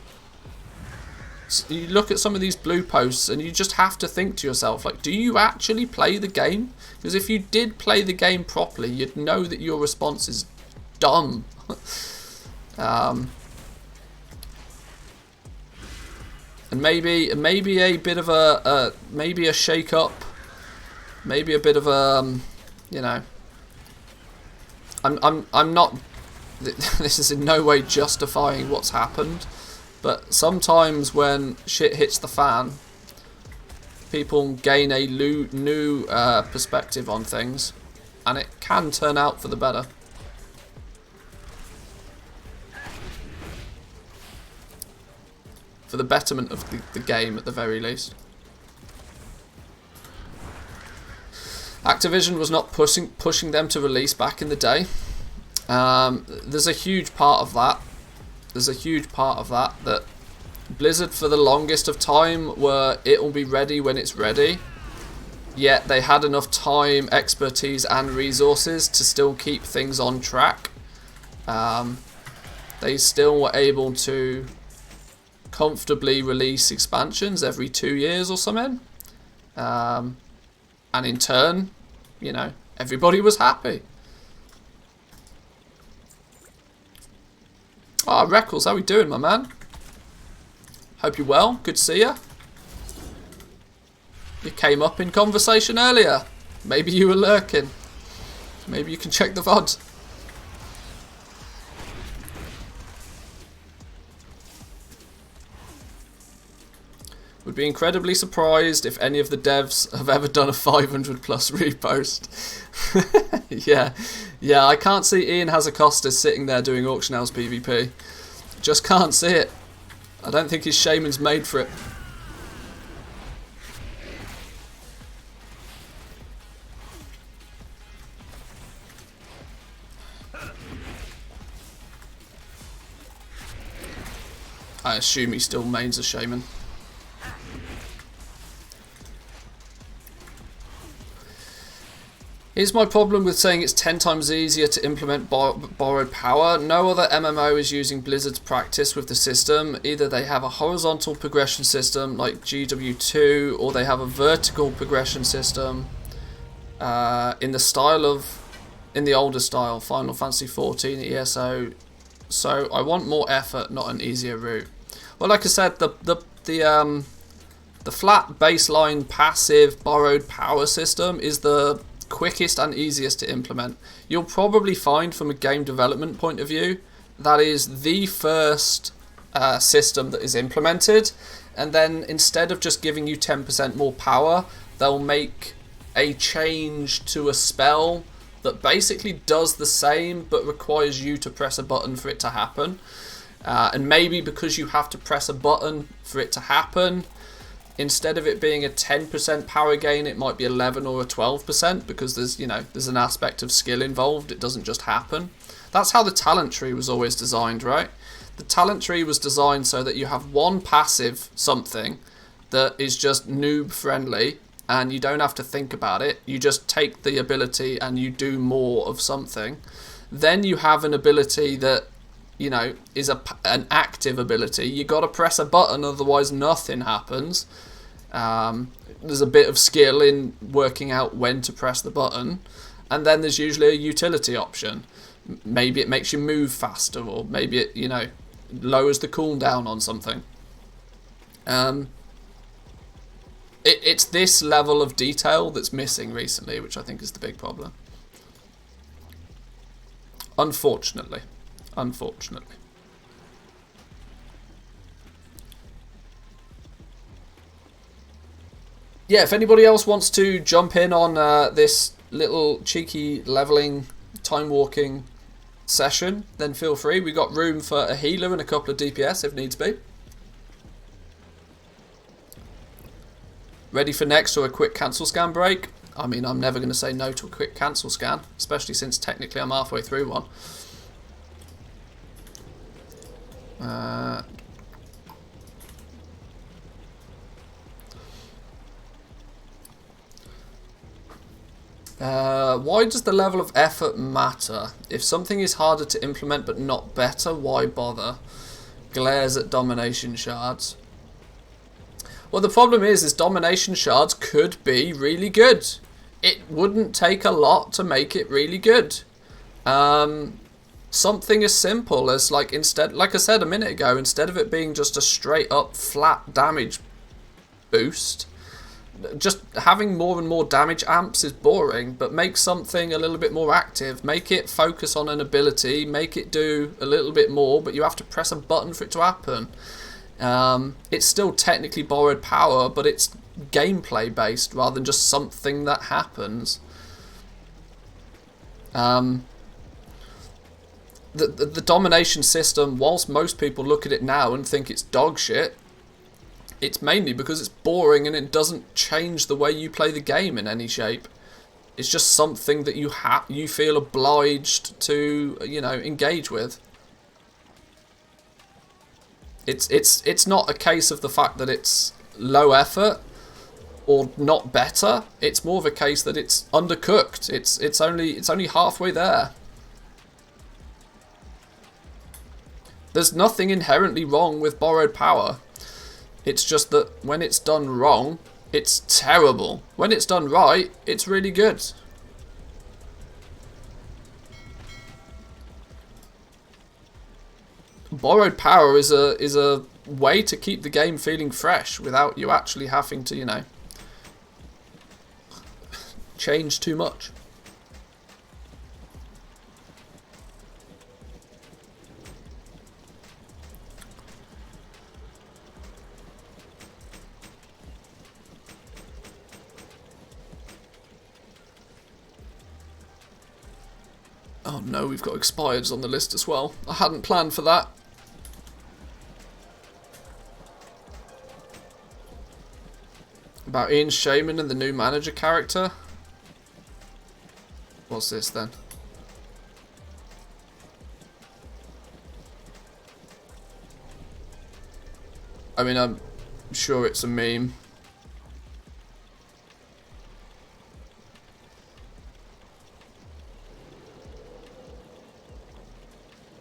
you look at some of these blue posts and you just have to think to yourself, like, do you actually play the game? Because if you did play the game properly, you'd know that your response is dumb. And maybe a bit of a maybe a shake up, maybe a bit of a you know. I'm not. This is in no way justifying what's happened, but sometimes when shit hits the fan, people gain a new perspective on things, and it can turn out for the better. For the betterment of the game, at the very least. Activision was not pushing them to release back in the day. There's a huge part of that. That Blizzard for the longest of time were, it'll be ready when it's ready. Yet they had enough time, expertise and resources to still keep things on track. They still were able to comfortably release expansions every 2 years or something. And in turn, you know, everybody was happy. Ah, Reckles, how we doing, my man? Hope you're well. Good to see you. You came up in conversation earlier. Maybe you were lurking. Maybe you can check the VOD. Would be incredibly surprised if any of the devs have ever done a 500 plus repost. Yeah, I can't see Ian Hazacostas sitting there doing Auction House PvP. Just can't see it. I don't think his shaman's made for it. I assume he still mains a shaman. Here's my problem with saying it's 10 times easier to implement borrowed power. No other MMO is using Blizzard's practice with the system. Either they have a horizontal progression system like GW2, or they have a vertical progression system in the older style, Final Fantasy 14 ESO. So I want more effort, not an easier route. Well, like I said, the flat baseline passive borrowed power system is the quickest and easiest to implement. You'll probably find, from a game development point of view, that is the first system that is implemented, and then instead of just giving you 10% more power, they'll make a change to a spell that basically does the same but requires you to press a button for it to happen. And maybe because you have to press a button for it to happen, instead of it being a 10% power gain, it might be 11 or a 12%, because there's an aspect of skill involved. It doesn't just happen. That's how the talent tree was always designed, right? The talent tree was designed so that you have one passive something that is just noob friendly, and you don't have to think about it. You just take the ability and you do more of something. Then you have an ability that, is an active ability. You got to press a button, otherwise nothing happens. There's a bit of skill in working out when to press the button, and then there's usually a utility option. Maybe it makes you move faster, or maybe it lowers the cooldown on something. It's this level of detail that's missing recently, which I think is the big problem. Unfortunately. Yeah, if anybody else wants to jump in on this little cheeky leveling, time walking session, then feel free. We got room for a healer and a couple of DPS if needs be. Ready for next or a quick cancel scan break? I mean, I'm never going to say no to a quick cancel scan, especially since technically I'm halfway through one. Why does the level of effort matter? If something is harder to implement but not better, why bother? Glares at domination shards. Well, the problem is domination shards could be really good. It wouldn't take a lot to make it really good. Something as simple as, like I said a minute ago, instead of it being just a straight up flat damage boost, just having more and more damage amps is boring, but make something a little bit more active. Make it focus on an ability, make it do a little bit more, but you have to press a button for it to happen. It's still technically borrowed power, but it's gameplay based rather than just something that happens. The domination system, whilst most people look at it now and think it's dog shit, it's mainly because it's boring and it doesn't change the way you play the game in any shape. It's just something that you feel obliged to, engage with. It's not a case of the fact that it's low effort or not better. It's more of a case that it's undercooked. It's only halfway there. There's nothing inherently wrong with borrowed power. It's just that when it's done wrong, it's terrible. When it's done right, it's really good. Borrowed power is a way to keep the game feeling fresh without you actually having to, change too much. Oh no, we've got expireds on the list as well. I hadn't planned for that. About Ian Shaman and the new manager character. What's this then? I mean, I'm sure it's a meme.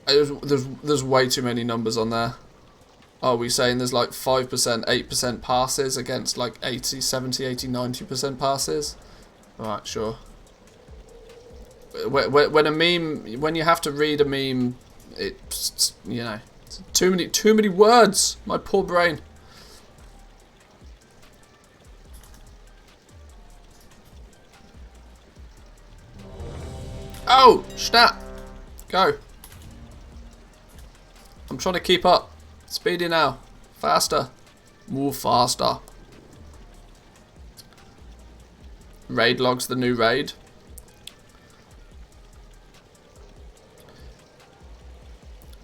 There's way too many numbers on there. Are we saying there's like 5%, 8% passes against like 80, 70, 80, 90% passes? Alright, sure. When a meme, when you have to read a meme, it's, too many words. My poor brain. Oh, snap. Go. I'm trying to keep up. Speedy now. Faster. Move faster. Raid log's the new raid.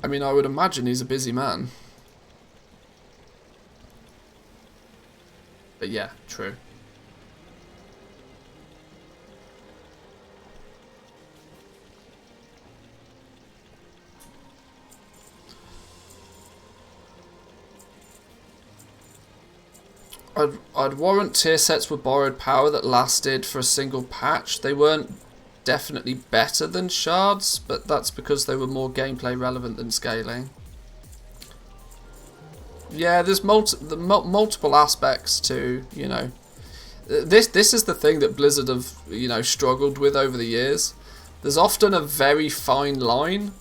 I mean, I would imagine he's a busy man. But yeah, true. I'd warrant tier sets with borrowed power that lasted for a single patch. They weren't definitely better than shards, but that's because they were more gameplay relevant than scaling. Yeah, there's multiple aspects to, This is the thing that Blizzard have, struggled with over the years. There's often a very fine line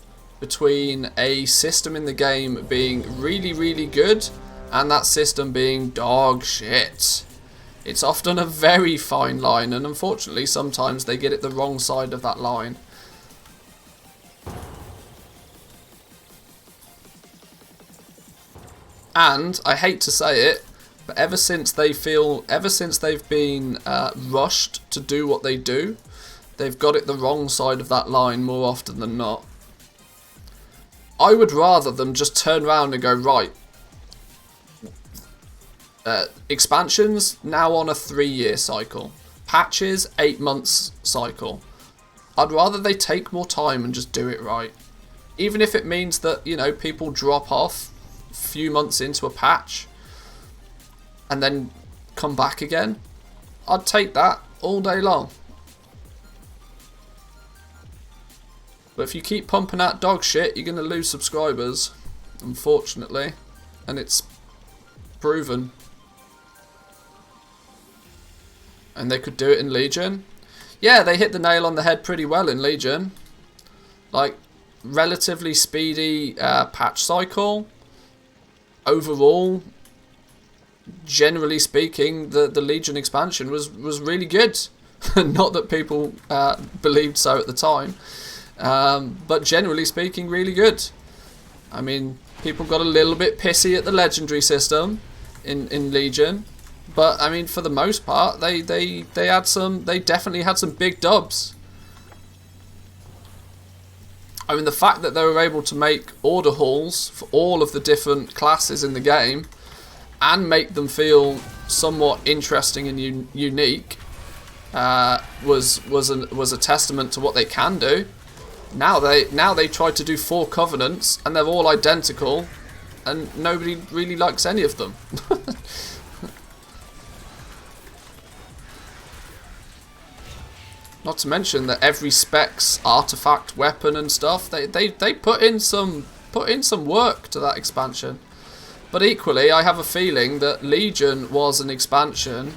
between a system in the game being really, really good and that system being dog shit. It's often a very fine line, and unfortunately sometimes they get it the wrong side of that line. And I hate to say it, but ever since they've been rushed to do what they do, they've got it the wrong side of that line more often than not. I would rather them just turn around and go, right, expansions now on a 3-year cycle, patches 8 months cycle. I'd rather they take more time and just do it right, even if it means that people drop off a few months into a patch and then come back again. I'd take that all day long. But if you keep pumping out dog shit, you're going to lose subscribers, unfortunately. And it's proven. And they could do it in Legion. Yeah, they hit the nail on the head pretty well in Legion. Like, relatively speedy patch cycle. Overall, generally speaking, the Legion expansion was really good. Not that people believed so at the time. But generally speaking, really good. I mean, people got a little bit pissy at the legendary system in Legion. But I mean, for the most part, they definitely had some big dubs. I mean, the fact that they were able to make order halls for all of the different classes in the game and make them feel somewhat interesting and unique was a testament to what they can do. Now they try to do 4 covenants and they're all identical, and nobody really likes any of them. Not to mention that every specs, artifact, weapon and stuff, they put in some work to that expansion. But equally, I have a feeling that Legion was an expansion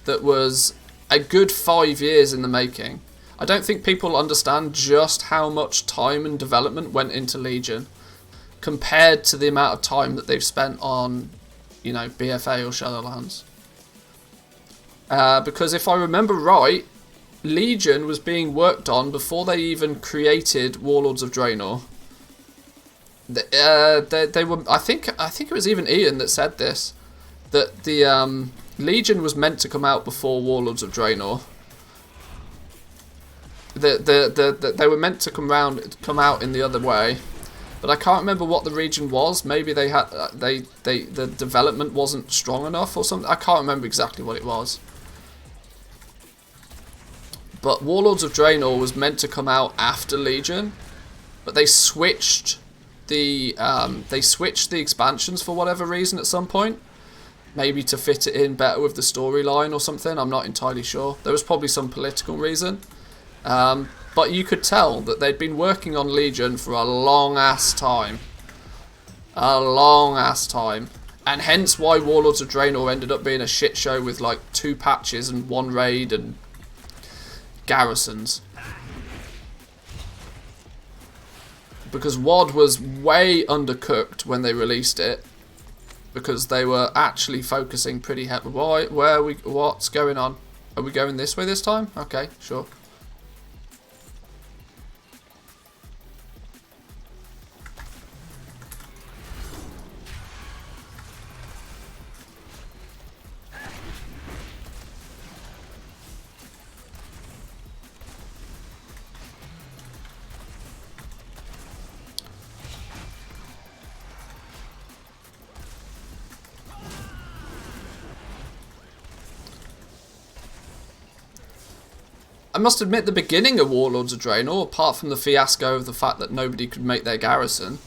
that was a good 5 years in the making. I don't think people understand just how much time and development went into Legion compared to the amount of time that they've spent on, you know, BFA or Shadowlands. Because if I remember right, Legion was being worked on before they even created Warlords of Draenor. They were. I think it was even Ian that said this, that the Legion was meant to come out before Warlords of Draenor. They were meant to come out in the other way, but I can't remember what the region was. Maybe they had the development wasn't strong enough or something. I can't remember exactly what it was. But Warlords of Draenor was meant to come out after Legion, but they switched the expansions for whatever reason at some point. Maybe to fit it in better with the storyline or something. I'm not entirely sure. There was probably some political reason. But you could tell that they'd been working on Legion for a long-ass time. And hence why Warlords of Draenor ended up being a shit show with like 2 patches and 1 raid and garrisons. Because WoD was way undercooked when they released it, because they were actually focusing pretty heavily. What's going on? Are we going this way this time? Okay, sure. I must admit, the beginning of Warlords of Draenor, apart from the fiasco of the fact that nobody could make their garrison,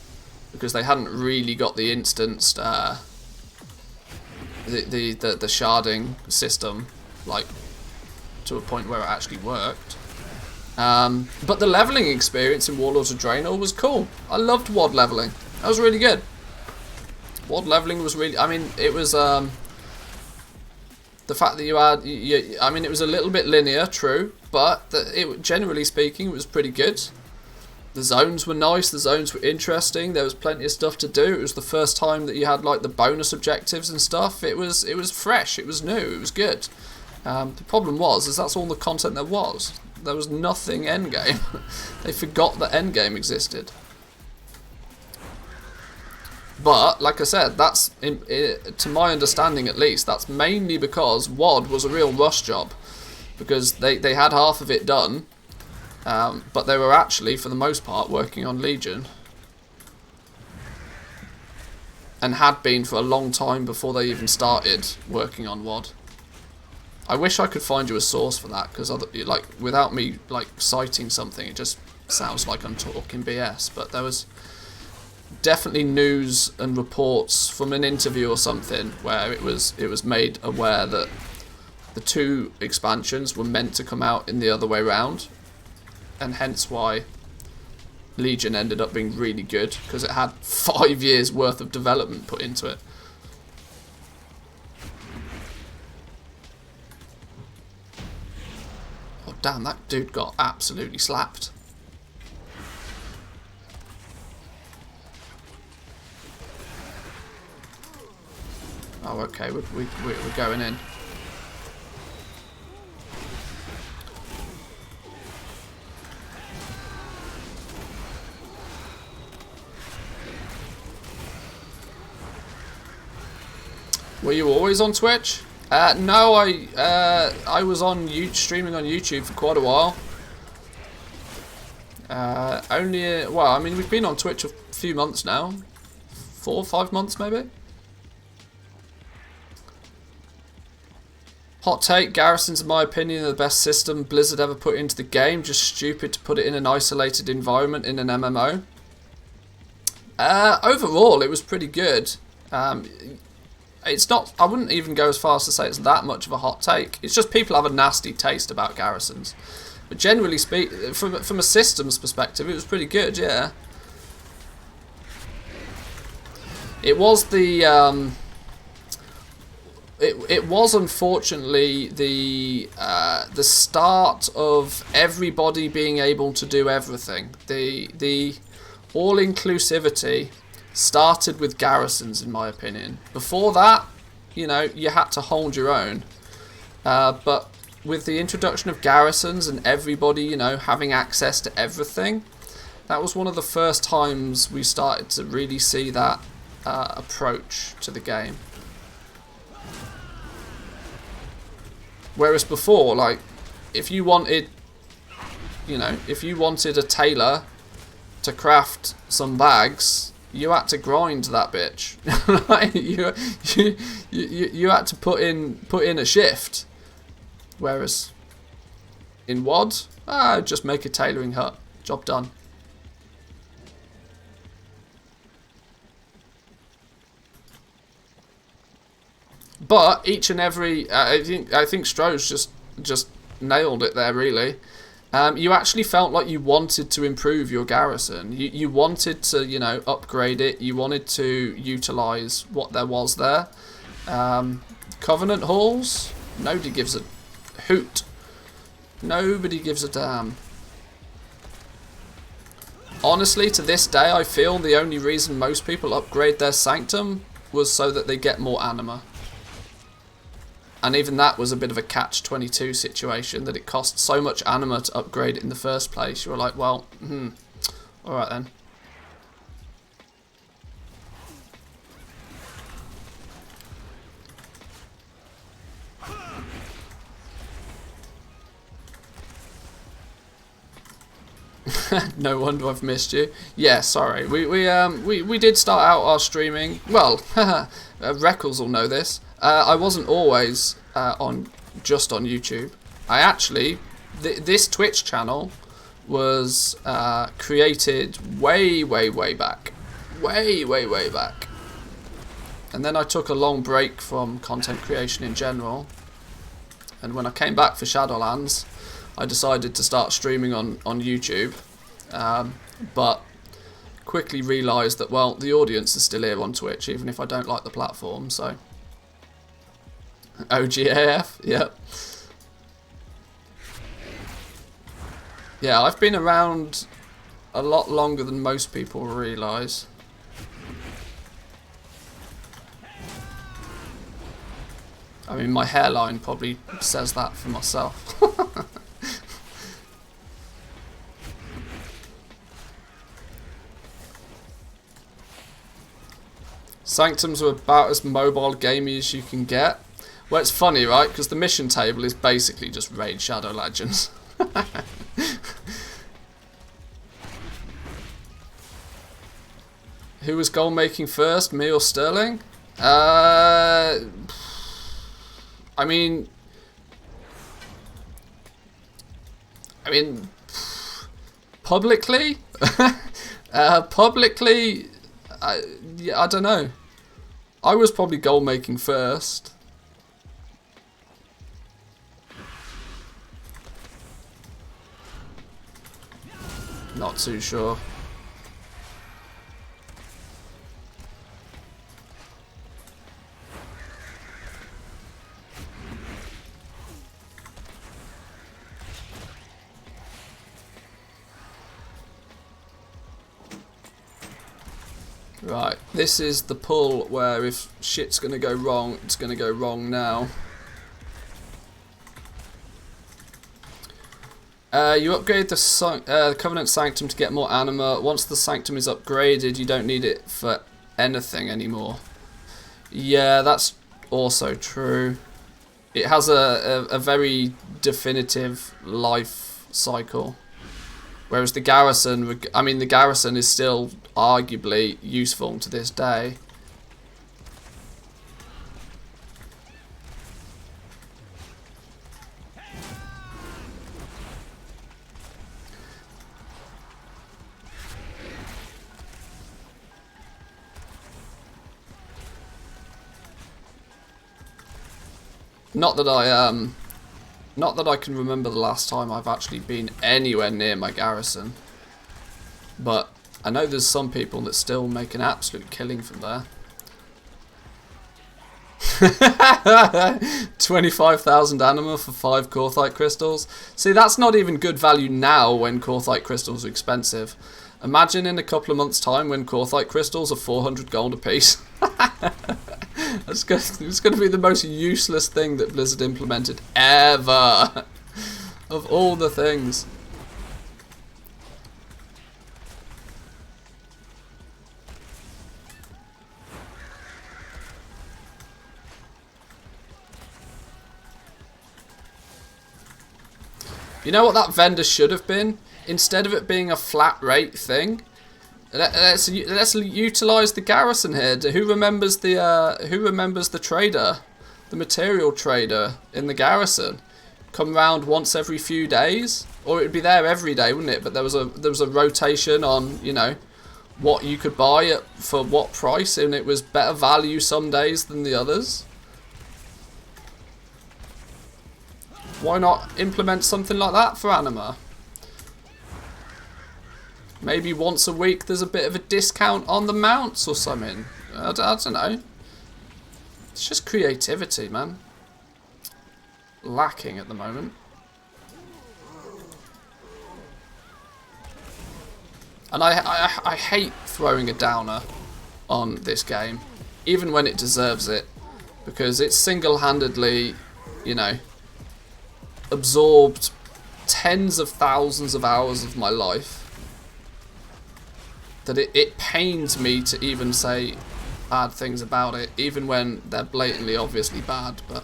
because they hadn't really got the instanced the sharding system, like, to a point where it actually worked. But the leveling experience in Warlords of Draenor was cool. I loved WoD leveling. That was really good. WoD leveling was really... I mean, it was... the fact that you had... I mean, it was a little bit linear, true, but generally speaking, it was pretty good. The zones were nice, the zones were interesting, there was plenty of stuff to do. It was the first time that you had, like, the bonus objectives and stuff. It was fresh, it was new, it was good. The problem was, that's all the content there was. There was nothing endgame. They forgot that endgame existed. But, like I said, that's, to my understanding at least, that's mainly because WoD was a real rush job. Because they had half of it done, but they were actually, for the most part, working on Legion. And had been for a long time before they even started working on WoD. I wish I could find you a source for that, because like, without me like citing something, it just sounds like I'm talking BS. But there was definitely news and reports from an interview or something where it was made aware that the 2 expansions were meant to come out in the other way round, and hence why Legion ended up being really good because it had 5 years worth of development put into it. Oh damn, that dude got absolutely slapped. Oh, okay, we're going in. Were you always on Twitch? No, I was on streaming on YouTube for quite a while. Well, I mean, we've been on Twitch a few months now. 4 or 5 months, maybe. Hot take, Garrison's, in my opinion, the best system Blizzard ever put into the game. Just stupid to put it in an isolated environment in an MMO. Overall, it was pretty good. It's not, I wouldn't even go as far as to say it's that much of a hot take. It's just people have a nasty taste about Garrisons. But generally speaking, from a systems perspective, it was pretty good, yeah. It was the... It was unfortunately the start of everybody being able to do everything. The all-inclusivity started with Garrisons, in my opinion. Before that, you know, you had to hold your own. But with the introduction of Garrisons and everybody, you know, having access to everything, that was one of the first times we started to really see that approach to the game. Whereas before, like, if you wanted, you know, if you wanted a tailor to craft some bags, you had to grind that bitch. you had to put in a shift. Whereas in WoD, just make a tailoring hut, job done. But each and every, I think Stroh's just nailed it there, really. You actually felt like you wanted to improve your garrison. You wanted to, you know, upgrade it. You wanted to utilize what there was there. Covenant halls, nobody gives a hoot. Nobody gives a damn. Honestly, to this day, I feel the only reason most people upgrade their Sanctum was so that they get more anima. And even that was a bit of a catch-22 situation, that it cost so much anima to upgrade it in the first place. You were like, well, alright then. No wonder I've missed you. Yeah, sorry. We did start out our streaming. Well, Reckles will know this. I wasn't always just on YouTube. I actually, this Twitch channel was created way back. Way back. And then I took a long break from content creation in general. And when I came back for Shadowlands, I decided to start streaming on YouTube. But quickly realised that, well, the audience is still here on Twitch, even if I don't like the platform, so... OGAF, yep. Yeah, I've been around a lot longer than most people realise. I mean, my hairline probably says that for myself. Sanctums are about as mobile gamey as you can get. Well, it's funny, right? Because the mission table is basically just Raid Shadow Legends. Who was goal making first, me or Sterling? I mean, publicly, publicly, I don't know. I was probably goal making first. Not too sure. Right, this is the pull where if shit's gonna go wrong, it's gonna go wrong now. You upgrade the Covenant Sanctum to get more anima. Once the Sanctum is upgraded, you don't need it for anything anymore. Yeah, that's also true. It has a very definitive life cycle. Whereas the Garrison, I mean, the Garrison is still arguably useful to this day. Not that I can remember the last time I've actually been anywhere near my garrison. But I know there's some people that still make an absolute killing from there. 25,000 anima for 5 Korthite crystals. See, that's not even good value now when Korthite crystals are expensive. Imagine in a couple of months' time when Korthite crystals are 400 gold apiece. It's going to be the most useless thing that Blizzard implemented ever. Of all the things. You know what that vendor should have been? Instead of it being a flat rate thing, let's utilize the garrison here. Who remembers the trader, the material trader in the garrison? Come round once every few days, or it'd be there every day, wouldn't it? But there was a rotation on, you know, what you could buy at for what price, and it was better value some days than the others. Why not implement something like that for anima? Maybe once a week there's a bit of a discount on the mounts or something. I don't know. It's just creativity, man. Lacking at the moment. And I hate throwing a downer on this game, even when it deserves it, because it's single-handedly, you know, absorbed tens of thousands of hours of my life. That it pains me to even say bad things about it, even when they're blatantly obviously bad. But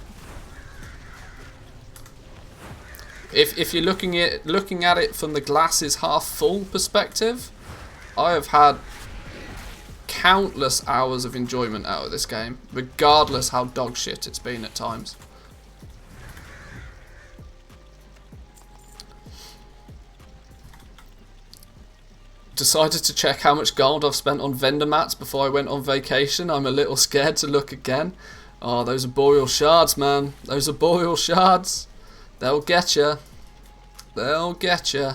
if you're looking at it from the glass is half full perspective, I have had countless hours of enjoyment out of this game, regardless how dog shit it's been at times. Decided to check how much gold I've spent on vendor mats before I went on vacation. I'm a little scared to look again. Oh, those are boreal shards, man. Those are boreal shards. They'll get you. They'll get you.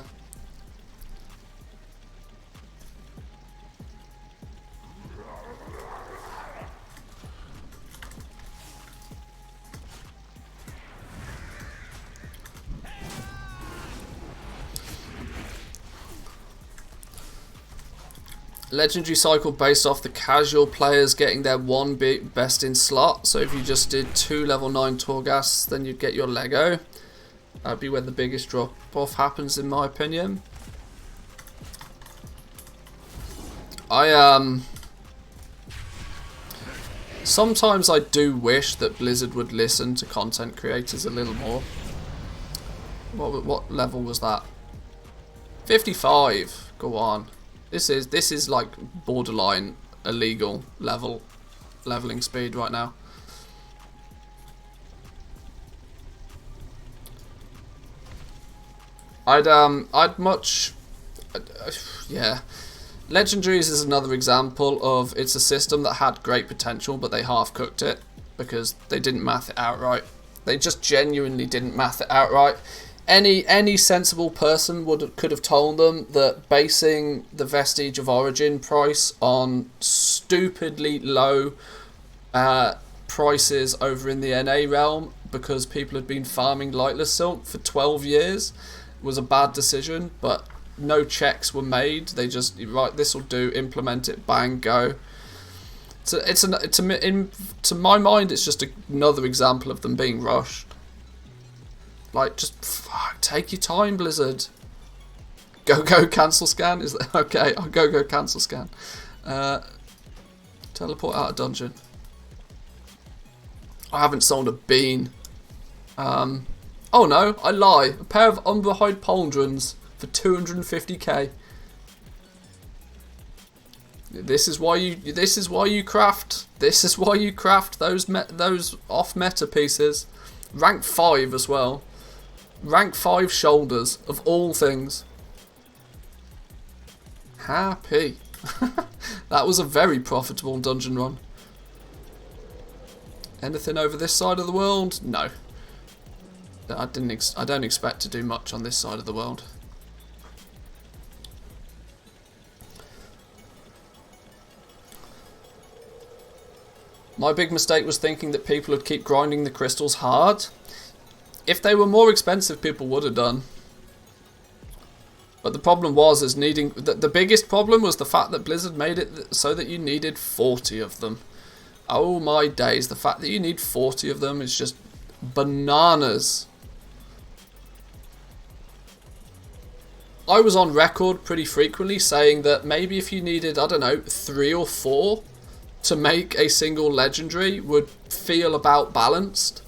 Legendary cycle based off the casual players getting their one best in slot. So if you just did 2 level 9 Torghast, then you'd get your Lego. That'd be where the biggest drop off happens, in my opinion. Sometimes I do wish that Blizzard would listen to content creators a little more. What level was that? 55. Go on. This is like borderline illegal leveling speed right now. I'd much yeah. Legendaries is another example of it's a system that had great potential, but they half cooked it because they didn't math it out right. They just genuinely didn't math it out right. Any sensible person could have told them that basing the Vestige of Origin price on stupidly low prices over in the NA realm because people had been farming Lightless Silk for 12 years was a bad decision, but no checks were made. They just, right, this will do, implement it, bang, go. To my mind, it's just another example of them being rushed. Like, just take your time, Blizzard. Go cancel scan. Is that okay? I'll go cancel scan. Teleport out of dungeon. I haven't sold a bean. Oh no, I lie. A pair of umberhide pauldrons for 250k. This is why you craft. This is why you craft those off meta pieces. Rank 5 as well. Rank 5 shoulders of all things. Happy. That was a very profitable dungeon run. Anything over this side of the world? No. I don't expect to do much on this side of the world. My big mistake was thinking that people would keep grinding the crystals hard. If they were more expensive, people would have done. But the problem was the biggest problem was the fact that Blizzard made it so that you needed 40 of them. Oh my days, the fact that you need 40 of them is just bananas. I was on record pretty frequently saying that maybe if you needed, I don't know, 3 or 4 to make a single legendary would feel about balanced.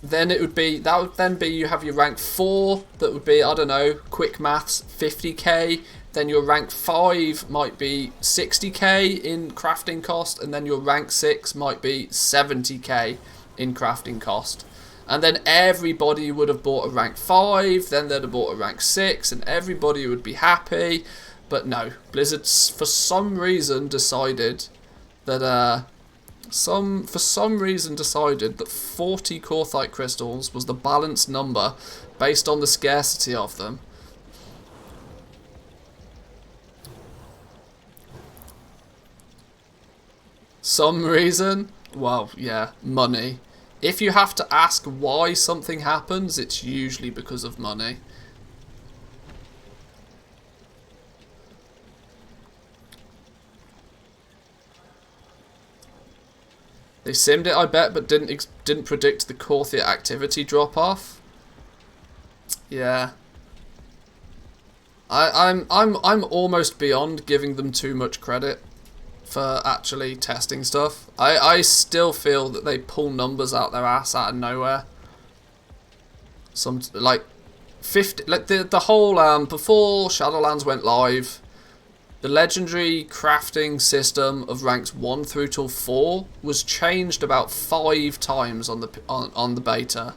Then that would then be you have your rank 4 that would be, I don't know, quick maths, 50k. Then your rank 5 might be 60k in crafting cost, and then your rank 6 might be 70k in crafting cost. And then everybody would have bought a rank 5, then they'd have bought a rank 6, and everybody would be happy. But no, Blizzard for some reason decided that 40 Korthite crystals was the balanced number based on the scarcity of them. Some reason? Well, yeah, money. If you have to ask why something happens, it's usually because of money. They simmed it, I bet, but didn't predict the Korthia activity drop off. Yeah. I'm almost beyond giving them too much credit for actually testing stuff. I still feel that they pull numbers out their ass out of nowhere. Like 50, like the whole before Shadowlands went live, the legendary crafting system of ranks 1 through till 4 was changed about 5 times on the beta.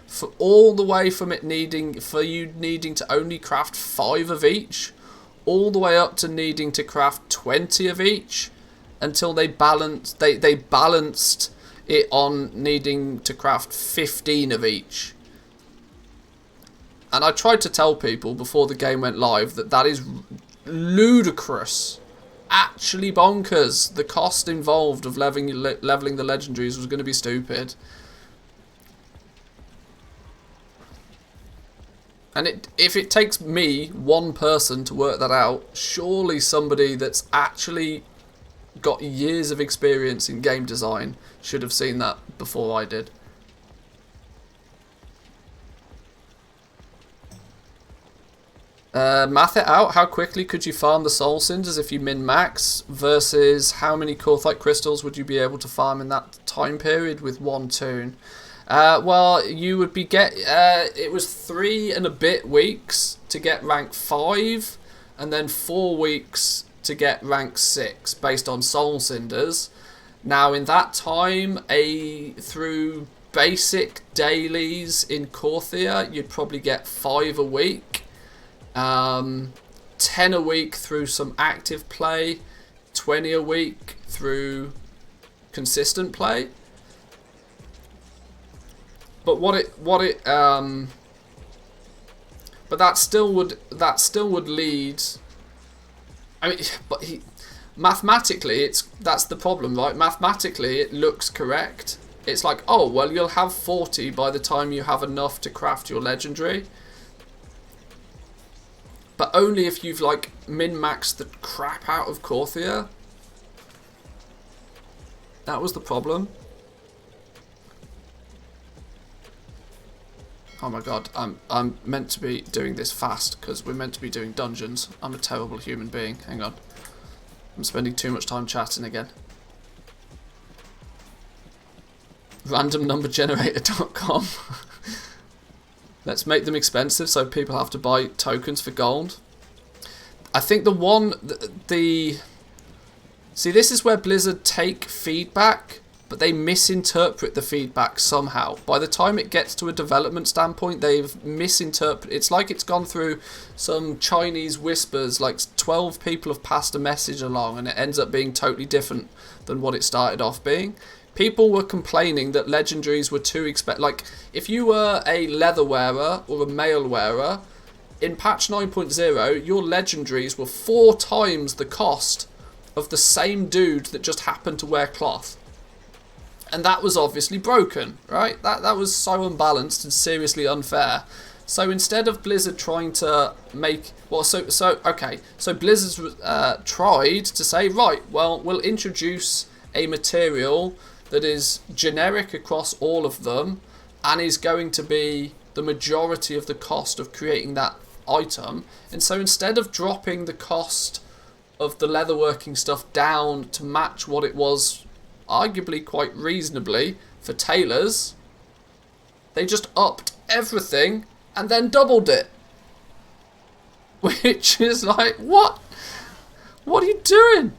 For all the way from you needing to only craft 5 of each, all the way up to needing to craft 20 of each, until they balanced it on needing to craft 15 of each. And I tried to tell people before the game went live that is ludicrous, actually bonkers. The cost involved of leveling the legendaries was going to be stupid. And if it takes me, one person, to work that out, surely somebody that's actually got years of experience in game design should have seen that before I did. Math it out. How quickly could you farm the soul cinders if you min-max versus how many Korthite crystals would you be able to farm in that time period with one toon? Well, you would be it was 3 and a bit weeks to get rank 5, and then 4 weeks to get rank 6 based on soul cinders. Now in that time, through basic dailies in Korthia, you'd probably get 5 a week, 10 a week through some active play, 20 a week through consistent play. But but that still would lead. I mean, mathematically, that's the problem, right? Mathematically, it looks correct. It's like, oh well, you'll have 40 by the time you have enough to craft your legendary. But only if you've like min-maxed the crap out of Korthia. That was the problem. Oh my god, I'm meant to be doing this fast because we're meant to be doing dungeons. I'm a terrible human being. Hang on. I'm spending too much time chatting again. Randomnumbergenerator.com. Let's make them expensive so people have to buy tokens for gold. I think see, this is where Blizzard take feedback, but they misinterpret the feedback somehow. By the time it gets to a development standpoint, they've misinterpreted. It's like it's gone through some Chinese whispers, like 12 people have passed a message along, and it ends up being totally different than what it started off being. People were complaining that legendaries were too expensive. Like, if you were a leather wearer or a mail wearer, in patch 9.0, your legendaries were 4 times the cost of the same dude that just happened to wear cloth. And that was obviously broken, right? That was so unbalanced and seriously unfair. So instead of Blizzard trying to make... Well, so Blizzard tried to say, right, well, we'll introduce a material that is generic across all of them and is going to be the majority of the cost of creating that item. And so instead of dropping the cost of the leatherworking stuff down to match what it was arguably quite reasonably for tailors, they just upped everything and then doubled it. Which is like, what? What are you doing?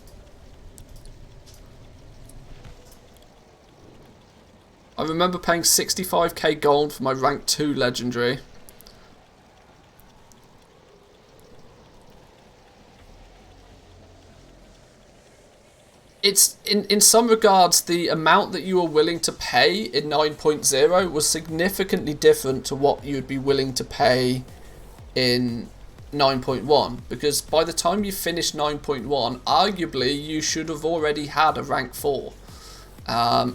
I remember paying 65k gold for my rank 2 legendary. It's in some regards, the amount that you were willing to pay in 9.0 was significantly different to what you'd be willing to pay in 9.1, because by the time you finished 9.1, arguably you should have already had a rank 4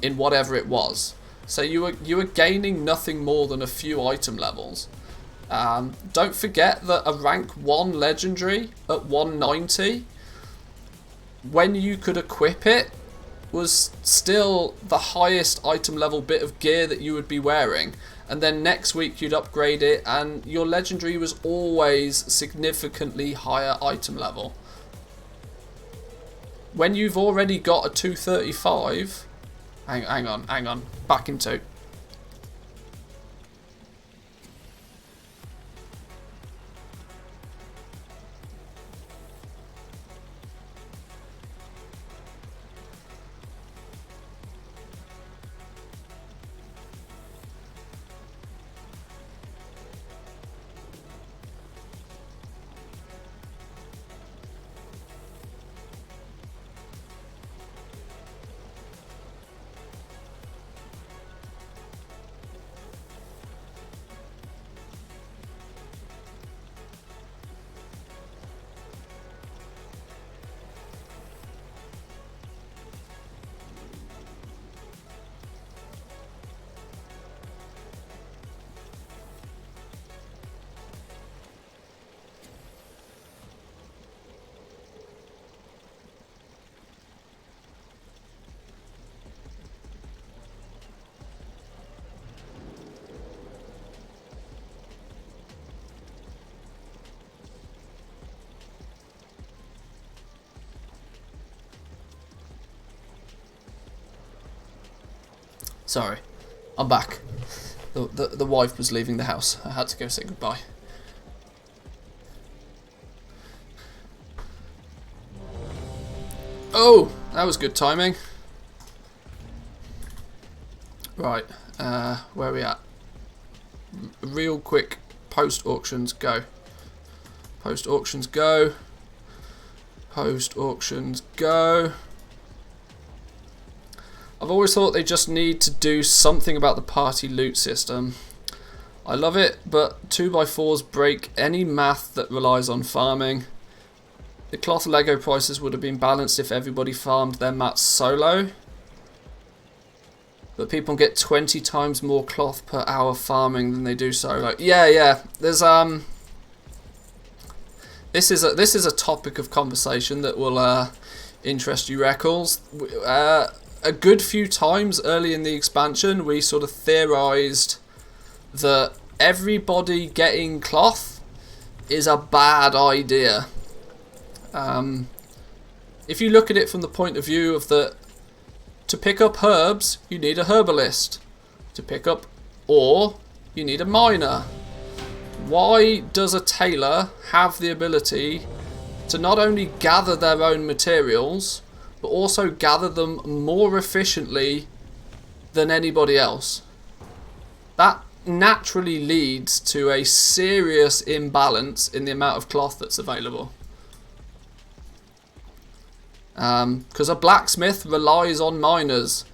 in whatever it was. So you were gaining nothing more than a few item levels. Don't forget that a rank 1 legendary at 190, when you could equip it, was still the highest item level bit of gear that you would be wearing. And then next week you'd upgrade it and your legendary was always significantly higher item level. When you've already got a 235... Hang on. Back into... Sorry, I'm back. The wife was leaving the house. I had to go say goodbye. Oh, that was good timing. Right, where are we at? Real quick, post auctions go. Post auctions go. Post auctions go. I've always thought they just need to do something about the party loot system. I love it, but 2x4s break any math that relies on farming. The cloth Lego prices would have been balanced if everybody farmed their mats solo. But people get 20 times more cloth per hour farming than they do solo. Yeah. There's This is a topic of conversation that will interest you, Reckles. a good few times early in the expansion, we sort of theorized that everybody getting cloth is a bad idea. If you look at it from the point of view of to pick up herbs, you need a herbalist. To pick up ore, you need a miner. Why does a tailor have the ability to not only gather their own materials, but also gather them more efficiently than anybody else? That naturally leads to a serious imbalance in the amount of cloth that's available. Because a blacksmith relies on miners.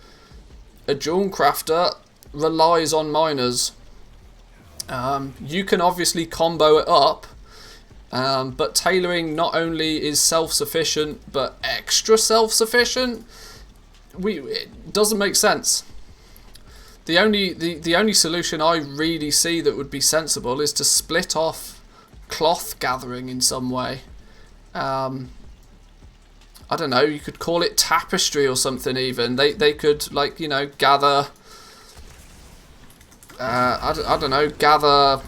A jewel crafter relies on miners. You can obviously combo it up, but tailoring not only is self-sufficient but extra self-sufficient. It doesn't make sense. The only solution I really see that would be sensible is to split off cloth gathering in some way. I don't know, you could call it tapestry or something even. They could, like, you know, gather... I don't know, gather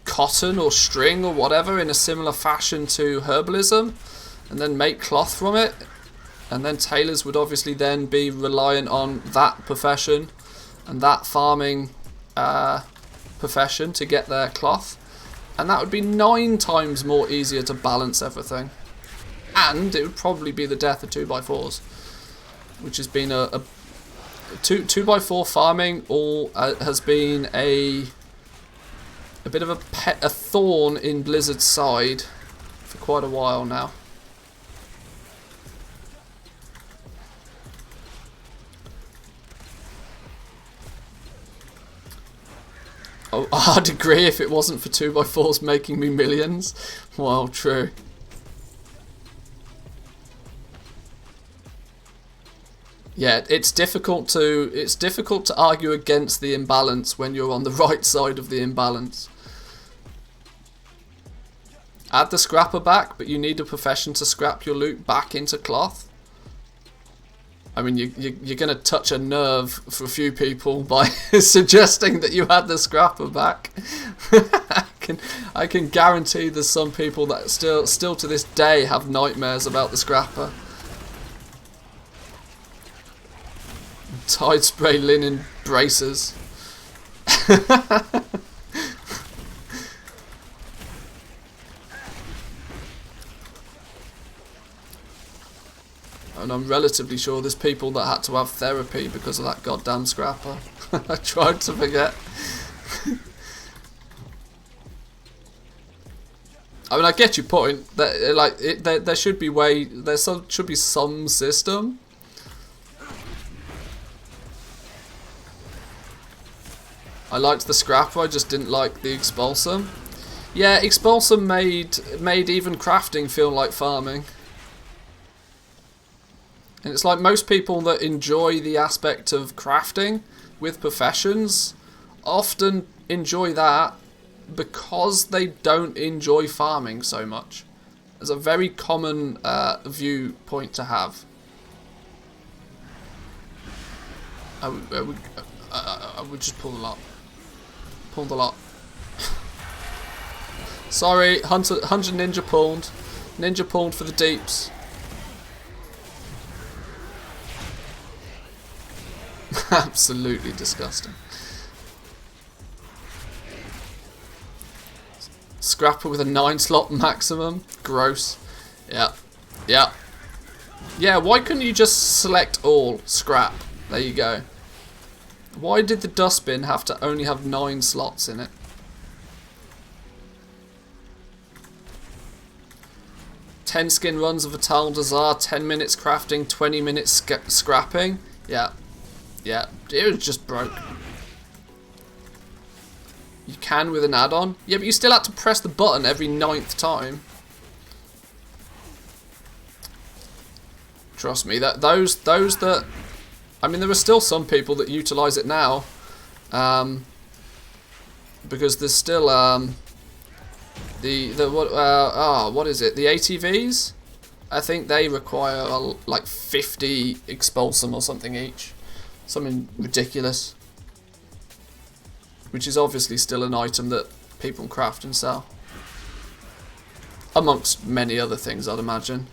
cotton or string or whatever in a similar fashion to herbalism, and then make cloth from it. And then tailors would obviously then be reliant on that profession and that farming profession to get their cloth. And that would be 9 times more easier to balance everything. And it would probably be the death of 2x4s, which has been a 2x4 farming has been a bit of a thorn in Blizzard's side for quite a while now. Oh, I'd agree if it wasn't for 2x4s making me millions. Well, true. Yeah, it's difficult to argue against the imbalance when you're on the right side of the imbalance. Add the scrapper back, but you need a profession to scrap your loot back into cloth. I mean, you're going to touch a nerve for a few people by suggesting that you had the scrapper back. I can guarantee there's some people that still to this day have nightmares about the scrapper. Tide spray linen braces. And I'm relatively sure there's people that had to have therapy because of that goddamn scrapper. I tried to forget. I mean, I get your point. That like there should be should be some system. I liked the scrapper, I just didn't like the expulsum. Yeah, expulsum made even crafting feel like farming. And it's like most people that enjoy the aspect of crafting with professions often enjoy that because they don't enjoy farming so much. It's a very common viewpoint to have. I would just pull the lot. Pulled a lot. Sorry, Hunter Ninja pulled. Ninja pulled for the deeps. Absolutely disgusting. Scrapper with a 9-slot maximum. Gross. Yeah. Yeah. Yeah, why couldn't you just select all? Scrap. There you go. Why did the dustbin have to only have 9 slots in it? "10 skin runs of Vital Desire, 10 minutes crafting, 20 minutes scrapping." Yeah. Yeah, it was just broke. You can with an add-on. Yeah, but you still had to press the button every 9th time. Trust me, that those that... I mean, there are still some people that utilise it now, because there's still what is it? The ATVs I think they require like 50 expulsum or something each. Something ridiculous. Which is obviously still an item that people craft and sell. Amongst many other things, I'd imagine.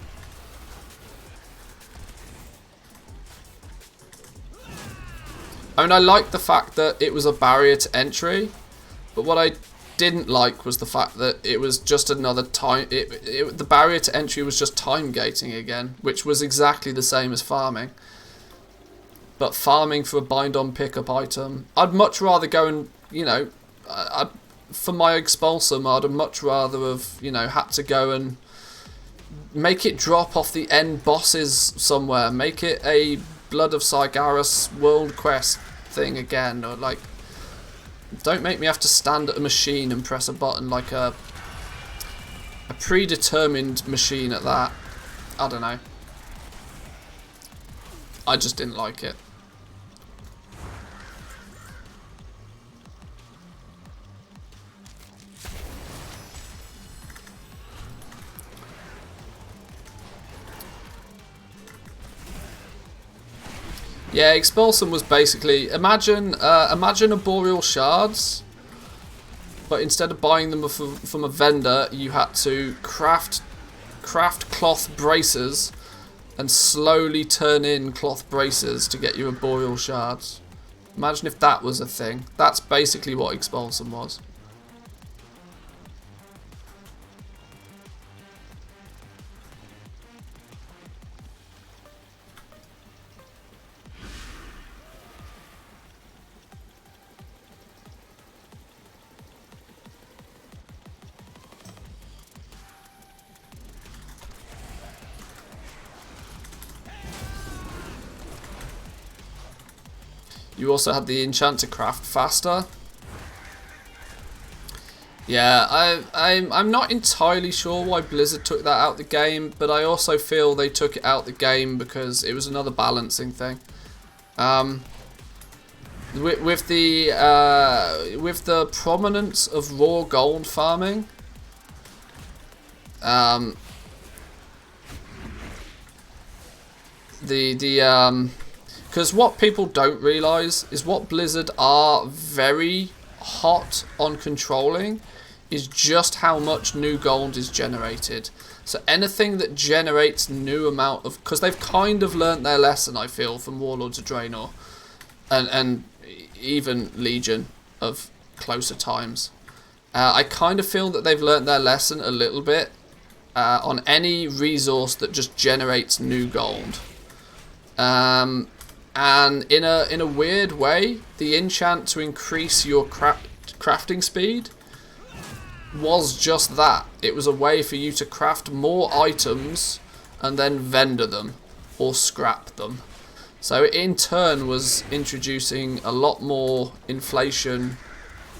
I mean, I like the fact that it was a barrier to entry, but what I didn't like was the fact that it was just another time. The barrier to entry was just time gating again, which was exactly the same as farming. But farming for a bind-on pickup item, I'd much rather go and, you know, for my expulsum, I'd have much rather have, you know, had to go and make it drop off the end bosses somewhere. Make it a Blood of Sargeras world quest thing again, or like, don't make me have to stand at a machine and press a button like a predetermined machine at that. I don't know. I just didn't like it. Yeah, Expulsum was basically, imagine Arboreal Shards, but instead of buying them from a vendor, you had to craft cloth braces and slowly turn in cloth braces to get your Arboreal Shards. Imagine if that was a thing. That's basically what Expulsum was. You also had the enchant to craft faster. Yeah, I'm not entirely sure why Blizzard took that out the game, but I also feel they took it out the game because it was another balancing thing. With the prominence of raw gold farming, because what people don't realise is what Blizzard are very hot on controlling is just how much new gold is generated. So anything that generates new amount of... Because they've kind of learnt their lesson, I feel, from Warlords of Draenor. And even Legion of closer times. I kind of feel that they've learnt their lesson a little bit on any resource that just generates new gold. And in a weird way, the enchant to increase your crafting speed was just that. It was a way for you to craft more items and then vendor them or scrap them. So it in turn was introducing a lot more inflation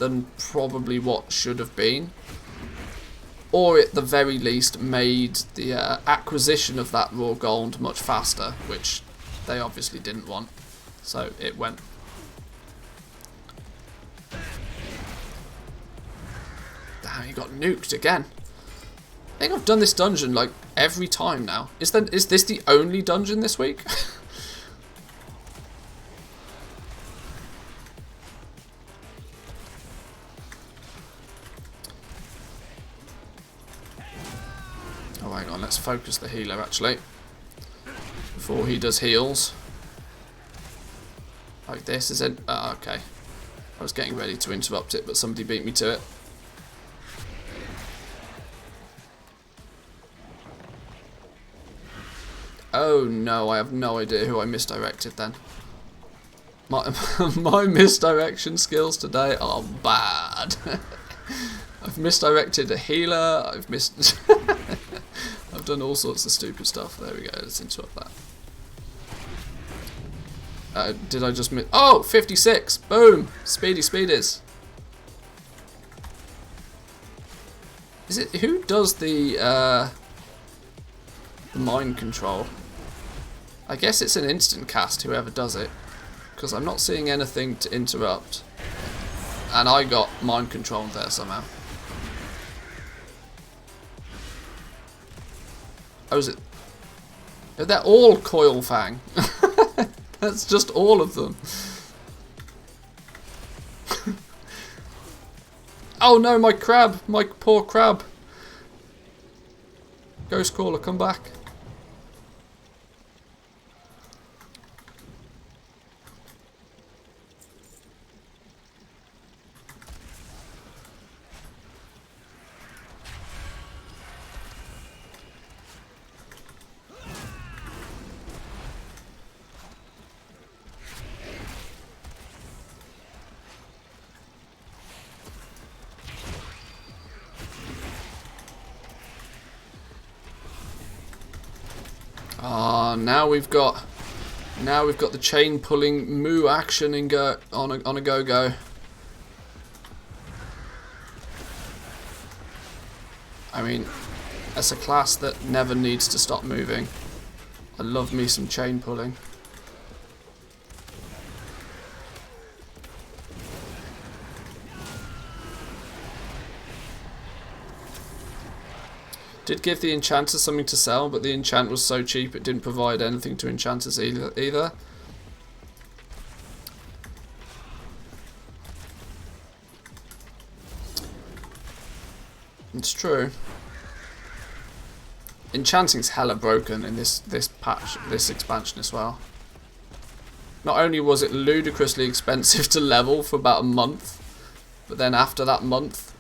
than probably what should have been. Or at the very least made the acquisition of that raw gold much faster, which they obviously didn't want, so it went. Damn, he got nuked again. I think I've done this dungeon like every time now. Is this the only dungeon this week? Oh, hang on, let's focus the healer actually. Before he does heals. Like this, is it? Oh, okay. I was getting ready to interrupt it, but somebody beat me to it. Oh no, I have no idea who I misdirected then. My misdirection skills today are bad. I've misdirected a healer, I've done all sorts of stupid stuff. There we go, let's interrupt that. Did I just miss? Oh, 56! Boom! Speedy speedies. Is it who does the mind control? I guess it's an instant cast, whoever does it, because I'm not seeing anything to interrupt, and I got mind controlled there somehow. Oh, is it? They're all Coil Fang. That's just all of them. Oh no, my crab. My poor crab. Ghost Caller, come back. Now we've got the chain pulling moo action and go on a go. I mean, that's a class that never needs to stop moving. I love me some chain pulling. Did give the enchanters something to sell, but the enchant was so cheap it didn't provide anything to enchanters either. It's true. Enchanting's hella broken in this patch, this expansion as well. Not only was it ludicrously expensive to level for about a month, but then after that month,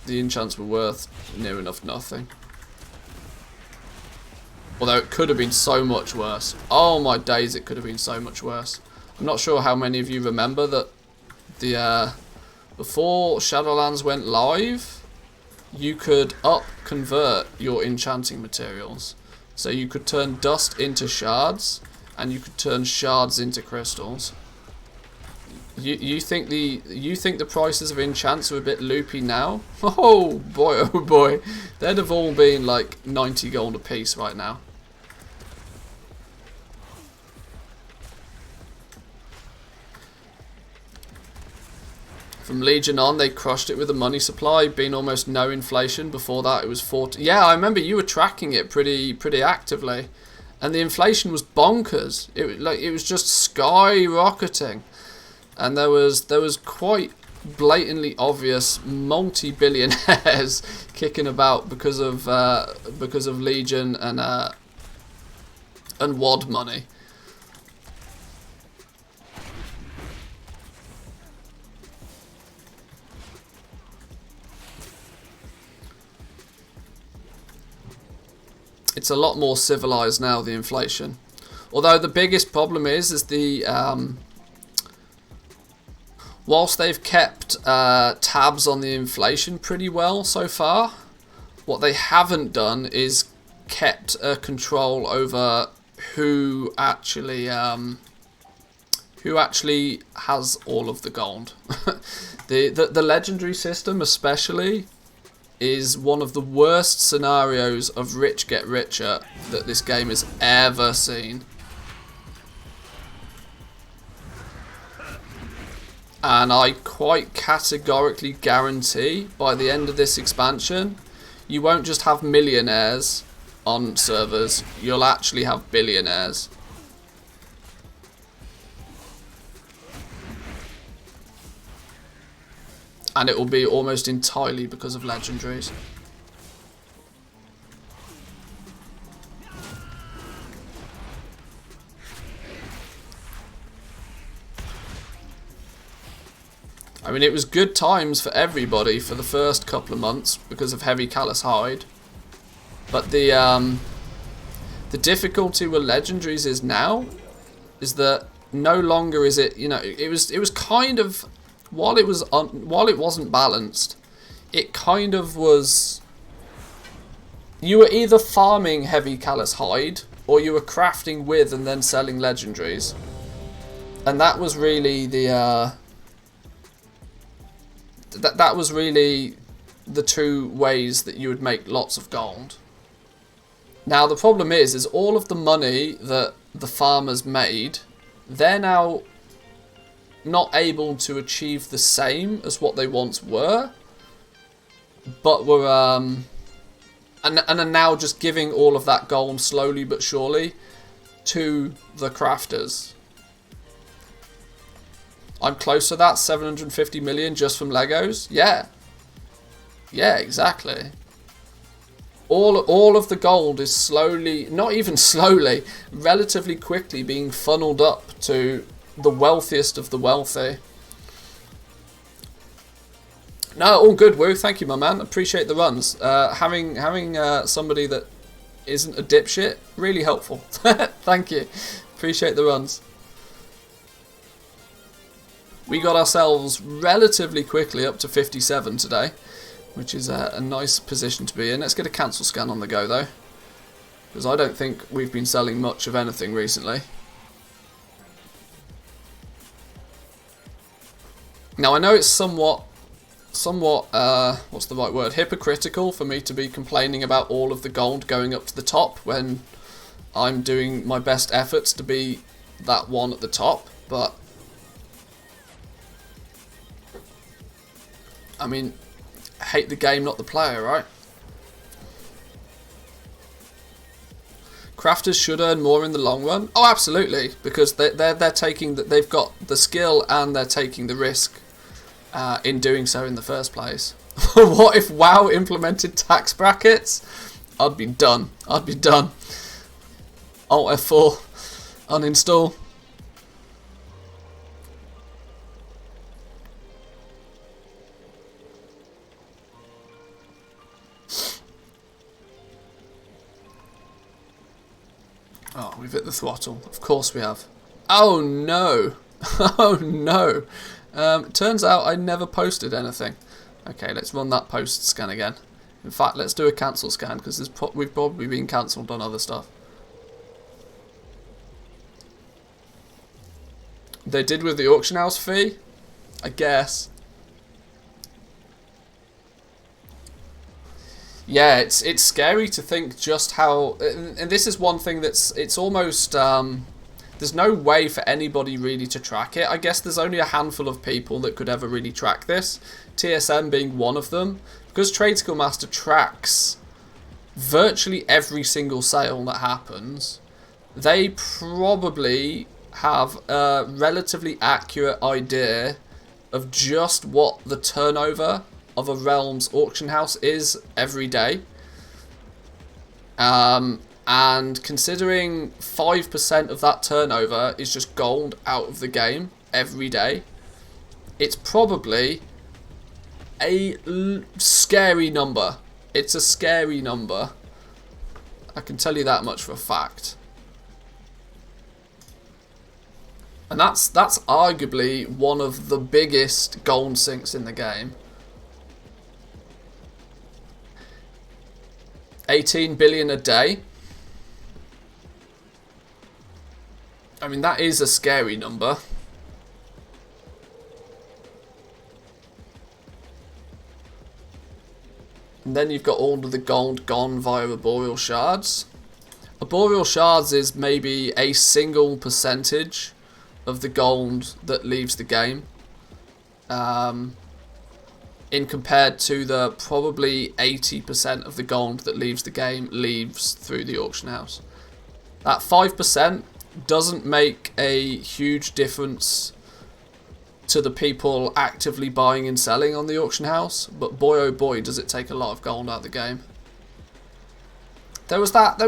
the enchants were worth near enough nothing. Although it could have been so much worse. Oh my days, it could have been so much worse. I'm not sure how many of you remember that the before Shadowlands went live, you could convert your enchanting materials. So you could turn dust into shards, and you could turn shards into crystals. You think the prices of enchants are a bit loopy now? Oh boy, they'd have all been like 90 gold a piece right now. From Legion on, they crushed it with the money supply, been almost no inflation. Before that, it was 40. Yeah, I remember you were tracking it pretty actively, and the inflation was bonkers. It was just skyrocketing. And there was quite blatantly obvious multi-billionaires kicking about because of Legion and WoD money. It's a lot more civilized now, the inflation. Although the biggest problem is the whilst they've kept tabs on the inflation pretty well so far, what they haven't done is kept control over who actually has all of the gold. the legendary system especially is one of the worst scenarios of rich get richer that this game has ever seen. And I quite categorically guarantee by the end of this expansion, you won't just have millionaires on servers, you'll actually have billionaires. And it will be almost entirely because of legendaries. I mean, it was good times for everybody for the first couple of months because of heavy callous hide. But the difficulty with legendaries is now is that no longer is it, you know, it was kind of, while it wasn't balanced, it kind of was, you were either farming heavy callous hide or you were crafting with and then selling legendaries. And that was really the that was really the two ways that you would make lots of gold. Now the problem is all of the money that the farmers made, they're now not able to achieve the same as what they once were, but were and are now just giving all of that gold slowly but surely to the crafters. I'm close to that, 750 million just from Legos. Yeah. Yeah, exactly. All of the gold is slowly, not even slowly, relatively quickly being funneled up to the wealthiest of the wealthy. No, all good, Woo. Thank you, my man. Appreciate the runs. Having somebody that isn't a dipshit, really helpful. Thank you. Appreciate the runs. We got ourselves relatively quickly up to 57 today, which is a nice position to be in. Let's get a cancel scan on the go, though, because I don't think we've been selling much of anything recently. Now, I know it's somewhat, what's the right word, hypocritical for me to be complaining about all of the gold going up to the top when I'm doing my best efforts to be that one at the top, but I mean, hate the game, not the player, right? Crafters should earn more in the long run. Oh, absolutely, because they're taking that, they've got the skill and they're taking the risk in doing so in the first place. What if WoW implemented tax brackets? I'd be done. I'd be done. Alt F4, uninstall. Oh, we've hit the throttle. Of course we have. Oh no. Oh no. Turns out I never posted anything. Okay, let's run that post scan again. In fact, let's do a cancel scan because we've probably been cancelled on other stuff. They did with the auction house fee? I guess. Yeah, it's scary to think just how, and this is one thing it's almost, there's no way for anybody really to track it. I guess there's only a handful of people that could ever really track this, TSM being one of them, because Trade Skill Master tracks virtually every single sale that happens. They probably have a relatively accurate idea of just what the turnover of a Realms auction house is every day. And considering 5% of that turnover is just gold out of the game every day, it's probably a scary number. It's a scary number. I can tell you that much for a fact. And that's arguably one of the biggest gold sinks in the game. 18 billion a day. I mean, that is a scary number. And then you've got all of the gold gone via Arboreal Shards. Arboreal Shards is maybe a single percentage of the gold that leaves the game. In compared to the probably 80% of the gold that leaves the game leaves through the auction house. That 5% doesn't make a huge difference to the people actively buying and selling on the auction house, but boy oh boy does it take a lot of gold out of the game. There was that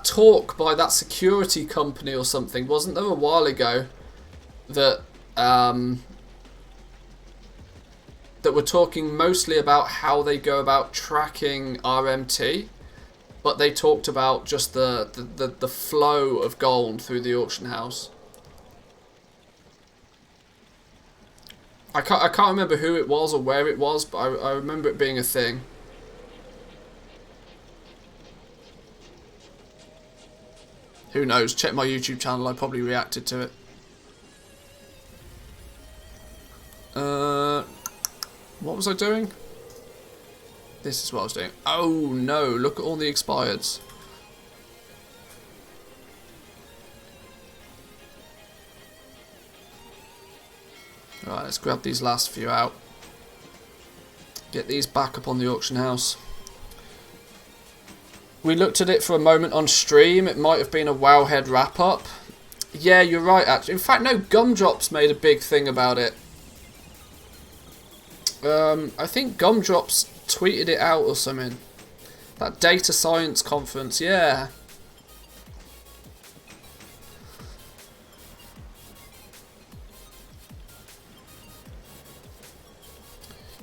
talk by that security company or something, wasn't there, a while ago, that that were talking mostly about how they go about tracking RMT, but they talked about just the flow of gold through the auction house. I can't remember who it was or where it was, but I remember it being a thing. Who knows? Check my YouTube channel. I probably reacted to it. What was I doing? This is what I was doing. Oh no, look at all the expireds. Right, let's grab these last few out. Get these back up on the auction house. We looked at it for a moment on stream. It might have been a Wowhead wrap-up. Yeah, you're right, actually. In fact, no, Gumdrops made a big thing about it. I think Gumdrops tweeted it out or something. That data science conference, yeah.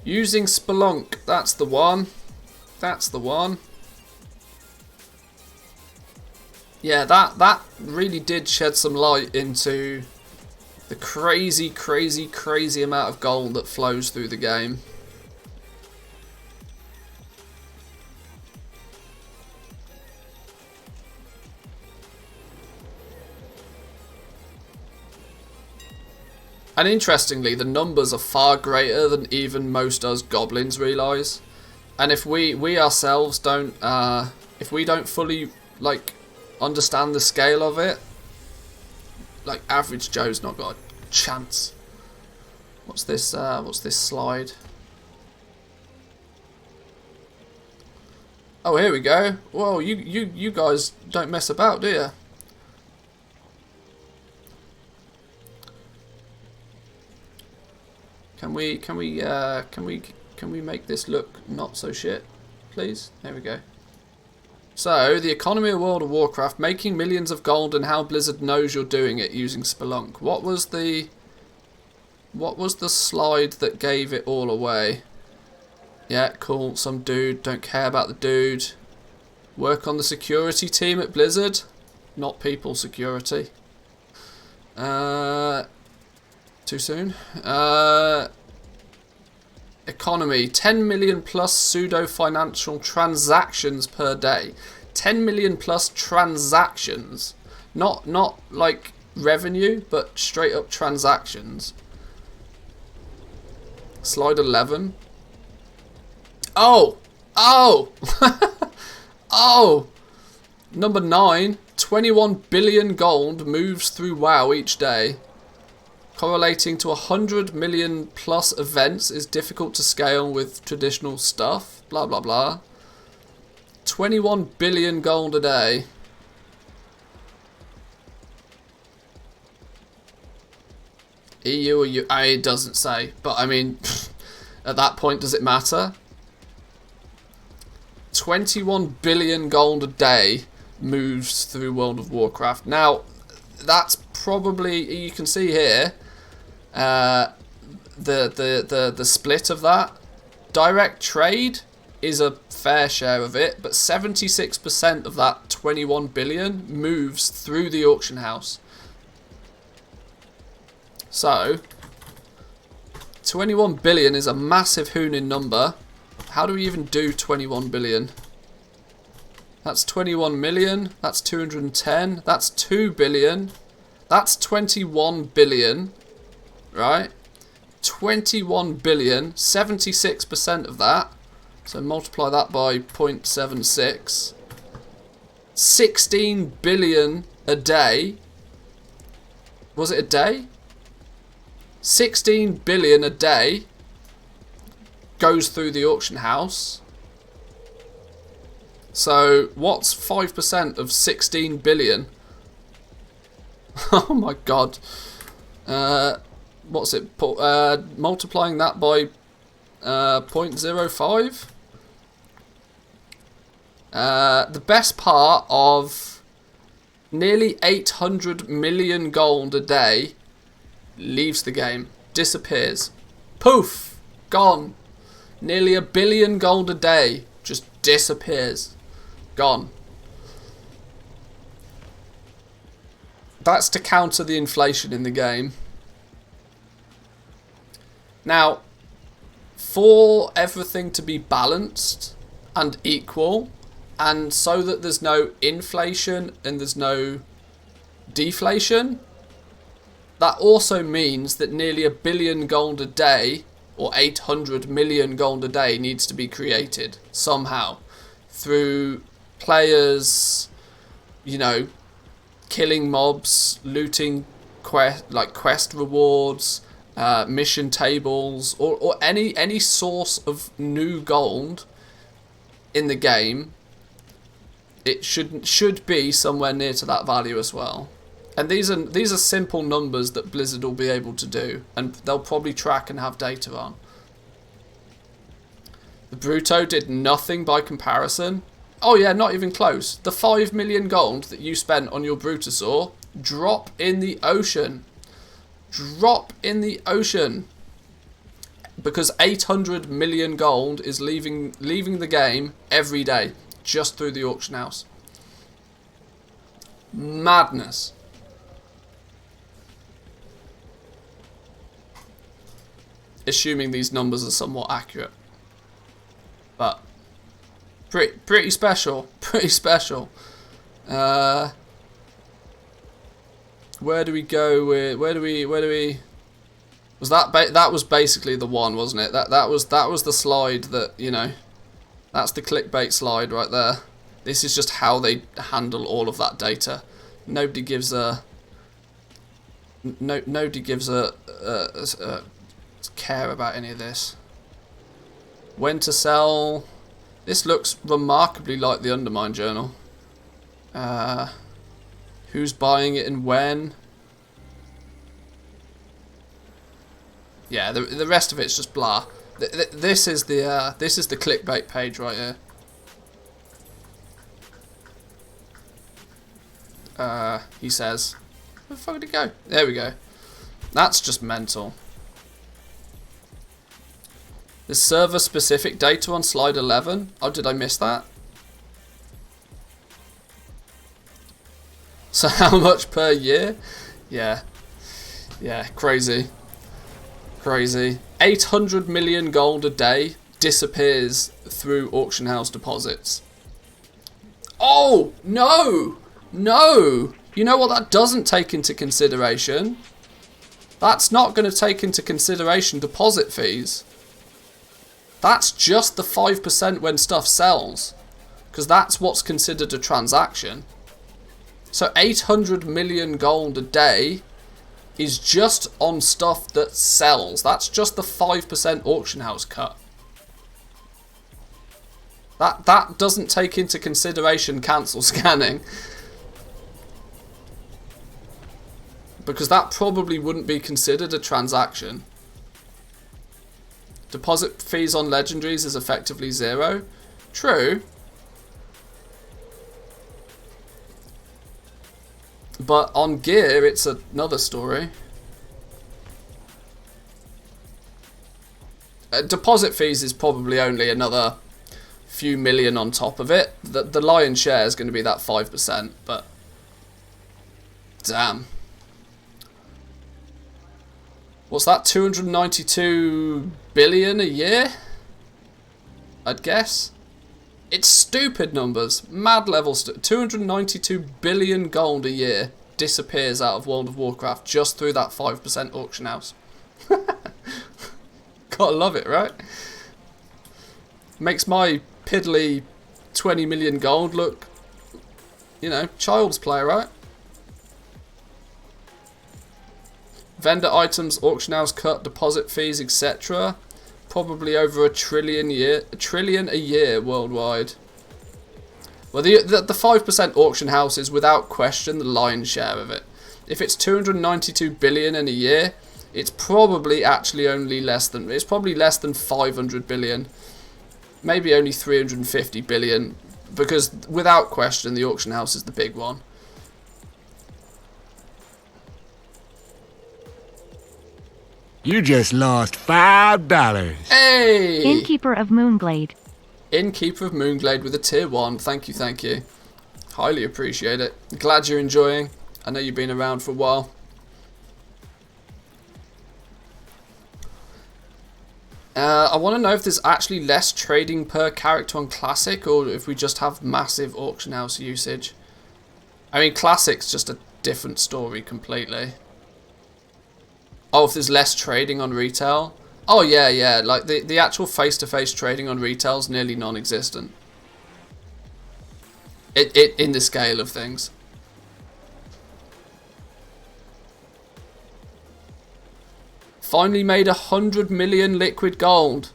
Using Spelunk, that's the one. That's the one. Yeah, that really did shed some light into the crazy, crazy, crazy amount of gold that flows through the game. And interestingly, the numbers are far greater than even most us goblins realise. And if we ourselves don't, if we don't fully like understand the scale of it, like average Joe's not got a chance. What's this? What's this slide? Oh, here we go. Whoa, you guys don't mess about, do you? Can we make this look not so shit, please? There we go. So, the economy of World of Warcraft, making millions of gold and how Blizzard knows you're doing it using Spelunk. What was the slide that gave it all away? Yeah, cool. Some dude, don't care about the dude. Work on the security team at Blizzard. Not people security. Too soon. Economy, 10 million plus pseudo-financial transactions per day. 10 million plus transactions. Not like revenue, but straight up transactions. Slide 11. Oh! Oh! Oh! Number 9. 21 billion gold moves through WoW each day. Correlating to 100 million plus events is difficult to scale with traditional stuff. Blah, blah, blah. 21 billion gold a day. EU or U? It doesn't say. But, I mean, at that point, does it matter? 21 billion gold a day moves through World of Warcraft. Now, that's probably, you can see here, the split of that. Direct trade is a fair share of it, but 76% of that 21 billion moves through the auction house. So 21 billion is a massive hooning number. How do we even do 21 billion? That's 21 million, that's 210, that's 2 billion, that's 21 billion, right? 21 billion, 76% of that, so multiply that by 0.76. 16 billion a day. Was it a day? 16 billion a day goes through the auction house. So what's 5% of 16 billion? Oh my god. What's it? Multiplying that by 0.05? The best part of nearly 800 million gold a day leaves the game, disappears. Poof! Gone. Nearly a billion gold a day just disappears. Gone. That's to counter the inflation in the game. Now, for everything to be balanced and equal, and so that there's no inflation and there's no deflation, that also means that nearly a billion gold a day, or 800 million gold a day, needs to be created somehow through players, you know, killing mobs, looting quest rewards, mission tables, or any source of new gold in the game it should be somewhere near to that value as well. And these are simple numbers that Blizzard will be able to do, and they'll probably track and have data on. The Bruto did nothing by comparison. Oh yeah, not even close. The 5 million gold that you spent on your Brutosaur, drop in the ocean. Drop in the ocean. Because 800 million gold is leaving the game every day, just through the auction house. Madness. Assuming these numbers are somewhat accurate. But pretty special. Pretty special. Where do we go with where do we was that was basically the one, wasn't it? That was the slide that, you know, that's the clickbait slide right there. This is just how they handle all of that data. Nobody gives a care about any of this. When to sell. This looks remarkably like the Undermine Journal. Who's buying it and when? Yeah, the rest of it's just blah. This is the clickbait page right here. He says, where the fuck did it go? There we go. That's just mental. The server specific data on slide 11. Oh, did I miss that? So how much per year? Yeah, crazy. Crazy. 800 million gold a day disappears through auction house deposits. Oh, no! No! You know what that doesn't take into consideration? That's not going to take into consideration deposit fees. That's just the 5% when stuff sells. Because that's what's considered a transaction. So 800 million gold a day is just on stuff that sells. That's just the 5% auction house cut. That doesn't take into consideration cancel scanning. Because that probably wouldn't be considered a transaction. Deposit fees on legendaries is effectively zero. True. But on gear, it's another story. Deposit fees is probably only another few million on top of it. The lion's share is going to be that 5%, but damn. What's that? 292 billion a year? I'd guess. It's stupid numbers. Mad levels. 292 billion gold a year disappears out of World of Warcraft just through that 5% auction house. Gotta love it, right? Makes my piddly 20 million gold look, you know, child's play, right? Vendor items, auction house cut, deposit fees, etc. Probably over a trillion a year worldwide. Well, the 5% auction house is without question the lion's share of it. If it's 292 billion in a year, it's probably actually only less than 500 billion. Maybe only 350 billion, because without question the auction house is the big one. You just lost $5. Hey! Innkeeper of Moonglade. Innkeeper of Moonglade with a tier 1. Thank you. Highly appreciate it. Glad you're enjoying. I know you've been around for a while. I want to know if there's actually less trading per character on Classic, or if we just have massive auction house usage. I mean, Classic's just a different story completely. Oh, if there's less trading on retail? Oh, yeah. Like, the actual face-to-face trading on retail is nearly non-existent. In the scale of things. Finally made 100 million liquid gold.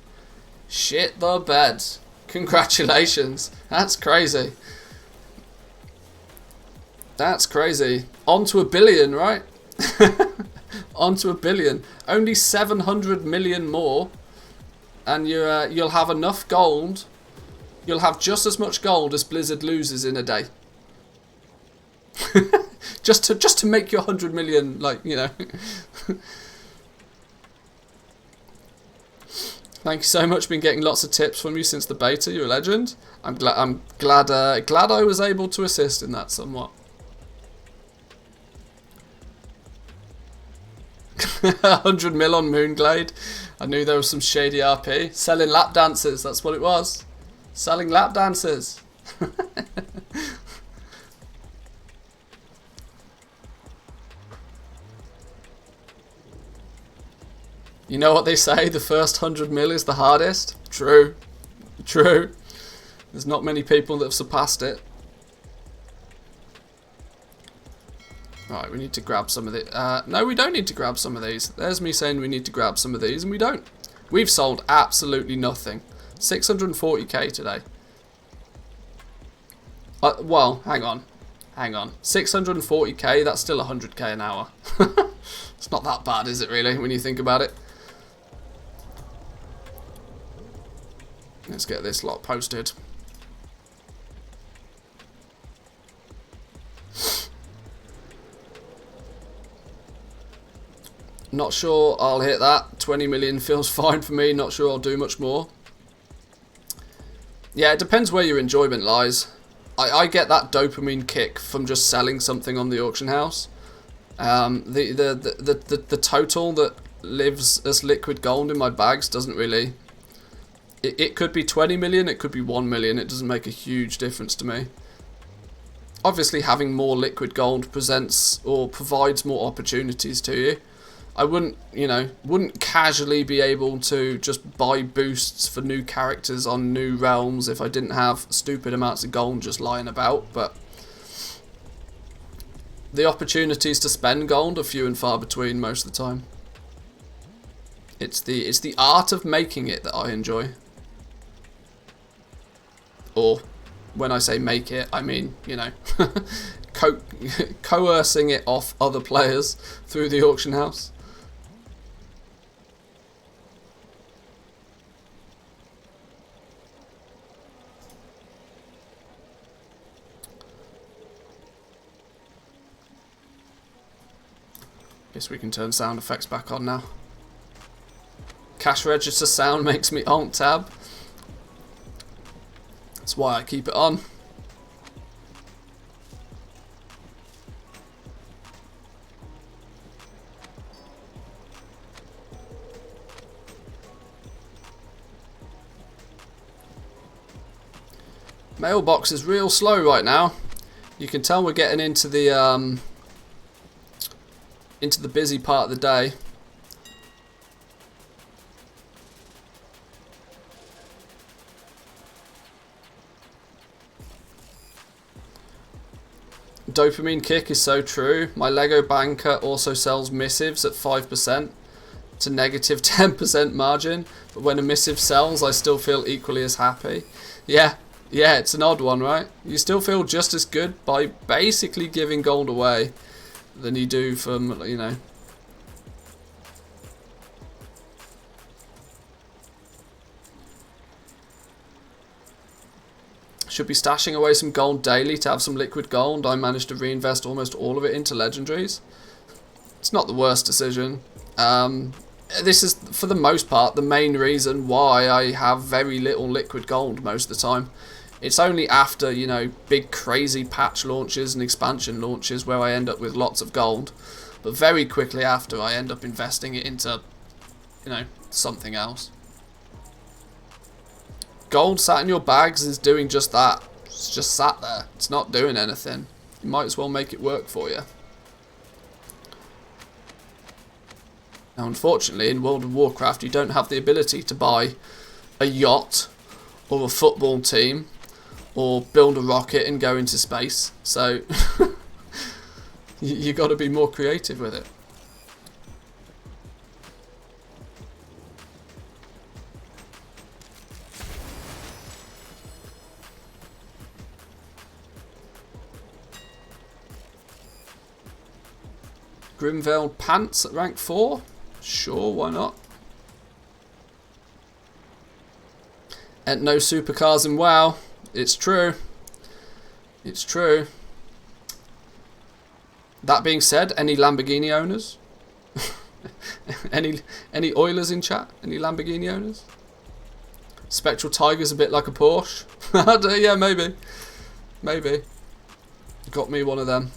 Shit the bed. Congratulations. That's crazy. That's crazy. On to 1 billion, right? On to 1 billion. Only 700 million more, and you'll have enough gold. You'll have just as much gold as Blizzard loses in a day. just to make your 100 million, like, you know. Thank you so much. Been getting lots of tips from you since the beta. You're a legend. I'm glad I was able to assist in that somewhat. 100 mil on Moonglade. I knew there was some shady RP. Selling lap dances, that's what it was. Selling lap dances. You know what they say, the first 100 mil is the hardest? True. True. There's not many people that have surpassed it. Right, we need to grab some of the... no, we don't need to grab some of these. There's me saying we need to grab some of these, and we don't. We've sold absolutely nothing. 640k today. Well, hang on. Hang on. 640k, that's still 100k an hour. It's not that bad, is it really, when you think about it? Let's get this lot posted. Not sure I'll hit that. 20 million feels fine for me. Not sure I'll do much more. Yeah, it depends where your enjoyment lies. I get that dopamine kick from just selling something on the auction house. The total that lives as liquid gold in my bags doesn't really... It could be 20 million, it could be 1 million. It doesn't make a huge difference to me. Obviously, having more liquid gold presents or provides more opportunities to you. I wouldn't, you know, wouldn't casually be able to just buy boosts for new characters on new realms if I didn't have stupid amounts of gold just lying about, but the opportunities to spend gold are few and far between most of the time. It's the art of making it that I enjoy. Or when I say make it, I mean, you know, coercing it off other players through the auction house. Guess we can turn sound effects back on now. Cash register sound makes me alt tab. That's why I keep it on. Mailbox is real slow right now. You can tell we're getting into the busy part of the day. Dopamine kick is so true. My Lego banker also sells missives at 5% to negative 10% margin, but when a missive sells, I still feel equally as happy. Yeah, it's an odd one, right? You still feel just as good by basically giving gold away than you do from, you know. Should be stashing away some gold daily to have some liquid gold. I managed to reinvest almost all of it into legendaries. It's not the worst decision. This is, for the most part, the main reason why I have very little liquid gold most of the time. It's only after, you know, big crazy patch launches and expansion launches where I end up with lots of gold. But very quickly after, I end up investing it into, you know, something else. Gold sat in your bags is doing just that. It's just sat there. It's not doing anything. You might as well make it work for you. Now, unfortunately, in World of Warcraft, you don't have the ability to buy a yacht or a football team or build a rocket and go into space. So, you got to be more creative with it. Grimvale Pants at rank 4. Sure, why not? And no supercars in WoW. It's true. It's true. That being said, any Lamborghini owners? any Oilers in chat? Any Lamborghini owners? Spectral Tiger's a bit like a Porsche. Yeah, maybe. Maybe. Got me one of them.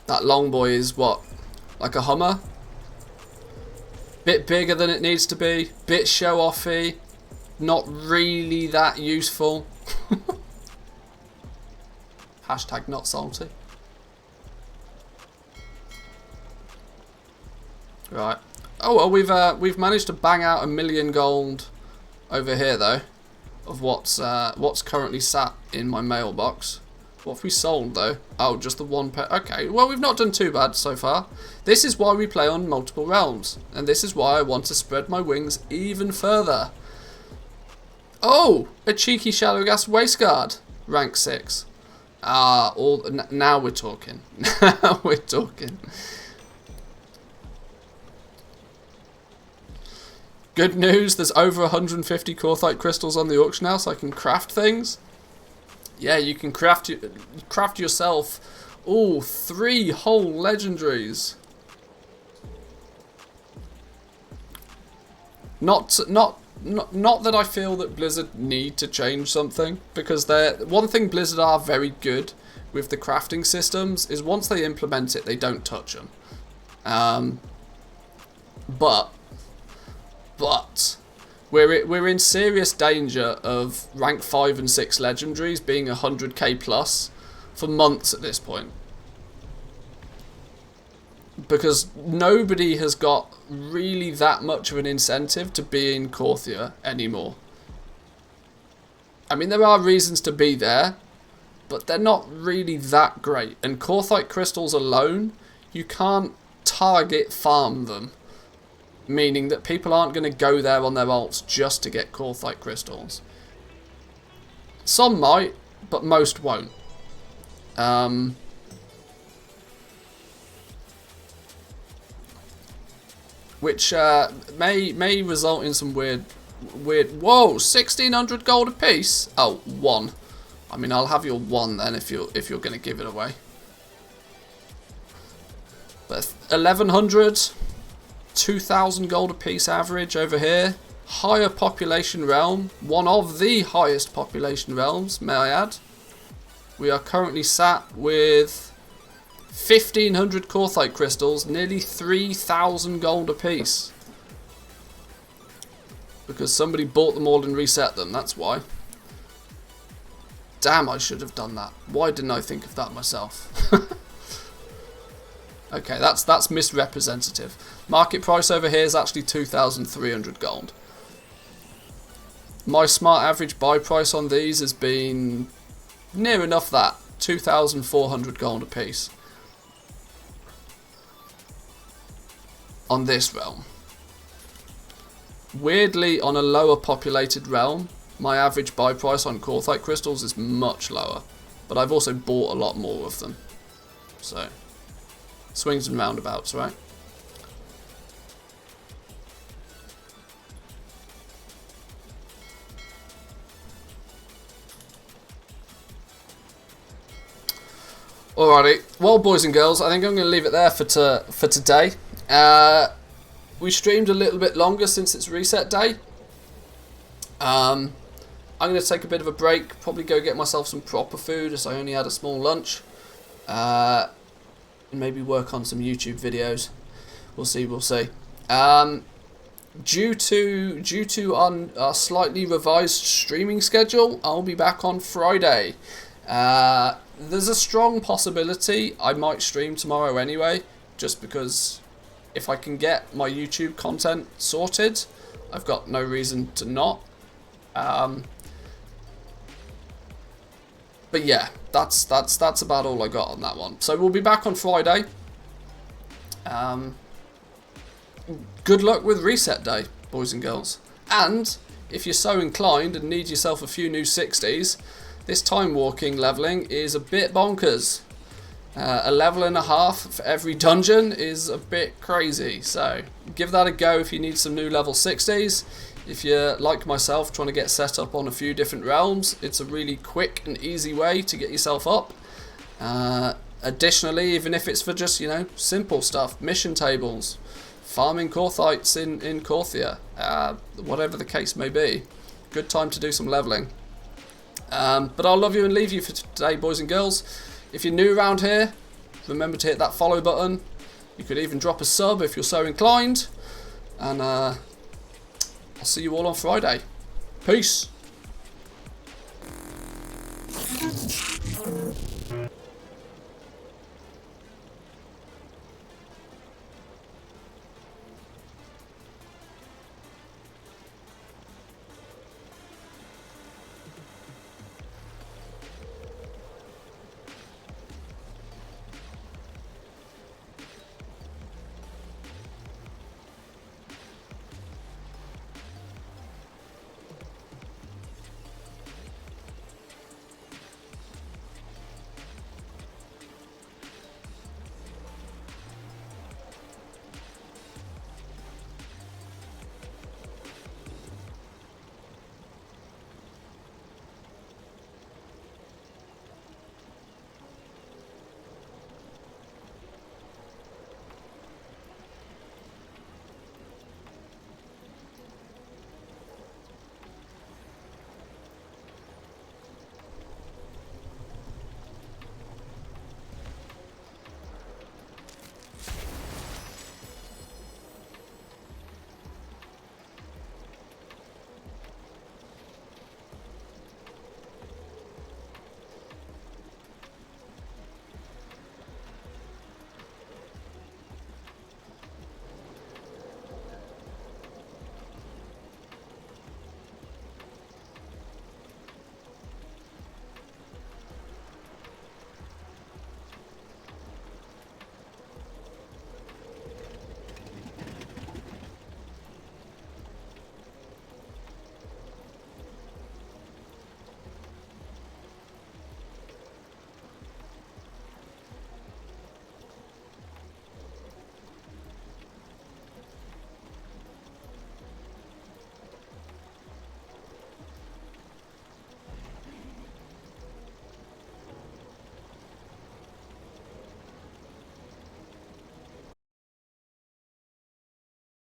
That long boy is what? Like a Hummer? Bit bigger than it needs to be. Bit show-offy. Not really that useful. Hashtag not salty. Right. Oh well, we've managed to bang out 1 million gold over here though, of what's currently sat in my mailbox. What have we sold though? Oh, just the one pet. Okay, well we've not done too bad so far. This is why we play on multiple realms, and this is why I want to spread my wings even further. Oh, a cheeky shallow gas waistguard, rank 6. Ah, now we're talking. Now we're talking. Good news, there's over 150 Corthite crystals on the auction now, so I can craft things. Yeah, you can craft yourself. Ooh, 3 whole legendaries. Not that I feel that Blizzard need to change something, because one thing Blizzard are very good with the crafting systems is once they implement it, they don't touch them. But we're in serious danger of rank 5 and 6 legendaries being 100k plus for months at this point. Because nobody has got really that much of an incentive to be in Korthia anymore. I mean, there are reasons to be there, but they're not really that great. And Korthite crystals alone, you can't target farm them. Meaning that people aren't going to go there on their alts just to get Korthite crystals. Some might, but most won't. Which may result in some weird. Whoa, 1,600 gold apiece. Oh, 1. I mean, I'll have your 1 then if you're going to give it away. But 1,100, 2,000 gold apiece average over here. Higher population realm, one of the highest population realms, may I add. We are currently sat with 1,500 Korthite crystals, nearly 3,000 gold apiece. Because somebody bought them all and reset them, that's why. Damn, I should have done that. Why didn't I think of that myself? Okay, that's misrepresentative. Market price over here is actually 2,300 gold. My smart average buy price on these has been near enough that, 2,400 gold apiece. On this realm. Weirdly, on a lower populated realm, my average buy price on Korthite crystals is much lower. But I've also bought a lot more of them. So, swings and roundabouts, right? Alrighty, well boys and girls, I think I'm going to leave it there for today. We streamed a little bit longer since it's reset day. I'm going to take a bit of a break, probably go get myself some proper food as I only had a small lunch. And maybe work on some YouTube videos. We'll see. Due to our slightly revised streaming schedule, I'll be back on Friday. There's a strong possibility I might stream tomorrow anyway, just because if I can get my YouTube content sorted, I've got no reason to not. But yeah, that's about all I got on that one. So we'll be back on Friday. good luck with reset day, boys and girls. And if you're so inclined and need yourself a few new 60s, this time walking leveling is a bit bonkers. A level and a half for every dungeon is a bit crazy, so give that a go if you need some new level 60s. If you're like myself trying to get set up on a few different realms, it's a really quick and easy way to get yourself up. Additionally, even if it's for just, you know, simple stuff, mission tables, farming Corthites in Corthia, whatever the case may be, good time to do some leveling. But I'll love you and leave you for today, boys and girls. If you're new around here, remember to hit that follow button. You could even drop a sub if you're so inclined. And I'll see you all on Friday. Peace.